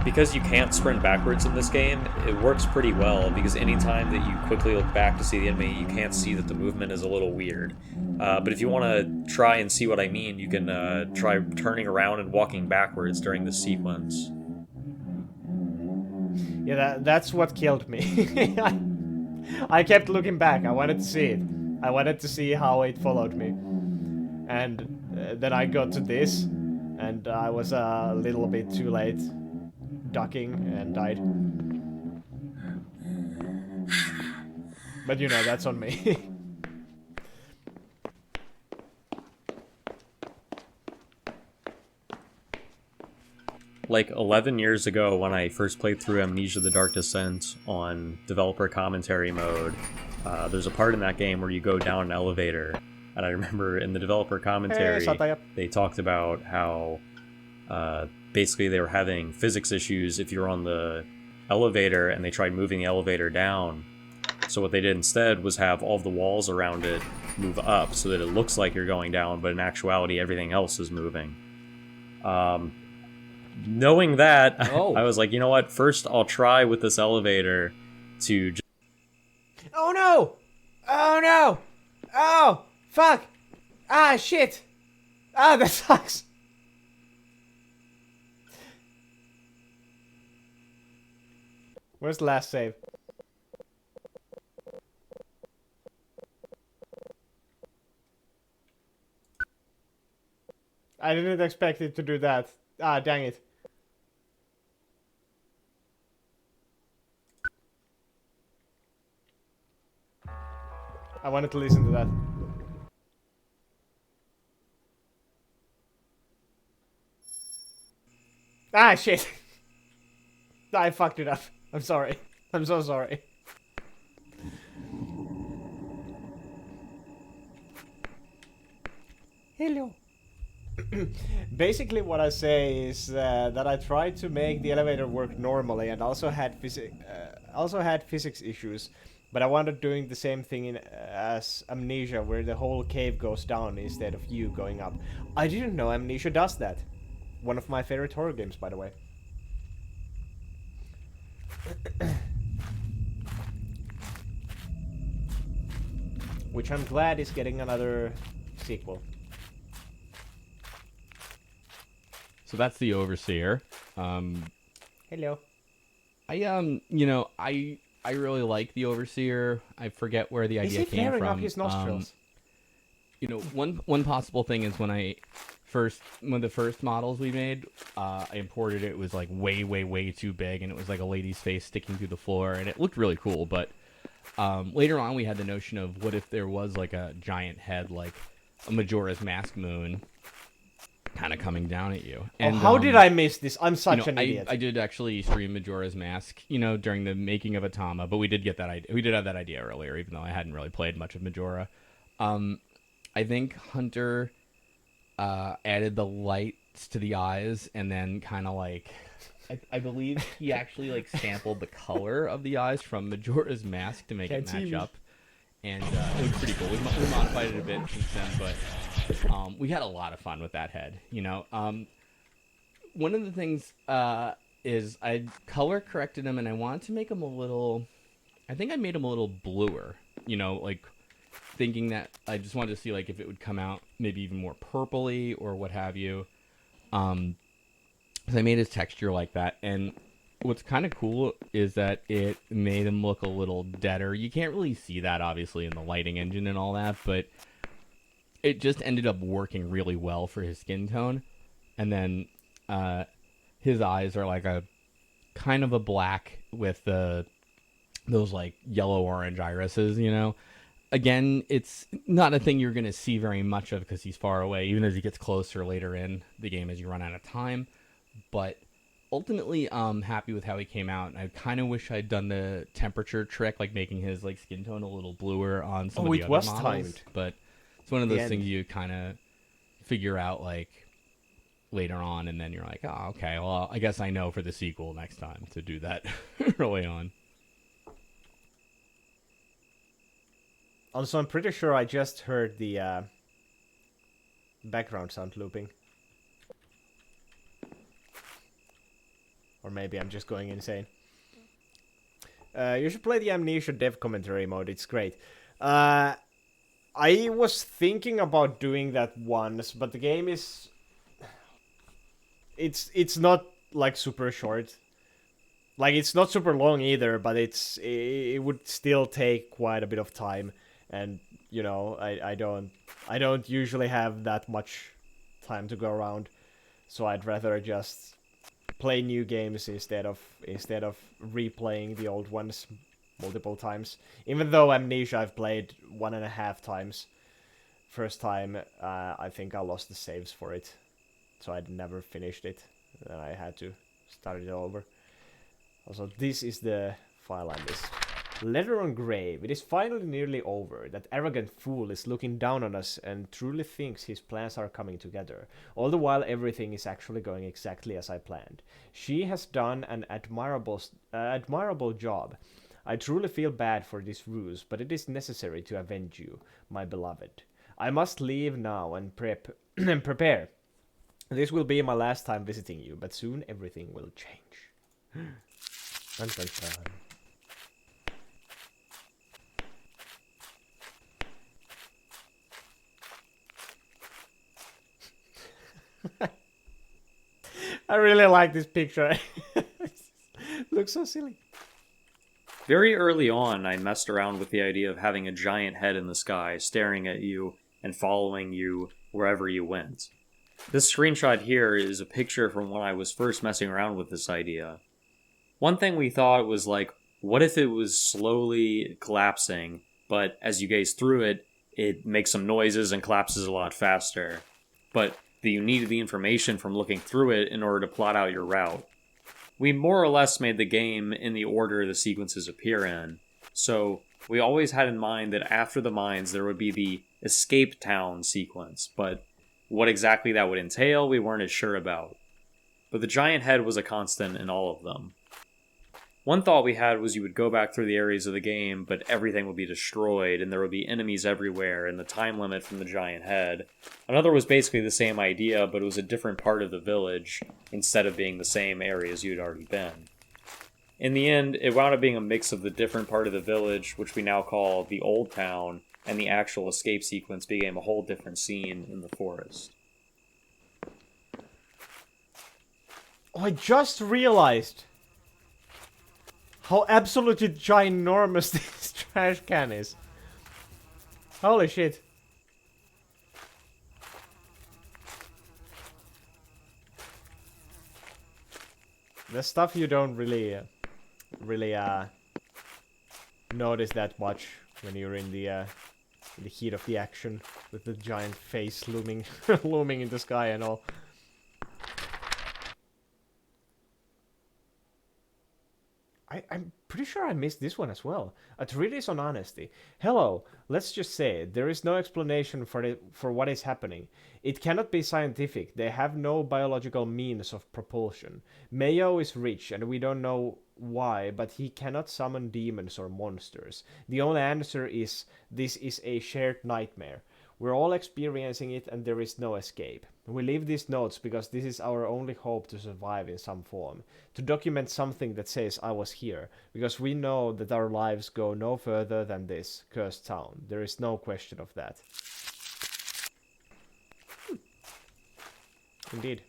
Because you can't sprint backwards in this game, it works pretty well, because anytime that you quickly look back to see the enemy, you can't see that the movement is a little weird. But if you want to try and see what I mean, you can try turning around and walking backwards during this sequence. Yeah, that's what killed me. I kept looking back. I wanted to see it. I wanted to see how it followed me. And then I got to this, and I was a little bit too late ducking and died. But that's on me. Like 11 years ago, when I first played through Amnesia: The Dark Descent on developer commentary mode, there's a part in that game where you go down an elevator, and I remember in the developer commentary, they talked about how basically they were having physics issues if you're on the elevator, and they tried moving the elevator down. So what they did instead was have all the walls around it move up so that it looks like you're going down, but in actuality everything else is moving. Knowing that, I was like, you know what, first I'll try with this elevator to just... Oh no! Oh no! Oh! Fuck! Ah, shit! Ah, that sucks! Where's the last save? I didn't expect it to do that. Ah, dang it. I wanted to listen to that. Ah, shit! I fucked it up. I'm sorry. I'm so sorry. Hello. Basically, what I say is that I tried to make the elevator work normally, and also had physics issues. But I wanted doing the same thing as Amnesia, where the whole cave goes down instead of you going up. I didn't know Amnesia does that. One of my favorite horror games, by the way. Which I'm glad is getting another sequel. So that's the Overseer. Hello. I really like the Overseer. I forget where the idea Is he came flaring from. up his nostrils? One possible thing is when the first models we made, I imported it. It was like way too big, and it was like a lady's face sticking through the floor, and it looked really cool. But later on, we had the notion of what if there was like a giant head, like a Majora's Mask moon, kind of coming down at you. And how did I miss this? I'm such an I, idiot. I did actually stream Majora's Mask, during the making of Atama, but we did get that idea. We did have that idea earlier, even though I hadn't really played much of Majora. I think Hunter added the lights to the eyes, and then kind of like, I believe he actually like sampled the color of the eyes from Majora's Mask to make it match up. And it was pretty cool. We modified it a bit since then, but we had a lot of fun with that head. One of the things is I color corrected him, and I wanted to make him a little. I think I made him a little bluer. Like thinking that I just wanted to see like if it would come out maybe even more purpley or what have you. So I made his texture like that, and what's kind of cool is that it made him look a little deader. You can't really see that, obviously, in the lighting engine and all that, but it just ended up working really well for his skin tone. And then his eyes are like a kind of a black with those like yellow-orange irises, Again, it's not a thing you're going to see very much of because he's far away, even as he gets closer later in the game as you run out of time. But ultimately, I'm happy with how he came out, and I kind of wish I'd done the temperature trick, like making his like skin tone a little bluer on some of the other models. Timed. But it's one of those things you kind of figure out like later on, and then you're like, oh, okay, well, I guess I know for the sequel next time to do that early on. Also, I'm pretty sure I just heard the background sound looping. Or maybe I'm just going insane. You should play the Amnesia dev commentary mode, it's great. I was thinking about doing that once, but the game is... It's not, like, super short. Like, it's not super long either, but it would still take quite a bit of time. And, I don't usually have that much time to go around. So I'd rather just play new games instead of replaying the old ones multiple times. Even though Amnesia I've played 1.5 times. First time, I think I lost the saves for it, so I'd never finished it. Then I had to start it over. Also, this is the file I missed. Letter on grave. It is finally nearly over. That arrogant fool is looking down on us and truly thinks his plans are coming together. All the while everything is actually going exactly as I planned. She has done an admirable job. I truly feel bad for this ruse, but it is necessary to avenge you, my beloved. I must leave now and prepare. This will be my last time visiting you, but soon everything will change. Dun, dun, dun. I really like this picture. Looks so silly. Very early on, I messed around with the idea of having a giant head in the sky staring at you and following you wherever you went. This screenshot here is a picture from when I was first messing around with this idea. One thing we thought was like, what if it was slowly collapsing, but as you gaze through it, it makes some noises and collapses a lot faster. But you needed the information from looking through it in order to plot out your route. We more or less made the game in the order the sequences appear in, so we always had in mind that after the mines there would be the escape town sequence, but What exactly that would entail, we weren't as sure about. But the giant head was a constant in all of them. One thought we had was you would go back through the areas of the game, but everything would be destroyed, and there would be enemies everywhere, and the time limit from the giant head. Another was basically the same idea, but it was a different part of the village, instead of being the same areas you'd already been. In the end, it wound up being a mix of the different part of the village, which we now call the Old Town, and the actual escape sequence became a whole different scene in the forest. Oh, I just realized how absolutely ginormous this trash can is. Holy shit. The stuff you don't really notice that much when you're in the heat of the action with the giant face looming looming in the sky and all. I'm pretty sure I missed this one as well. Arthritis on honesty. Hello, let's just say there is no explanation for what is happening. It cannot be scientific. They have no biological means of propulsion. Mayo is rich and we don't know why, but he cannot summon demons or monsters. The only answer is this is a shared nightmare. We're all experiencing it and there is no escape. We leave these notes because this is our only hope to survive in some form. To document something that says I was here. Because we know that our lives go no further than this cursed town. There is no question of that. Indeed.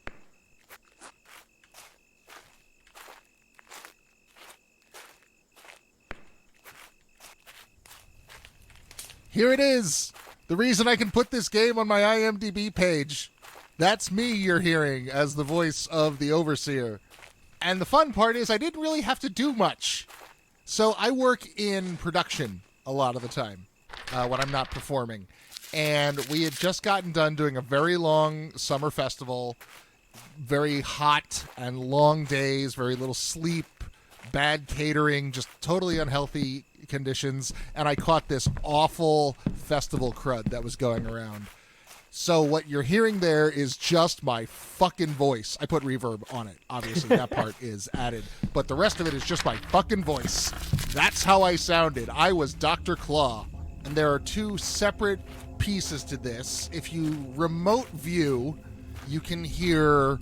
Here it is. The reason I can put this game on my IMDb page. That's me you're hearing as the voice of the Overseer. And the fun part is I didn't really have to do much. So I work in production a lot of the time when I'm not performing. And we had just gotten done doing a very long summer festival. Very hot and long days, very little sleep, bad catering, just totally unhealthy conditions. And I caught this awful festival crud that was going around. So what you're hearing there is just my fucking voice. I put reverb on it. Obviously, that part is added. But the rest of it is just my fucking voice. That's how I sounded. I was Dr. Claw. And there are two separate pieces to this. If you remote view, you can hear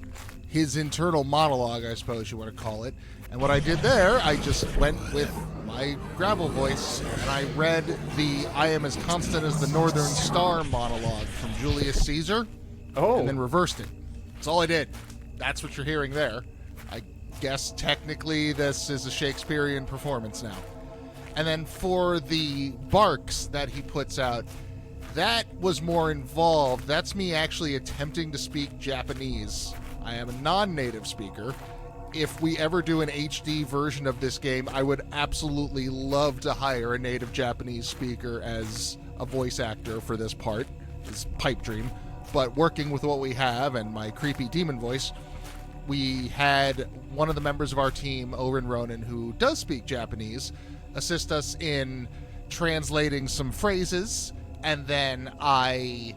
his internal monologue, I suppose you want to call it. And what I did there, I just went with my gravel voice, and I read the I am as constant as the Northern Star monologue from Julius Caesar, and then reversed it. That's all I did. That's what you're hearing there. I guess technically this is a Shakespearean performance now. And then for the barks that he puts out, that was more involved. That's me actually attempting to speak Japanese. I am a non-native speaker. If we ever do an HD version of this game, I would absolutely love to hire a native Japanese speaker as a voice actor for this part. This pipe dream. But working with what we have and my creepy demon voice, we had one of the members of our team, Oren Ronan, who does speak Japanese, assist us in translating some phrases, and then I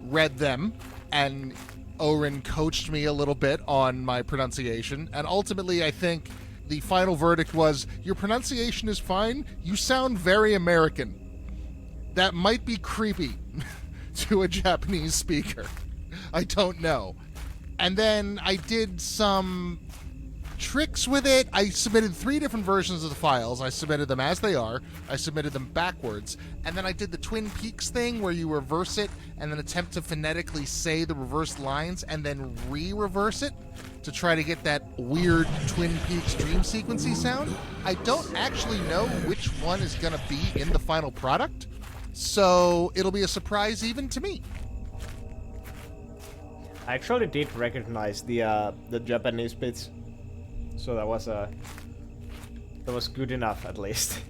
read them, and Oren coached me a little bit on my pronunciation, and ultimately I think the final verdict was, your pronunciation is fine, you sound very American. That might be creepy to a Japanese speaker. I don't know. And then I did some tricks with it. I submitted 3 different versions of the files. I submitted them as they are. I submitted them backwards. And then I did the Twin Peaks thing where you reverse it and then attempt to phonetically say the reversed lines and then re-reverse it to try to get that weird Twin Peaks dream sequency sound. I don't actually know which one is going to be in the final product, so it'll be a surprise even to me. I actually did recognize the Japanese bits. So that was good enough, at least.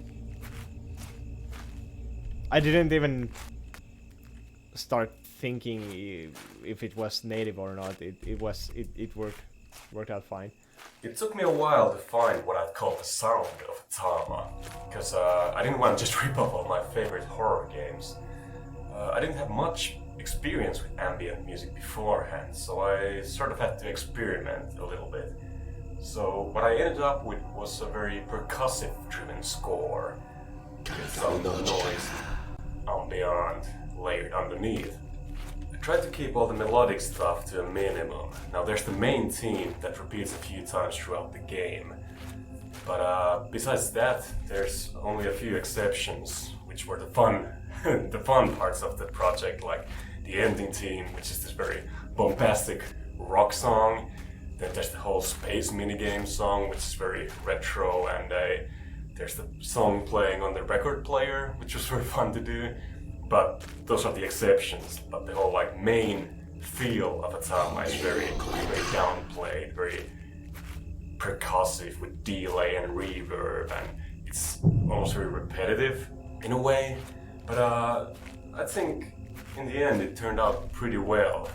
I didn't even start thinking if it was native or not. It worked out fine. It took me a while to find what I'd call the sound of Atama, because I didn't want to just rip off all my favorite horror games. I didn't have much experience with ambient music beforehand, so I sort of had to experiment a little bit. So what I ended up with was a very percussive driven score with some noise ambient layered underneath. I tried to keep all the melodic stuff to a minimum. Now there's the main theme that repeats a few times throughout the game. But besides that, there's only a few exceptions, which were the fun parts of the project, like the ending theme, which is this very bombastic rock song. Then there's the whole space minigame song, which is very retro, and there's the song playing on the record player, which was very fun to do. But those are the exceptions. But the whole like main feel of Atama is very downplayed, very percussive with delay and reverb, and it's almost very repetitive in a way. But I think in the end it turned out pretty well.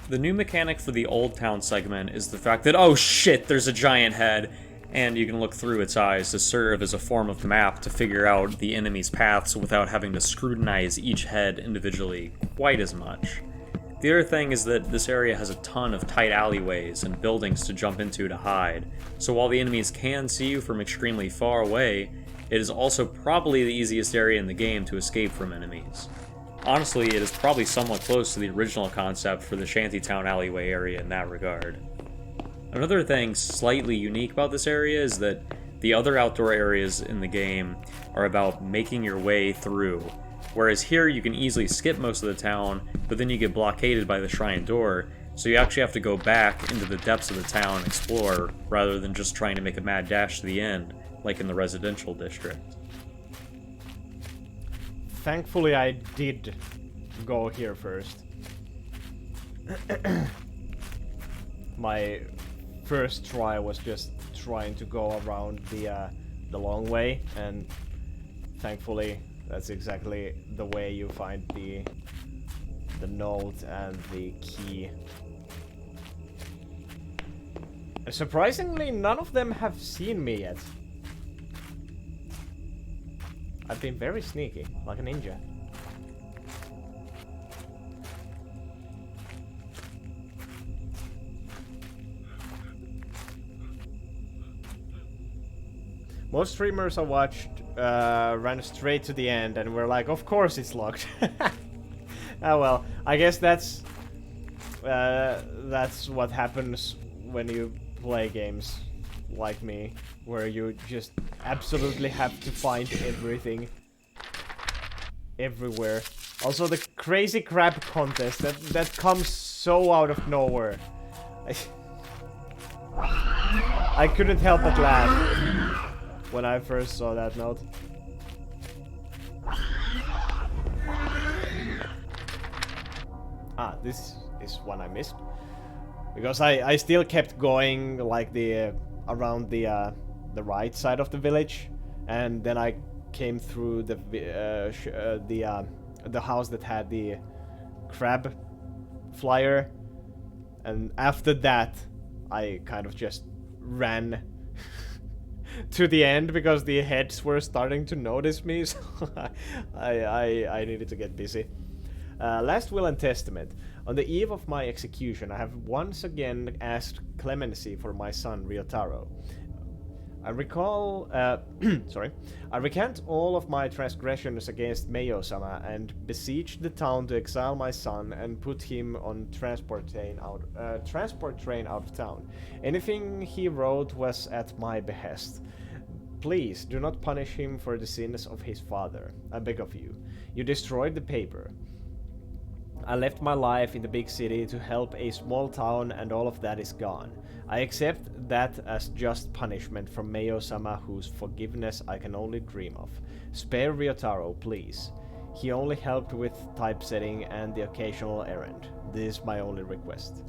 The new mechanic for the Old Town segment is the fact that, oh shit, there's a giant head, and you can look through its eyes to serve as a form of the map to figure out the enemy's paths without having to scrutinize each head individually quite as much. The other thing is that this area has a ton of tight alleyways and buildings to jump into to hide, so while the enemies can see you from extremely far away, it is also probably the easiest area in the game to escape from enemies. Honestly, it is probably somewhat close to the original concept for the Shantytown alleyway area in that regard. Another thing slightly unique about this area is that the other outdoor areas in the game are about making your way through, whereas here you can easily skip most of the town, but then you get blockaded by the shrine door, so you actually have to go back into the depths of the town and explore, rather than just trying to make a mad dash to the end, like in the residential district. Thankfully I did go here first. My first try was just trying to go around the long way, and thankfully that's exactly the way you find the note and the key. Surprisingly, none of them have seen me yet. I've been very sneaky, like a ninja. Most streamers I watched ran straight to the end and were like, of course it's locked. Oh well, I guess that's what happens when you play games like me, where you just absolutely have to find everything everywhere. Also the crazy crab contest that comes so out of nowhere. I couldn't help but laugh when I first saw that note. Ah, this is one I missed. Because I still kept going like the around the right side of the village, and then I came through the house that had the crab flyer, and after that I kind of just ran to the end because the heads were starting to notice me, so I needed to get busy. Last Will and Testament. On the eve of my execution, I have once again asked clemency for my son Ryotaro. I recall, I recant all of my transgressions against Meio-sama and beseech the town to exile my son and put him on transport train out of town. Anything he wrote was at my behest. Please do not punish him for the sins of his father. I beg of you. You destroyed the paper. I left my life in the big city to help a small town, and all of that is gone. I accept that as just punishment from Meio-sama, whose forgiveness I can only dream of. Spare Ryotaro, please. He only helped with typesetting and the occasional errand. This is my only request.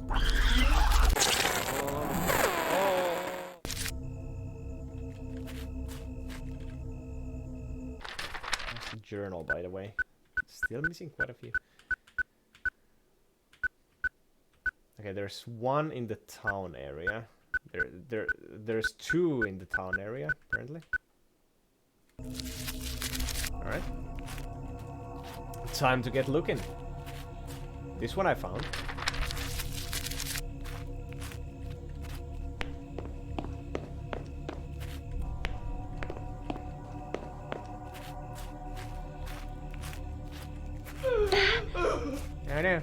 That's the journal, by the way. Still missing quite a few. Okay, there's one in the town area. There's two in the town area, apparently. Alright. Time to get looking. This one I found. I know.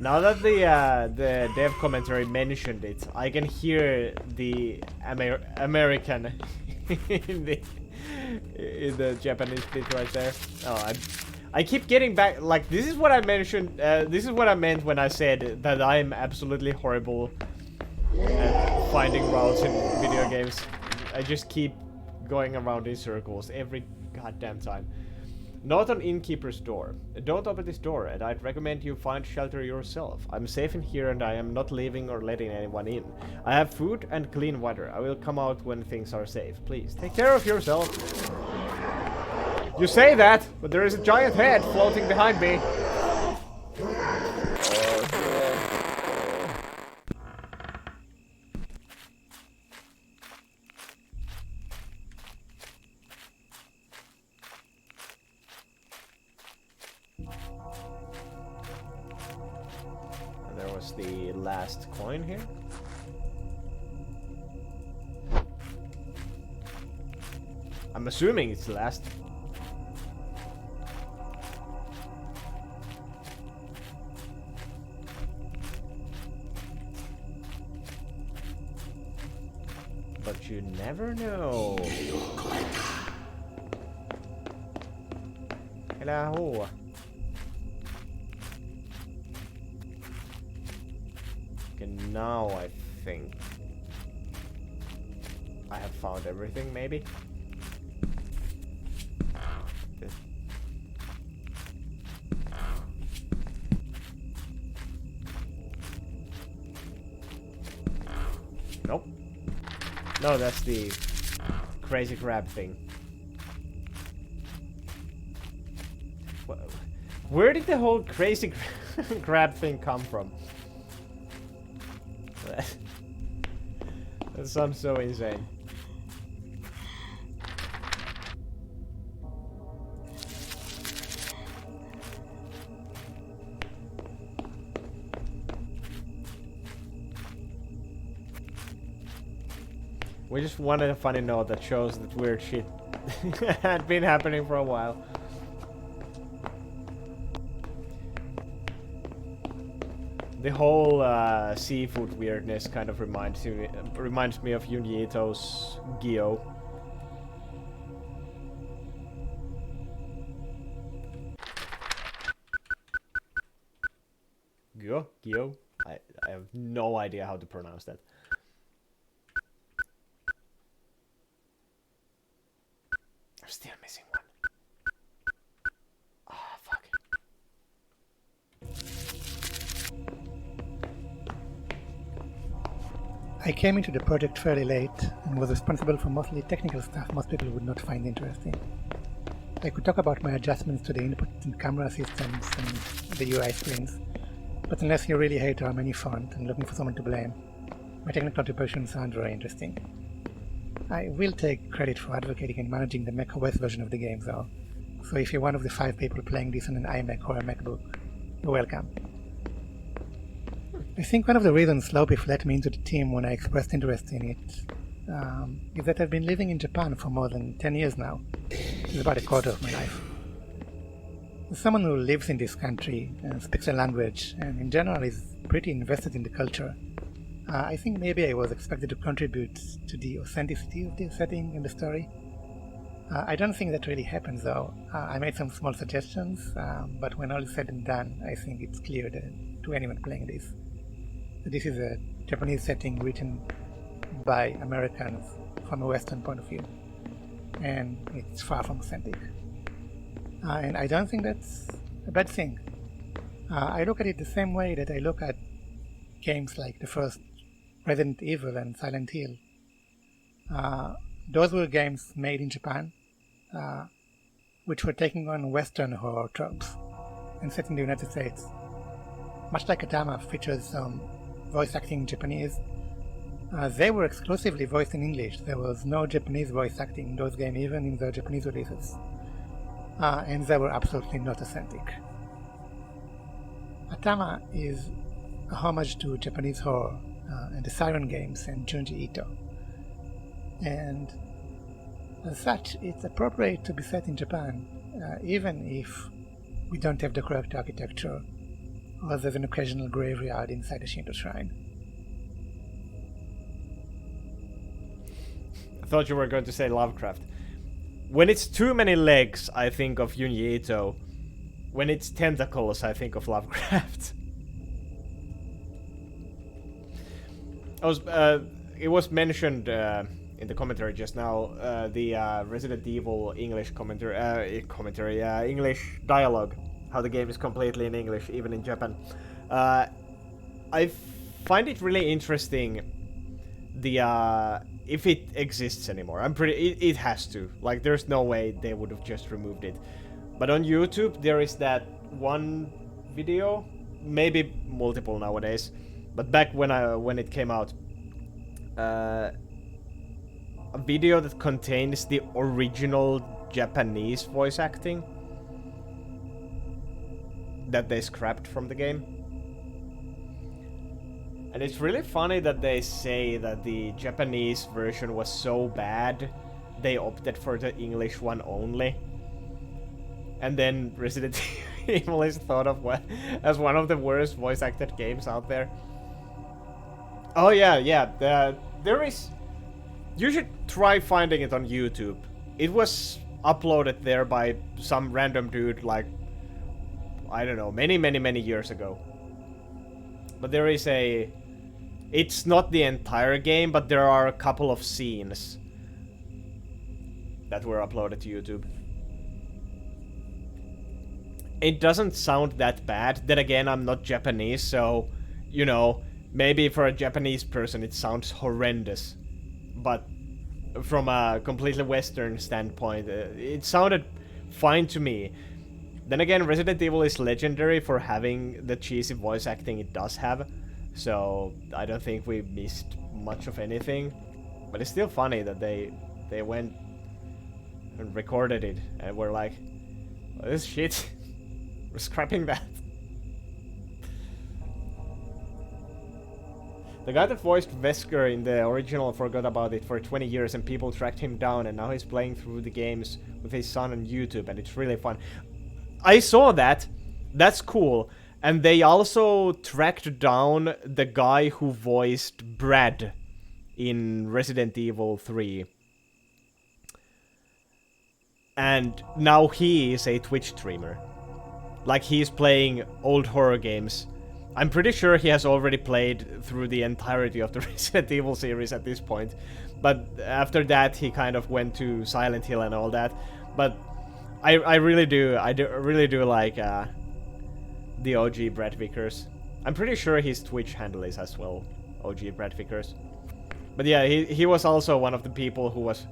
Now that the dev commentary mentioned it, I can hear the American in the Japanese bit right there. Oh, I keep getting back. Like, this is what I mentioned. This is what I meant when I said that I'm absolutely horrible at finding routes in video games. I just keep going around in circles every goddamn time. Not on innkeeper's door. Don't open this door, and I'd recommend you find shelter yourself. I'm safe in here, and I am not leaving or letting anyone in. I have food and clean water. I will come out when things are safe. Please, take care of yourself. You say that, but there is a giant head floating behind me. The last coin here. I'm assuming it's the last. But you never know. Hello. Now I think I have found everything, maybe. Nope. No, that's the crazy crab thing. Where did the whole crazy crab thing come from? That sounds so insane. We just wanted a funny note that shows that weird shit had been happening for a while. The whole seafood weirdness kind of reminds me of Junji Ito's Gyo. Gyo? I have no idea how to pronounce that. I'm still missing one. Ah, fuck. I came into the project fairly late and was responsible for mostly technical stuff most people would not find interesting. I could talk about my adjustments to the input and camera systems and the UI screens, but unless you really hate our menu font and looking for someone to blame, my technical contributions aren't very interesting. I will take credit for advocating and managing the macOS version of the game though, so if you're one of the 5 people playing this on an iMac or a MacBook, you're welcome. I think one of the reasons Slowbeef let me into the team when I expressed interest in it is that I've been living in Japan for more than 10 years now. It's about a quarter of my life. As someone who lives in this country and speaks the language and in general is pretty invested in the culture, I think maybe I was expected to contribute to the authenticity of the setting and the story. I don't think that really happens though. I made some small suggestions, but when all is said and done, I think it's clear to anyone playing this. This is a Japanese setting written by Americans from a Western point of view, and it's far from authentic. And I don't think that's a bad thing. I look at it the same way that I look at games like the first Resident Evil and Silent Hill. Those were games made in Japan, which were taking on Western horror tropes and set in the United States. Much like Atama features some voice acting in Japanese, they were exclusively voiced in English. There was no Japanese voice acting in those games, even in the Japanese releases. And they were absolutely not authentic. Atama is a homage to Japanese horror and the Siren games and Junji Ito. And as such, it's appropriate to be set in Japan, even if we don't have the correct architecture, or there's an occasional graveyard inside a Shinto shrine. I thought you were going to say Lovecraft. When it's too many legs, I think of Junji Ito. When it's tentacles, I think of Lovecraft. It was mentioned in the commentary just now, the Resident Evil English English dialogue, how the game is completely in English, even in Japan. I find it really interesting, if it exists anymore. It has to. Like, there's no way they would have just removed it. But on YouTube, there is that one video, maybe multiple nowadays, but back when it came out, a video that contains the original Japanese voice acting that they scrapped from the game. And it's really funny that they say that the Japanese version was so bad, they opted for the English one only. And then Resident Evil is thought of as one of the worst voice acted games out there. Oh yeah. There is... You should try finding it on YouTube. It was uploaded there by some random dude, like, I don't know, many years ago. But there is a... It's not the entire game, but there are a couple of scenes that were uploaded to YouTube. It doesn't sound that bad. Then again, I'm not Japanese, so, you know, maybe for a Japanese person it sounds horrendous. But from a completely Western standpoint, it sounded fine to me. Then again, Resident Evil is legendary for having the cheesy voice acting it does have. So I don't think we missed much of anything. But it's still funny that they went and recorded it and were like, oh, this shit. We're scrapping that. The guy that voiced Wesker in the original forgot about it for 20 years and people tracked him down, and now he's playing through the games with his son on YouTube, and it's really fun. I saw that. That's cool. And they also tracked down the guy who voiced Brad in Resident Evil 3. And now he is a Twitch streamer. Like, he's playing old horror games. I'm pretty sure he has already played through the entirety of the Resident Evil series at this point. But after that, he kind of went to Silent Hill and all that. But I really do like the OG Brad Vickers. I'm pretty sure his Twitch handle is as well OG Brad Vickers. But yeah, he was also one of the people who was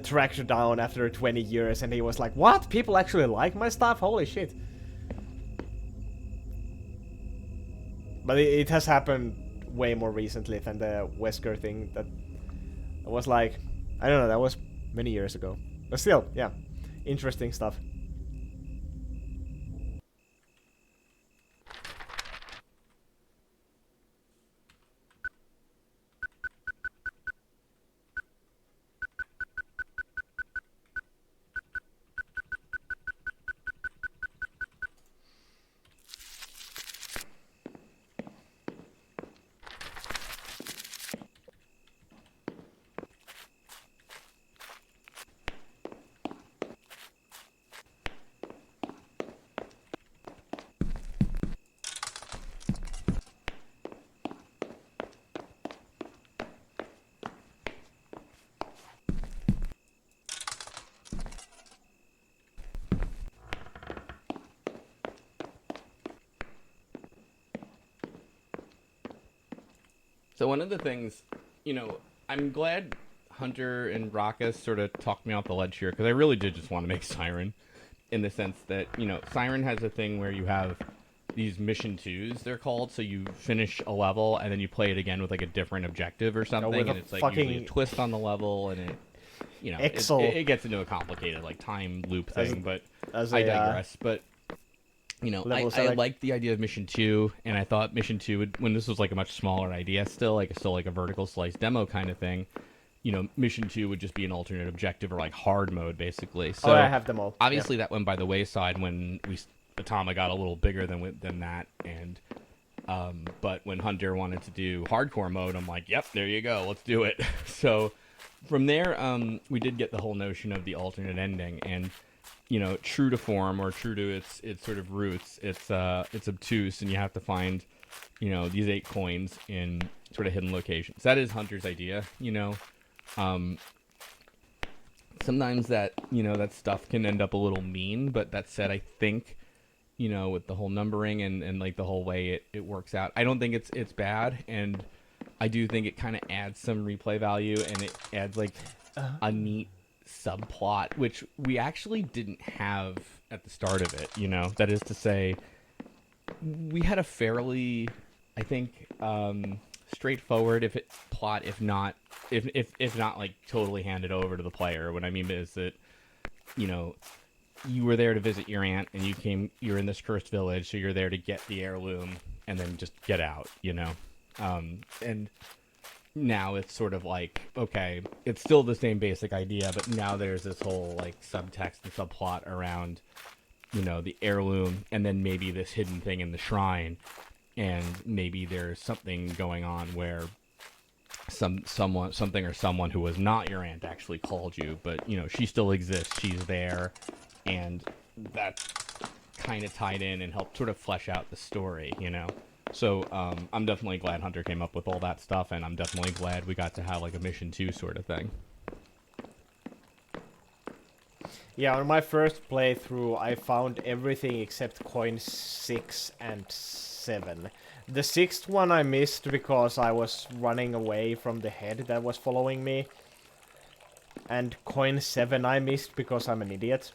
tracked down after 20 years, and he was like, what? People actually like my stuff? Holy shit. But it has happened way more recently than the Wesker thing. That was like, I don't know, that was many years ago. But still, yeah, interesting stuff. So one of the things, you know, I'm glad Hunter and Raka sort of talked me off the ledge here, because I really did just want to make Siren, in the sense that, you know, Siren has a thing where you have these mission 2s, they're called, so you finish a level and then you play it again with like a different objective or something, and it's like usually a twist on the level, and it, you know, it gets into a complicated like time loop thing, but I digress. But you know, I liked the idea of mission 2, and I thought mission 2 would, when this was like a much smaller idea, still like a vertical slice demo kind of thing. You know, mission 2 would just be an alternate objective or like hard mode basically. So I have them all. Obviously, that went by the wayside when Atama got a little bigger than that, and but when Hunter wanted to do hardcore mode, I'm like, yep, there you go, let's do it. So from there, we did get the whole notion of the alternate ending, and you know, true to form or true to its sort of roots, it's obtuse, and you have to find, you know, these 8 coins in sort of hidden locations. That is Hunter's idea, you know. Sometimes that, you know, that stuff can end up a little mean, but that said, I think, you know, with the whole numbering and like the whole way it works out, I don't think it's bad, and I do think it kind of adds some replay value, and it adds like a neat subplot, which we actually didn't have at the start of it, you know. That is to say, we had a fairly, I think, straightforward plot, if not like totally handed over to the player. What I mean is that, you know, you were there to visit your aunt, and you're in this cursed village, so you're there to get the heirloom and then just get out, you know. And now it's sort of like, okay, it's still the same basic idea, but now there's this whole like subtext and subplot around, you know, the heirloom, and then maybe this hidden thing in the shrine, and maybe there's something going on where someone who was not your aunt actually called you, but you know, she still exists, she's there, and that kind of tied in and helped sort of flesh out the story, you know. So I'm definitely glad Hunter came up with all that stuff, and I'm definitely glad we got to have like a mission 2 sort of thing. Yeah, on my first playthrough, I found everything except coin 6 and 7. The 6th one I missed because I was running away from the head that was following me. And coin 7 I missed because I'm an idiot.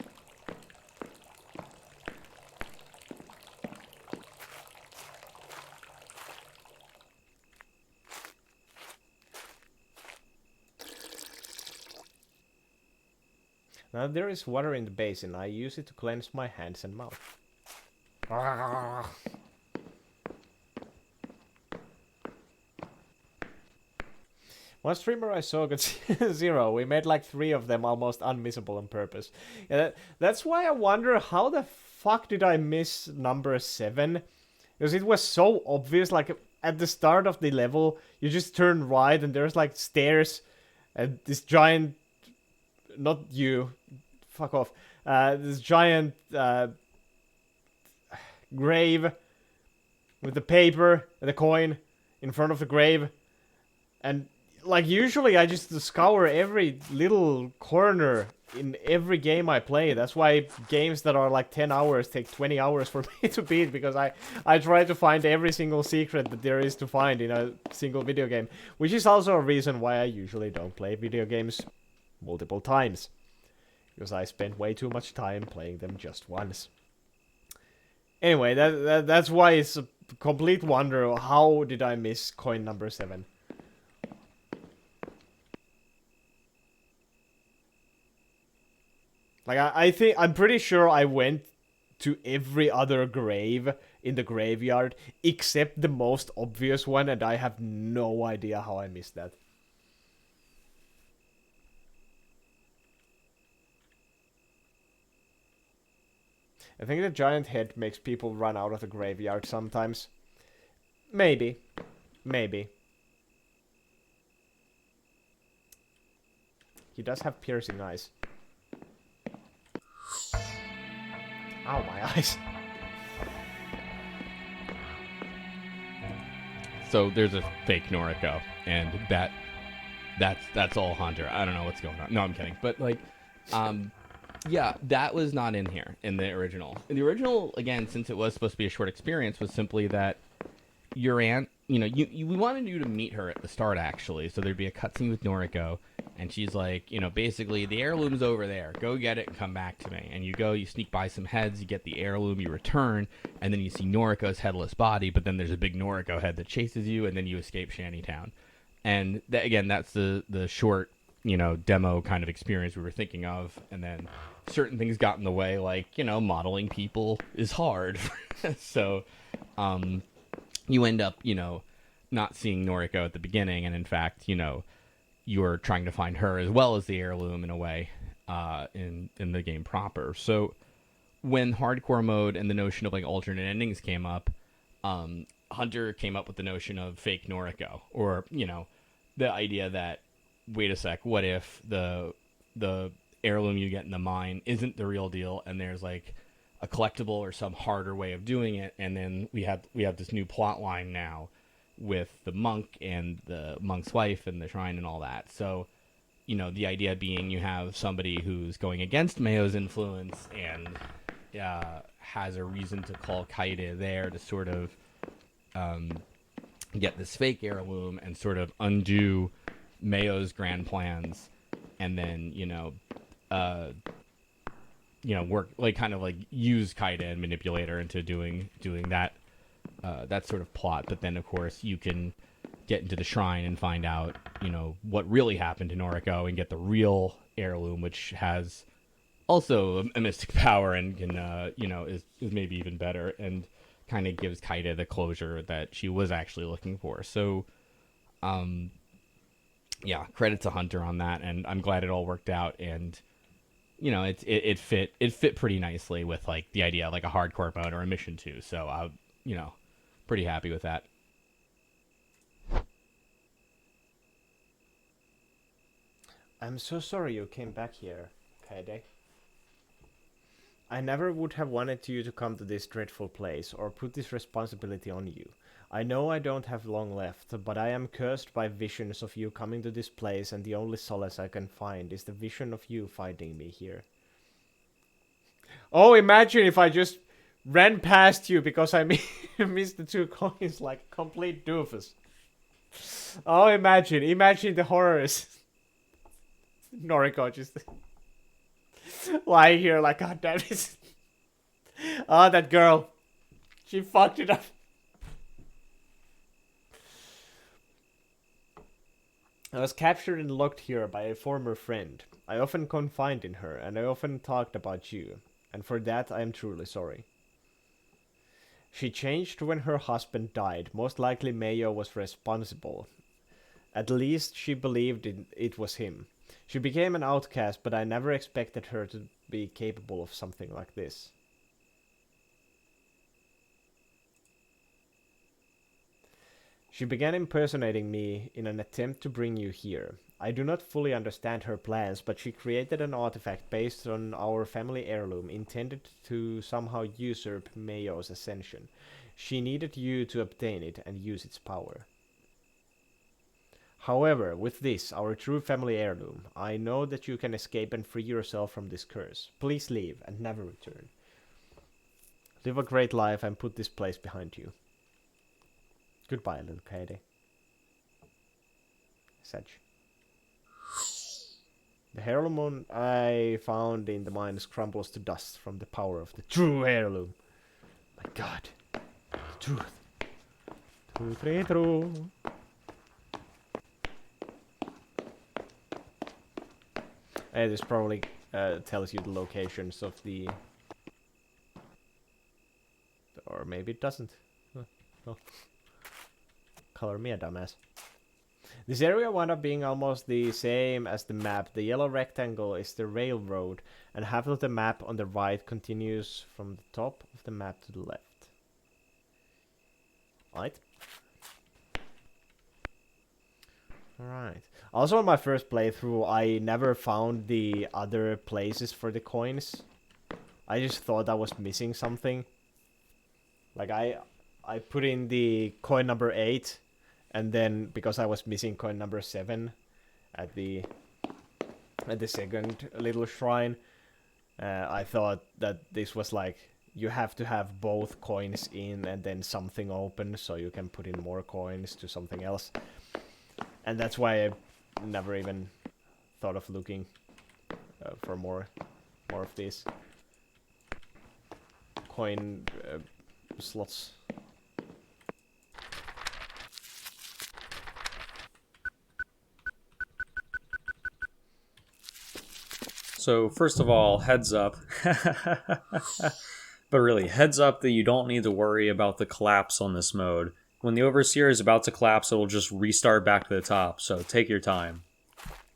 Now there is water in the basin. I use it to cleanse my hands and mouth. One streamer I saw got 0. We made like 3 of them almost unmissable on purpose. Yeah, that's why I wonder how the fuck did I miss number 7? Because it was so obvious, like at the start of the level, you just turn right and there's like stairs and this giant... Not you. Fuck off. This giant grave with the paper and the coin in front of the grave. And like usually I just scour every little corner in every game I play. That's why games that are like 10 hours take 20 hours for me to beat, because I try to find every single secret that there is to find in a single video game. Which is also a reason why I usually don't play video games multiple times, because I spent way too much time playing them just once. Anyway, that's why it's a complete wonder, how did I miss coin number 7? Like, I'm pretty sure I went to every other grave in the graveyard, except the most obvious one, and I have no idea how I missed that. I think the giant head makes people run out of the graveyard sometimes. Maybe. Maybe. He does have piercing eyes. Ow, my eyes. So there's a fake Noriko, and that's all Hunter. I don't know what's going on. No, I'm kidding. But like, yeah, that was not in here in the original. In the original, again, since it was supposed to be a short experience, was simply that your aunt, you know, we wanted you to meet her at the start, actually. So there'd be a cutscene with Noriko, And she's like, you know, basically the heirloom's over there. Go get it and come back to me. And you go, you sneak by some heads, you get the heirloom, you return, and then you see Noriko's headless body, but then there's a big Noriko head that chases you, and then you escape Shantytown. And again, that's the short, you know, demo kind of experience we were thinking of. And then certain things got in the way, like, you know, modeling people is hard. So you end up, you know, not seeing Noriko at the beginning, and in fact, you know, you're trying to find her as well as the heirloom in a way in the game proper. So when hardcore mode and the notion of like alternate endings came up, Hunter came up with the notion of fake Noriko, or, you know, the idea that, wait a sec, what if the heirloom you get in the mine isn't the real deal, and there's like a collectible or some harder way of doing it, and then we have this new plot line now with the monk and the monk's wife and the shrine and all that. So, you know, the idea being you have somebody who's going against Mayo's influence and has a reason to call Kaede there to sort of get this fake heirloom and sort of undo Mayo's grand plans, and then, work, like, kind of like use Kaede and manipulate her into doing that that sort of plot. But then, of course, you can get into the shrine and find out, you know, what really happened to Noriko and get the real heirloom, which has also a mystic power and can, is maybe even better, and kind of gives Kaede the closure that she was actually looking for. So, yeah, credit to Hunter on that, and I'm glad it all worked out. And, you know, it fit pretty nicely with, like, the idea of, like, a hardcore mode or a mission 2. So, pretty happy with that. I'm so sorry you came back here, Kaede. I never would have wanted you to come to this dreadful place or put this responsibility on you. I know I don't have long left, but I am cursed by visions of you coming to this place, and the only solace I can find is the vision of you finding me here. Oh, imagine if I just ran past you because I missed the 2 coins like a complete doofus. Oh, imagine the horrors. Noriko just lying here like, God damn it. Oh, that girl. She fucked it up. I was captured and locked here by a former friend. I often confided in her, and I often talked about you, and for that I am truly sorry. She changed when her husband died. Most likely Mayo was responsible. At least she believed it was him. She became an outcast, but I never expected her to be capable of something like this. She began impersonating me in an attempt to bring you here. I do not fully understand her plans, but she created an artifact based on our family heirloom intended to somehow usurp Mayo's ascension. She needed you to obtain it and use its power. However, with this, our true family heirloom, I know that you can escape and free yourself from this curse. Please leave and never return. Live a great life and put this place behind you. Goodbye, little Kaede. Sedge. The heirloom I found in the mines crumbles to dust from the power of the true heirloom. My God. The truth. True. This probably tells you the locations of the... Or maybe it doesn't. Oh. Color me a dumbass. This area wound up being almost the same as the map. The yellow rectangle is the railroad, and half of the map on the right continues from the top of the map to the left. Alright. Also, on my first playthrough, I never found the other places for the coins. I just thought I was missing something. Like, I put in the coin number 8, and then, because I was missing coin number 7 at the second little shrine, I thought that this was like, you have to have both coins in and then something open, so you can put in more coins to something else. And that's why I never even thought of looking for more of these coin slots. So first of all, heads up. But really, heads up that you don't need to worry about the collapse on this mode. When the Overseer is about to collapse, it will just restart back to the top, so take your time.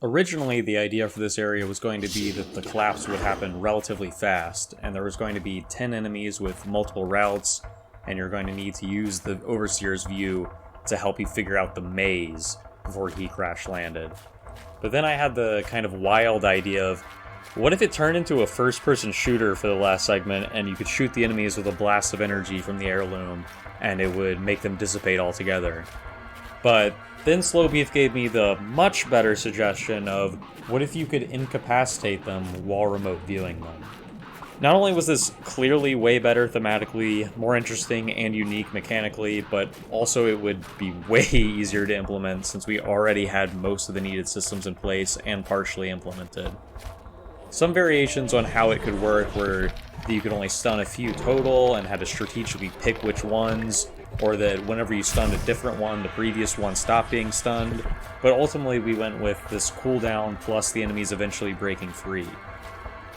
Originally, the idea for this area was going to be that the collapse would happen relatively fast, and there was going to be 10 enemies with multiple routes, and you're going to need to use the Overseer's view to help you figure out the maze before he crash landed. But then I had the kind of wild idea of, what if it turned into a first-person shooter for the last segment, and you could shoot the enemies with a blast of energy from the heirloom, and it would make them dissipate altogether? But then Slowbeef gave me the much better suggestion of, what if you could incapacitate them while remote viewing them? Not only was this clearly way better thematically, more interesting and unique mechanically, but also it would be way easier to implement since we already had most of the needed systems in place and partially implemented. Some variations on how it could work were that you could only stun a few total and had to strategically pick which ones, or that whenever you stunned a different one, the previous one stopped being stunned, but ultimately we went with this cooldown plus the enemies eventually breaking free.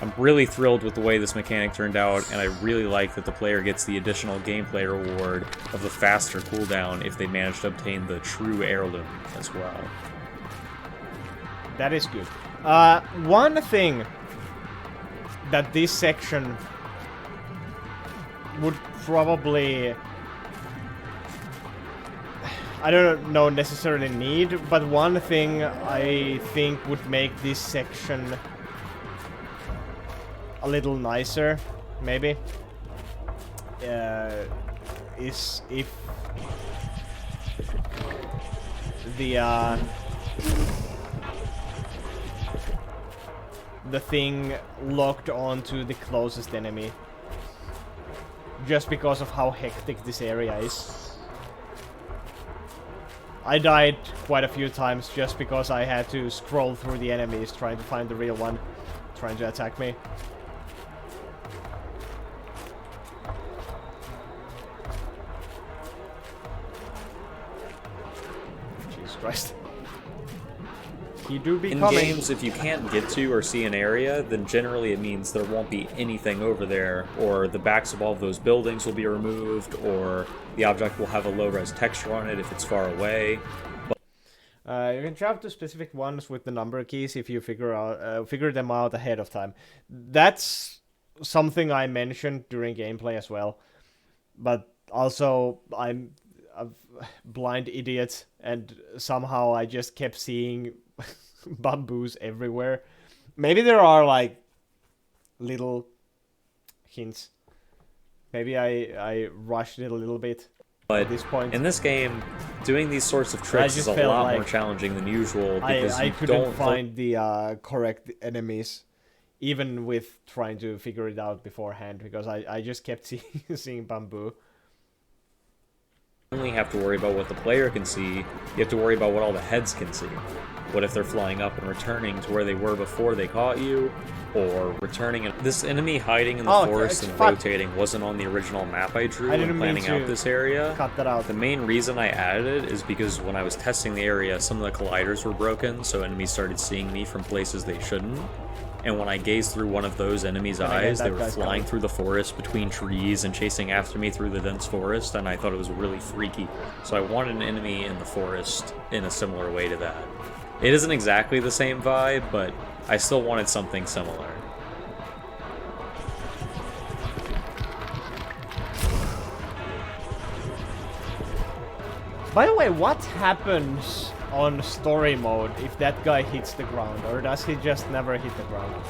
I'm really thrilled with the way this mechanic turned out, and I really like that the player gets the additional gameplay reward of the faster cooldown if they manage to obtain the true heirloom as well. That is good. One thing that this section would probably, I don't know necessarily need, but one thing I think would make this section a little nicer, maybe, is if the thing locked onto the closest enemy, just because of how hectic this area is. I died quite a few times just because I had to scroll through the enemies trying to find the real one trying to attack me. Jesus Christ. He do be In coming. games, if you can't get to or see an area, then generally it means there won't be anything over there, or the backs of all of those buildings will be removed, or the object will have a low-res texture on it if it's far away. You can jump to specific ones with the number keys if you figure them out ahead of time. That's something I mentioned during gameplay as well, but also I'm a blind idiot, and somehow I just kept seeing bamboos everywhere. Maybe there are like little hints. Maybe I rushed it a little bit at this point. In this game, doing these sorts of tricks is a lot more challenging than usual because I you couldn't don't find the correct enemies, even with trying to figure it out beforehand, because I just kept seeing bamboo. only have to worry about what the player can see, you have to worry about what all the heads can see. What if they're flying up and returning to where they were before they caught you? Or returning... This enemy hiding in the forest and rotating wasn't on the original map I drew when planning out this area. Cut that out. The main reason I added it is because when I was testing the area, some of the colliders were broken, so enemies started seeing me from places they shouldn't. And when I gazed through one of those enemies' eyes, they were flying through the forest between trees and chasing after me through the dense forest, and I thought it was really freaky. So I wanted an enemy in the forest in a similar way to that. It isn't exactly the same vibe, but I still wanted something similar. By the way, what happens on story mode if that guy hits the ground, or does he just never hit the ground?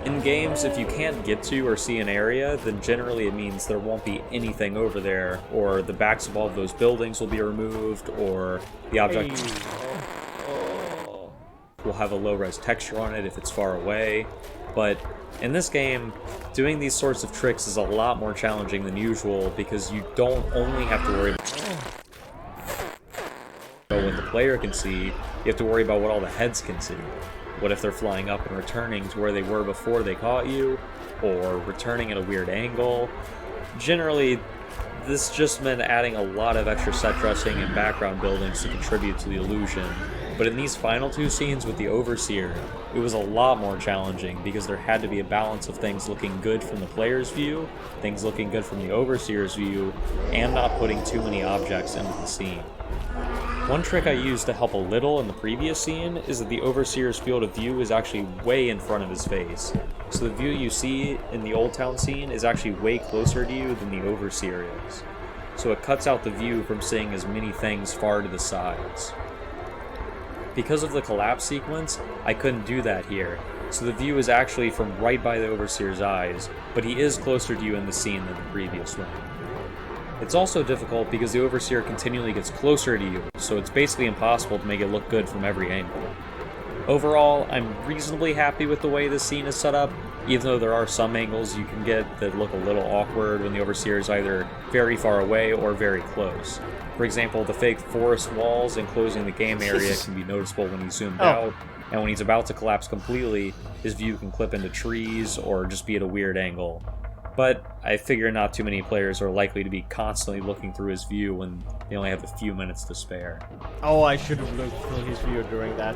In games, if you can't get to or see an area, then generally it means there won't be anything over there, or the backs of all of those buildings will be removed, or the object will have a low-res texture on it if it's far away. But in this game, doing these sorts of tricks is a lot more challenging than usual because you don't only have to worry about when the player can see, you have to worry about what all the heads can see. What if they're flying up and returning to where they were before they caught you, or returning at a weird angle? Generally, this just meant adding a lot of extra set dressing and background buildings to contribute to the illusion. But in these final two scenes with the Overseer, it was a lot more challenging because there had to be a balance of things looking good from the player's view, things looking good from the Overseer's view, and not putting too many objects into the scene. One trick I used to help a little in the previous scene is that the Overseer's field of view is actually way in front of his face. So the view you see in the Old Town scene is actually way closer to you than the Overseer is. So it cuts out the view from seeing as many things far to the sides. Because of the collapse sequence, I couldn't do that here, so the view is actually from right by the Overseer's eyes, but he is closer to you in the scene than the previous one. It's also difficult because the Overseer continually gets closer to you, so it's basically impossible to make it look good from every angle. Overall, I'm reasonably happy with the way this scene is set up, even though there are some angles you can get that look a little awkward when the Overseer is either very far away or very close. For example, the fake forest walls enclosing the game area can be noticeable when he's zoomed out, and when he's about to collapse completely, his view can clip into trees or just be at a weird angle. But I figure not too many players are likely to be constantly looking through his view when they only have a few minutes to spare. Oh, I should have looked through his view during that.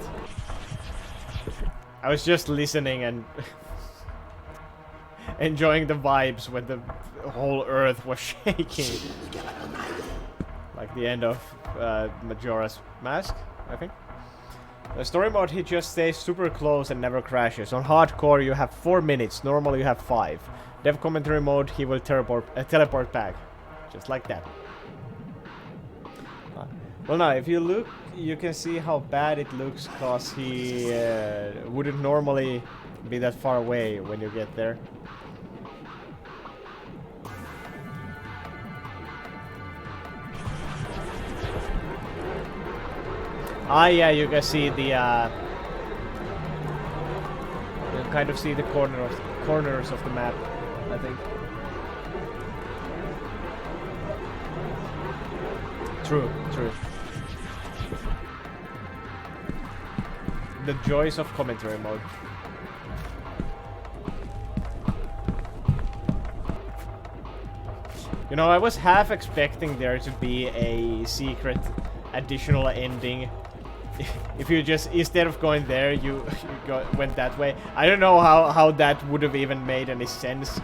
I was just listening and enjoying the vibes when the whole earth was shaking. Like the end of Majora's Mask, I think. The story mode, he just stays super close and never crashes. On hardcore, you have 4 minutes. Normally, you have 5. Dev commentary mode, he will teleport back. Just like that. Well, now, if you look, you can see how bad it looks, because he wouldn't normally be that far away when you get there. Ah, yeah, you can see the, you can kind of see the corners of the map, I think. True, true. The joys of commentary mode. You know, I was half expecting there to be a secret additional ending. If you just, instead of going there, you went that way. I don't know how that would have even made any sense.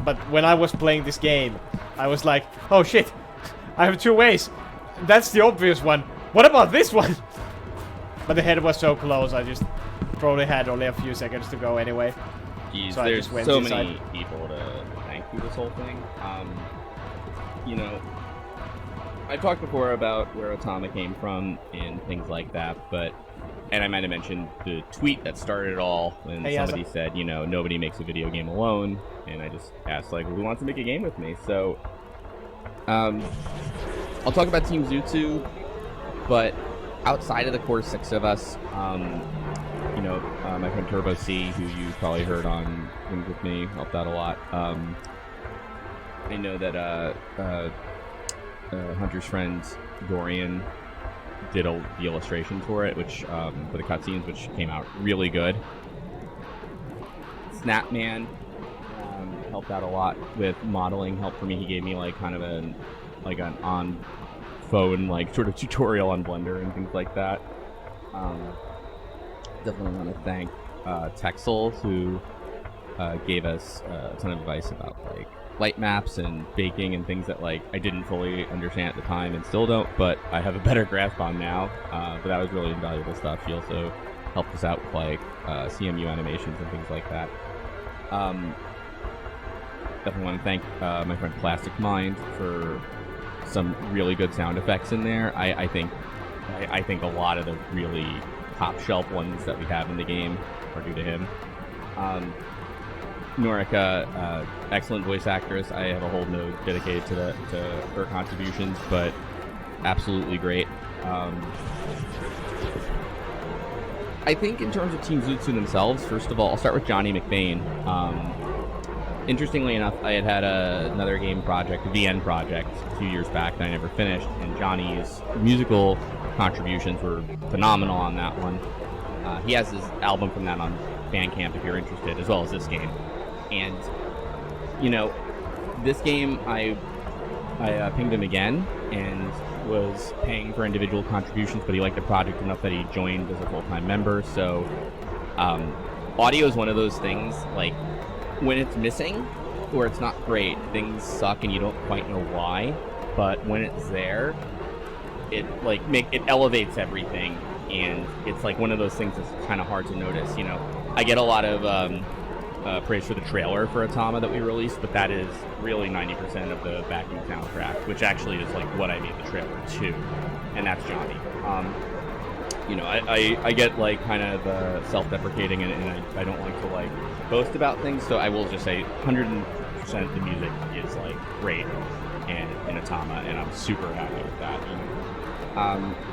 But when I was playing this game, I was like, oh shit, I have 2 ways. That's the obvious one. What about this one? But the head was so close, I just probably had only a few seconds to go anyway. Jeez, so there's went so inside. many people to thank through this whole thing. You know, I talked before about where Atama came from and things like that, and I might have mentioned the tweet that started it all when somebody said, you know, nobody makes a video game alone, and I just asked, like, who wants to make a game with me? So, I'll talk about Team Zutsu, but outside of the core 6 of us, you know, my friend Turbo C, who you probably heard on Things With Me, helped out a lot. I know that Hunter's friend Dorian did the illustration for it, which for the cutscenes, which came out really good. Snapman helped out a lot with modeling help for me. He gave me like kind of an on phone like sort of tutorial on Blender and things like that. Definitely want to thank Texel, who gave us a ton of advice about like light maps and baking and things that like I didn't fully understand at the time and still don't, but I have a better grasp on now. But that was really invaluable stuff. She also helped us out with like CMU animations and things like that. Definitely want to thank my friend Plastic Mind for some really good sound effects in there. I think a lot of the really top shelf ones that we have in the game are due to him. Norika, excellent voice actress. I have a whole node dedicated to her contributions, but absolutely great. I think in terms of Team Zutsu themselves, first of all, I'll start with Johnny McBain. Interestingly enough, I had another game project, a VN project, a few years back that I never finished, and Johnny's musical contributions were phenomenal on that one. He has his album from that on Bandcamp if you're interested, as well as this game. And, you know, this game I pinged him again and was paying for individual contributions, but he liked the project enough that he joined as a full-time member. So audio is one of those things, like, when it's missing or it's not great, things suck and you don't quite know why. But when it's there, it elevates everything, and it's like one of those things that's kind of hard to notice. You know, I get a lot of praise for the trailer for Atama that we released, but that is really 90% of the backing soundtrack, which actually is like what I made the trailer to, and that's Johnny. You know, I get like kind of self-deprecating, and I don't like to like boast about things, so I will just say 100% the music is like great and in Atama, and I'm super happy with that. You know,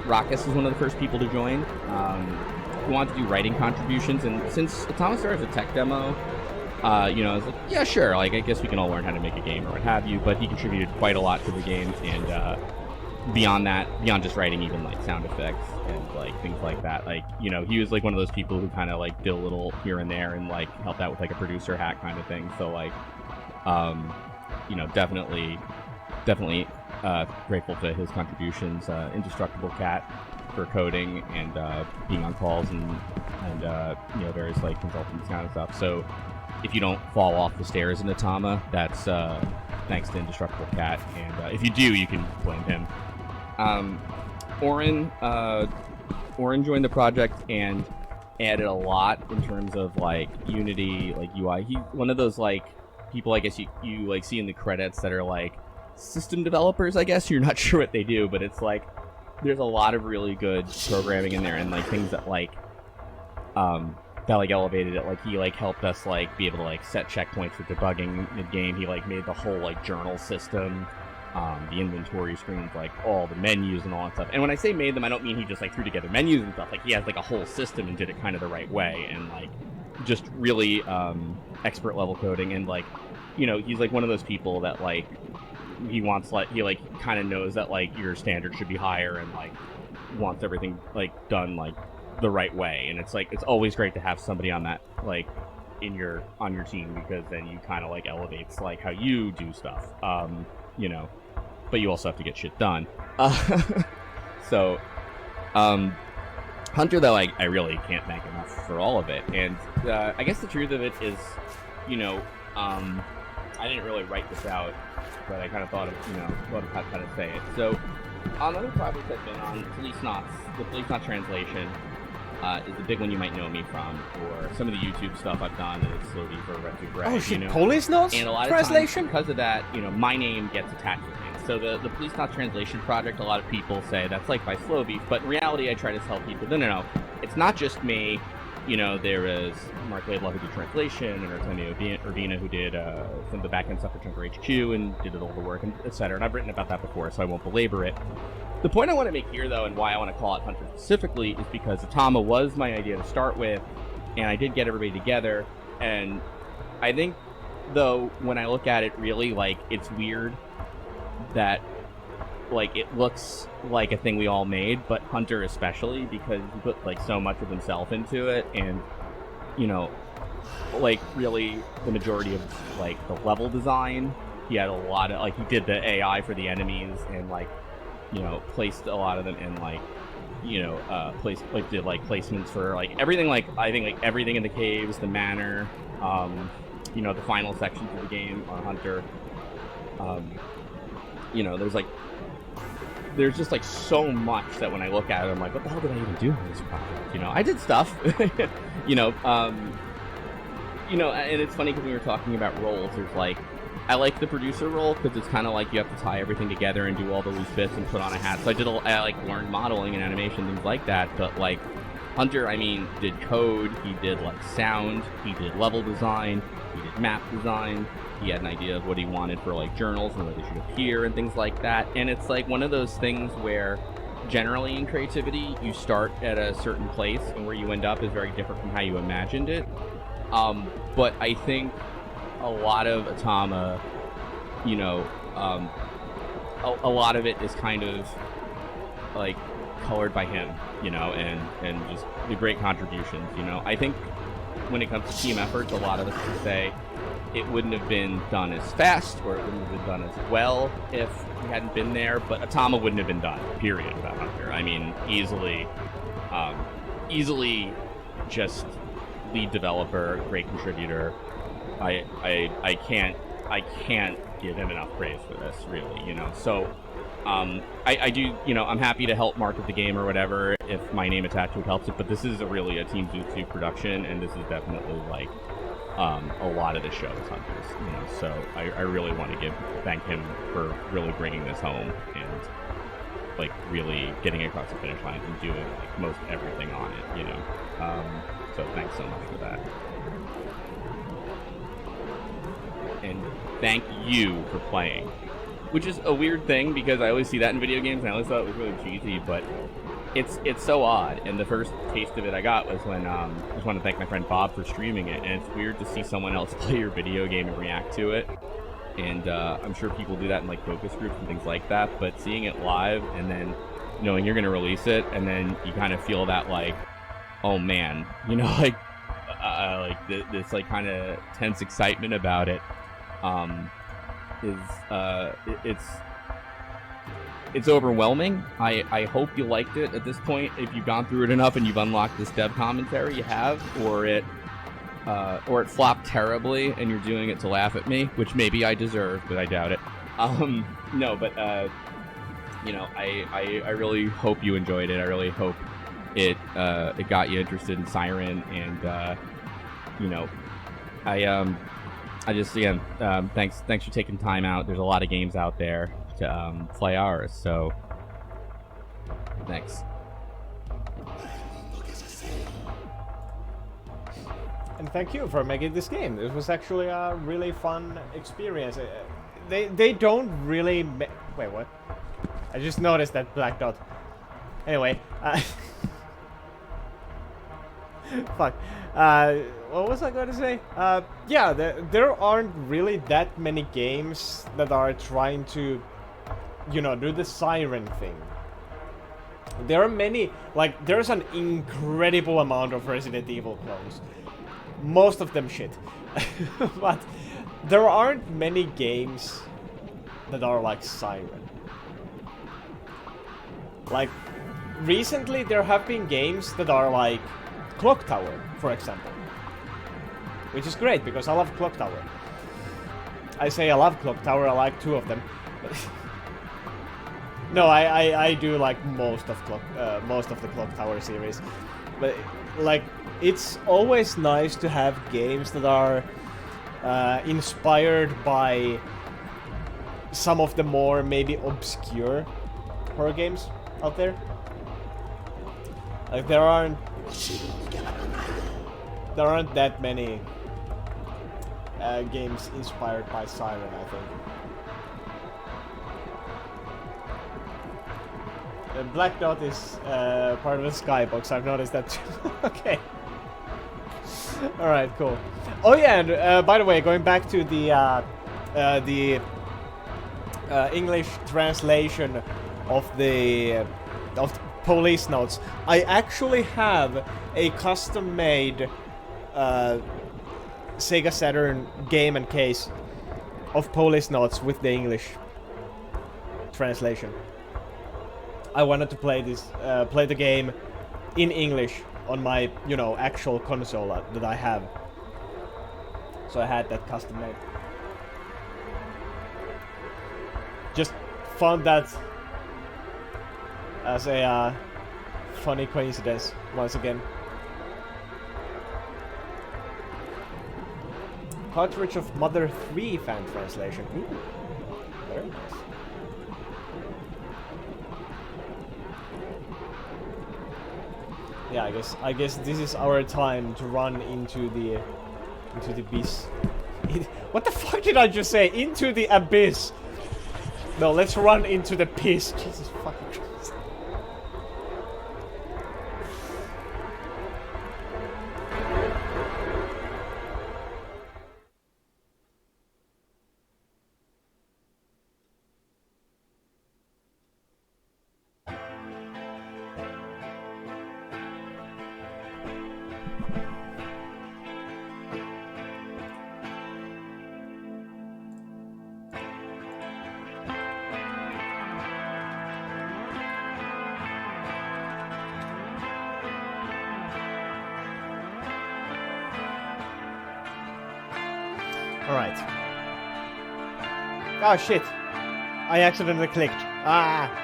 Rockus was one of the first people to join. Who wanted to do writing contributions, and since Atama started as a tech demo, you know, I was like, yeah, sure, like I guess we can all learn how to make a game or what have you. But he contributed quite a lot to the game, and beyond that, beyond just writing, even like sound effects and like things like that. Like, you know, he was like one of those people who kind of like did a little here and there and like helped out with like a producer hat kind of thing. So like, you know, definitely grateful to his contributions. Indestructible Cat for coding and being on calls and you know, various like consultants kind of stuff. So if you don't fall off the stairs in Atama, that's thanks to Indestructible Cat, and if you do, you can blame him. Oren joined the project and added a lot in terms of like Unity, like UI. He's one of those like people, I guess you like see in the credits that are like system developers, I guess. You're not sure what they do, but it's like there's a lot of really good programming in there, and like things that like that like elevated it. Like he like helped us like be able to like set checkpoints for debugging mid-game. He like made the whole like journal system, the inventory screens, like all the menus and all that stuff. And when I say made them, I don't mean he just like threw together menus and stuff. Like he has like a whole system and did it kind of the right way, and like just really expert level coding. And like, you know, he's like one of those people that like he wants, like, he like kind of knows that like your standard should be higher, and like wants everything like done like the right way. And it's like it's always great to have somebody on that like on your team, because then you kind of like elevates like how you do stuff, you know, but you also have to get shit done. So Hunter, though, I really can't thank enough for all of it. And I guess the truth of it is, you know, I didn't really write this out, but I kind of thought of how to kind of say it. So on other projects I've been on, Police Knots, the Police Knot translation is the big one you might know me from, or some of the YouTube stuff I've done, and it's slowly for Red to Gray. Oh shit, you know? Police Knots And a lot translation? of times, because of that, you know, my name gets attached to things. So the Police Knot translation project, a lot of people say that's like by Slow Beef, but in reality, I try to tell people, no, it's not just me. You know, there is Mark Laidlaw who did translation, and Artemio Urbina who did some of the backend stuff for Chunker HQ and did all the work, and etc. And I've written about that before, so I won't belabor it. The point I want to make here, though, and why I want to call it Hunter specifically, is because Atama was my idea to start with, and I did get everybody together. And I think, though, when I look at it, really, like, it's weird that, like, it looks like a thing we all made, but Hunter especially, because he put like so much of himself into it. And, you know, like, really the majority of like the level design, he had a lot of, like, he did the AI for the enemies, and like, you know, placed a lot of them in like, you know, did like placements for like everything, like I think like everything in the caves, the manor, you know, the final sections of the game on Hunter. You know, there's just like so much that when I look at it, I'm like, what the hell did I even do in this project? You know, I did stuff. you know, and it's funny because we were talking about roles. There's like, I like the producer role because it's kind of like you have to tie everything together and do all the loose bits and put on a hat. So I like learned modeling and animation, things like that. But like Hunter, I mean, did code, he did like sound, he did level design, he did map design. He had an idea of what he wanted for like journals and where they should appear and things like that. And it's like one of those things where generally in creativity you start at a certain place, and where you end up is very different from how you imagined it. But I think a lot of Atama, you know, a lot of it is kind of like colored by him, you know, and just the great contributions, you know. I think when it comes to team efforts, a lot of us can say it wouldn't have been done as fast or it wouldn't have been done as well if he hadn't been there, but Atama wouldn't have been done, period, without Hunter. I mean, easily just lead developer, great contributor. I can't give him enough praise for this, really, you know. So I do, you know, I'm happy to help market the game or whatever if my name attached to it helps it, but this is really a Team Zoot Suit production, and this is definitely like a lot of the show is Hunter's, you know. So I really want to thank him for really bringing this home and like really getting across the finish line and doing like most everything on it, you know. So thanks so much for that. And thank you for playing. Which is a weird thing because I always see that in video games and I always thought it was really cheesy, but it's so odd. And the first taste of it I got was when I just want to thank my friend Bob for streaming it, and it's weird to see someone else play your video game and react to it. And I'm sure people do that in like focus groups and things like that, but seeing it live and then knowing you're going to release it and then you kind of feel that like, oh man, you know, like this like kind of tense excitement about it it's overwhelming. I hope you liked it at this point. If you've gone through it enough and you've unlocked this dev commentary, you have, or it flopped terribly and you're doing it to laugh at me, which maybe I deserve, but I doubt it. No, but you know, I really hope you enjoyed it. I really hope it got you interested in Siren, and you know, I just, again, thanks for taking time out. There's a lot of games out there to play ours, so thanks. And thank you for making this game. It was actually a really fun experience. They don't really wait, what? I just noticed that black dot. Anyway, fuck. What was I going to say? Yeah, there aren't really that many games that are trying to, you know, do the Siren thing. There are many, like, there's an incredible amount of Resident Evil clones. Most of them shit. But there aren't many games that are like Siren. Like, recently there have been games that are like Clock Tower, for example. Which is great, because I love Clock Tower. I say I love Clock Tower, I like 2 of them. No, I do like most of the Clock Tower series. But, like, it's always nice to have games that are inspired by some of the more, maybe, obscure horror games out there. Like, there aren't that many games inspired by Siren, I think. Black Dot is part of the Skybox, I've noticed that too. Okay. Alright, cool. Oh yeah, and by the way, going back to the English translation of the police notes, I actually have a custom-made Sega Saturn game and case of police notes with the English translation. I wanted to play the game in English on my, you know, actual console that I have. So I had that custom made. Just found that as a funny coincidence once again. Cartridge of Mother 3 fan translation. Ooh, very nice. Yeah, I guess this is our time to run into the abyss. What the fuck did I just say? Into the abyss. No, let's run into the piss. Jesus fucking Christ. Alright. Oh shit. I accidentally clicked. Ah!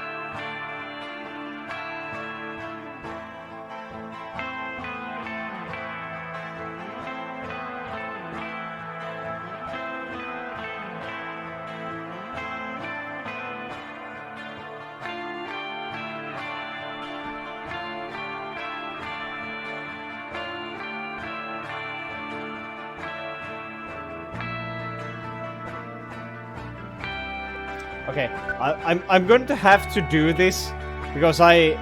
Okay, I'm going to have to do this because I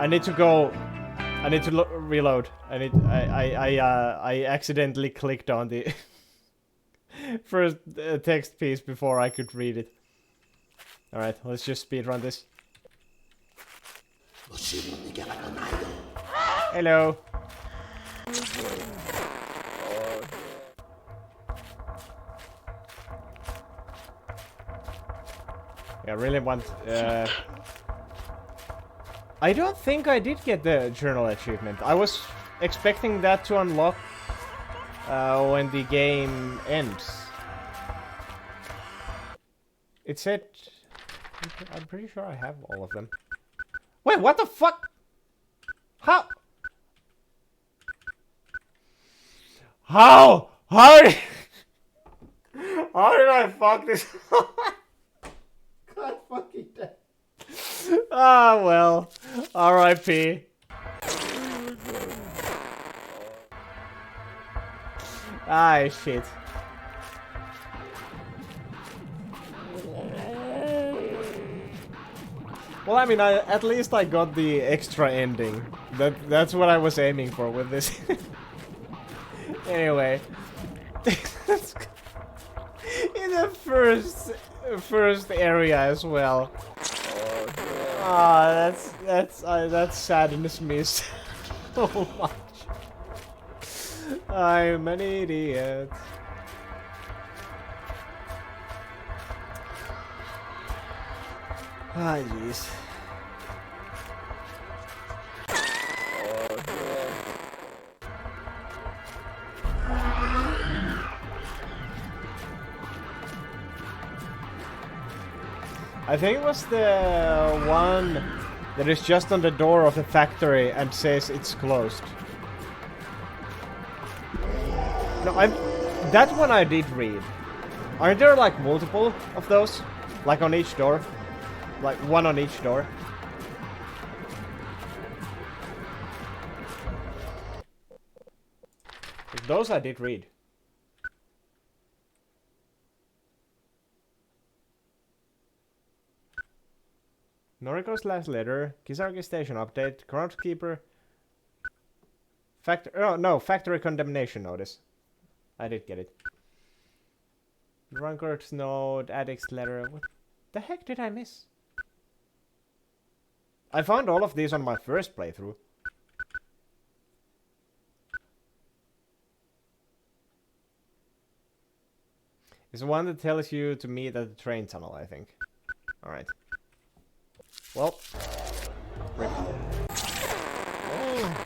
need to go. I need to reload. I accidentally clicked on the first text piece before I could read it. All right, let's just speedrun this. Hello. I really want... I don't think I did get the journal achievement. I was expecting that to unlock when the game ends. It said... I'm pretty sure I have all of them. Wait, what the fuck? How? How? How did... How did I fuck this? God fucking damn. Ah, well. R.I.P. Ah, shit. Well, I mean, at least I got the extra ending. That's what I was aiming for with this. Anyway. In the first area as well. Ah, that saddens me so much. I'm an idiot. Ah, jeez. I think it was the one that is just on the door of the factory and says it's closed. No, that one I did read. Aren't there like multiple of those? Like on each door? Like one on each door? Those I did read. Noriko's last letter, Kisaragi station update, groundskeeper, factory condemnation notice. I did get it. Drunkard's note, addict's letter. What the heck did I miss? I found all of these on my first playthrough. It's the one that tells you to meet at the train tunnel, I think. Alright. Well. Rip. Oh.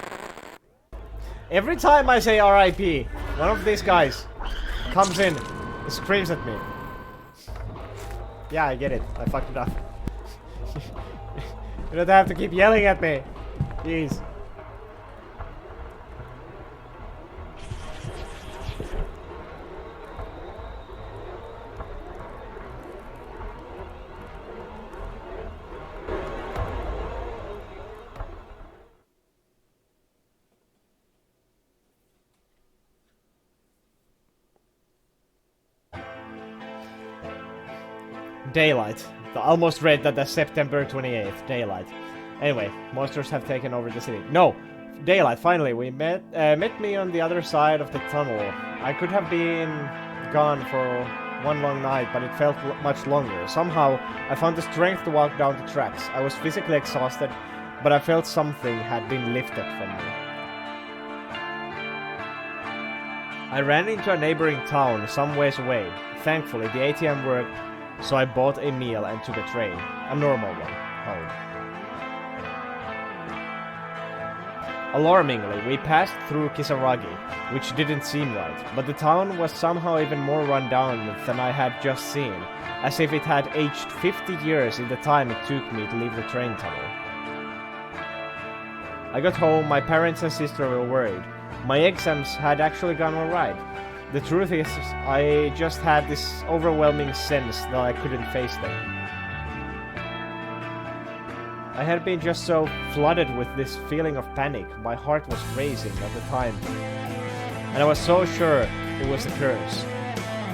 Every time I say RIP, one of these guys comes in and screams at me. Yeah, I get it. I fucked it up. You don't have to keep yelling at me. Jeez. Daylight. I almost read that as September 28th. Daylight. Anyway, monsters have taken over the city. No! Daylight, finally. We met me on the other side of the tunnel. I could have been gone for one long night, but it felt much longer. Somehow, I found the strength to walk down the tracks. I was physically exhausted, but I felt something had been lifted from me. I ran into a neighboring town some ways away. Thankfully, the ATM worked, so I bought a meal and took a train. A normal one. Home. Alarmingly, we passed through Kisaragi, which didn't seem right, but the town was somehow even more run down than I had just seen, as if it had aged 50 years in the time it took me to leave the train tunnel. I got home, my parents and sister were worried. My exams had actually gone alright. The truth is, I just had this overwhelming sense that I couldn't face them. I had been just so flooded with this feeling of panic, my heart was racing at the time. And I was so sure it was a curse.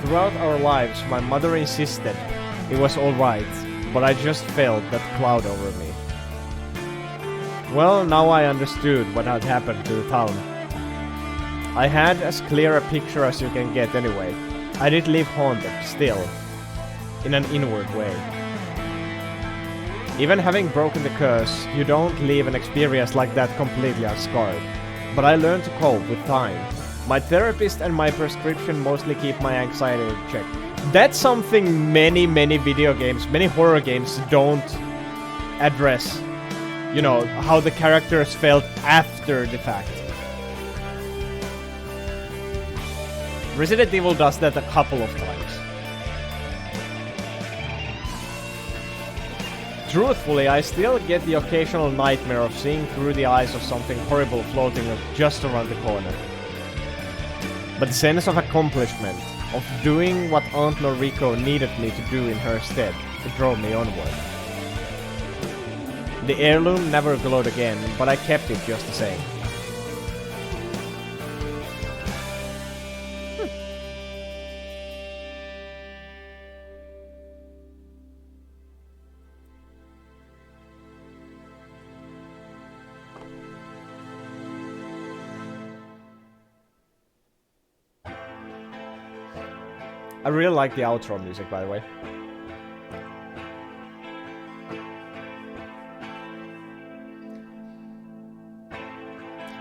Throughout our lives, my mother insisted it was alright, but I just felt that cloud over me. Well, now I understood what had happened to the town. I had as clear a picture as you can get anyway. I did leave haunted, still, in an inward way. Even having broken the curse, you don't leave an experience like that completely unscarred. But I learned to cope with time. My therapist and my prescription mostly keep my anxiety in check. That's something many video games, many horror games don't address. You know, how the characters felt after the fact. Resident Evil does that a couple of times. Truthfully, I still get the occasional nightmare of seeing through the eyes of something horrible floating just around the corner. But the sense of accomplishment, of doing what Aunt Noriko needed me to do in her stead, it drove me onward. The heirloom never glowed again, but I kept it just the same. I really like the outro music, by the way.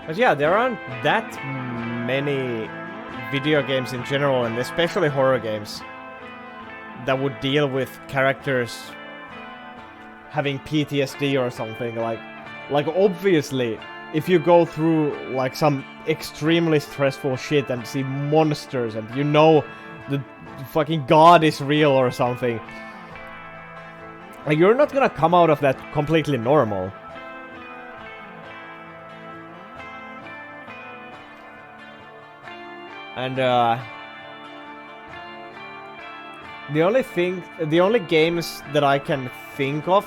But yeah, there aren't that many video games in general, and especially horror games, that would deal with characters having PTSD or something. Like obviously, if you go through like some extremely stressful shit and see monsters and you know the fucking god is real or something, like, you're not gonna come out of that completely normal. And the only games that I can think of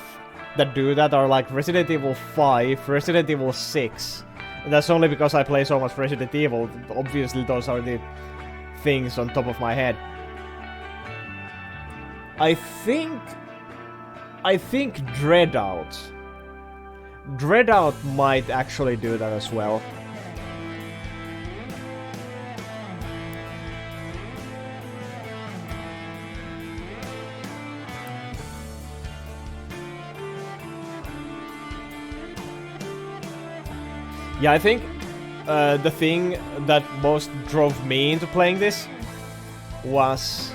that do that are like Resident Evil 5, Resident Evil 6. And that's only because I play so much Resident Evil. Obviously those are the things on top of my head. I think Dreadout. Dreadout might actually do that as well. Yeah, I think the thing that most drove me into playing this was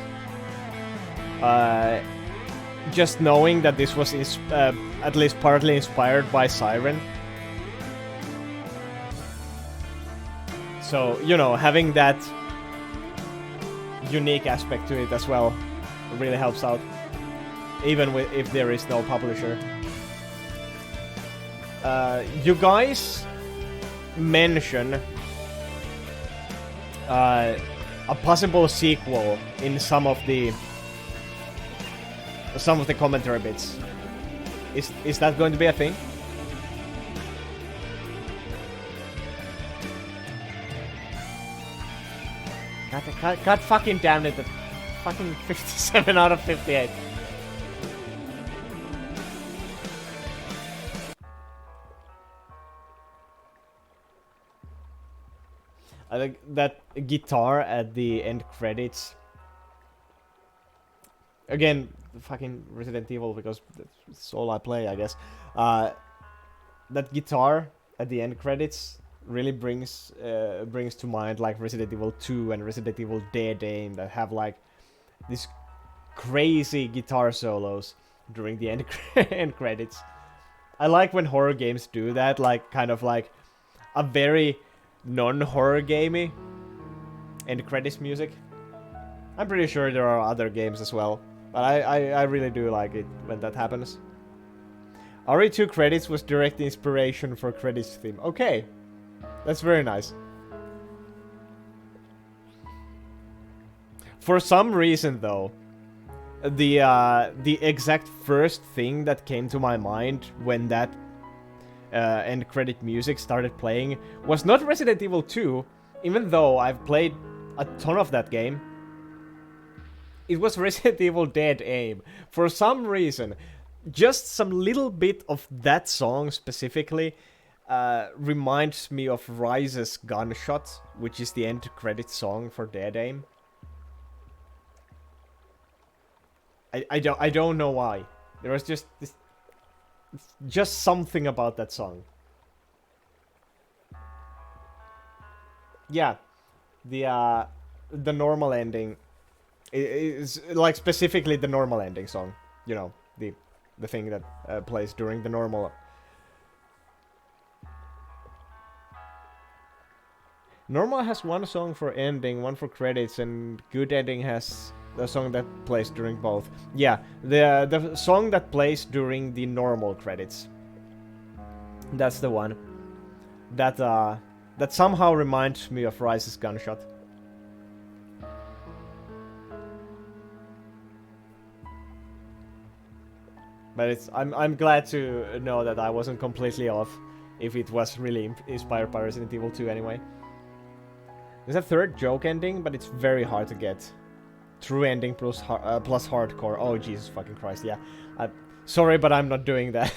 just knowing that this was at least partly inspired by Siren. So, you know, having that unique aspect to it as well really helps out, even if there is no publisher. You guys mention a possible sequel in some of the commentary bits. Is that going to be a thing? God fucking damn it! Fucking 57 out of 58. I think that guitar at the end credits. Again, fucking Resident Evil, because that's all I play, I guess. That guitar at the end credits really brings to mind like Resident Evil 2 and Resident Evil Dead Aim, that have like these crazy guitar solos during the end credits. I like when horror games do that, like kind of like a very non-horror gamey end credits music. I'm pretty sure there are other games as well, but I really do like it when that happens. RE2 credits was direct inspiration for credits theme. Okay, that's very nice. For some reason though, the exact first thing that came to my mind when that end credit music started playing was not Resident Evil 2, even though I've played a ton of that game. It was Resident Evil Dead Aim. For some reason, just some little bit of that song specifically reminds me of Rise's Gunshot, which is the end credit song for Dead Aim. I don't know why. There was just something about that song. Yeah, the normal ending is like specifically the normal ending song. You know, the thing that plays during the normal. Normal has one song for ending, one for credits, and Good Ending has the song that plays during both. Yeah, the song that plays during the normal credits. That's the one. That somehow reminds me of Rise's Gunshot. But I'm glad to know that I wasn't completely off, if it was really inspired by Resident Evil 2 anyway. There's a third joke ending, but it's very hard to get. True ending plus hardcore. Oh, Jesus fucking Christ, yeah. Sorry, but I'm not doing that.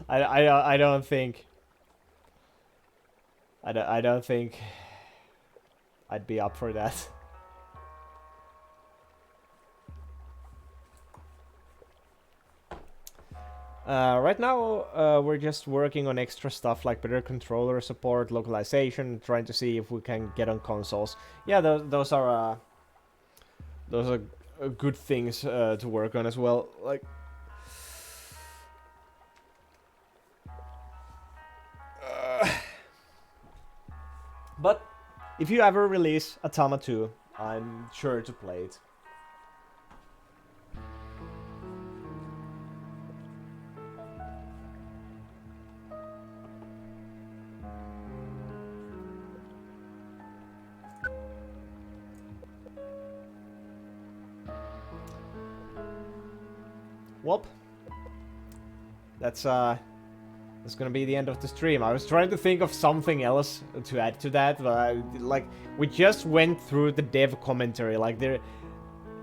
I don't think... I don't think I'd be up for that. Right now, we're just working on extra stuff like better controller support, localization, trying to see if we can get on consoles. Yeah, those are good things to work on as well. Like, but if you ever release Atama 2, I'm sure to play it. Well, that's gonna be the end of the stream. I was trying to think of something else to add to that, but like, we just went through the dev commentary. Like,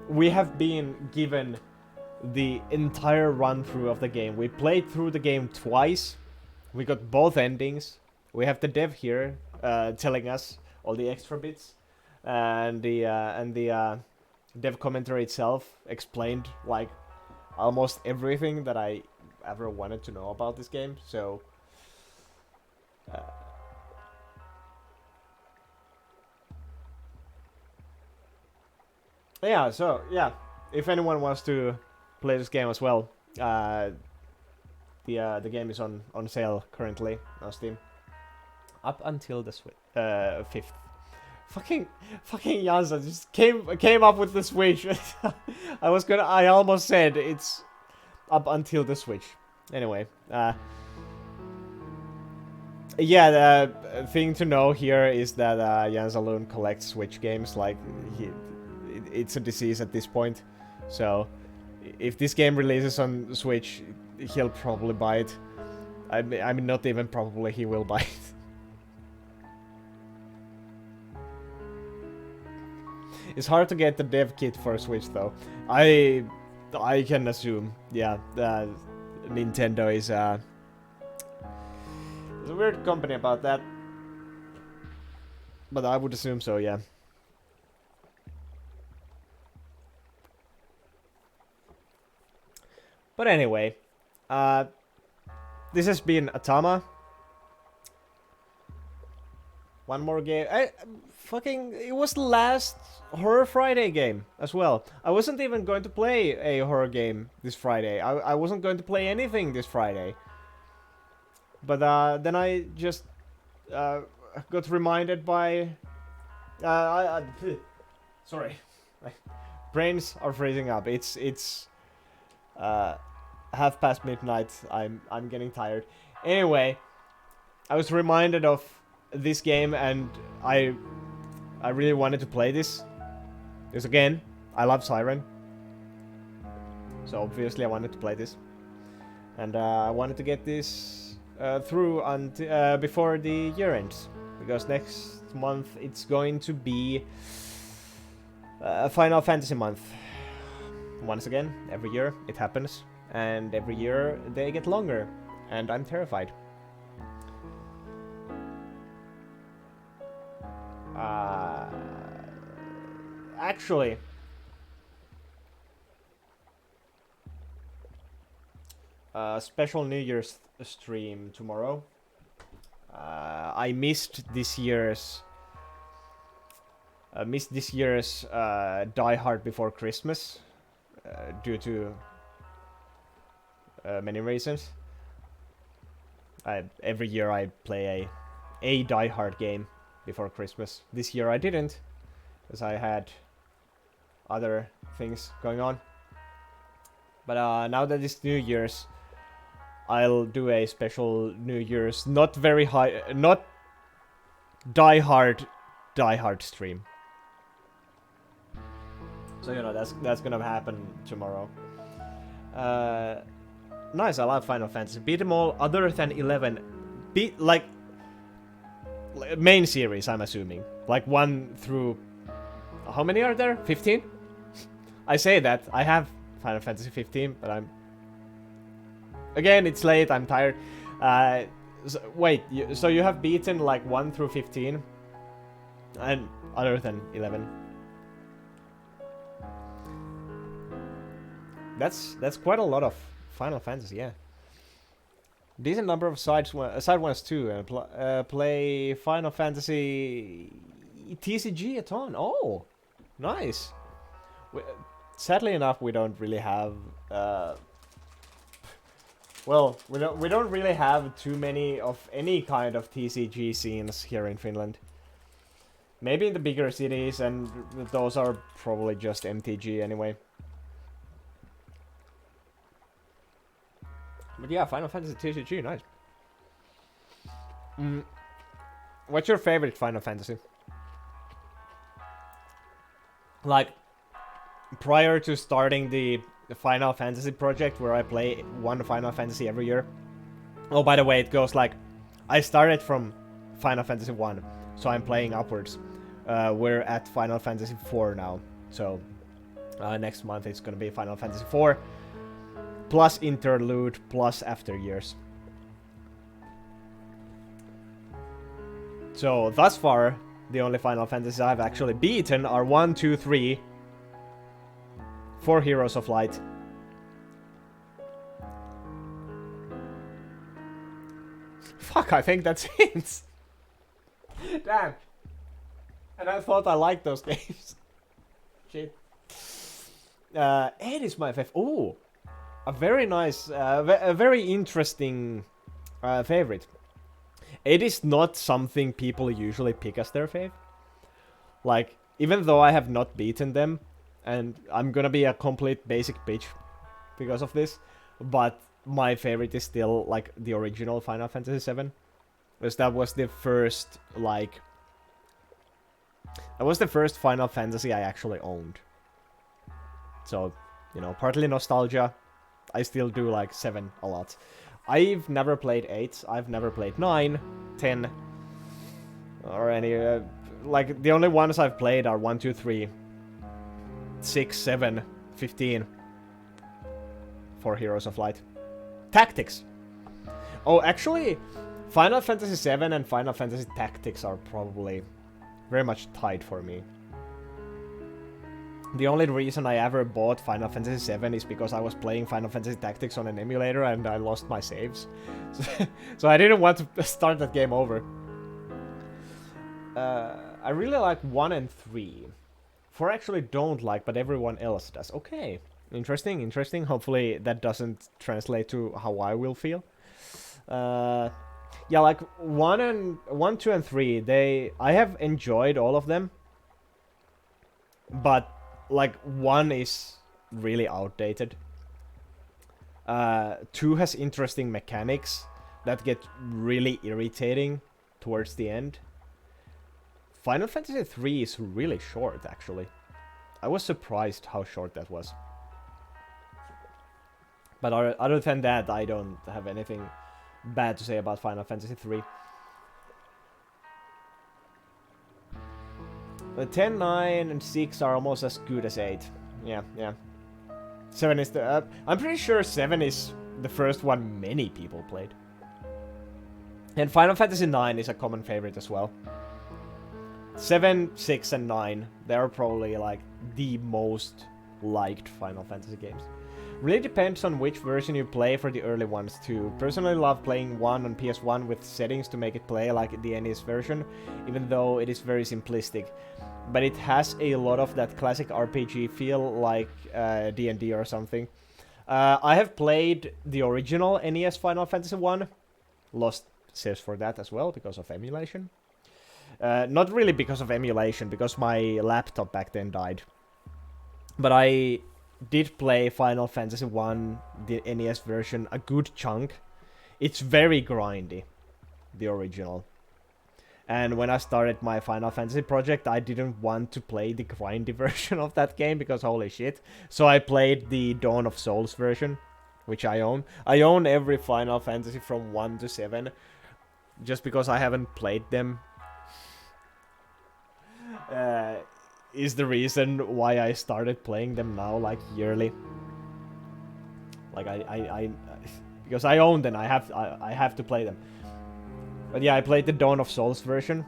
we have been given the entire run through of the game. We played through the game twice. We got both endings. We have the dev here telling us all the extra bits, and the dev commentary itself explained like almost everything that I ever wanted to know about this game, so... yeah, so, yeah, if anyone wants to play this game as well, the game is on sale currently on Steam. Up until the 5th. Fucking Jansa just came up with the Switch. I almost said it's up until the Switch. Anyway, yeah, the thing to know here is that Jans alone collects Switch games. Like, it's a disease at this point. So, if this game releases on Switch, he'll probably buy it. I mean, not even probably, he will buy it. It's hard to get the dev kit for Switch though. I can assume, yeah, Nintendo is a weird company about that. But I would assume so, yeah. But anyway, this has been Atama. One more game. It was the last Horror Friday game as well. I wasn't even going to play a horror game this Friday. I wasn't going to play anything this Friday. But then I just got reminded by... sorry. Brains are freezing up. It's midnight. I'm getting tired. Anyway, I was reminded of this game, and I really wanted to play this. Because again, I love Siren. So obviously I wanted to play this. And I wanted to get this through before the year ends. Because next month it's going to be a Final Fantasy month. Once again, every year it happens. And every year they get longer. And I'm terrified. Actually, special New Year's stream tomorrow. I missed this year's Die Hard Before Christmas due to many reasons. Every year I play a Die Hard game before Christmas. This year I didn't, because I had other things going on. But now that it's New Year's, I'll do a special New Year's, not Die Hard stream. So you know that's gonna happen tomorrow. Nice, I love Final Fantasy. Beat them all other than 11. Beat like main series, I'm assuming. Like 1 through... How many are there? 15? I say that. I have Final Fantasy 15, but I'm... Again, it's late, I'm tired. Wait, so you have beaten like 1 through 15? And other than 11? That's quite a lot of Final Fantasy, yeah. Decent number of side ones too. Play Final Fantasy TCG a ton. Oh, nice. Sadly enough, we don't really have. Well, we don't really have too many of any kind of TCG scenes here in Finland. Maybe in the bigger cities, and those are probably just MTG anyway. But yeah, Final Fantasy TCG, nice. What's your favorite Final Fantasy? Like, prior to starting the Final Fantasy project, where I play one Final Fantasy every year. Oh, by the way, it goes like, I started from Final Fantasy 1, so I'm playing upwards. We're at Final Fantasy 4 now, so next month it's gonna be Final Fantasy 4. Plus interlude, plus after years. So, thus far, the only Final Fantasies I've actually beaten are 1, 2, 3, 4 Heroes of Light. Fuck, I think that's it. Damn. And I thought I liked those games. Shit. 8 is my favorite. Ooh. A very nice, a very interesting favorite. It is not something people usually pick as their fave. Like, even though I have not beaten them, and I'm gonna be a complete basic bitch because of this, but my favorite is still, like, the original Final Fantasy VII. Because that was the first, like... That was the first Final Fantasy I actually owned. So, you know, partly nostalgia. I still do like 7 a lot. I've never played 8. I've never played 9, 10, or any... like, the only ones I've played are 1, 2, 3, 6, 7, 15. 4 Heroes of Light. Tactics! Oh, actually, Final Fantasy 7 and Final Fantasy Tactics are probably very much tied for me. The only reason I ever bought Final Fantasy VII is because I was playing Final Fantasy Tactics on an emulator and I lost my saves. So I didn't want to start that game over. I really like 1 and 3. 4 I actually don't like, but everyone else does. Okay. Interesting, interesting. Hopefully that doesn't translate to how I will feel. Yeah, like 1, 2, and 3, I have enjoyed all of them. But like 1 is really outdated. 2 has interesting mechanics that get really irritating towards the end. Final Fantasy 3 is really short, actually. I was surprised how short that was. But other than that, I don't have anything bad to say about Final Fantasy 3. The 10, 9, and 6 are almost as good as 8. Yeah, yeah. 7 is the... I'm pretty sure 7 is the first one many people played. And Final Fantasy 9 is a common favorite as well. 7, 6, and 9, they're probably like the most liked Final Fantasy games. Really depends on which version you play for the early ones too. Personally love playing 1 on PS1 with settings to make it play like the NES version, even though it is very simplistic. But it has a lot of that classic RPG feel like D&D or something. I have played the original NES Final Fantasy 1. Lost saves for that as well because of emulation. Not really because of emulation, because my laptop back then died. But I did play Final Fantasy 1, the NES version, a good chunk. It's very grindy, the original. And when I started my Final Fantasy project, I didn't want to play the grindy version of that game, because holy shit. So I played the Dawn of Souls version, which I own. I own every Final Fantasy from 1 to 7, just because I haven't played them. Is the reason why I started playing them now, like yearly. Like I because I own them, I have to play them. But yeah, I played the Dawn of Souls version.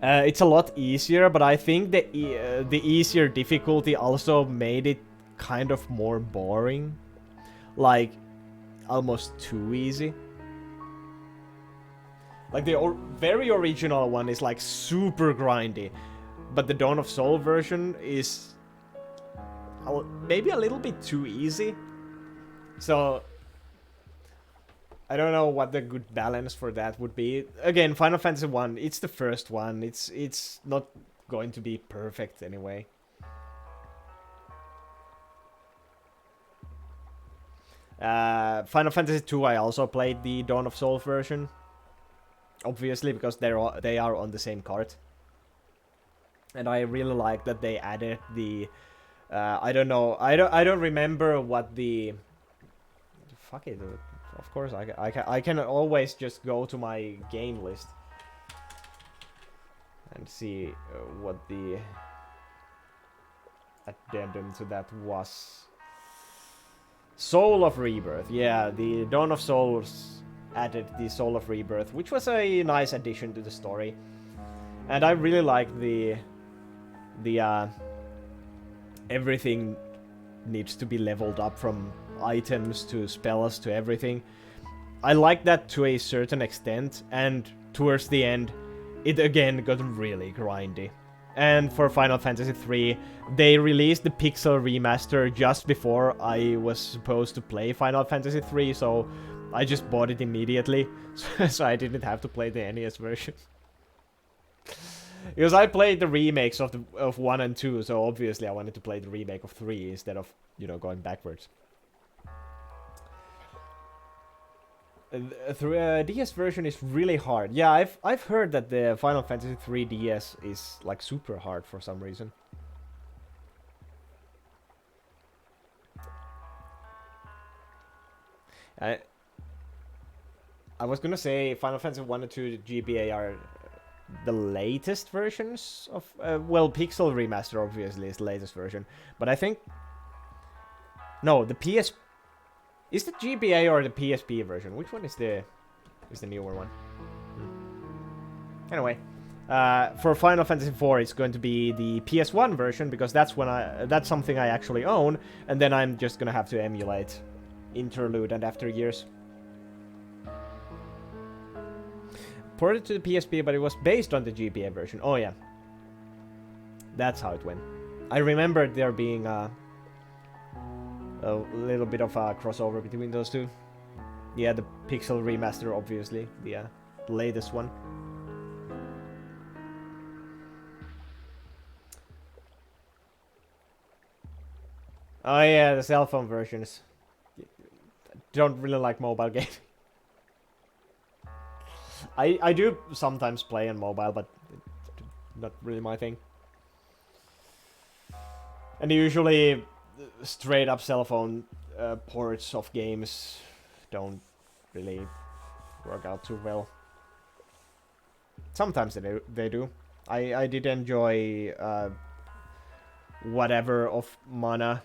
It's a lot easier, but I think the easier difficulty also made it kind of more boring, like almost too easy. Like the very original one is like super grindy. But the Dawn of Soul version is maybe a little bit too easy. So I don't know what the good balance for that would be. Again, Final Fantasy 1, it's the first one. It's not going to be perfect anyway. Final Fantasy 2, I also played the Dawn of Soul version. Obviously, because they are on the same cart. And I really like that they added the I don't know, I don't remember what the fuck it. Of course I can always just go to my game list and see what the addendum to that was. Soul of Rebirth. Yeah, the Dawn of Souls added the Soul of Rebirth, which was a nice addition to the story. And I really like the everything needs to be leveled up, from items to spells to everything. I like that to a certain extent, and towards the end it again got really grindy. And for Final Fantasy 3, they released the Pixel remaster just before I was supposed to play Final Fantasy 3, so I just bought it immediately, so I didn't have to play the NES version. Because I played the remakes of 1 and 2, so obviously I wanted to play the remake of 3 instead of, you know, going backwards. The DS version is really hard. Yeah, I've heard that the Final Fantasy 3 DS is like super hard for some reason. I was gonna say Final Fantasy 1 and 2 GBA are the latest versions of... well, Pixel Remaster obviously is the latest version. But I think... no, the PS... is the GBA or the PSP version? Which one is the newer one? Anyway, for Final Fantasy 4, it's going to be the PS1 version, because that's something I actually own, and then I'm just gonna have to emulate Interlude and After Years. Ported to the PSP, but it was based on the GBA version. Oh yeah, that's how it went. I remember there being a little bit of a crossover between those two. Yeah, the Pixel remaster, obviously, the latest one. Oh yeah, the cell phone versions. Don't really like mobile gaming. I do sometimes play on mobile, but not really my thing. And usually, straight up cell phone ports of games don't really work out too well. Sometimes they do. I did enjoy whatever of Mana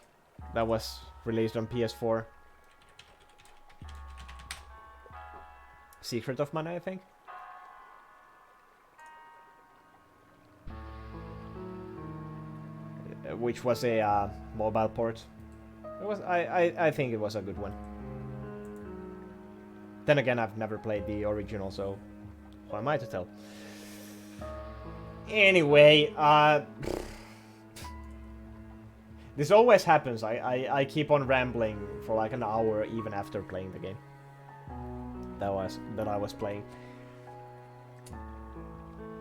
that was released on PS4. Secret of Mana, I think. Which was a mobile port. It was I think it was a good one. Then again, I've never played the original, so who am I to tell? Anyway, this always happens. I keep on rambling for like an hour even after playing the game that I was playing.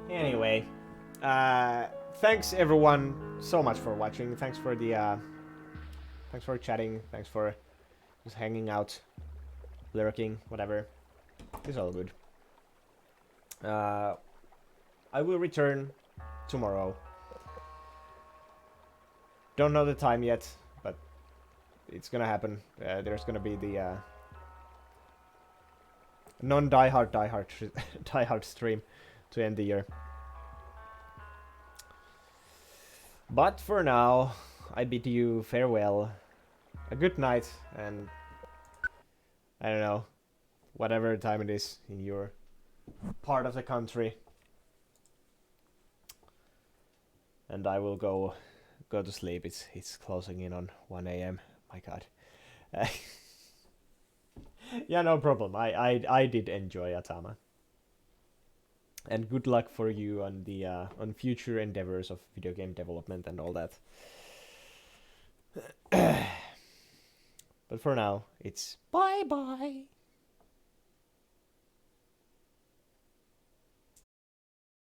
Anyway, thanks everyone so much for watching. Thanks for the thanks for chatting. Thanks for just hanging out, lurking, whatever. It's all good. I will return tomorrow. Don't know the time yet, but it's gonna happen. There's gonna be the non-diehard stream to end the year. But for now, I bid you farewell, a good night, and I don't know, whatever time it is in your part of the country. And I will go to sleep. It's closing in on 1 a.m. My God. Yeah, no problem. I did enjoy Atama. And good luck for you on the on future endeavors of video game development and all that. But for now, it's bye bye.